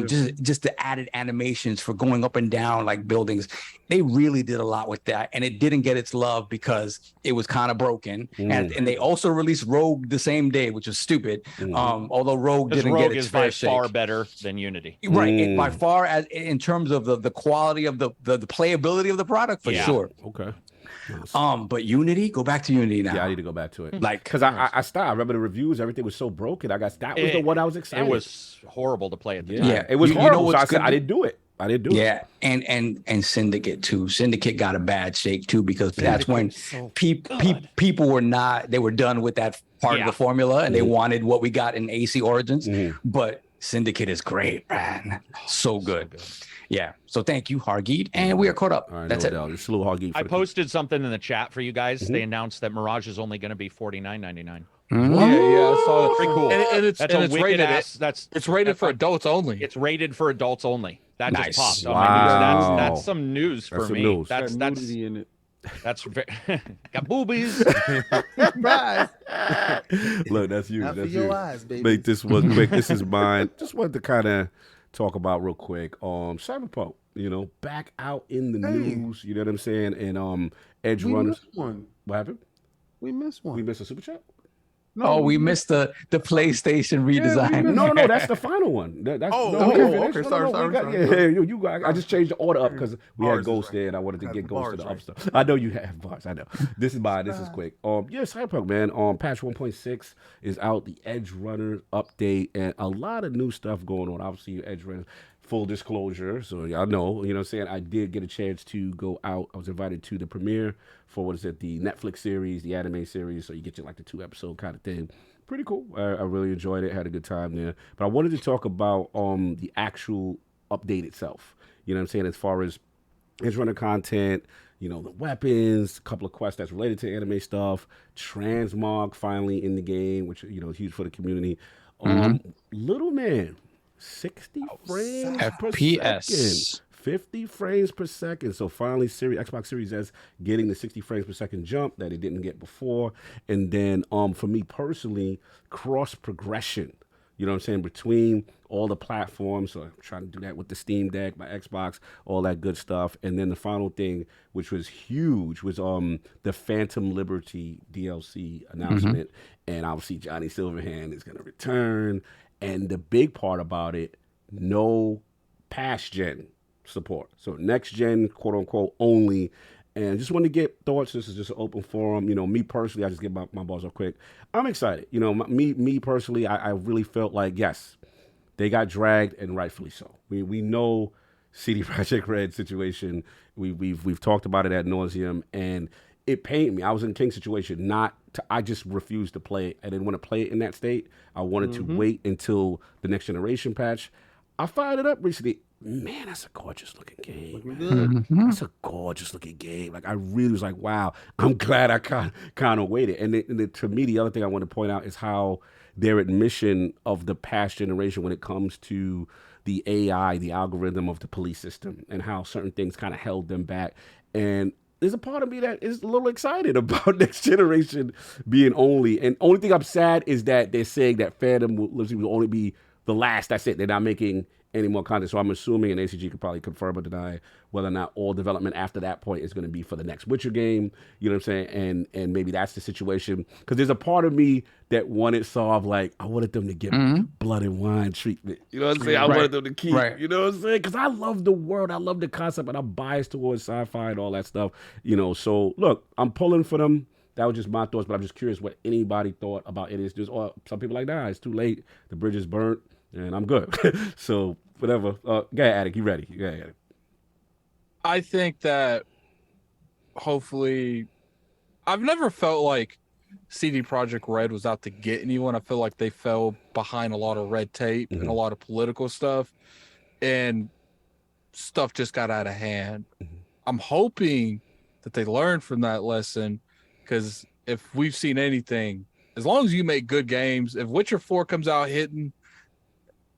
just the added animations for going up and down like buildings, they really did a lot with that, and it didn't get its love because it was kind of broken. And they also released Rogue the same day, which was stupid. Although Rogue didn't Rogue get its is by fair shake. far better than Unity. Right, by far, as in terms of the quality of the playability of the product, for sure. Okay. But Unity, go back to Unity now. Yeah, I need to go back to it. Like, because I stopped. I remember the reviews, everything was so broken. That was the one I was excited. It was horrible to play at the time. Yeah, it was you know horrible. what's So I said good? I didn't do it. Yeah, and Syndicate too. Syndicate got a bad shake too because that's when people were they were done with that part of the formula and they wanted what we got in AC Origins. But Syndicate is great, man. So good. Yeah. So thank you, Hargeet, and we are caught up. All right, That's no it. doubt. Just a little Hargeet. I posted something in the chat for you guys. They announced that Mirage is only going to be $49.99. Yeah, I saw that. Pretty cool. And it's That's and a it's wicked rated. ass. It's rated for adults only. It's rated for adults only. That Nice. just popped. Wow. That's some news for That's some me. news. That's Nudity in it. that's got boobies. Right. Look, that's you. Not for That's your you. eyes, baby. Make this one quick. This is mine. Just wanted to kind of talk about real quick. Cyberpunk, back out in the news. You know what I'm saying? And Edge We Runners. missed one. What happened? We missed one. We missed a super chat. Oh, we missed the PlayStation redesign. No, that's the final one. That's, okay. Sorry. I just changed the order up because we had Bars Ghost is there, and I wanted to Had get the Ghost to the bars up stuff. I know you have bars. I know. This is mine. This is quick. Cyberpunk, man. Patch 1.6 is out. The EdgeRunners update, and a lot of new stuff going on. Obviously, EdgeRunners. Full disclosure, so y'all know, what I'm saying? I did get a chance to go out. I was invited to the premiere for the Netflix series, the anime series. So you get like the 2-episode kind of thing. Pretty cool. I really enjoyed it. Had a good time there. But I wanted to talk about the actual update itself. You know what I'm saying? As far as EdgeRunner content, the weapons, a couple of quests that's related to anime stuff, transmog finally in the game, which is huge for the community. Little man. 60 frames per second. 50 frames per second. So finally, Xbox Series S getting the 60 frames per second jump that it didn't get before. And then for me personally, cross progression. You know what I'm saying? Between all the platforms. So I'm trying to do that with the Steam Deck, my Xbox, all that good stuff. And then the final thing, which was huge, was the Phantom Liberty DLC announcement. And obviously Johnny Silverhand is going to return. And the big part about it, no past gen support. So next gen, quote unquote, only. And just want to get thoughts. This is just an open forum. Me personally, I just get my balls up quick. I'm excited. Me personally, I really felt like, yes, they got dragged, and rightfully so. We know CD Projekt Red situation. We've talked about it ad nauseum, and it pained me. I was in King's situation. I just refused to play it. I didn't want to play it in that state. I wanted to wait until the next generation patch. I fired it up recently. Man, that's a gorgeous looking game. That's a gorgeous looking game. Like I really was like, wow. I'm glad I kind of waited. And to me, the other thing I want to point out is how their admission of the past generation when it comes to the AI, the algorithm of the police system, and how certain things kind of held them back. And there's a part of me that is a little excited about next generation being only. And only thing I'm sad is that they're saying that Phantom will only be the last. That's it. They're not making any more content. So I'm assuming, and ACG could probably confirm or deny whether or not all development after that point is going to be for the next Witcher game. You know what I'm saying? And maybe that's the situation. Because there's a part of me that wanted solved, like, I wanted them to get blood and wine treatment. You know what I'm saying? I wanted them to keep, you know what I'm saying? Because I love the world. I love the concept, and I'm biased towards sci-fi and all that stuff. You know, so look, I'm pulling for them. That was just my thoughts, but I'm just curious what anybody thought about it. Is just, or some people like, nah, it's too late. The bridge is burnt, and I'm good. So whatever. Go ahead, Attic. You ready? Go ahead. I think that hopefully, I've never felt like CD Projekt Red was out to get anyone. I feel like they fell behind a lot of red tape and a lot of political stuff, and stuff just got out of hand. I'm hoping that they learned from that lesson, because if we've seen anything, as long as you make good games, if Witcher 4 comes out hitting,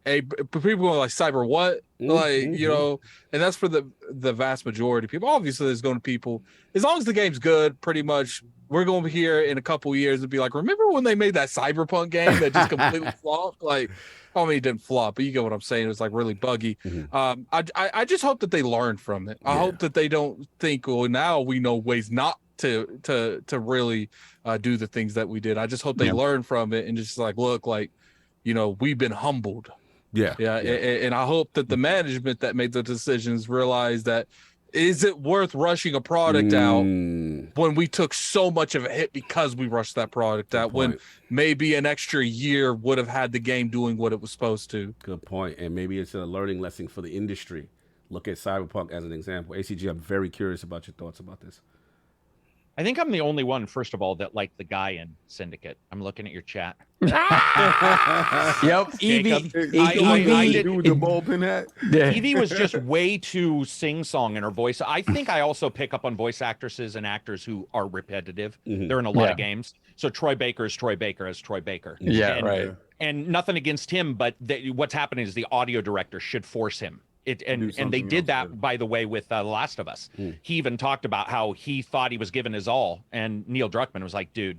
people are like, Cyber what? Like, you know, and that's for the vast majority of people. Obviously, there's going to be people, as long as the game's good, pretty much, we're going to be here in a couple of years and be like, remember when they made that Cyberpunk game that just completely flopped? Like, I mean, it didn't flop, but you get what I'm saying. It was like really buggy. I just hope that they learn from it. I hope that they don't think, well, now we know ways not to really do the things that we did. I just hope they learn from it and just like, look, like, you know, we've been humbled. And I hope that the management that made the decisions realize that, is it worth rushing a product out when we took so much of a hit because we rushed that product out, when maybe an extra year would have had the game doing what it was supposed to? Good point. And maybe it's a learning lesson for the industry. Look at Cyberpunk as an example. ACG, I'm very curious about your thoughts about this. I think I'm the only one, first of all, that liked the guy in Syndicate. I'm looking at your chat. Evie. The bullpen hat. Evie was just way too sing-song in her voice. I think I also pick up on voice actresses and actors who are repetitive. They're in a lot of games. So Troy Baker is Troy Baker as Troy Baker. And nothing against him, but what's happening is the audio director should force him. And they did that, by the way, with The Last of Us. He even talked about how he thought he was giving his all, and Neil Druckmann was like, "Dude,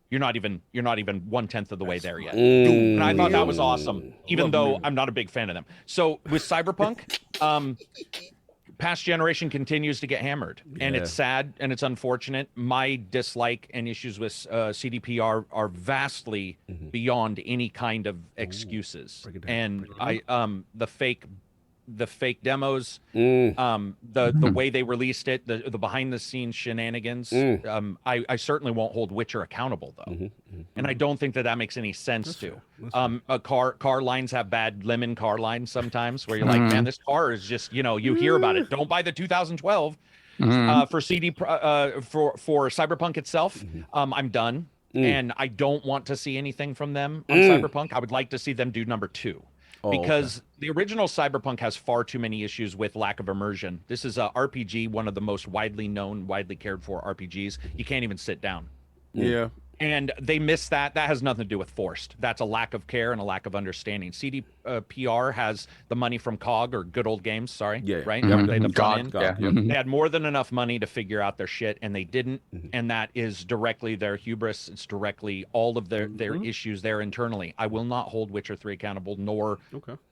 you're not even 1/10 of the way there yet." And I thought that was awesome, even though I'm not a big fan of them. So with Cyberpunk, past generation continues to get hammered, and it's sad and it's unfortunate. My dislike and issues with CDPR are vastly beyond any kind of excuses. And the fake demos, the way they released it, the behind the scenes shenanigans. I certainly won't hold Witcher accountable though, and I don't think that makes any sense to. Car lines have bad lemon car lines sometimes, where you're like, man, this car is just, you know, you hear about it. Don't buy the 2012 for for Cyberpunk itself. I'm done, and I don't want to see anything from them on Cyberpunk. I would like to see them do number 2. Because the original Cyberpunk has far too many issues with lack of immersion. This is a RPG, one of the most widely known, widely cared for RPGs. You can't even sit down. And they miss that. That has nothing to do with forced. That's a lack of care and a lack of understanding. CDPR has the money from COG, or Good Old Games, right? They had more than enough money to figure out their shit, and they didn't. And that is directly their hubris. It's directly all of their issues there internally. I will not hold Witcher 3 accountable, nor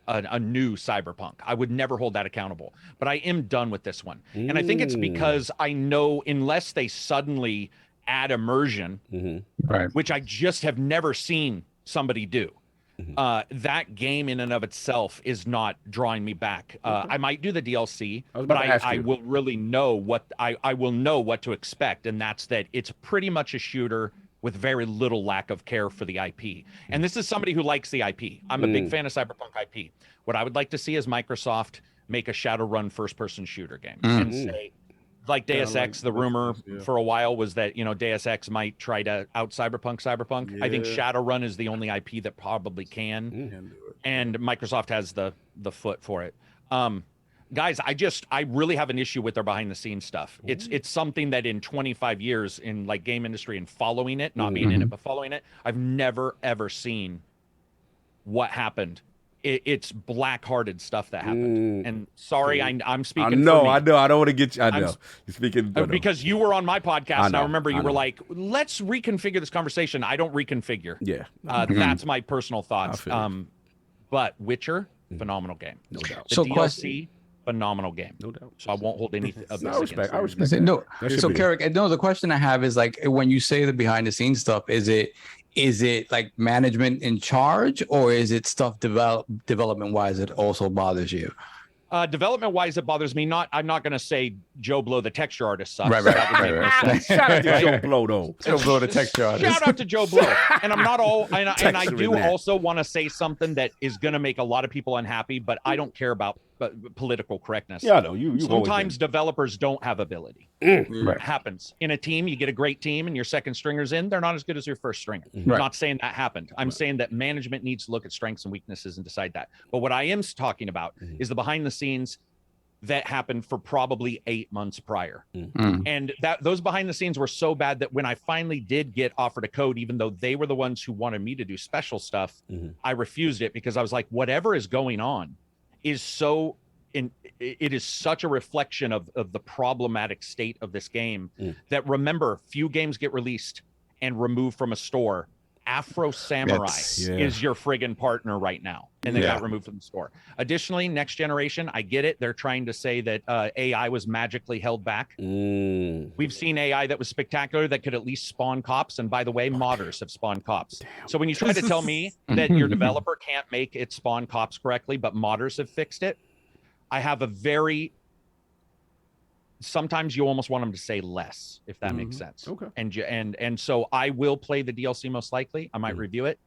a new Cyberpunk. I would never hold that accountable. But I am done with this one. And I think it's because I know, unless they suddenly add immersion, which I just have never seen somebody do, that game in and of itself is not drawing me back. I might do the DLC, but I will really know what I will know what to expect, and that's that it's pretty much a shooter with very little lack of care for the IP. And this is somebody who likes the IP. I'm a big fan of Cyberpunk IP. What I would like to see is Microsoft make a Shadowrun first-person shooter game and say, like Deus Ex, the rumor for a while was that, you know, Deus Ex might try to out Cyberpunk. I think Shadowrun is the only IP that probably can, and Microsoft has the foot for it. Guys, I really have an issue with their behind the scenes stuff. It's something that in 25 years in like game industry and following it, not being in it, but following it, I've never ever seen what happened. It's black-hearted stuff that happened. And sorry, I'm speaking. I know. for me. I don't want to get you. I know. You're speaking. Because you were on my podcast, and I remember you were like, let's reconfigure this conversation. I don't reconfigure. Yeah. That's my personal thoughts. I But Witcher, phenomenal game. No doubt. The DLC, phenomenal game. No doubt. So I won't hold any of this I respect. against I you. respect. Say, no. That should So, be- Carrick, no, the question I have is like, when you say the behind the scenes stuff, is it like management in charge, or is it stuff development wise that also bothers you? Development wise, it bothers me. I'm not going to say Joe Blow, the texture artist, sucks. Right. That would make no sense. Shout out to Joe Blow though. Joe Blow, the texture artist. Shout out to Joe Blow. And I'm not all, and I Texture do in that. also want to say something that is going to make a lot of people unhappy, but I don't care about political correctness. Yeah, I know. You Sometimes developers don't have ability. Right. It happens. In a team, you get a great team and your second stringer's in, they're not as good as your first stringer. Right. Not saying that happened. I'm saying that management needs to look at strengths and weaknesses and decide that. But what I am talking about is the behind the scenes that happened for probably 8 months prior. And those behind the scenes were so bad that when I finally did get offered a code, even though they were the ones who wanted me to do special stuff, I refused it because I was like, whatever is going on is so it is such a reflection of the problematic state of this game that, remember, few games get released and removed from a store. Afro Samurai is your friggin' partner right now, and they got removed from the store. Additionally, Next Generation, I get it. They're trying to say that AI was magically held back. We've seen AI that was spectacular that could at least spawn cops, and by the way, modders have spawned cops. So when you try to tell me that your developer can't make it spawn cops correctly, but modders have fixed it, I have a very... Sometimes you almost want them to say less, if that makes sense. Okay. And so I will play the DLC most likely. I might review it,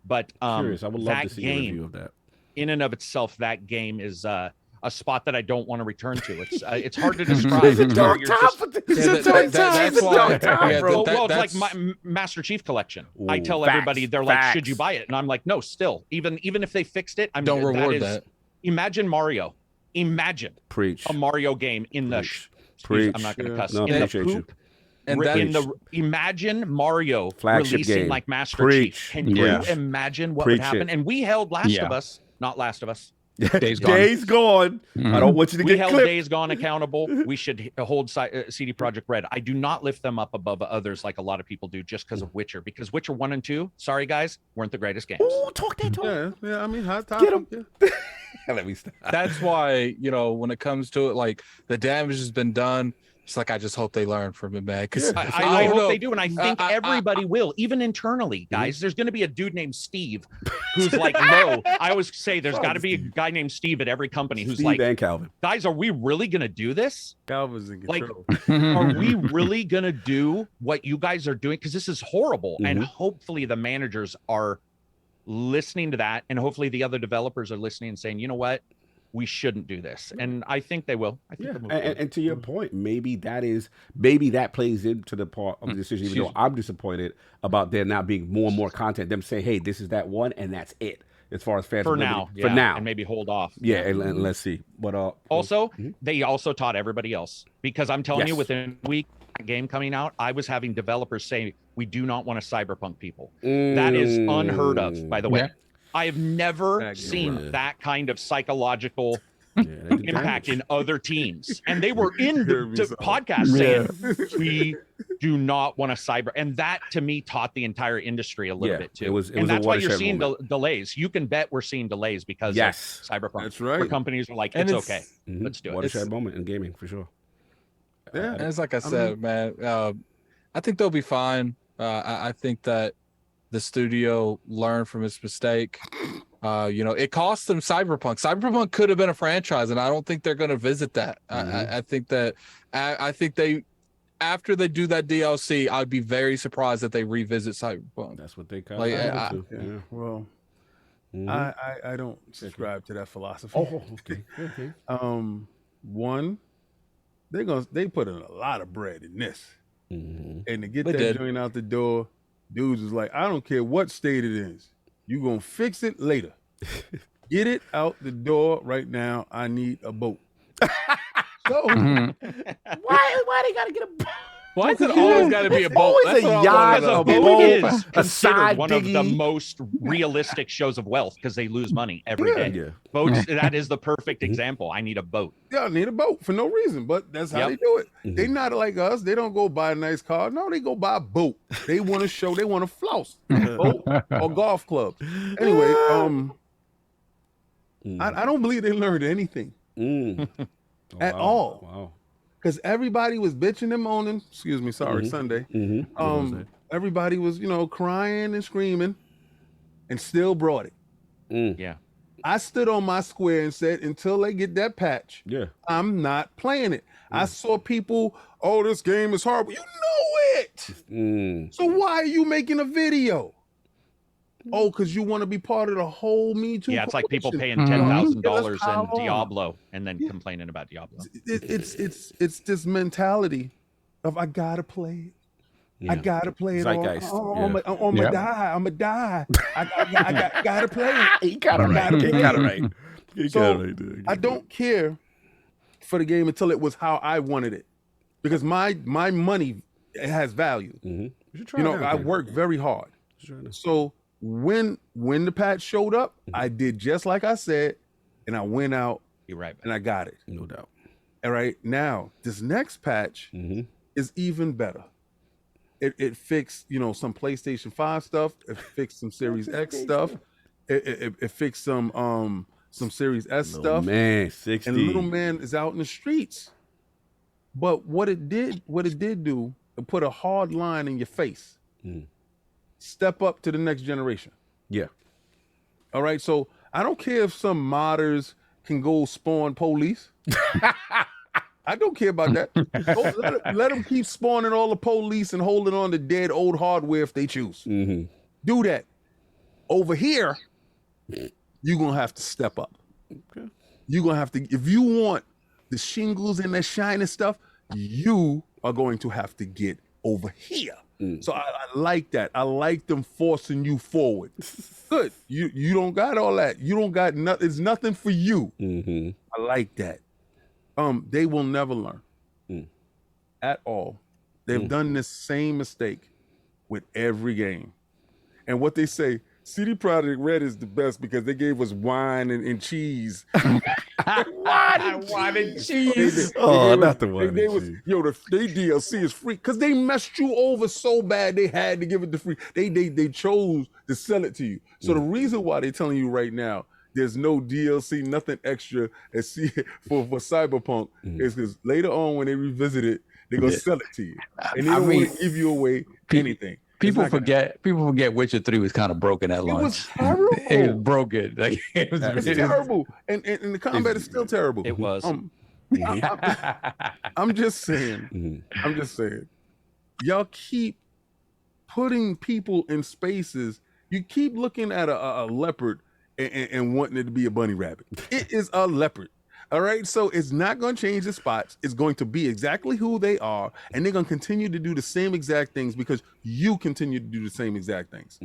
but Curious. I would love that to see game, a review of that. in and of itself, that game is a spot that I don't want to return to. It's hard to describe. That's why. Well, it's like my Master Chief collection. I tell everybody, they're like, should you buy it? And I'm like, no, still. Even if they fixed it, Don't reward that. Imagine Mario. Imagine Preach. a Mario game in the... Preach. I'm not going to cuss. No, in the appreciate you. poop. And Imagine Mario Flagship releasing game. like Master Preach. Chief. Can you imagine what Preach would happen? it. And we held Last of Us, not Last of Us. Days Gone. Days Gone. I don't want you to We get held clipped. Days Gone accountable. We should hold CD Projekt Red. I do not lift them up above others like a lot of people do just because of Witcher. Because Witcher 1 and 2, sorry guys, weren't the greatest games. Ooh, talk that talk. Yeah. I mean, hot topic. Get him. Yeah. Let me stop. That's why, when it comes to it, like, the damage has been done. It's like, I just hope they learn from it, man. Because I hope they do, and I think everybody will, even internally, guys. There's going to be a dude named Steve who's like, no. I always say there's got to be a guy named Steve at every company who's Steve like, and Calvin. guys, are we really going to do this? Calvin's in Like, control. are we really going to do what you guys are doing? Because this is horrible. And hopefully the managers are listening to that, and hopefully the other developers are listening and saying, you know what? We shouldn't do this. And I think they will. I think they'll move forward. And to your point, maybe that plays into the part of the decision, even though I'm disappointed about there not being more and more content, them saying, hey, this is that one, and that's it. As far as fans for now, and maybe hold off. Yeah, and let's see. But also, they also taught everybody else, because I'm telling you, within a week game coming out, I was having developers saying, we do not want to Cyberpunk people. That is unheard of, by the way. I have never seen that kind of psychological impact in other teams. And they were in the podcast saying, we do not want to cyber. And that, to me, taught the entire industry a little bit, too. And that's why you're seeing delays. You can bet we're seeing delays because of Cyberpunk. That's right. Where companies are like, it's okay. Let's do it. Watershed moment in gaming, for sure. Yeah. And it's like I said, man, I think they'll be fine. I think that the studio learned from its mistake. It cost them Cyberpunk. Cyberpunk could have been a franchise, and I don't think they're going to visit that. I think that they, after they do that DLC, I'd be very surprised that they revisit Cyberpunk. That's what they kind of do. Well, I don't subscribe to that philosophy. Oh, okay. One, they put in a lot of bread in this, and to get that joint out the door, dudes was like, I don't care what state it is, you gonna fix it later. Get it out the door right now. I need a boat. So why they gotta get a boat? Why is it always got to be a boat? Always a what I yacht, wanna a know. boat, It is a considered side one of the dinghy. most realistic shows of wealth because they lose money every day. Yeah. Boats, that is the perfect example. I need a boat. Yeah, I need a boat for no reason, but that's how Yep. they do it. They not like us. They don't go buy a nice car. No, they go buy a boat. They want to show. They want to flouse. Boat or golf clubs. Anyway, I don't believe they learned anything at all. Wow. Because everybody was bitching and moaning. Excuse me, sorry, Sunday. Everybody was, crying and screaming, and still brought it. Yeah. I stood on my square and said, until they get that patch, I'm not playing it. I saw people, oh, this game is horrible. You know it. So why are you making a video? Oh, because you want to be part of the whole Me Too. Yeah, it's like people paying coalition. $10,000 in Diablo and then complaining about Diablo. It's this mentality of I gotta play it. I gotta play it. Zeitgeist. I'm gonna die. I'm gonna die. I gotta play it. He got it right. He got it right. He got So it right there. I don't care for the game until it was how I wanted it, because my money, it has value. I work very hard. So when the patch showed up, I did just like I said, and I went out. You're right. And I got it. No doubt. All right, now this next patch is even better. It fixed, some PlayStation 5 stuff. It fixed some Series X stuff. It fixed some Series S stuff. Man, 60. And little man is out in the streets. But what it did do, it put a hard line in your face. Step up to the next generation. Yeah. All right. So I don't care if some modders can go spawn police. I don't care about that. Let them keep spawning all the police and holding on to dead old hardware if they choose. Do that. Over here, you're going to have to step up. Okay. You're going to have to, if you want the shingles and that shiny stuff, you are going to have to get over here. So I like that. I like them forcing you forward. Good. You don't got all that. You don't got nothing. It's nothing for you. I like that. They will never learn at all. They've done this same mistake with every game. And what they say, CD Projekt Red is the best because they gave us wine and cheese. Wine and cheese. Not the wine and cheese. They DLC is free because they messed you over so bad they had to give it to free. They chose to sell it to you. So the reason why they're telling you right now there's no DLC, nothing extra for Cyberpunk is because later on when they revisit it, they're gonna sell it to you. And they don't want to give you away anything. People forget Witcher 3 was kind of broken at launch. It was terrible. It was broken. Like, it was terrible. And the combat is still terrible. It was. I'm just saying. I'm just saying. Y'all keep putting people in spaces. You keep looking at a leopard and wanting it to be a bunny rabbit. It is a leopard. All right. So it's not going to change the spots. It's going to be exactly who they are. And they're going to continue to do the same exact things because you continue to do the same exact things.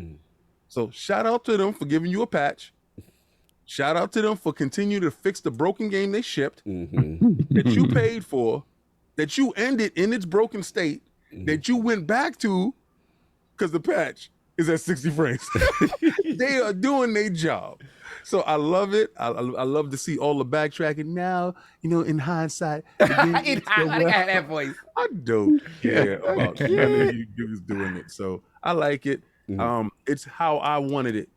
So shout out to them for giving you a patch. Shout out to them for continuing to fix the broken game they shipped that you paid for, that you ended in its broken state, that you went back to because the patch is at 60 frames. They are doing their job. So I love it. I love to see all the backtracking now, in hindsight. I got that voice. I don't care about you dudes doing it. So I like it. It's how I wanted it.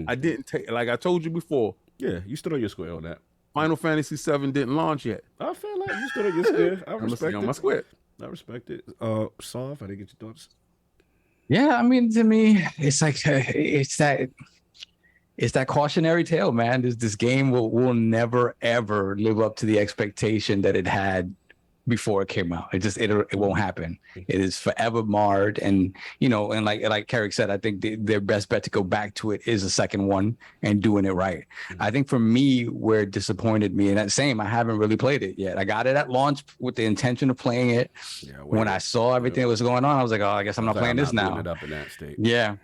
I didn't take, like I told you before. Yeah, you stood on your square on that. Final Fantasy VII didn't launch yet. I feel like you stood on your square. I respect it. On my square. I respect it. Soft, I didn't get your thoughts. Yeah, I mean, to me, it's like it's that cautionary tale, man. This game will never ever live up to the expectation that it had before it came out. It won't happen. It is forever marred, and and like Carrick said, I think their best bet to go back to it is the second one and doing it right. I think for me, where it disappointed me, and that same, I haven't really played it yet. I got it at launch with the intention of playing it. When I saw everything that was going on, I was like, oh, I guess I'm not playing this now. It up in that state. Yeah.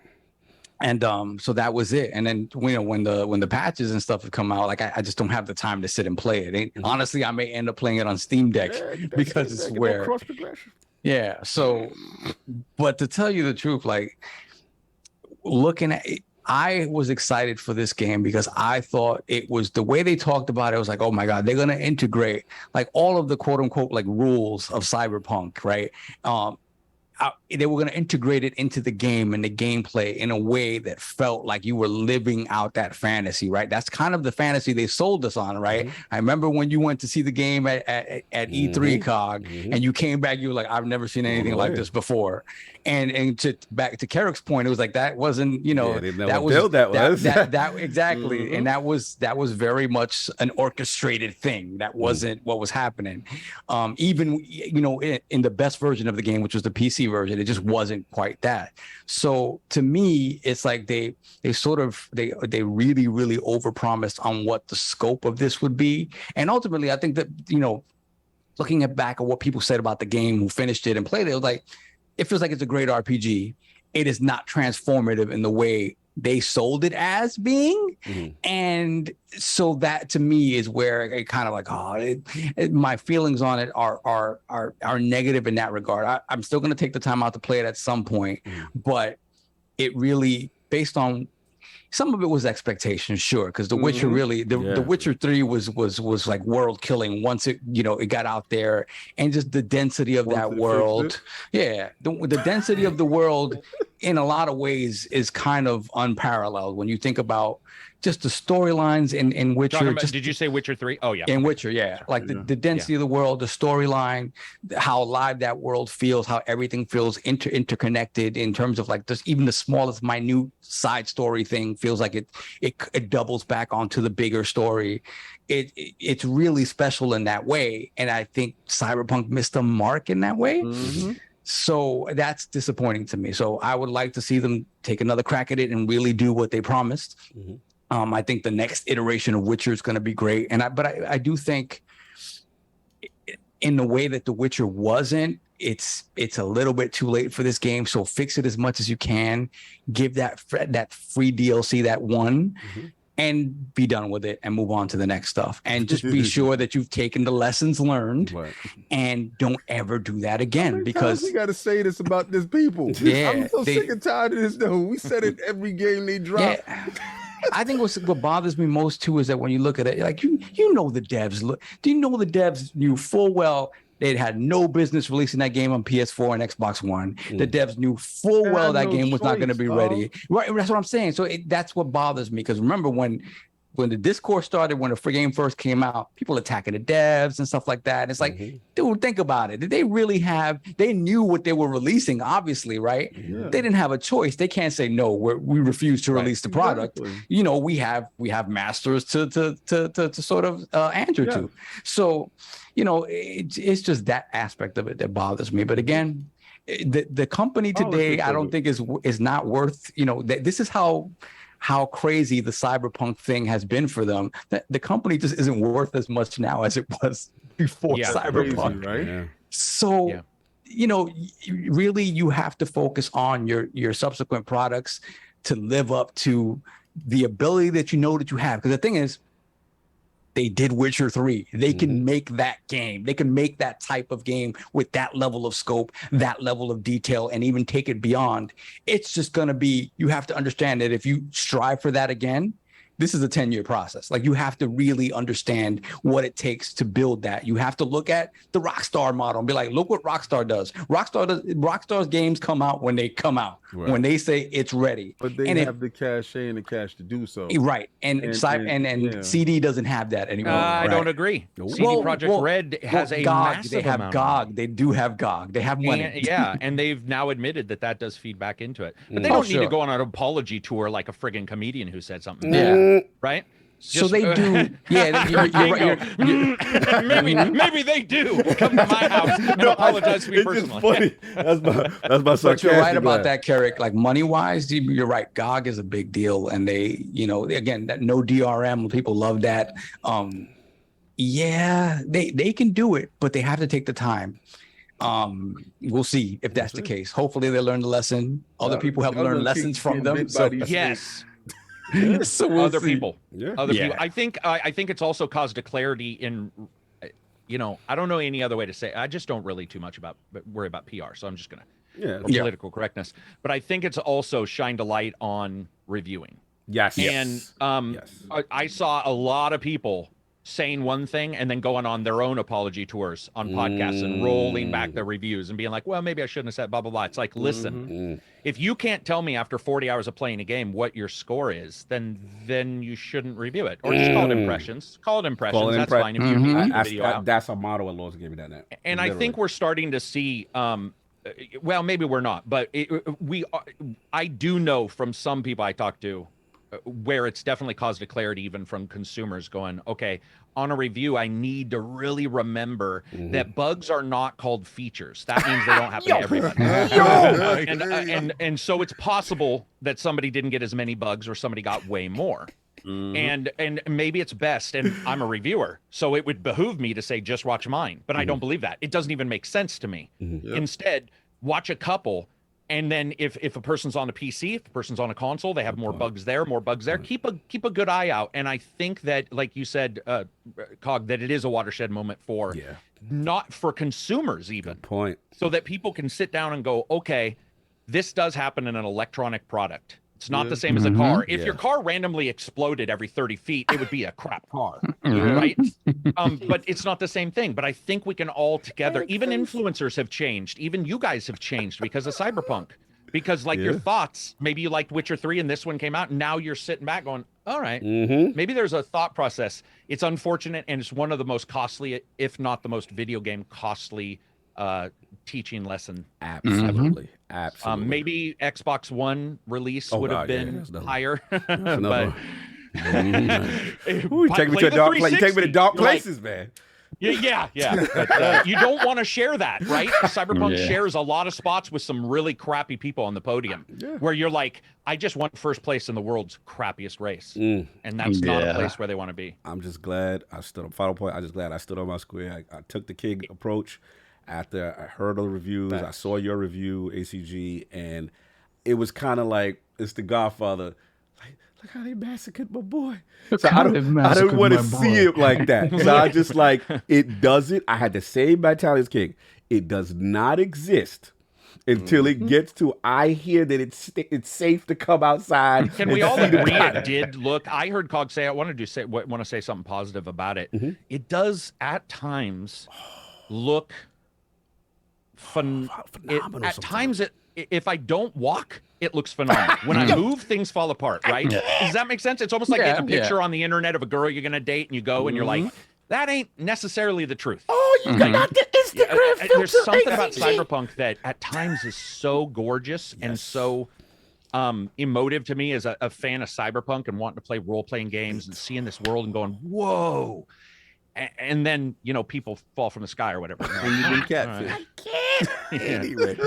And so that was it. And then when the patches and stuff have come out, like I just don't have the time to sit and play it. Honestly, I may end up playing it on Steam Deck because it's where Yeah. So, but to tell you the truth, like looking at it, I was excited for this game because I thought it was the way they talked about it. I was like, oh my God, they're going to integrate like all of the quote unquote like rules of Cyberpunk, right? They were going to integrate it into the game and the gameplay in a way that felt like you were living out that fantasy, right? That's kind of the fantasy they sold us on, right? I remember when you went to see the game at E3 COG and you came back, you were like, I've never seen anything like this before. And to back to Carrick's point, it was like that wasn't, you know, that was exactly. And that was very much an orchestrated thing. That wasn't what was happening. Even, you know, in the best version of the game, which was the PC version, it just wasn't quite that. So to me, it's like they really overpromised on what the scope of this would be. And ultimately, I think that, you know, looking back at what people said about the game who finished it and played it, it was like, it feels like it's a great RPG. It is not transformative in the way they sold it as being. And so that to me is where it kind of like, my feelings on it are negative in that regard. I'm still going to take the time out to play it at some point, but it really, based on some of it was expectation, sure, because The Witcher really, The Witcher 3 was like world killing once it, you know, it got out there, and just the density of that world. Yeah, the density of the world in a lot of ways is kind of unparalleled when you think about just the storylines in Witcher. Did you say Witcher 3? Oh, yeah. In Witcher, yeah. Like the density of the world, the storyline, how alive that world feels, how everything feels interconnected in terms of like just even the smallest minute side story thing feels like it doubles back onto the bigger story. It's really special in that way. And I think Cyberpunk missed a mark in that way. So that's disappointing to me. So I would like to see them take another crack at it and really do what they promised. I think the next iteration of Witcher is going to be great. But I do think in the way that The Witcher wasn't, it's a little bit too late for this game. So fix it as much as you can. Give that free DLC, that one, and be done with it and move on to the next stuff. And just be sure that you've taken the lessons learned and don't ever do that again. Because we got to say this about this people. I'm so sick and tired of this though. We said it every game they drop. I think what bothers me most too is that when you look at it, like you know the devs do you know the devs knew full well they had no business releasing that game on PS4 and Xbox One. The devs knew full well that game was not going to be ready. Right, that's what I'm saying. So that's what bothers me, because remember when the discourse started, when the game first came out, people attacking the devs and stuff like that. And it's like, dude, think about it. Did they really they knew what they were releasing, obviously, right? They didn't have a choice. They can't say, no, we refuse to release the product. You know, we have masters to sort of answer to. So, you know, it's just that aspect of it that bothers me. But again, the company today, I don't think is not worth, you know, this is how crazy the Cyberpunk thing has been for them. That the company just isn't worth as much now as it was before Cyberpunk. Crazy, right? So, you know, really you have to focus on your subsequent products to live up to the ability that you know that you have. Because the thing is, they did Witcher 3. They can make that game. They can make that type of game with that level of scope, that level of detail, and even take it beyond. It's just going to be, you have to understand that if you strive for that again, this is a 10-year process. Like, you have to really understand what it takes to build that. You have to look at the Rockstar model and be like, look what Rockstar does. Rockstar's games come out when they come out, when they say it's ready. But they have the cachet and the cash to do so. Right. And CD doesn't have that anymore. I don't agree. CD Projekt Red has a massive They have amount. GOG. They do have GOG. They have money. And they've now admitted that does feed back into it. But they don't need to go on an apology tour like a friggin' comedian who said something. Right? So they do. Yeah, you're right. Maybe they do. Come to my house and apologize to me personally. That's my But you're right about that, Carrick. Like, money wise, you're right. GOG is a big deal, and they, you know, again, that no DRM, people love that. They can do it, but they have to take the time. We'll see if that's the case. Hopefully they learn the lesson. Other people have learned lessons from them. So yes. So we'll other see. people. I think it's also caused a clarity in I don't know any other way to say it. I just don't really worry about PR. So I'm just gonna political correctness. But I think it's also shined a light on reviewing. Yes. And I saw a lot of people saying one thing and then going on their own apology tours on podcasts and rolling back their reviews and being like, well, maybe I shouldn't have said blah, blah, blah. It's like, listen, if you can't tell me after 40 hours of playing a game what your score is, then you shouldn't review it. Or just call it impressions. That's fine. If you can the video out. That's a motto at Lord's Gaming .net. And I think we're starting to see, well, maybe we're not, but I do know from some people I talk to, where it's definitely caused a clarity even from consumers going, okay, on a review, I need to really remember that bugs are not called features. That means they don't happen to everybody. And so it's possible that somebody didn't get as many bugs or somebody got way more. And maybe it's best, and I'm a reviewer, so it would behoove me to say, just watch mine. But I don't believe that. It doesn't even make sense to me. Instead, watch a couple. And then if a person's on a PC, if a person's on a console, they have more bugs there. Keep a good eye out. And I think that, like you said, Cog, that it is a watershed moment for not for consumers even. Good point. So that people can sit down and go, okay, this does happen in an electronic product. It's not the same as a car. If your car randomly exploded every 30 feet, it would be a crap car, right? But it's not the same thing. But I think we can all together, even influencers have changed. Even you guys have changed because of Cyberpunk. Because like your thoughts, maybe you liked Witcher 3 and this one came out, and now you're sitting back going, all right, maybe there's a thought process. It's unfortunate, and it's one of the most costly, if not the most video game costly teaching lesson. Absolutely. Maybe Xbox One release would have been higher. But you take me to dark places, man. Yeah. But, you don't want to share that, right? Cyberpunk shares a lot of spots with some really crappy people on the podium where you're like, I just want first place in the world's crappiest race. And that's not a place where they want to be. I'm just glad I stood on final point. I'm just glad I stood on my square. I took the king approach. After I heard the reviews, I saw your review, ACG, and it was kind of like it's the Godfather. Like, look how they massacred my boy. So I don't want to see it like that. So I just like it doesn't. I had the same mentality as King. It does not exist until it gets to. I hear that it's safe to come outside. Can we all agree it did look? I heard Cog say I want to say something positive about it. It does at times look. Phenomenal. At times, if I don't walk, it looks phenomenal. When I move, things fall apart. Right? Does that make sense? It's almost like getting a picture on the internet of a girl you're gonna date, and you go and you're like, that ain't necessarily the truth. Oh, you got the Instagram filter. There's something about Cyberpunk that at times is so gorgeous and so emotive to me as a fan of Cyberpunk and wanting to play role-playing games and seeing this world and going, whoa. And then, people fall from the sky or whatever. You've been catfish. I can't. Anyway,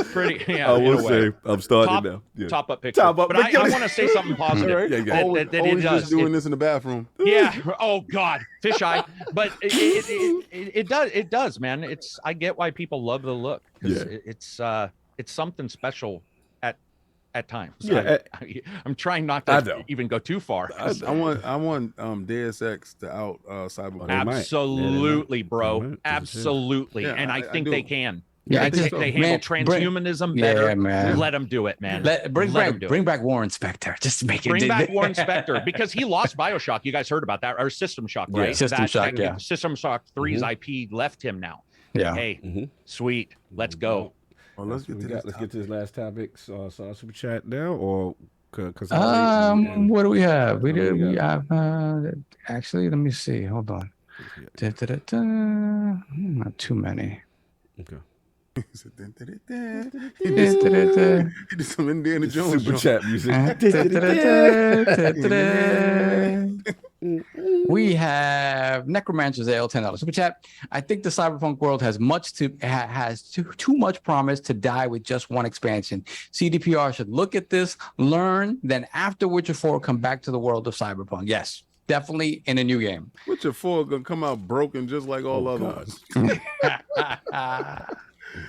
I will say, I'm starting now. Yeah. Top up picture. But I want to say something positive. That it does. Just doing this in the bathroom. Yeah. Oh God, fisheye. But it does, man. I get why people love the look. It's something special at times. I'm trying not to even go too far. I want Deus Ex to out Cyberpunk. Absolutely, bro. Absolutely. And I think they can. I think they handle transhumanism better. Let them do it, man. Bring back Warren Spector. Just make it. Bring back Warren Spector because he lost BioShock. You guys heard about that? Or System Shock, right? System Shock. System Shock 3's IP left him now. Yeah. Hey, sweet. Let's go. Well, let's get to this last topic. So super chat now, or because what do we have? We have actually. Let me see. Hold on. Not too many. Okay. He did some Indiana Jones super chat music. We have Necromancer's Ale, $10 super chat. I think the Cyberpunk world has too much promise to die with just one expansion. CDPR should look at this, learn, then after Witcher 4, come back to the world of Cyberpunk. Yes, definitely in a new game. Witcher 4 gonna come out broken just like all others.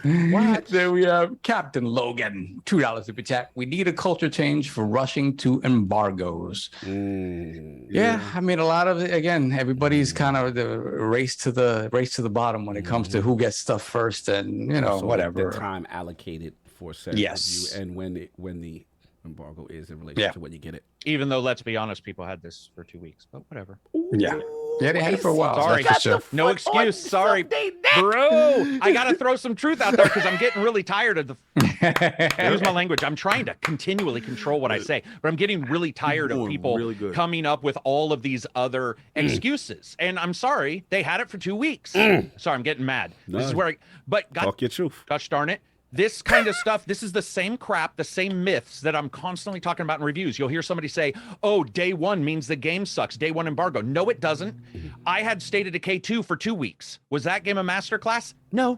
Then we have Captain Logan, $2 super chat. We need a culture change for rushing to embargoes. Yeah, I mean, a lot of it. Again, everybody's kind of the race to the bottom when it comes to who gets stuff first, and So whatever. the time allocated for said Yes. review and when the embargo is in relation to when you get it. Even though, let's be honest, people had this for 2 weeks, but whatever. Yeah, they had it for a while. Sorry, that's for sure. no excuse. Sorry, bro. I gotta throw some truth out there because I'm getting really tired of the. Here's my language. I'm trying to continually control what I say, but I'm getting really tired of people coming up with all of these other excuses. And I'm sorry, they had it for 2 weeks. Sorry, I'm getting mad. This is where, Talk your truth. Gosh darn it. This kind of stuff, this is the same crap, the same myths that I'm constantly talking about in reviews. You'll hear somebody say, oh, day one means the game sucks. Day one embargo. No, it doesn't. I had State of Decay 2 for 2 weeks. Was that game a masterclass? No.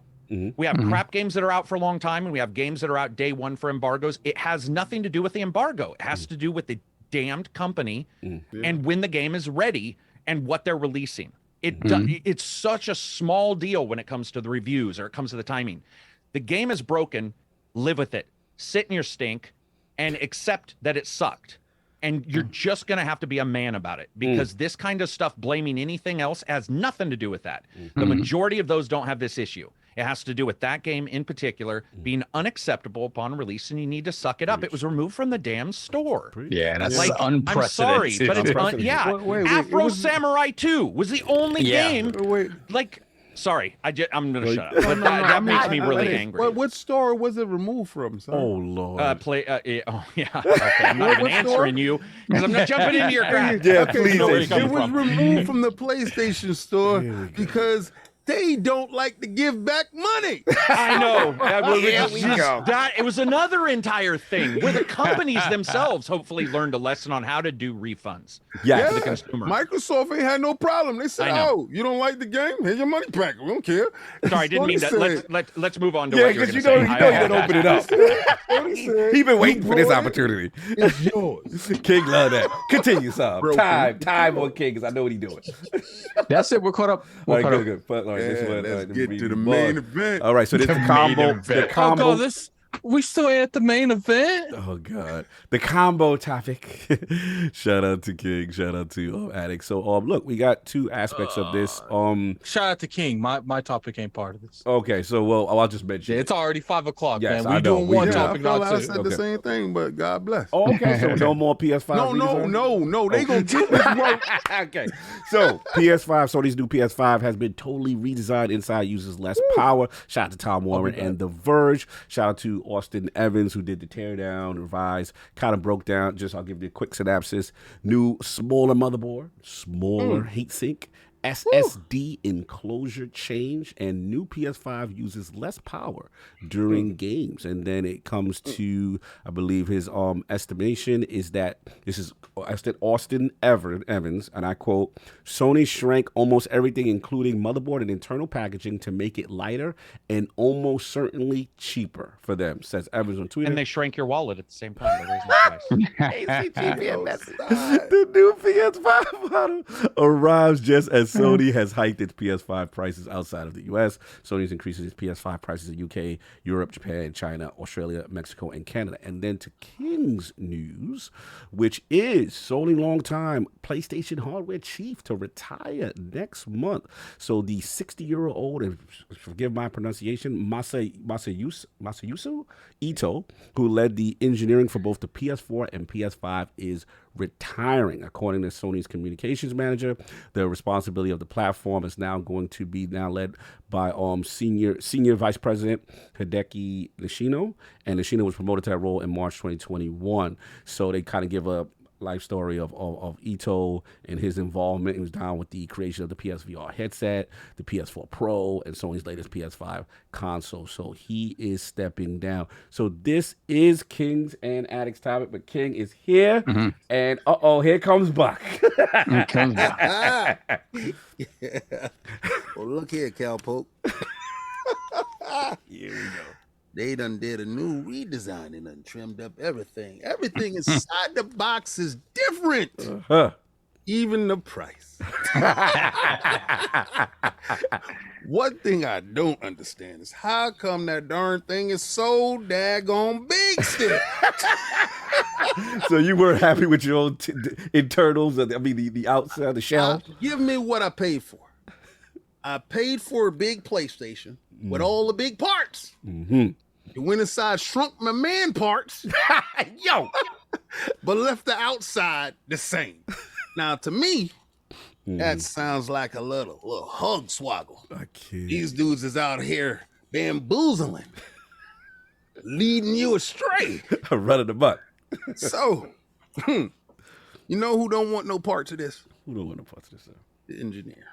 We have crap games that are out for a long time, and we have games that are out day one for embargoes. It has nothing to do with the embargo. It has to do with the damned company and when the game is ready and what they're releasing. It's such a small deal when it comes to the reviews or it comes to the timing. The game is broken. Live with it. Sit in your stink and accept that it sucked. And you're just going to have to be a man about it because this kind of stuff, blaming anything else, has nothing to do with that. The majority of those don't have this issue. It has to do with that game in particular being unacceptable upon release, and you need to suck it up. It was removed from the damn store. Yeah, that's like, unprecedented. I'm sorry, but it's Afro Samurai 2 was the only game. Like, sorry, I'm gonna shut up. But that makes me really angry. What store was it removed from? Son? Oh Lord. Okay, I'm not even answering you because I'm not jumping into your crap. Yeah, please. It was removed from the PlayStation store because they don't like to give back money. I know. It was another entire thing where the companies themselves hopefully learned a lesson on how to do refunds to the consumer. Microsoft ain't had no problem. They said, "Oh, you don't like the game? Here's your money back. We don't care." Sorry, I didn't mean that. Let's move on to what you're you going know, to say. you don't open it up. He been waiting for this opportunity. It's yours. King love that. Continue, Sam. Time on King, because I know what he's doing. That's it. We're caught up. Good. Let's get to the main event. All right, so this is the combo. The combo. Oh, God, we still at the main event. Oh God, the combo topic. Shout out to King. Shout out to Addict. So look, we got two aspects of this. Shout out to King. My topic ain't part of this. Okay, so I'll just mention. It's already 5 o'clock, yes, man. We doing one topic, not two. I said the same thing, but God bless. Oh, okay, so no more PS5. No. They gonna keep this work. Okay, so PS5, Sony's new PS5 has been totally redesigned inside, uses less power. Shout out to Tom Warren and The Verge. Shout out to Austin Evans, who did the teardown, revised, kind of broke down. I'll give you a quick synopsis. New, smaller motherboard, smaller heatsink, SSD enclosure change, and new PS5 uses less power during games. And then it comes to, I believe his estimation is that this is Austin Evans, and I quote, Sony shrank almost everything, including motherboard and internal packaging, to make it lighter and almost certainly cheaper for them, says Evans on Twitter. And they shrank your wallet at the same time. The new PS5 model arrives just as Sony has hiked its PS5 prices outside of the U.S. Sony's increasing its PS5 prices in UK, Europe, Japan, China, Australia, Mexico, and Canada. And then to King's news, which is Sony longtime PlayStation hardware chief to retire next month. So the 60-year-old, and forgive my pronunciation, Masayusu Ito, who led the engineering for both the PS4 and PS5, is retiring. According to Sony's communications manager, the responsibility of the platform is now going to be led by senior vice president Hideki Nishino, and Nishino was promoted to that role in March 2021. So they kind of give a life story of Ito and his involvement. He was down with the creation of the PSVR headset, the PS4 Pro, and Sony's latest PS5 console. So he is stepping down. So this is King's and Addict's topic, but King is here, and here comes Buck. Here comes Buck. Well, look here, Cowpoke. Here we go. They done did a new redesign and done trimmed up everything. Everything inside the box is different. Even the price. One thing I don't understand is how come that darn thing is so daggone big still? So you weren't happy with your own internals? I mean, the outside, the shell? Give me what I paid for. I paid for a big PlayStation with all the big parts. You went inside, shrunk my man parts. Yo! But left the outside the same. Now, to me, that sounds like a little hug swaggle. These dudes is out here bamboozling, leading you astray. Running the buck. So, you know who don't want no parts of this? Who don't want no parts of this? The engineer.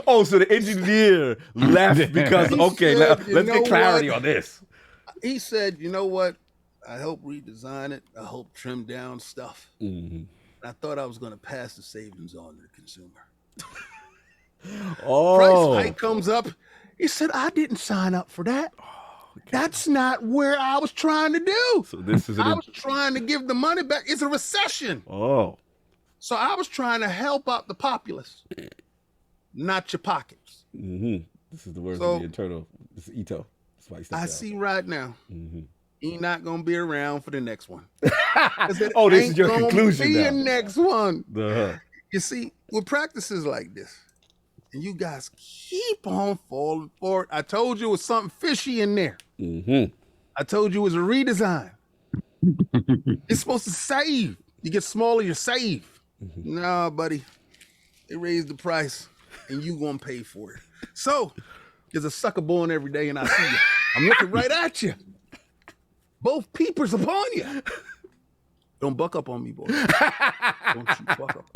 Oh, so the engineer left because, okay, let's get clarity on this. He said, you know what? I help redesign it. I help trim down stuff. I thought I was going to pass the savings on to the consumer. Price hike comes up. He said, I didn't sign up for that. That's not where I was trying to do. So this is I was trying to give the money back. It's a recession. Oh. So I was trying to help out the populace, not your pockets. This is the words of the internal. This is Ito. That's why he stepped out. See right now. He not gonna be around for the next one. Oh, this is your conclusion now. Be the next one. Uh-huh. You see, with practices like this, and you guys keep on falling for it. I told you it was something fishy in there. I told you it was a redesign. It's supposed to save. You get smaller, you save. Nah, buddy. They raised the price, and you gonna pay for it. So, there's a sucker born every day, and I see you. I'm looking right at you. Both peepers upon you. Don't buck up on me, boy. Don't you buck up.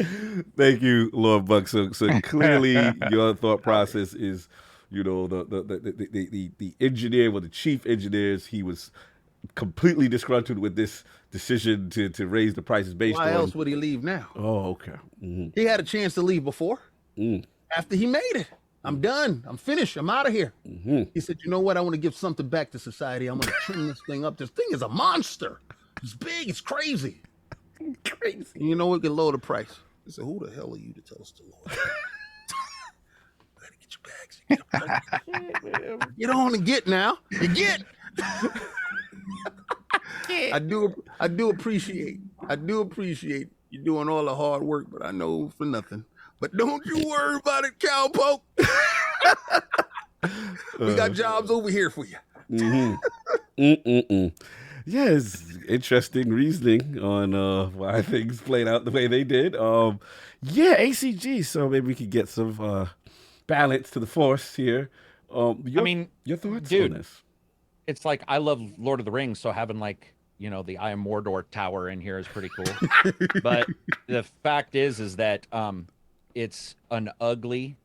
Thank you, Lord Buck. So clearly your thought process is, you know, the engineer, well, the chief engineers, he was completely disgruntled with this decision to raise the prices based on. Why else would he leave now? Oh, okay. He had a chance to leave before. After he made it. I'm done. I'm finished. I'm out of here. He said, you know what? I want to give something back to society. I'm going to trim this thing up. This thing is a monster. It's big. It's crazy. Crazy. And you know what? Can lower the price. He said, who the hell are you to tell us to lower? Better get your bags. Get on and get now. You get. I do appreciate you doing all the hard work, but I know for nothing. But don't you worry about it, cowpoke. We got jobs over here for you. Yeah, it's interesting reasoning on why things played out the way they did. Yeah, ACG. So maybe we could get some balance to the force here. Your thoughts on this? It's like, I love Lord of the Rings, so having like, you know, the I Am Mordor tower in here is pretty cool. But the fact is that it's an ugly,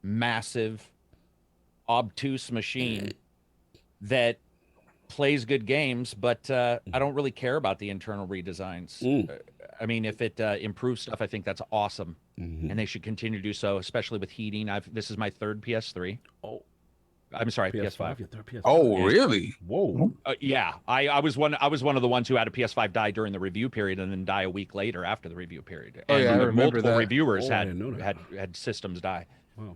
massive, obtuse machine that plays good games, but I don't really care about the internal redesigns. I mean, if it improves stuff, I think that's awesome, and they should continue to do so, especially with heating. This is my third PS3. Oh, I'm sorry, PS5. Your third PS5. Oh, really? Whoa. Yeah, I was one of the ones who had a PS5 die during the review period and then die a week later after the review period. Oh, yeah, I remember multiple that. reviewers had systems die. Wow.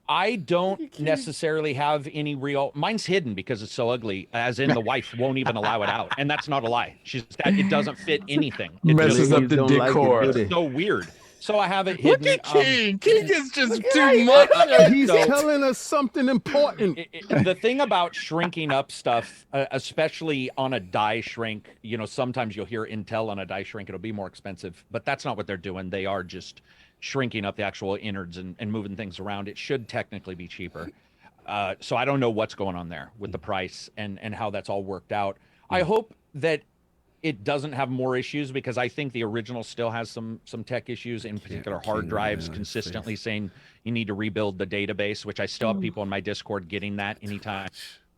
I don't necessarily have any real. Mine's hidden because it's so ugly. As in, the wife won't even allow it out, and that's not a lie. It doesn't fit anything. It messes up the decor. It's so weird. So I have it hidden. Look at King. King is just too much. He's telling us something important. The thing about shrinking up stuff, especially on a die shrink, you know, sometimes you'll hear Intel on a die shrink, it'll be more expensive, but that's not what they're doing. They are just shrinking up the actual innards and moving things around. It should technically be cheaper. So I don't know what's going on there with the price and how that's all worked out. I hope that it doesn't have more issues, because I think the original still has some tech issues, in particular hard drives consistently saying you need to rebuild the database, which I still have people in my Discord getting that anytime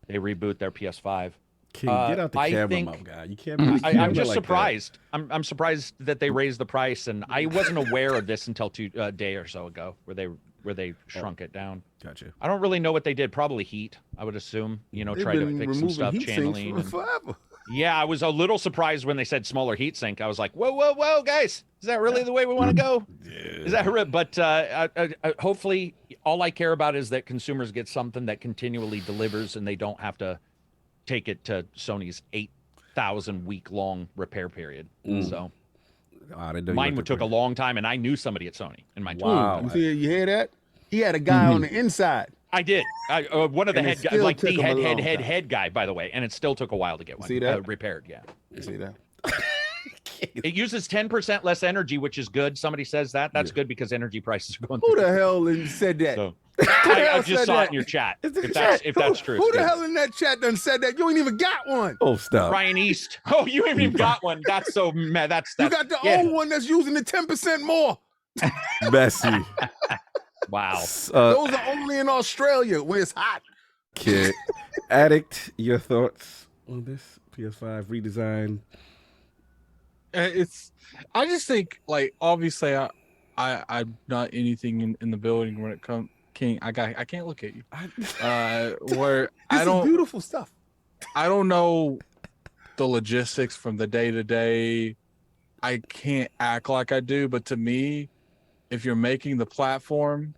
they reboot their PS5. King, get out the camera, my guy. You can't be I'm just surprised. I'm surprised that they raised the price, and I wasn't aware of this until a day or so ago, where they shrunk it down. Gotcha. I don't really know what they did. Probably heat, I would assume. You know, try to fix some stuff, channeling. Yeah, I was a little surprised when they said smaller heatsink. I was like, whoa, guys. Is that really the way we want to go? Yeah. Is that right? But hopefully all I care about is that consumers get something that continually delivers, and they don't have to take it to Sony's 8,000 week long repair period. So mine took a long time, and I knew somebody at Sony in my job. Wow. You hear that? He had a guy on the inside. I did. One of the And head it guys, still like took the him a long head guy, by the way, and it still took a while to get one See that? repaired. Yeah. You see that? It uses 10% less energy, which is good. Somebody says that. That's good because energy prices are going Who through. the hell said that? So, Who the I hell just said saw that? it in your chat. If that's true. Who it's the good. hell in that chat done said that? You ain't even got one. Oh, stop. Ryan East. Oh, you ain't even got one. That's so mad. That's You got the old one that's using the 10% more. Messy. Wow. Those are only in Australia when it's hot. Kid. Addict, your thoughts on this PS5 redesign? I just think, like, obviously I'm not anything in the building when it comes. King, I can't look at you. Where This is beautiful stuff. I don't know the logistics from the day to day. I can't act like I do, but to me, if you're making the platform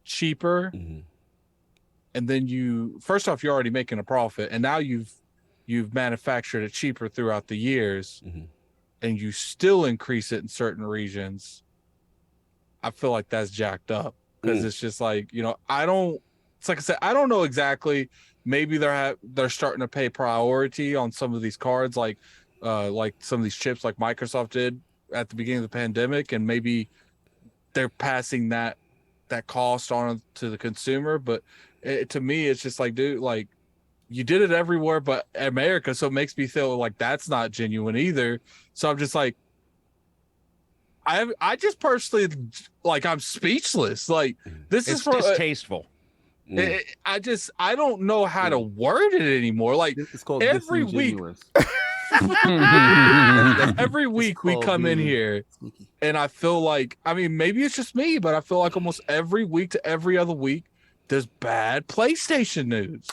cheaper, and then first off, you're already making a profit, and now you've manufactured it cheaper throughout the years, and you still increase it in certain regions, I feel like that's jacked up, because it's just like, it's like I said, I don't know exactly. Maybe they're starting to pay priority on some of these cards, like some of these chips, like Microsoft did at the beginning of the pandemic, and maybe they're passing that cost on to the consumer. But to me, it's just like, dude, like, you did it everywhere but America, so it makes me feel like that's not genuine either. So I'm just like, I just personally, like, I'm speechless. Like, this is distasteful. I don't know how to word it anymore. Like, It's called every week, every week we come in here, and I feel like, I mean, maybe it's just me, but I feel like almost every week to every other week, there's bad PlayStation news.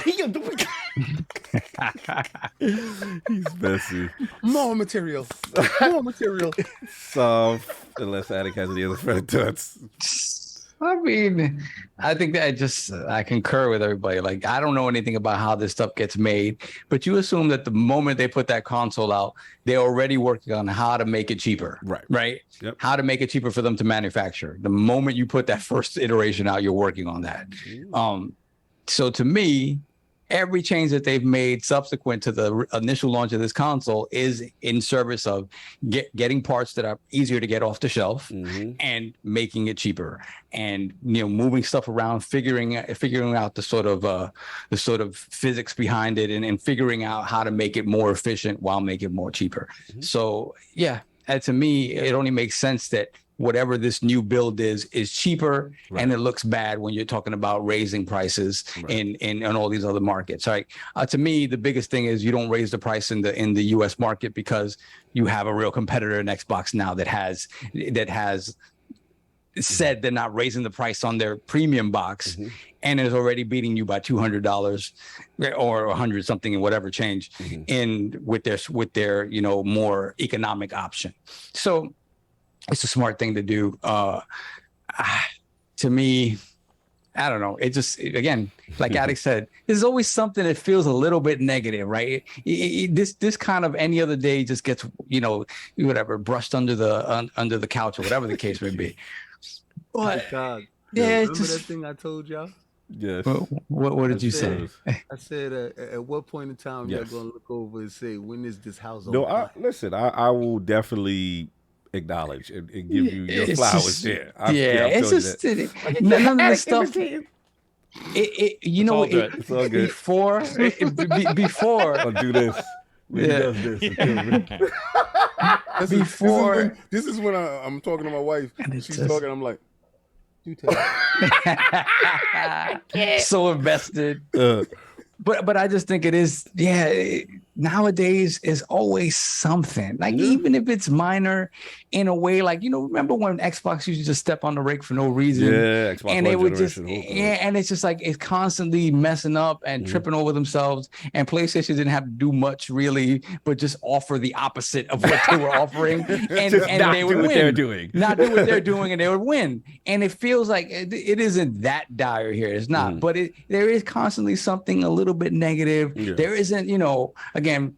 He's messy. More material. So, unless Attic has any other further thoughts. I mean, I think that I concur with everybody. Like, I don't know anything about how this stuff gets made, but you assume that the moment they put that console out, they're already working on how to make it cheaper. Right. Yep. How to make it cheaper for them to manufacture. The moment you put that first iteration out, you're working on that. So to me, every change that they've made subsequent to the initial launch of this console is in service of getting parts that are easier to get off the shelf and making it cheaper, and moving stuff around, figuring out the sort of physics behind it, and figuring out how to make it more efficient while making it more cheaper. So yeah, to me, it only makes sense that whatever this new build is cheaper, and it looks bad when you're talking about raising prices in all these other markets. Right? To me, the biggest thing is you don't raise the price in the U.S. market, because you have a real competitor in Xbox now that has said they're not raising the price on their premium box, and is already beating you by $200 or 100 something and whatever change with their more economic option. So it's a smart thing to do. To me, I don't know. It just, again, like Addict said, there's always something that feels a little bit negative, right? This kind of any other day just gets, whatever, brushed under the couch, or whatever the case may be. But yeah, remember that thing I told y'all? Yes. What did you say? I said, at what point in time y'all gonna look over and say, when is this house over? No, listen. I will definitely acknowledge and give you your flowers there. It's just none of the stuff. It's all good. Before I'll do this. When he does this. This is when I'm talking to my wife, and she's talking. I'm like, "You tell me." So invested. But I just think it is. Yeah. nowadays is always something. Like even if it's minor in a way, like, you know, remember when Xbox used to just step on the rake for no reason? Yeah, Xbox and One they would just generation, and it's just like it's constantly messing up and tripping over themselves. And PlayStation didn't have to do much really, but just offer the opposite of what they were offering, and they would win. Not do what they're doing, and they would win. And it feels like it isn't that dire here. It's not, but there is constantly something a little bit negative. There isn't, you know, again,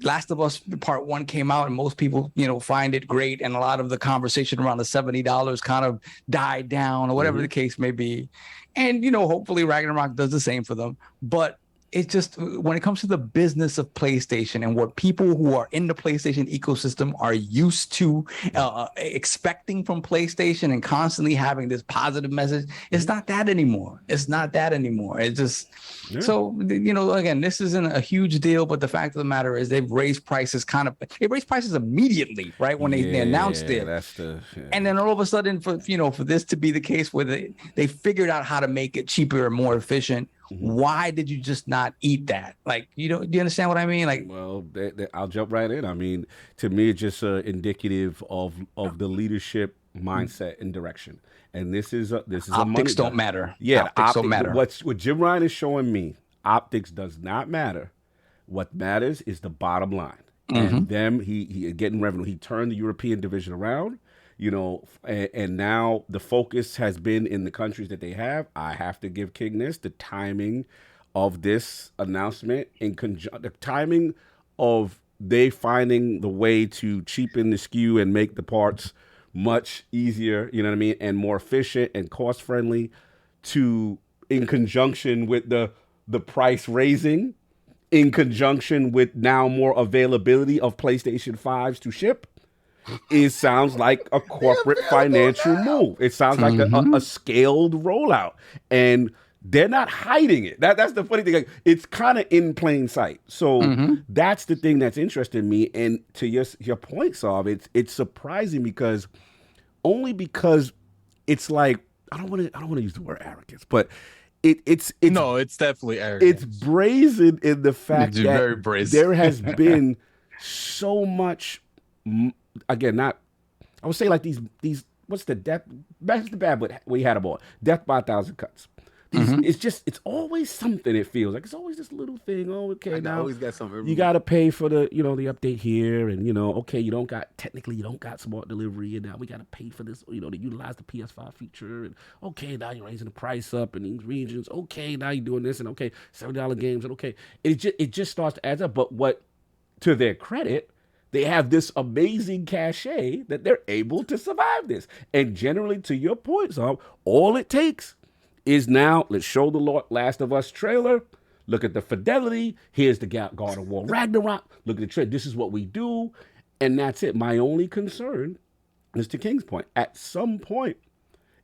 Last of Us Part 1 came out and most people, you know, find it great. And a lot of the conversation around the $70 kind of died down or whatever the case may be. And, you know, hopefully Ragnarok does the same for them. But it's just when it comes to the business of PlayStation and what people who are in the PlayStation ecosystem are used to expecting from PlayStation and constantly having this positive message, it's not that anymore. It's not that anymore. It's just so, you know, again, this isn't a huge deal, but the fact of the matter is they've raised prices they raised prices immediately, right? When they announced it. And then all of a sudden for this to be the case where they figured out how to make it cheaper and more efficient. Why did you just not eat that? Like, do you understand what I mean? Like, well, I'll jump right in. I mean, to me, it's just indicative of the leadership mindset and direction. And this is optics don't matter. Yeah, optics don't matter. What JimRyan is showing me, optics does not matter. What matters is the bottom line. And them, he getting revenue. He turned the European division around. You know, and now the focus has been in the countries that they have. I have to give King the timing of this announcement the timing of they finding the way to cheapen the SKU and make the parts much easier, you know what I mean, and more efficient and cost friendly in conjunction with the price raising, in conjunction with now more availability of PlayStation 5s to ship. It sounds like a corporate financial move. It sounds like a scaled rollout, and they're not hiding it. That's the funny thing. Like, it's kind of in plain sight. So that's the thing that's interesting me. And to your point, Saab, it's surprising because it's like I don't want to use the word arrogance, but it's no, it's definitely arrogance. It's brazen in the fact that very brazen. There has been so much. Again, I would say like these. What's the death? That's the bad, but we had them all. Death by 1,000 cuts. It's always something. It feels like it's always this little thing. Oh, okay, now always got something. You got to pay for the the update here, and okay, you don't got smart delivery, and now we got to pay for this, to utilize the PS5 feature, and okay, now you're raising the price up in these regions. Okay, now you're doing this, and okay, $70 games, and okay, it just starts to add up. But what, to their credit, they have this amazing cachet that they're able to survive this. And generally, to your point, Saab, all it takes is now, let's show the Last of Us trailer. Look at the fidelity. Here's the God of War Ragnarok. Look at the trailer. This is what we do. And that's it. My only concern is, to King's point, at some point,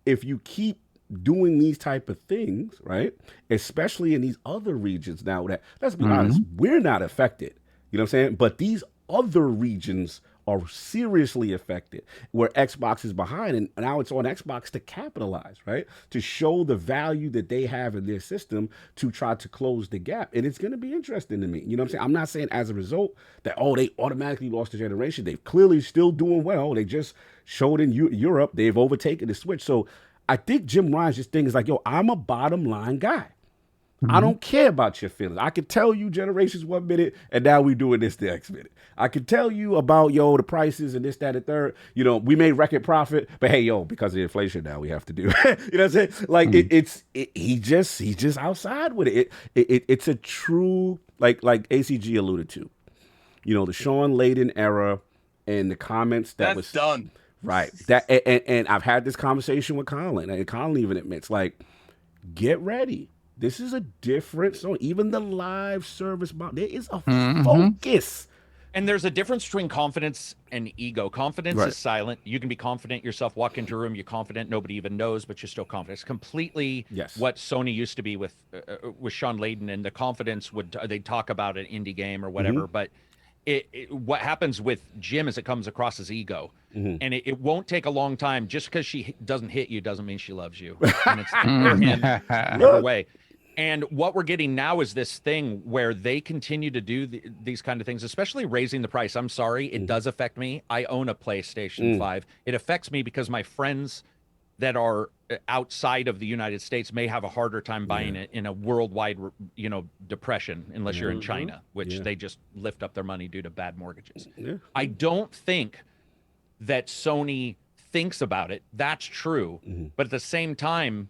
if you keep doing these type of things, right, especially in these other regions now that, let's be honest, we're not affected. You know what I'm saying? But these other regions are seriously affected, where Xbox is behind, and now it's on Xbox to capitalize, right? To show the value that they have in their system to try to close the gap. And it's going to be interesting to me. You know what I'm saying? I'm not saying as a result that, they automatically lost the generation. They've clearly still doing well. They just showed in Europe, they've overtaken the Switch. So I think JimRyan's just thing is like, I'm a bottom line guy. I don't care about your feelings. I can tell you generations 1 minute, and now we doing this the next minute. I can tell you about, the prices and this, that, and third. We made record profit, but hey, because of the inflation now we have to do. You know what I'm saying? Like he's just outside with it. It's a true, like ACG alluded to, the Sean Layden era and the comments that was done. Right. That and I've had this conversation with Colin, and Colin even admits, like, get ready. This is a different song. Even the live service, there is a focus. And there's a difference between confidence and ego. Confidence Right. is silent. You can be confident yourself, walk into a room, you're confident, nobody even knows, but you're still confident. It's completely what Sony used to be with Sean Layden, and the confidence they'd talk about an indie game or whatever, but what happens with Jim is it comes across as ego. And it won't take a long time. Just because she doesn't hit you doesn't mean she loves you. And it's her way. And what we're getting now is this thing where they continue to do these kind of things, especially raising the price. I'm sorry, it does affect me. I own a PlayStation 5. It affects me because my friends that are outside of the United States may have a harder time buying it in a worldwide, depression, unless you're in China, which they just lift up their money due to bad mortgages. I don't think that Sony thinks about it. That's true. But at the same time,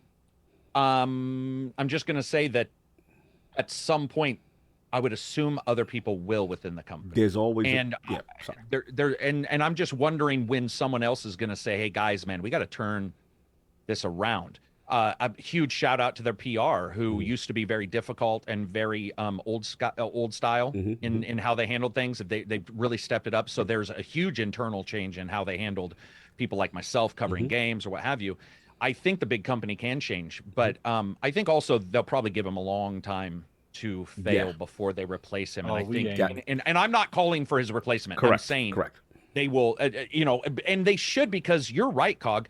I'm just going to say that at some point, I would assume other people will within the company. There's always and I'm just wondering when someone else is going to say, "Hey guys, man, we got to turn this around." A huge shout out to their PR, who used to be very difficult and very old style in how they handled things. They really stepped it up. So there's a huge internal change in how they handled people like myself covering games or what have you. I think the big company can change, but I think also they'll probably give him a long time to fail before they replace him. And I think, and I'm not calling for his replacement. I'm saying they will, and they should, because you're right, Cog.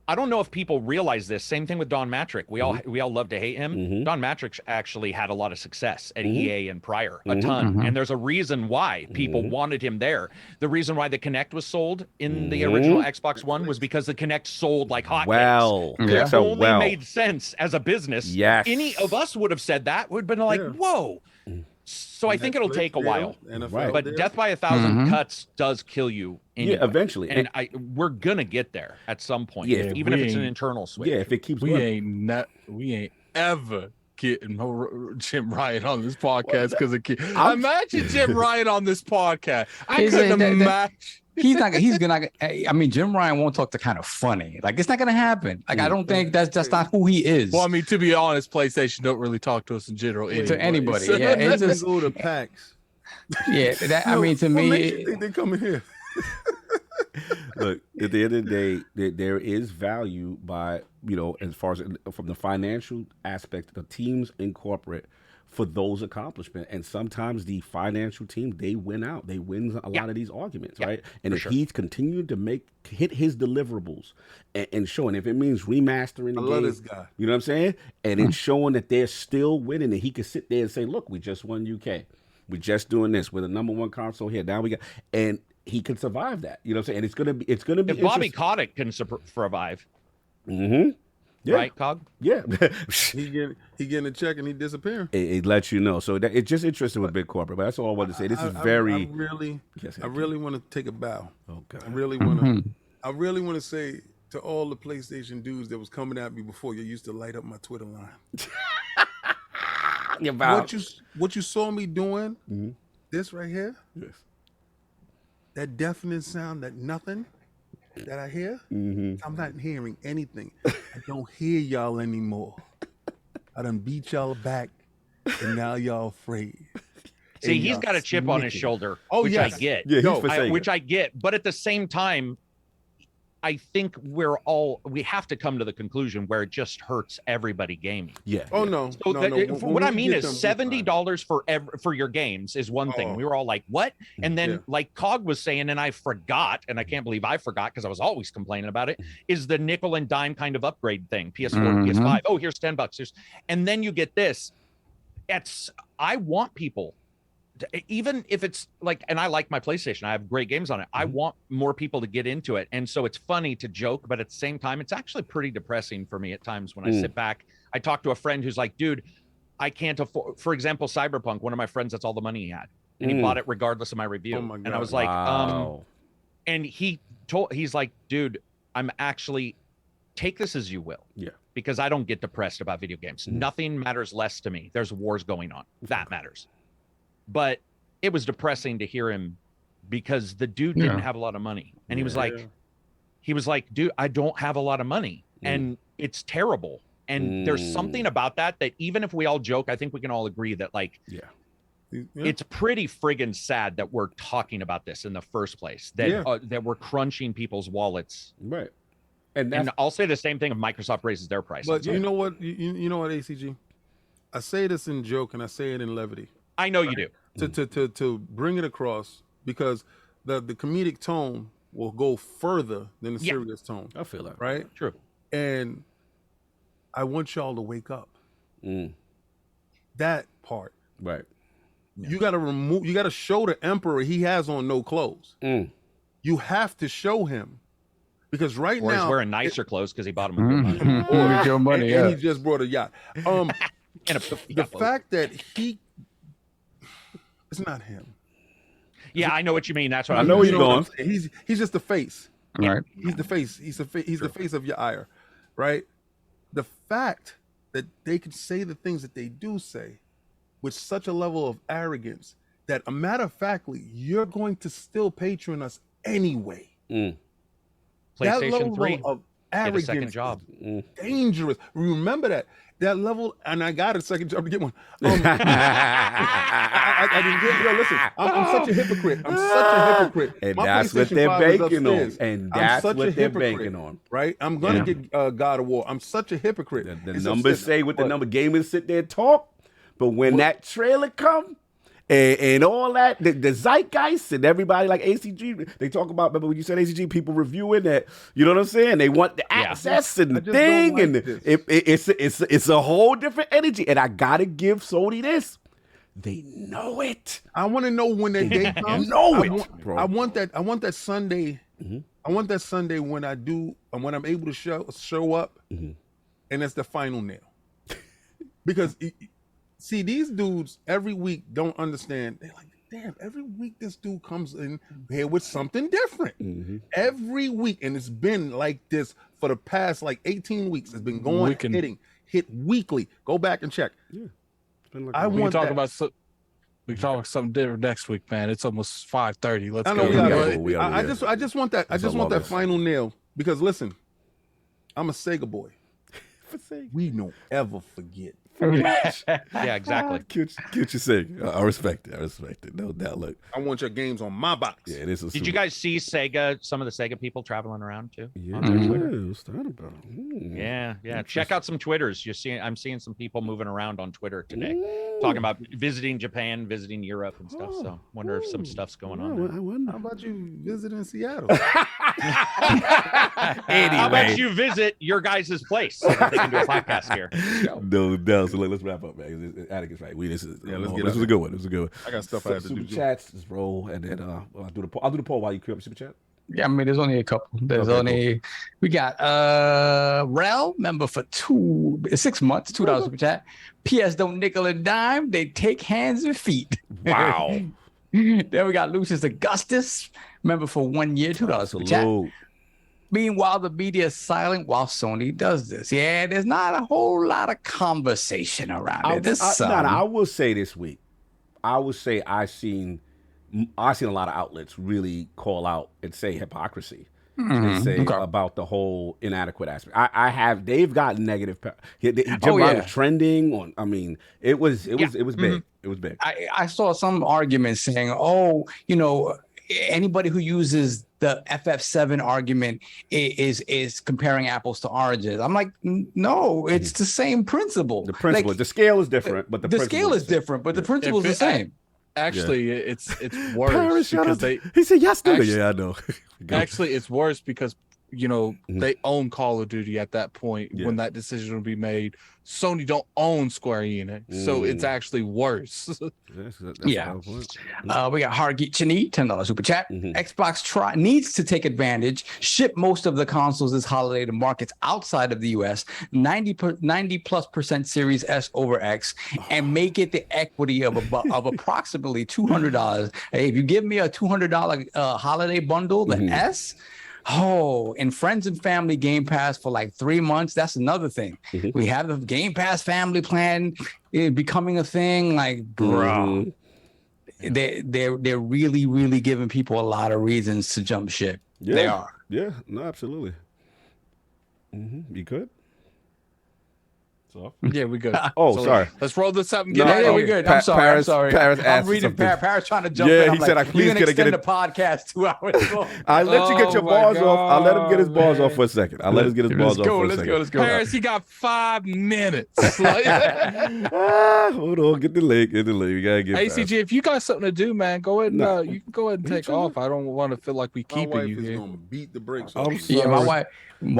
I don't know if people realize this. Same thing with Don Matrick. We all love to hate him. Don Matrick actually had a lot of success at EA and prior, a ton. And there's a reason why people wanted him there. The reason why the Kinect was sold in the original Xbox One was because the Kinect sold like hotcakes. It only made sense as a business. Yes. Any of us would have said that. Would have been like, whoa. So I think it'll take a while, but death by 1,000 cuts does kill you. Anyway. Yeah, eventually, and we're gonna get there at some point. Yeah, even if it's an internal switch. Yeah, if it keeps. We ain't ever getting JimRyan on this podcast because of kids. Imagine JimRyan on this podcast. I couldn't imagine. He's gonna. I mean, JimRyan won't talk to kind of funny. Like, it's not gonna happen. Like, I don't think that's not who he is. Well, I mean, to be honest, PlayStation don't really talk to us in general. To anybody, yeah. It's just go to PAX. Yeah, I mean, to me, they coming here. Look, at the end of the day, there is value by, as far as from the financial aspect, the teams in corporate for those accomplishments. And sometimes the financial team, they win out. They win a lot of these arguments, right? And if he's continued to hit his deliverables and showing, if it means remastering the game, love this guy. You know what I'm saying? And it's showing that they're still winning, and he can sit there and say, look, we just won UK. We're just doing this. We're the #1 console here. Now we got, and he can survive that. You know what I'm saying? And it's gonna be if Bobby Kotick can survive. Yeah. Right, Cog? Yeah. he getting a check and he disappearing. It lets you know. So it's just interesting with big corporate. But that's all I wanted to say. This is very. I really want to take a bow. Oh God. I really want to say to all the PlayStation dudes that was coming at me before, you used to light up my Twitter line. What you saw me doing, this right here, that deafening sound, that nothing that I hear, I'm not hearing anything. I don't hear y'all anymore. I done beat y'all back, and now y'all afraid. See, he's got a chip on his shoulder, which I get. Yeah, which I get. But at the same time, I think we have to come to the conclusion where it just hurts everybody gaming. Yeah. Oh no. So what I mean is $70 for your games is one thing. We were all like, what? And then like Cog was saying, and I forgot, and I can't believe I forgot because I was always complaining about it, is the nickel and dime kind of upgrade thing. PS4, PS5. Oh, here's $10. And then you get this. I want people, even if it's like, and I like my PlayStation, I have great games on it. I want more people to get into it. And so it's funny to joke, but at the same time, it's actually pretty depressing for me at times when I sit back. I talk to a friend who's like, dude, I can't afford, for example, Cyberpunk, one of my friends, that's all the money he had. And he bought it regardless of my review. Oh my God. And I was like, and he's like, dude, I'm actually, take this as you will. Yeah. Because I don't get depressed about video games. Nothing matters less to me. There's wars going on. That matters. But it was depressing to hear him because the dude didn't have a lot of money. And he was like, dude, I don't have a lot of money and it's terrible. And there's something about that even if we all joke, I think we can all agree that it's pretty friggin' sad that we're talking about this in the first place, that we're crunching people's wallets. Right. And I'll say the same thing if Microsoft raises their price. But you know what, ACG? I say this in joke and I say it in levity. I know you do. To bring it across, because the comedic tone will go further than the serious tone. I feel that. Right? True. And I want y'all to wake up. that part. Right. You got to show the emperor he has on no clothes. You have to show him, because right or now he's wearing nicer clothes because he bought them with good money. or With your money, and yeah. he just brought a yacht. The fact that it's not him. Yeah, I know what you mean. That's what I know where you're going. He's just the face. Right. He's the face. He's the face of your ire, right? The fact that they could say the things that they do say with such a level of arrogance that, a matter of factly, you're going to still patron us anyway. That PlayStation level 3 of get a arrogance second job. is dangerous. Remember that level, and I got a second job to get one. I didn't get. Yo, listen, I'm such a hypocrite. I'm such a hypocrite. And My that's what PlayStation they're 5 is banking on. upstairs. And I'm that's such what a they're hypocrite, banking on. right? I'm gonna get God of War. I'm such a hypocrite. The It's numbers upstairs. say what the But number gamers sit there and talk, but when that trailer come and all that, the zeitgeist and everybody like ACG, they talk about. Remember when you said ACG, people reviewing that. You know what I'm saying? They want the access and the just thing, don't like and it's a whole different energy. And I gotta give Sony this. They know it. I want to know when that day comes. Bro. I want that Sunday. I want that Sunday when I'm able to show up, and it's the final nail. Because see, these dudes every week don't understand. They're like, damn, every week this dude comes in here with something different. Every week, and it's been like this for the past like 18 weeks. It's been going hit weekly. Go back and check. Yeah. We can talk about something different next week, man. It's almost 5:30. Let's go. I just want that. I just want that final nail, because listen, I'm a Sega boy. We don't ever forget. Yeah, exactly. Cute you saying. I respect it. No doubt. Look, I want your games on my box. Yeah, this is. Did you guys see some of the Sega people traveling around too? Yeah, on their Twitter? what's that about? Yeah. Check out some Twitters. I'm seeing some people moving around on Twitter today, talking about visiting Japan, visiting Europe and stuff. So wonder if some stuff's going on there. I wonder. How about you visiting Seattle? How about you visit your guys' place so that they can do a podcast here? No doubt. So let's wrap up, man. Atticus, right? This was a good one. I got stuff I have to do. Super chats, just roll, and then I'll do the poll while you create up super chat. Yeah, I mean, there's only a couple. We got Rel, member for 6 months, $2 super chat. PS don't nickel and dime, they take hands and feet. Wow. Then we got Lucius Augustus, member for 1 year, $2 super chat. Meanwhile, the media is silent while Sony does this. Yeah, there's not a whole lot of conversation around it. I will say this week, I've seen a lot of outlets really call out and say hypocrisy and say about the whole inadequate aspect. They've got negative. JimRyan trending on. I mean, it was big. It was big. I saw some arguments saying, anybody who uses the FF7 argument is comparing apples to oranges. I'm like, no, it's the same principle. The principle, the scale is different, but the scale is different, but the principle is the same. Actually, it's worse because he said yesterday. Yeah, I know. Actually, it's worse because they own Call of Duty at that point when that decision will be made. Sony don't own Square Enix, so it's actually worse. That's we got Hargeet Chini, $10 super chat. Xbox needs to take advantage, ship most of the consoles this holiday to markets outside of the US, 90+% Series S over X, and make it the equity of approximately $200. Hey, if you give me a $200 holiday bundle, the S. And friends and family Game Pass for like 3 months. That's another thing. We have the Game Pass family plan becoming a thing. Like, bro, they're really, really giving people a lot of reasons to jump ship. Yeah. They are. Yeah, no, absolutely. You could. So yeah, we good. Sorry. Let's roll this up and get it. We good. I'm sorry. Paris I'm reading Paris trying to jump in. Yeah, I'm he said, "Please get it." The podcast 2 hours long. I let you get your balls off. I'll let him get his balls off for a second. Let's get his balls off for a second. Let's go. Paris, he got 5 minutes. Hold on, get the link. We gotta get ACG. If you got something to do, man, go ahead and you can go ahead and take off. I don't want to feel like we keeping you here. Gonna beat the brakes. Yeah, my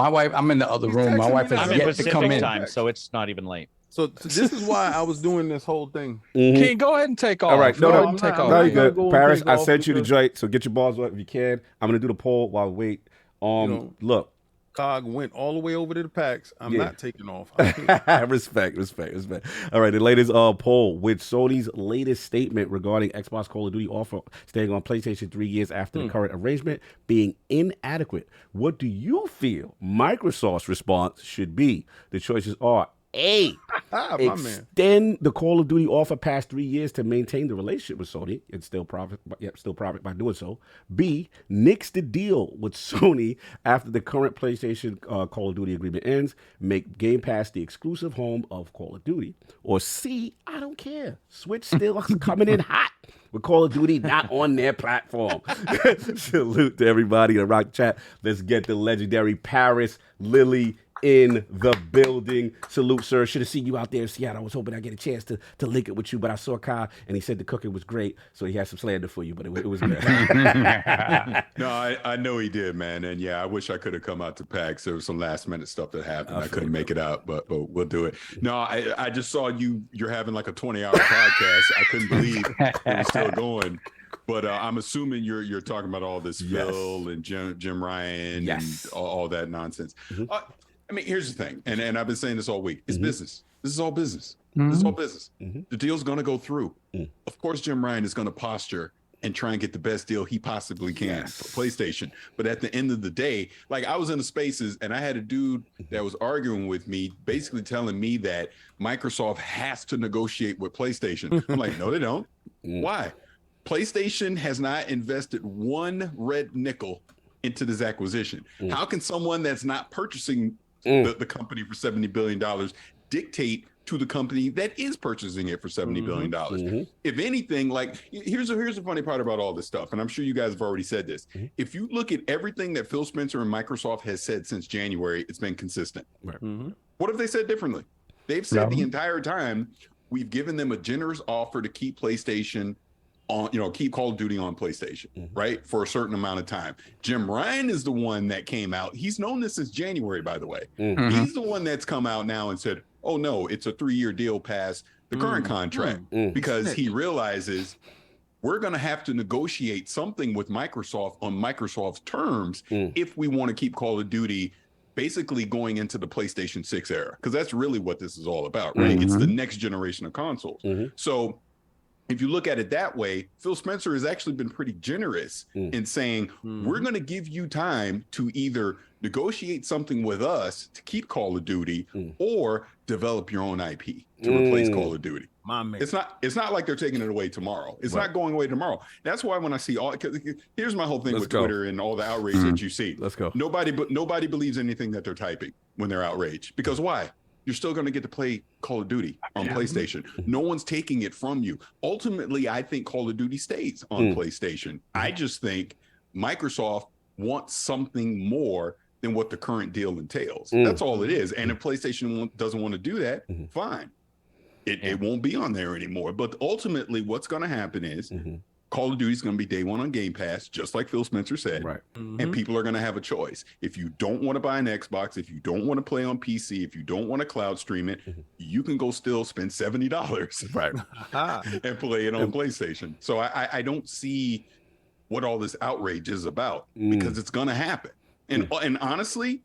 wife. I'm in the other room. My wife has yet to come in. Time, so it's not even late. So this is why I was doing this whole thing. King, go ahead and take off. All right, Go ahead and take off. No, you I'm not good. gonna Paris, take I off sent you the because- joint, so get your balls up if you can. I'm gonna do the poll while we wait. Look. Cog went all the way over to the PAX. I'm Yeah. not taking off. I can't. respect. All right, the latest poll with Sony's latest statement regarding Xbox Call of Duty offer staying on PlayStation 3 years after the current arrangement being inadequate. What do you feel Microsoft's response should be? The choices are A, extend the Call of Duty offer past 3 years to maintain the relationship with Sony and still profit by doing so. B, nix the deal with Sony after the current PlayStation Call of Duty agreement ends. Make Game Pass the exclusive home of Call of Duty. Or C, I don't care. Switch still coming in hot with Call of Duty not on their platform. Salute to everybody in the Rock Chat. Let's get the legendary Parris Lily in the building. Salute, sir. Should have seen you out there in Seattle. I was hoping I'd get a chance to link it with you, but I saw Kai, and he said the cooking was great, so he had some slander for you, but it was good. No, I know he did, man. And yeah, I wish I could have come out to PAX. There was some last minute stuff that happened. I couldn't make it out, but we'll do it. No, I just saw you're having like a 20-hour podcast. I couldn't believe it was still going. But I'm assuming you're talking about all this Phil and JimRyan and all that nonsense. I mean, here's the thing, and I've been saying this all week. It's business. This is all business. This is all business. The deal's going to go through. Of course, JimRyan is going to posture and try and get the best deal he possibly can for PlayStation. But at the end of the day, like I was in the spaces and I had a dude that was arguing with me, basically telling me that Microsoft has to negotiate with PlayStation. I'm like, no, they don't. Why? PlayStation has not invested one red nickel into this acquisition. How can someone that's not purchasing the company for $70 billion dictate to the company that is purchasing it for $70 billion? If anything, like here's the funny part about all this stuff, and I'm sure you guys have already said this. If you look at everything that Phil Spencer and Microsoft has said since January, it's been consistent. What have they said differently? They've said the entire time, we've given them a generous offer to keep PlayStation on, keep Call of Duty on PlayStation, right? For a certain amount of time. JimRyan is the one that came out. He's known this since January, by the way. He's the one that's come out now and said, oh no, it's a 3-year deal past the current contract because he realizes we're going to have to negotiate something with Microsoft on Microsoft's terms if we want to keep Call of Duty basically going into the PlayStation 6 era, because that's really what this is all about, right? It's the next generation of consoles. So if you look at it that way, Phil Spencer has actually been pretty generous in saying, we're going to give you time to either negotiate something with us to keep Call of Duty or develop your own IP to replace Call of Duty. My man. It's not like they're taking it away tomorrow. It's not going away tomorrow. That's why when I see here's my whole thing with Twitter and all the outrage that you see. Let's go. Nobody believes anything that they're typing when they're outraged. Because why? You're still going to get to play Call of Duty on PlayStation. No one's taking it from you. Ultimately, I think Call of Duty stays on PlayStation. I just think Microsoft wants something more than what the current deal entails. That's all it is. And if PlayStation doesn't want to do that, fine. It won't be on there anymore. But ultimately, what's going to happen is Call of Duty is going to be day one on Game Pass, just like Phil Spencer said. Right. And people are going to have a choice. If you don't want to buy an Xbox, if you don't want to play on PC, if you don't want to cloud stream it, you can go still spend $70 and play it on PlayStation. So I don't see what all this outrage is about because it's going to happen. And honestly,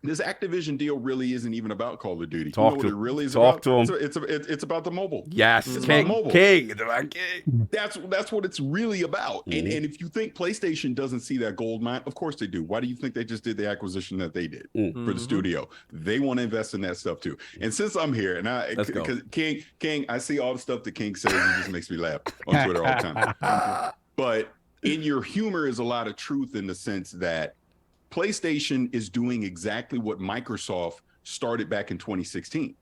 this Activision deal really isn't even about Call of Duty. Talk you know to what it really is talk about? to him. It's about the mobile. Yes, it's King. about mobile. King. It's about King. That's what it's really about. And if you think PlayStation doesn't see that gold mine, of course they do. Why do you think they just did the acquisition that they did for the studio? They want to invest in that stuff too. And since I'm here, and because King, I see all the stuff that King says, it just makes me laugh on Twitter all the time. But in your humor is a lot of truth in the sense that PlayStation is doing exactly what Microsoft started back in 2016.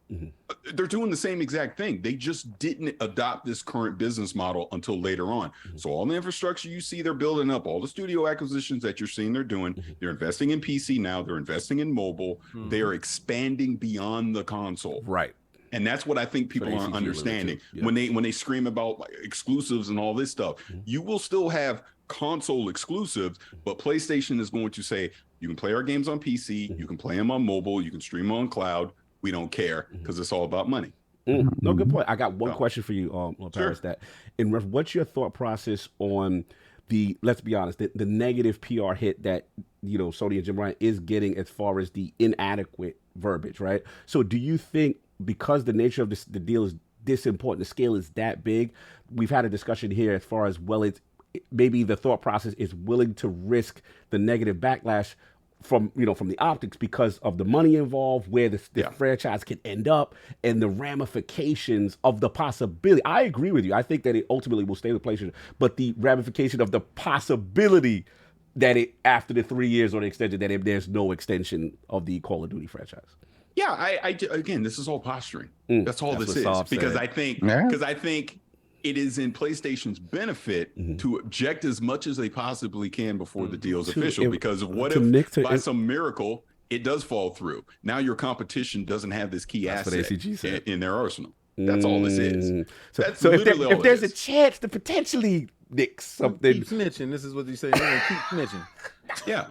They're doing the same exact thing. They just didn't adopt this current business model until later on. So all the infrastructure you see they're building up, all the studio acquisitions that you're seeing they're doing, they're investing in PC now, they're investing in mobile, they are expanding beyond the console. Right. And that's what I think people aren't understanding. When they scream about like exclusives and all this stuff, you will still have console exclusives, but PlayStation is going to say, you can play our games on PC, you can play them on mobile, you can stream on cloud, we don't care because it's all about money. No, good point. I got one question for you, Lord Parris. That what's your thought process on the, let's be honest, the negative PR hit that, you know, Sony and JimRyan is getting as far as the inadequate verbiage, right? So do you think because the nature of the deal is this important, the scale is that big, we've had a discussion here as far as, well, it's maybe the thought process is willing to risk the negative backlash from, you know, from the optics because of the money involved, where the franchise can end up and the ramifications of the possibility. I agree with you. I think that it ultimately will stay with PlayStation, but the ramification of the possibility that it, after the 3 years or the extension, that there's no extension of the Call of Duty franchise. Yeah, I again, this is all posturing. That's all this is. Because I think it is in PlayStation's benefit to object as much as they possibly can before the deal is official. Because of what if by some miracle it does fall through? Now your competition doesn't have this key asset in their arsenal. That's all this is. So if there's a chance to potentially nick something, keep snitching. This is what you say. They're gonna keep snitching. Yeah,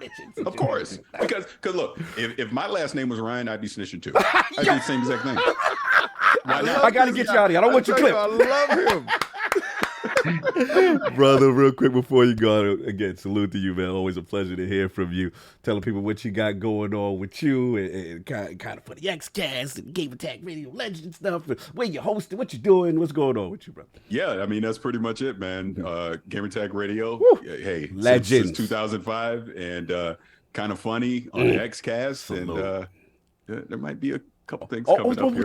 of course. Because look, if my last name was Ryan, I'd be snitching too. I'd do the same exact thing. I gotta get you out of here. I don't want your clip. I love him. Brother, real quick before you go, again, salute to you, man. Always a pleasure to hear from you. Telling people what you got going on with you and kind of for the XCast and Game Attack Radio Legend stuff, and where you hosting, what you doing, what's going on with you, brother? Yeah, I mean, that's pretty much it, man. Game Attack Radio, hey, legend since 2005, and kind of funny on the XCast, and there might be a couple things coming up here.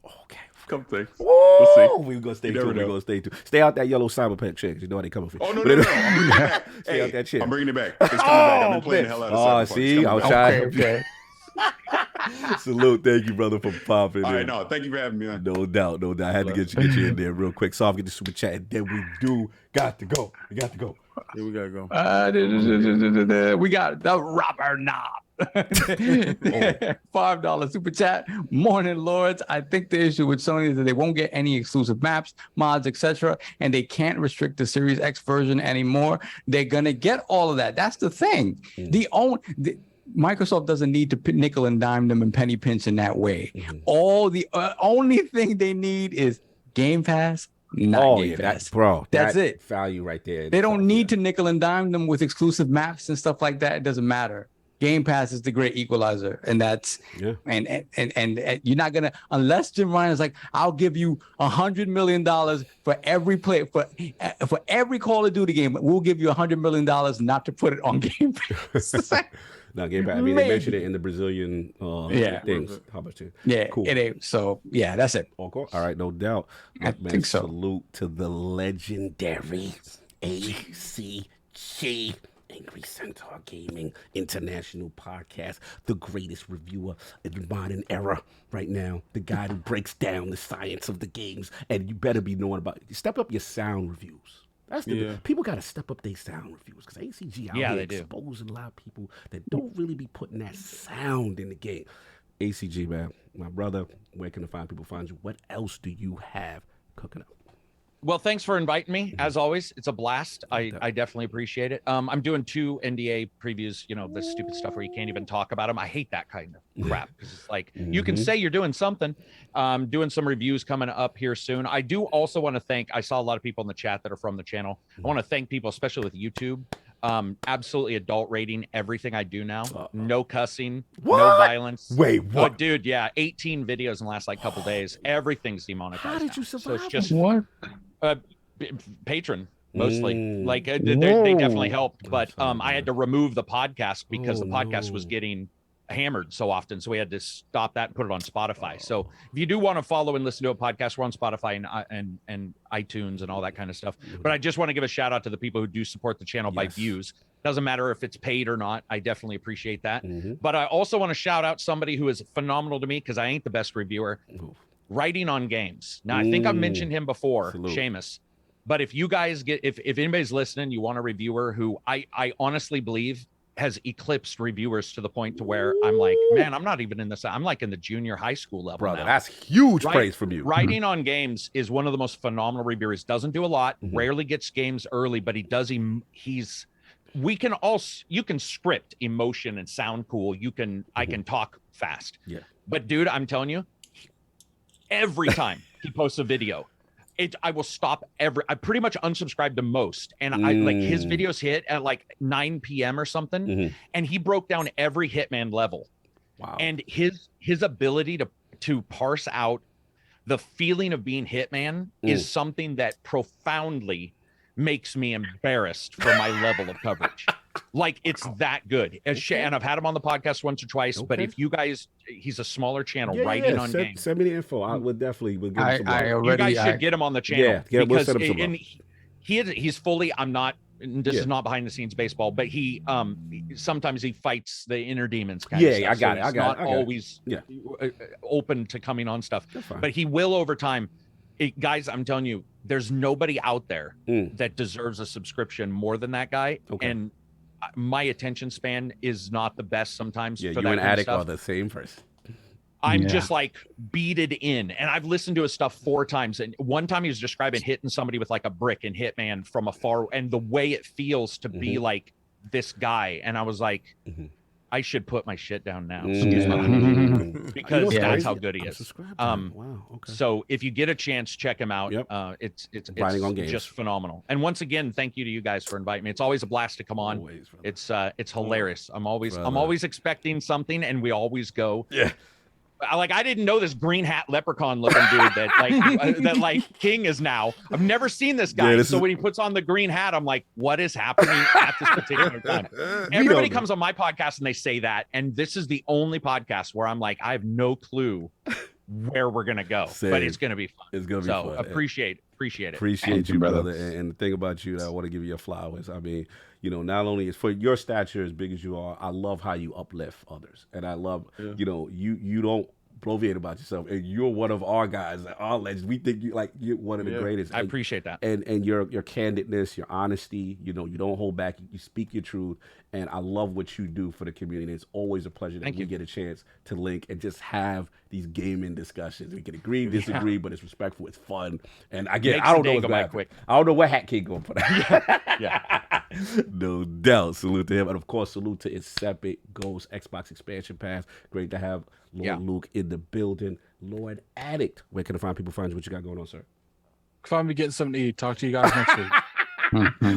Okay. Couple things. Whoa. We'll see. We're gonna stay tuned. We're gonna stay tuned. Stay out that yellow Cyberpunk shit. You know how they coming for you. Oh no. I'm bringing it back. Stay out that shit. I'm bringing it back. It's coming back. I've been playing the hell out of Cyberpunk. See, I'll try. Okay. Salute. Thank you, brother, for popping. All right, no, thank you for having me on. No doubt. I had to get you in there real quick. So I'll get the super chat, and then we got to go. Yeah, we gotta go. We got the rubber knob. $5 super chat. Morning, Lords. I think the issue with Sony is that they won't get any exclusive maps, mods, etc., and they can't restrict the Series X version anymore. They're gonna get all of that. That's the thing. Microsoft doesn't need to nickel and dime them and penny pinch in that way. All the only thing they need is Game Pass. Game Pass. That's it. Value right there. They don't need to nickel and dime them with exclusive maps and stuff like that. It doesn't matter. Game Pass is the great equalizer, and that's and you're not gonna, unless JimRyan is like, I'll give you $100 million for every for every Call of Duty game. We'll give you $100 million not to put it on Game Pass. No, Game Pass. I mean, they mentioned it in the Brazilian things. How about you? Yeah, cool. It ain't. So yeah, that's it. All right, no doubt. I think so. Salute to the legendary ACG. Angry Centaur Gaming International Podcast, the greatest reviewer in the modern era right now, the guy who breaks down the science of the games, and you better be knowing about it. Step up your sound reviews. That's the people got to step up their sound reviews, because ACG out here exposing a lot of people that don't really be putting that sound in the game. ACG, man, my brother, where can people find you? What else do you have cooking up? Well, thanks for inviting me. As always, it's a blast. I definitely appreciate it. I'm doing 2 NDA previews, you know, the stupid stuff where you can't even talk about them. I hate that kind of crap, because it's like, you can say you're doing something. Doing some reviews coming up here soon. I do also want to thank, I saw a lot of people in the chat that are from the channel. I want to thank people, especially with YouTube. Absolutely adult rating everything I do now. No cussing, no violence. Wait, what? Oh, dude, yeah, 18 videos in the last couple days. Everything's demonetized. How did you survive? So it's just what? Patron mostly. Like they definitely helped, but I had to remove the podcast because the podcast was getting hammered so often, so we had to stop that and put it on Spotify. So if you do want to follow and listen to a podcast, we're on Spotify and iTunes and all that kind of stuff. But I just want to give a shout out to the people who do support the channel by views. Doesn't matter if it's paid or not. I definitely appreciate that. But I also want to shout out somebody who is phenomenal to me, because I ain't the best reviewer. Writing on games. Now, I think I've mentioned him before, Seamus. But if you guys if anybody's listening, you want a reviewer who I honestly believe has eclipsed reviewers to the point to where I'm like, man, I'm not even in this. I'm like in the junior high school level. Brother, now. that's huge praise from you. Writing on games is one of the most phenomenal reviewers. Doesn't do a lot, rarely gets games early, but he does. you can script emotion and sound cool. I can talk fast. Yeah. But dude, I'm telling you, every time he posts a video, I will stop I pretty much unsubscribe to most. And I like his videos hit at like 9 p.m. or something. And he broke down every Hitman level. Wow. And his ability to parse out the feeling of being Hitman is something that profoundly makes me embarrassed for my level of coverage. Like, it's that good. And I've had him on the podcast once or twice, but if you guys, he's a smaller channel, writing on games. Send me the info. I would definitely give him some love. You guys should get him on the channel. Yeah, because we'll set him some love. He's fully, this is not behind the scenes baseball, but he sometimes he fights the inner demons kind of stuff. I got it. I got it. Always open to coming on stuff, but he will over time. Guys, I'm telling you, there's nobody out there that deserves a subscription more than that guy. And my attention span is not the best sometimes. Yeah, for you that and kind of Addict stuff. are the same person. I'm just like beaded in, and I've listened to his stuff 4 times. And one time he was describing hitting somebody with like a brick in Hitman from afar, and the way it feels to be like this guy. And I was like, I should put my shit down now, because that's how good he is. Wow. Okay. So if you get a chance, check him out. It's just phenomenal. And once again, thank you to you guys for inviting me. It's always a blast to come on. Always, it's hilarious. I'm always expecting something, and we always go. Yeah. I didn't know this green hat leprechaun looking dude that like King is now. I've never seen this guy. So when he puts on the green hat, I'm like, what is happening at this particular time? Everybody comes on my podcast and they say that, and this is the only podcast where I'm like, I have no clue where we're gonna go, but it's gonna be fun. It's gonna be fun. Appreciate it. Appreciate you, brother. And the thing about you that I want to give you your flowers. I mean, not only is for your stature as big as you are, I love how you uplift others, and I love, you don't bloviate about yourself, and you're one of our guys, our legends. We think you're one of the greatest. I appreciate that. And your candidness, your honesty, you don't hold back. You speak your truth, and I love what you do for the community. It's always a pleasure that we get a chance to link and just have these gaming discussions. We can agree, disagree, but it's respectful, it's fun. And again, I don't know what's going to I don't know what Hat King going to put out. No doubt. Salute to him. And of course, salute to InsipidGhost Xbox expansion pass. Great to have Lord Luke in the building. Lord Addict. Where can I find you? What you got going on, sir? Find me getting something to eat. Talk to you guys next week.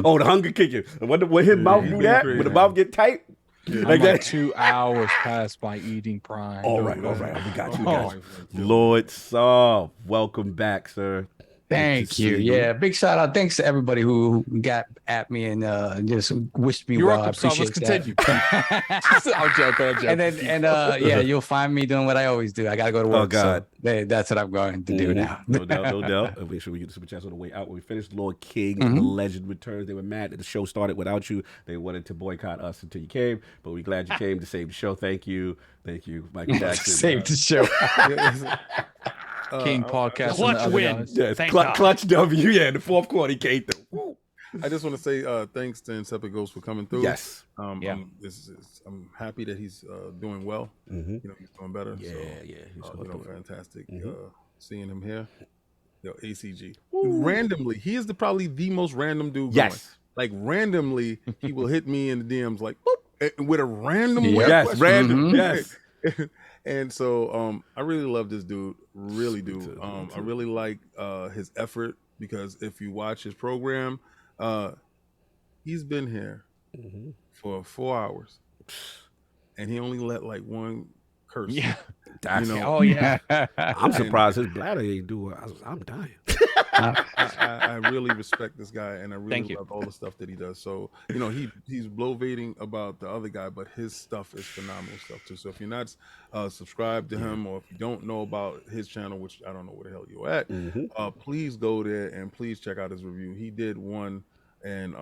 Oh, the hunger kicking. When his mouth do that, when the mouth get tight. Like that. 2 hours past my eating prime. All right. We got you guys. Lord Saul, welcome back, sir. Thank you. Yeah, big shout out. Thanks to everybody who got at me and just wished me well. I appreciate Let's continue. I'll joke. And you'll find me doing what I always do. I gotta go to work. Oh God, so that's what I'm going to do now. No doubt. Make sure we get the super chats on the way out. When we finish, Lord King, the legend returns. They were mad that the show started without you. They wanted to boycott us until you came, but we're glad you came to save the show. Thank you, Michael Jackson. Saved the show. King podcast. Clutch win. Yes, clutch W. Yeah, in the fourth quarter, he came through. I just want to say thanks to InsipidGhost for coming through. Yes. I'm happy that he's doing well. He's doing better. He's fantastic. Seeing him here. ACG. Randomly, he is probably the most random dude. Yes. Like randomly, he will hit me in the DMs like boop, with a random question. Random. Yes. And so I really love this dude, really do. I really like his effort, because if you watch his program, he's been here for 4 hours, and he only let like one curse. Yeah. Oh yeah. I'm surprised his bladder ain't doing. I'm dying. I really respect this guy, and I really love all the stuff that he does. So he's bloviating about the other guy, but his stuff is phenomenal stuff too. So if you're not subscribed to him, or if you don't know about his channel, which I don't know where the hell you're at, please go there and please check out his review. He did one, and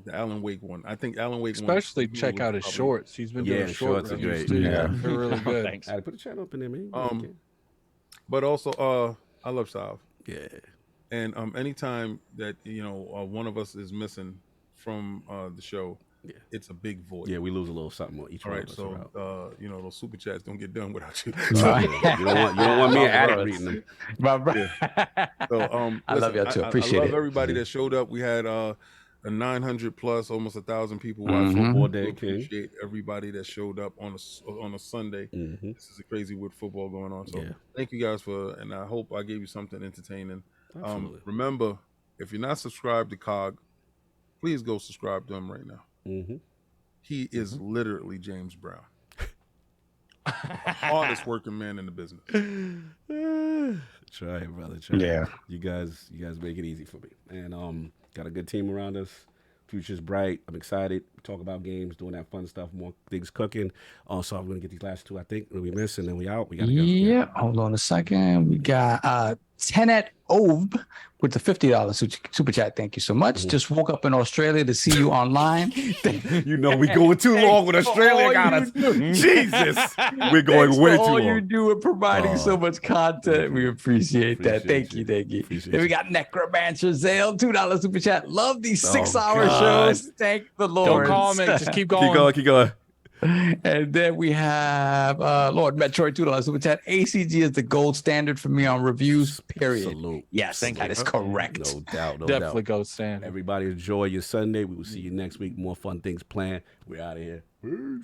the Alan Wake one. I think Alan Wake especially one, check out his shorts. He's been doing shorts are great. Too. Yeah, they're really good. Thanks. I put a channel up in there, man. But also I love Sav. Yeah. And anytime that one of us is missing from the show, it's a big void. Yeah, we lose a little something on each one. All right, so those super chats don't get done without you. You don't want me and Addict reading them. So I love y'all too. Appreciate it. I love everybody that showed up. We had a 900 plus, almost 1,000 people watching. Football day, Appreciate everybody that showed up on a Sunday. This is a crazy with football going on. So thank you guys and I hope I gave you something entertaining. Remember, if you're not subscribed to COG, please go subscribe to him right now. He is literally James Brown. Hardest working man in the business. Try it, brother. Try it. You guys make it easy for me. And got a good team around us. Future's bright. I'm excited. Talk about games, doing that fun stuff, more things cooking. So I'm gonna get these last two, I think, that we missed, and then we out. We gotta go. Yeah, hold on a second. We got Tenet Ove with the $50 super chat. Thank you so much. Just woke up in Australia to see you online. You know we going too long with Australia, got us. Jesus, we're going way too long. All you do is providing so much content. We appreciate that. Thank you. Then we got Necromancer Zale, $2 super chat. Love these 6-hour shows. Thank the Lord. Don't comment. Just keep going. Keep going. And then we have Lord Metroid, $2 super chat. ACG is the gold standard for me on reviews, period. Salute. Yes, that is correct. No doubt. Definitely gold standard. Everybody enjoy your Sunday. We will see you next week. More fun things planned. We're out of here.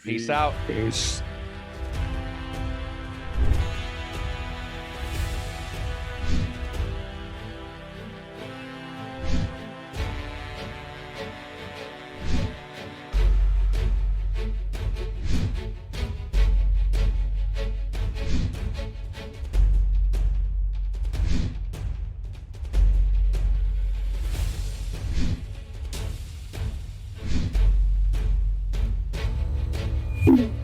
Peace out. Peace. you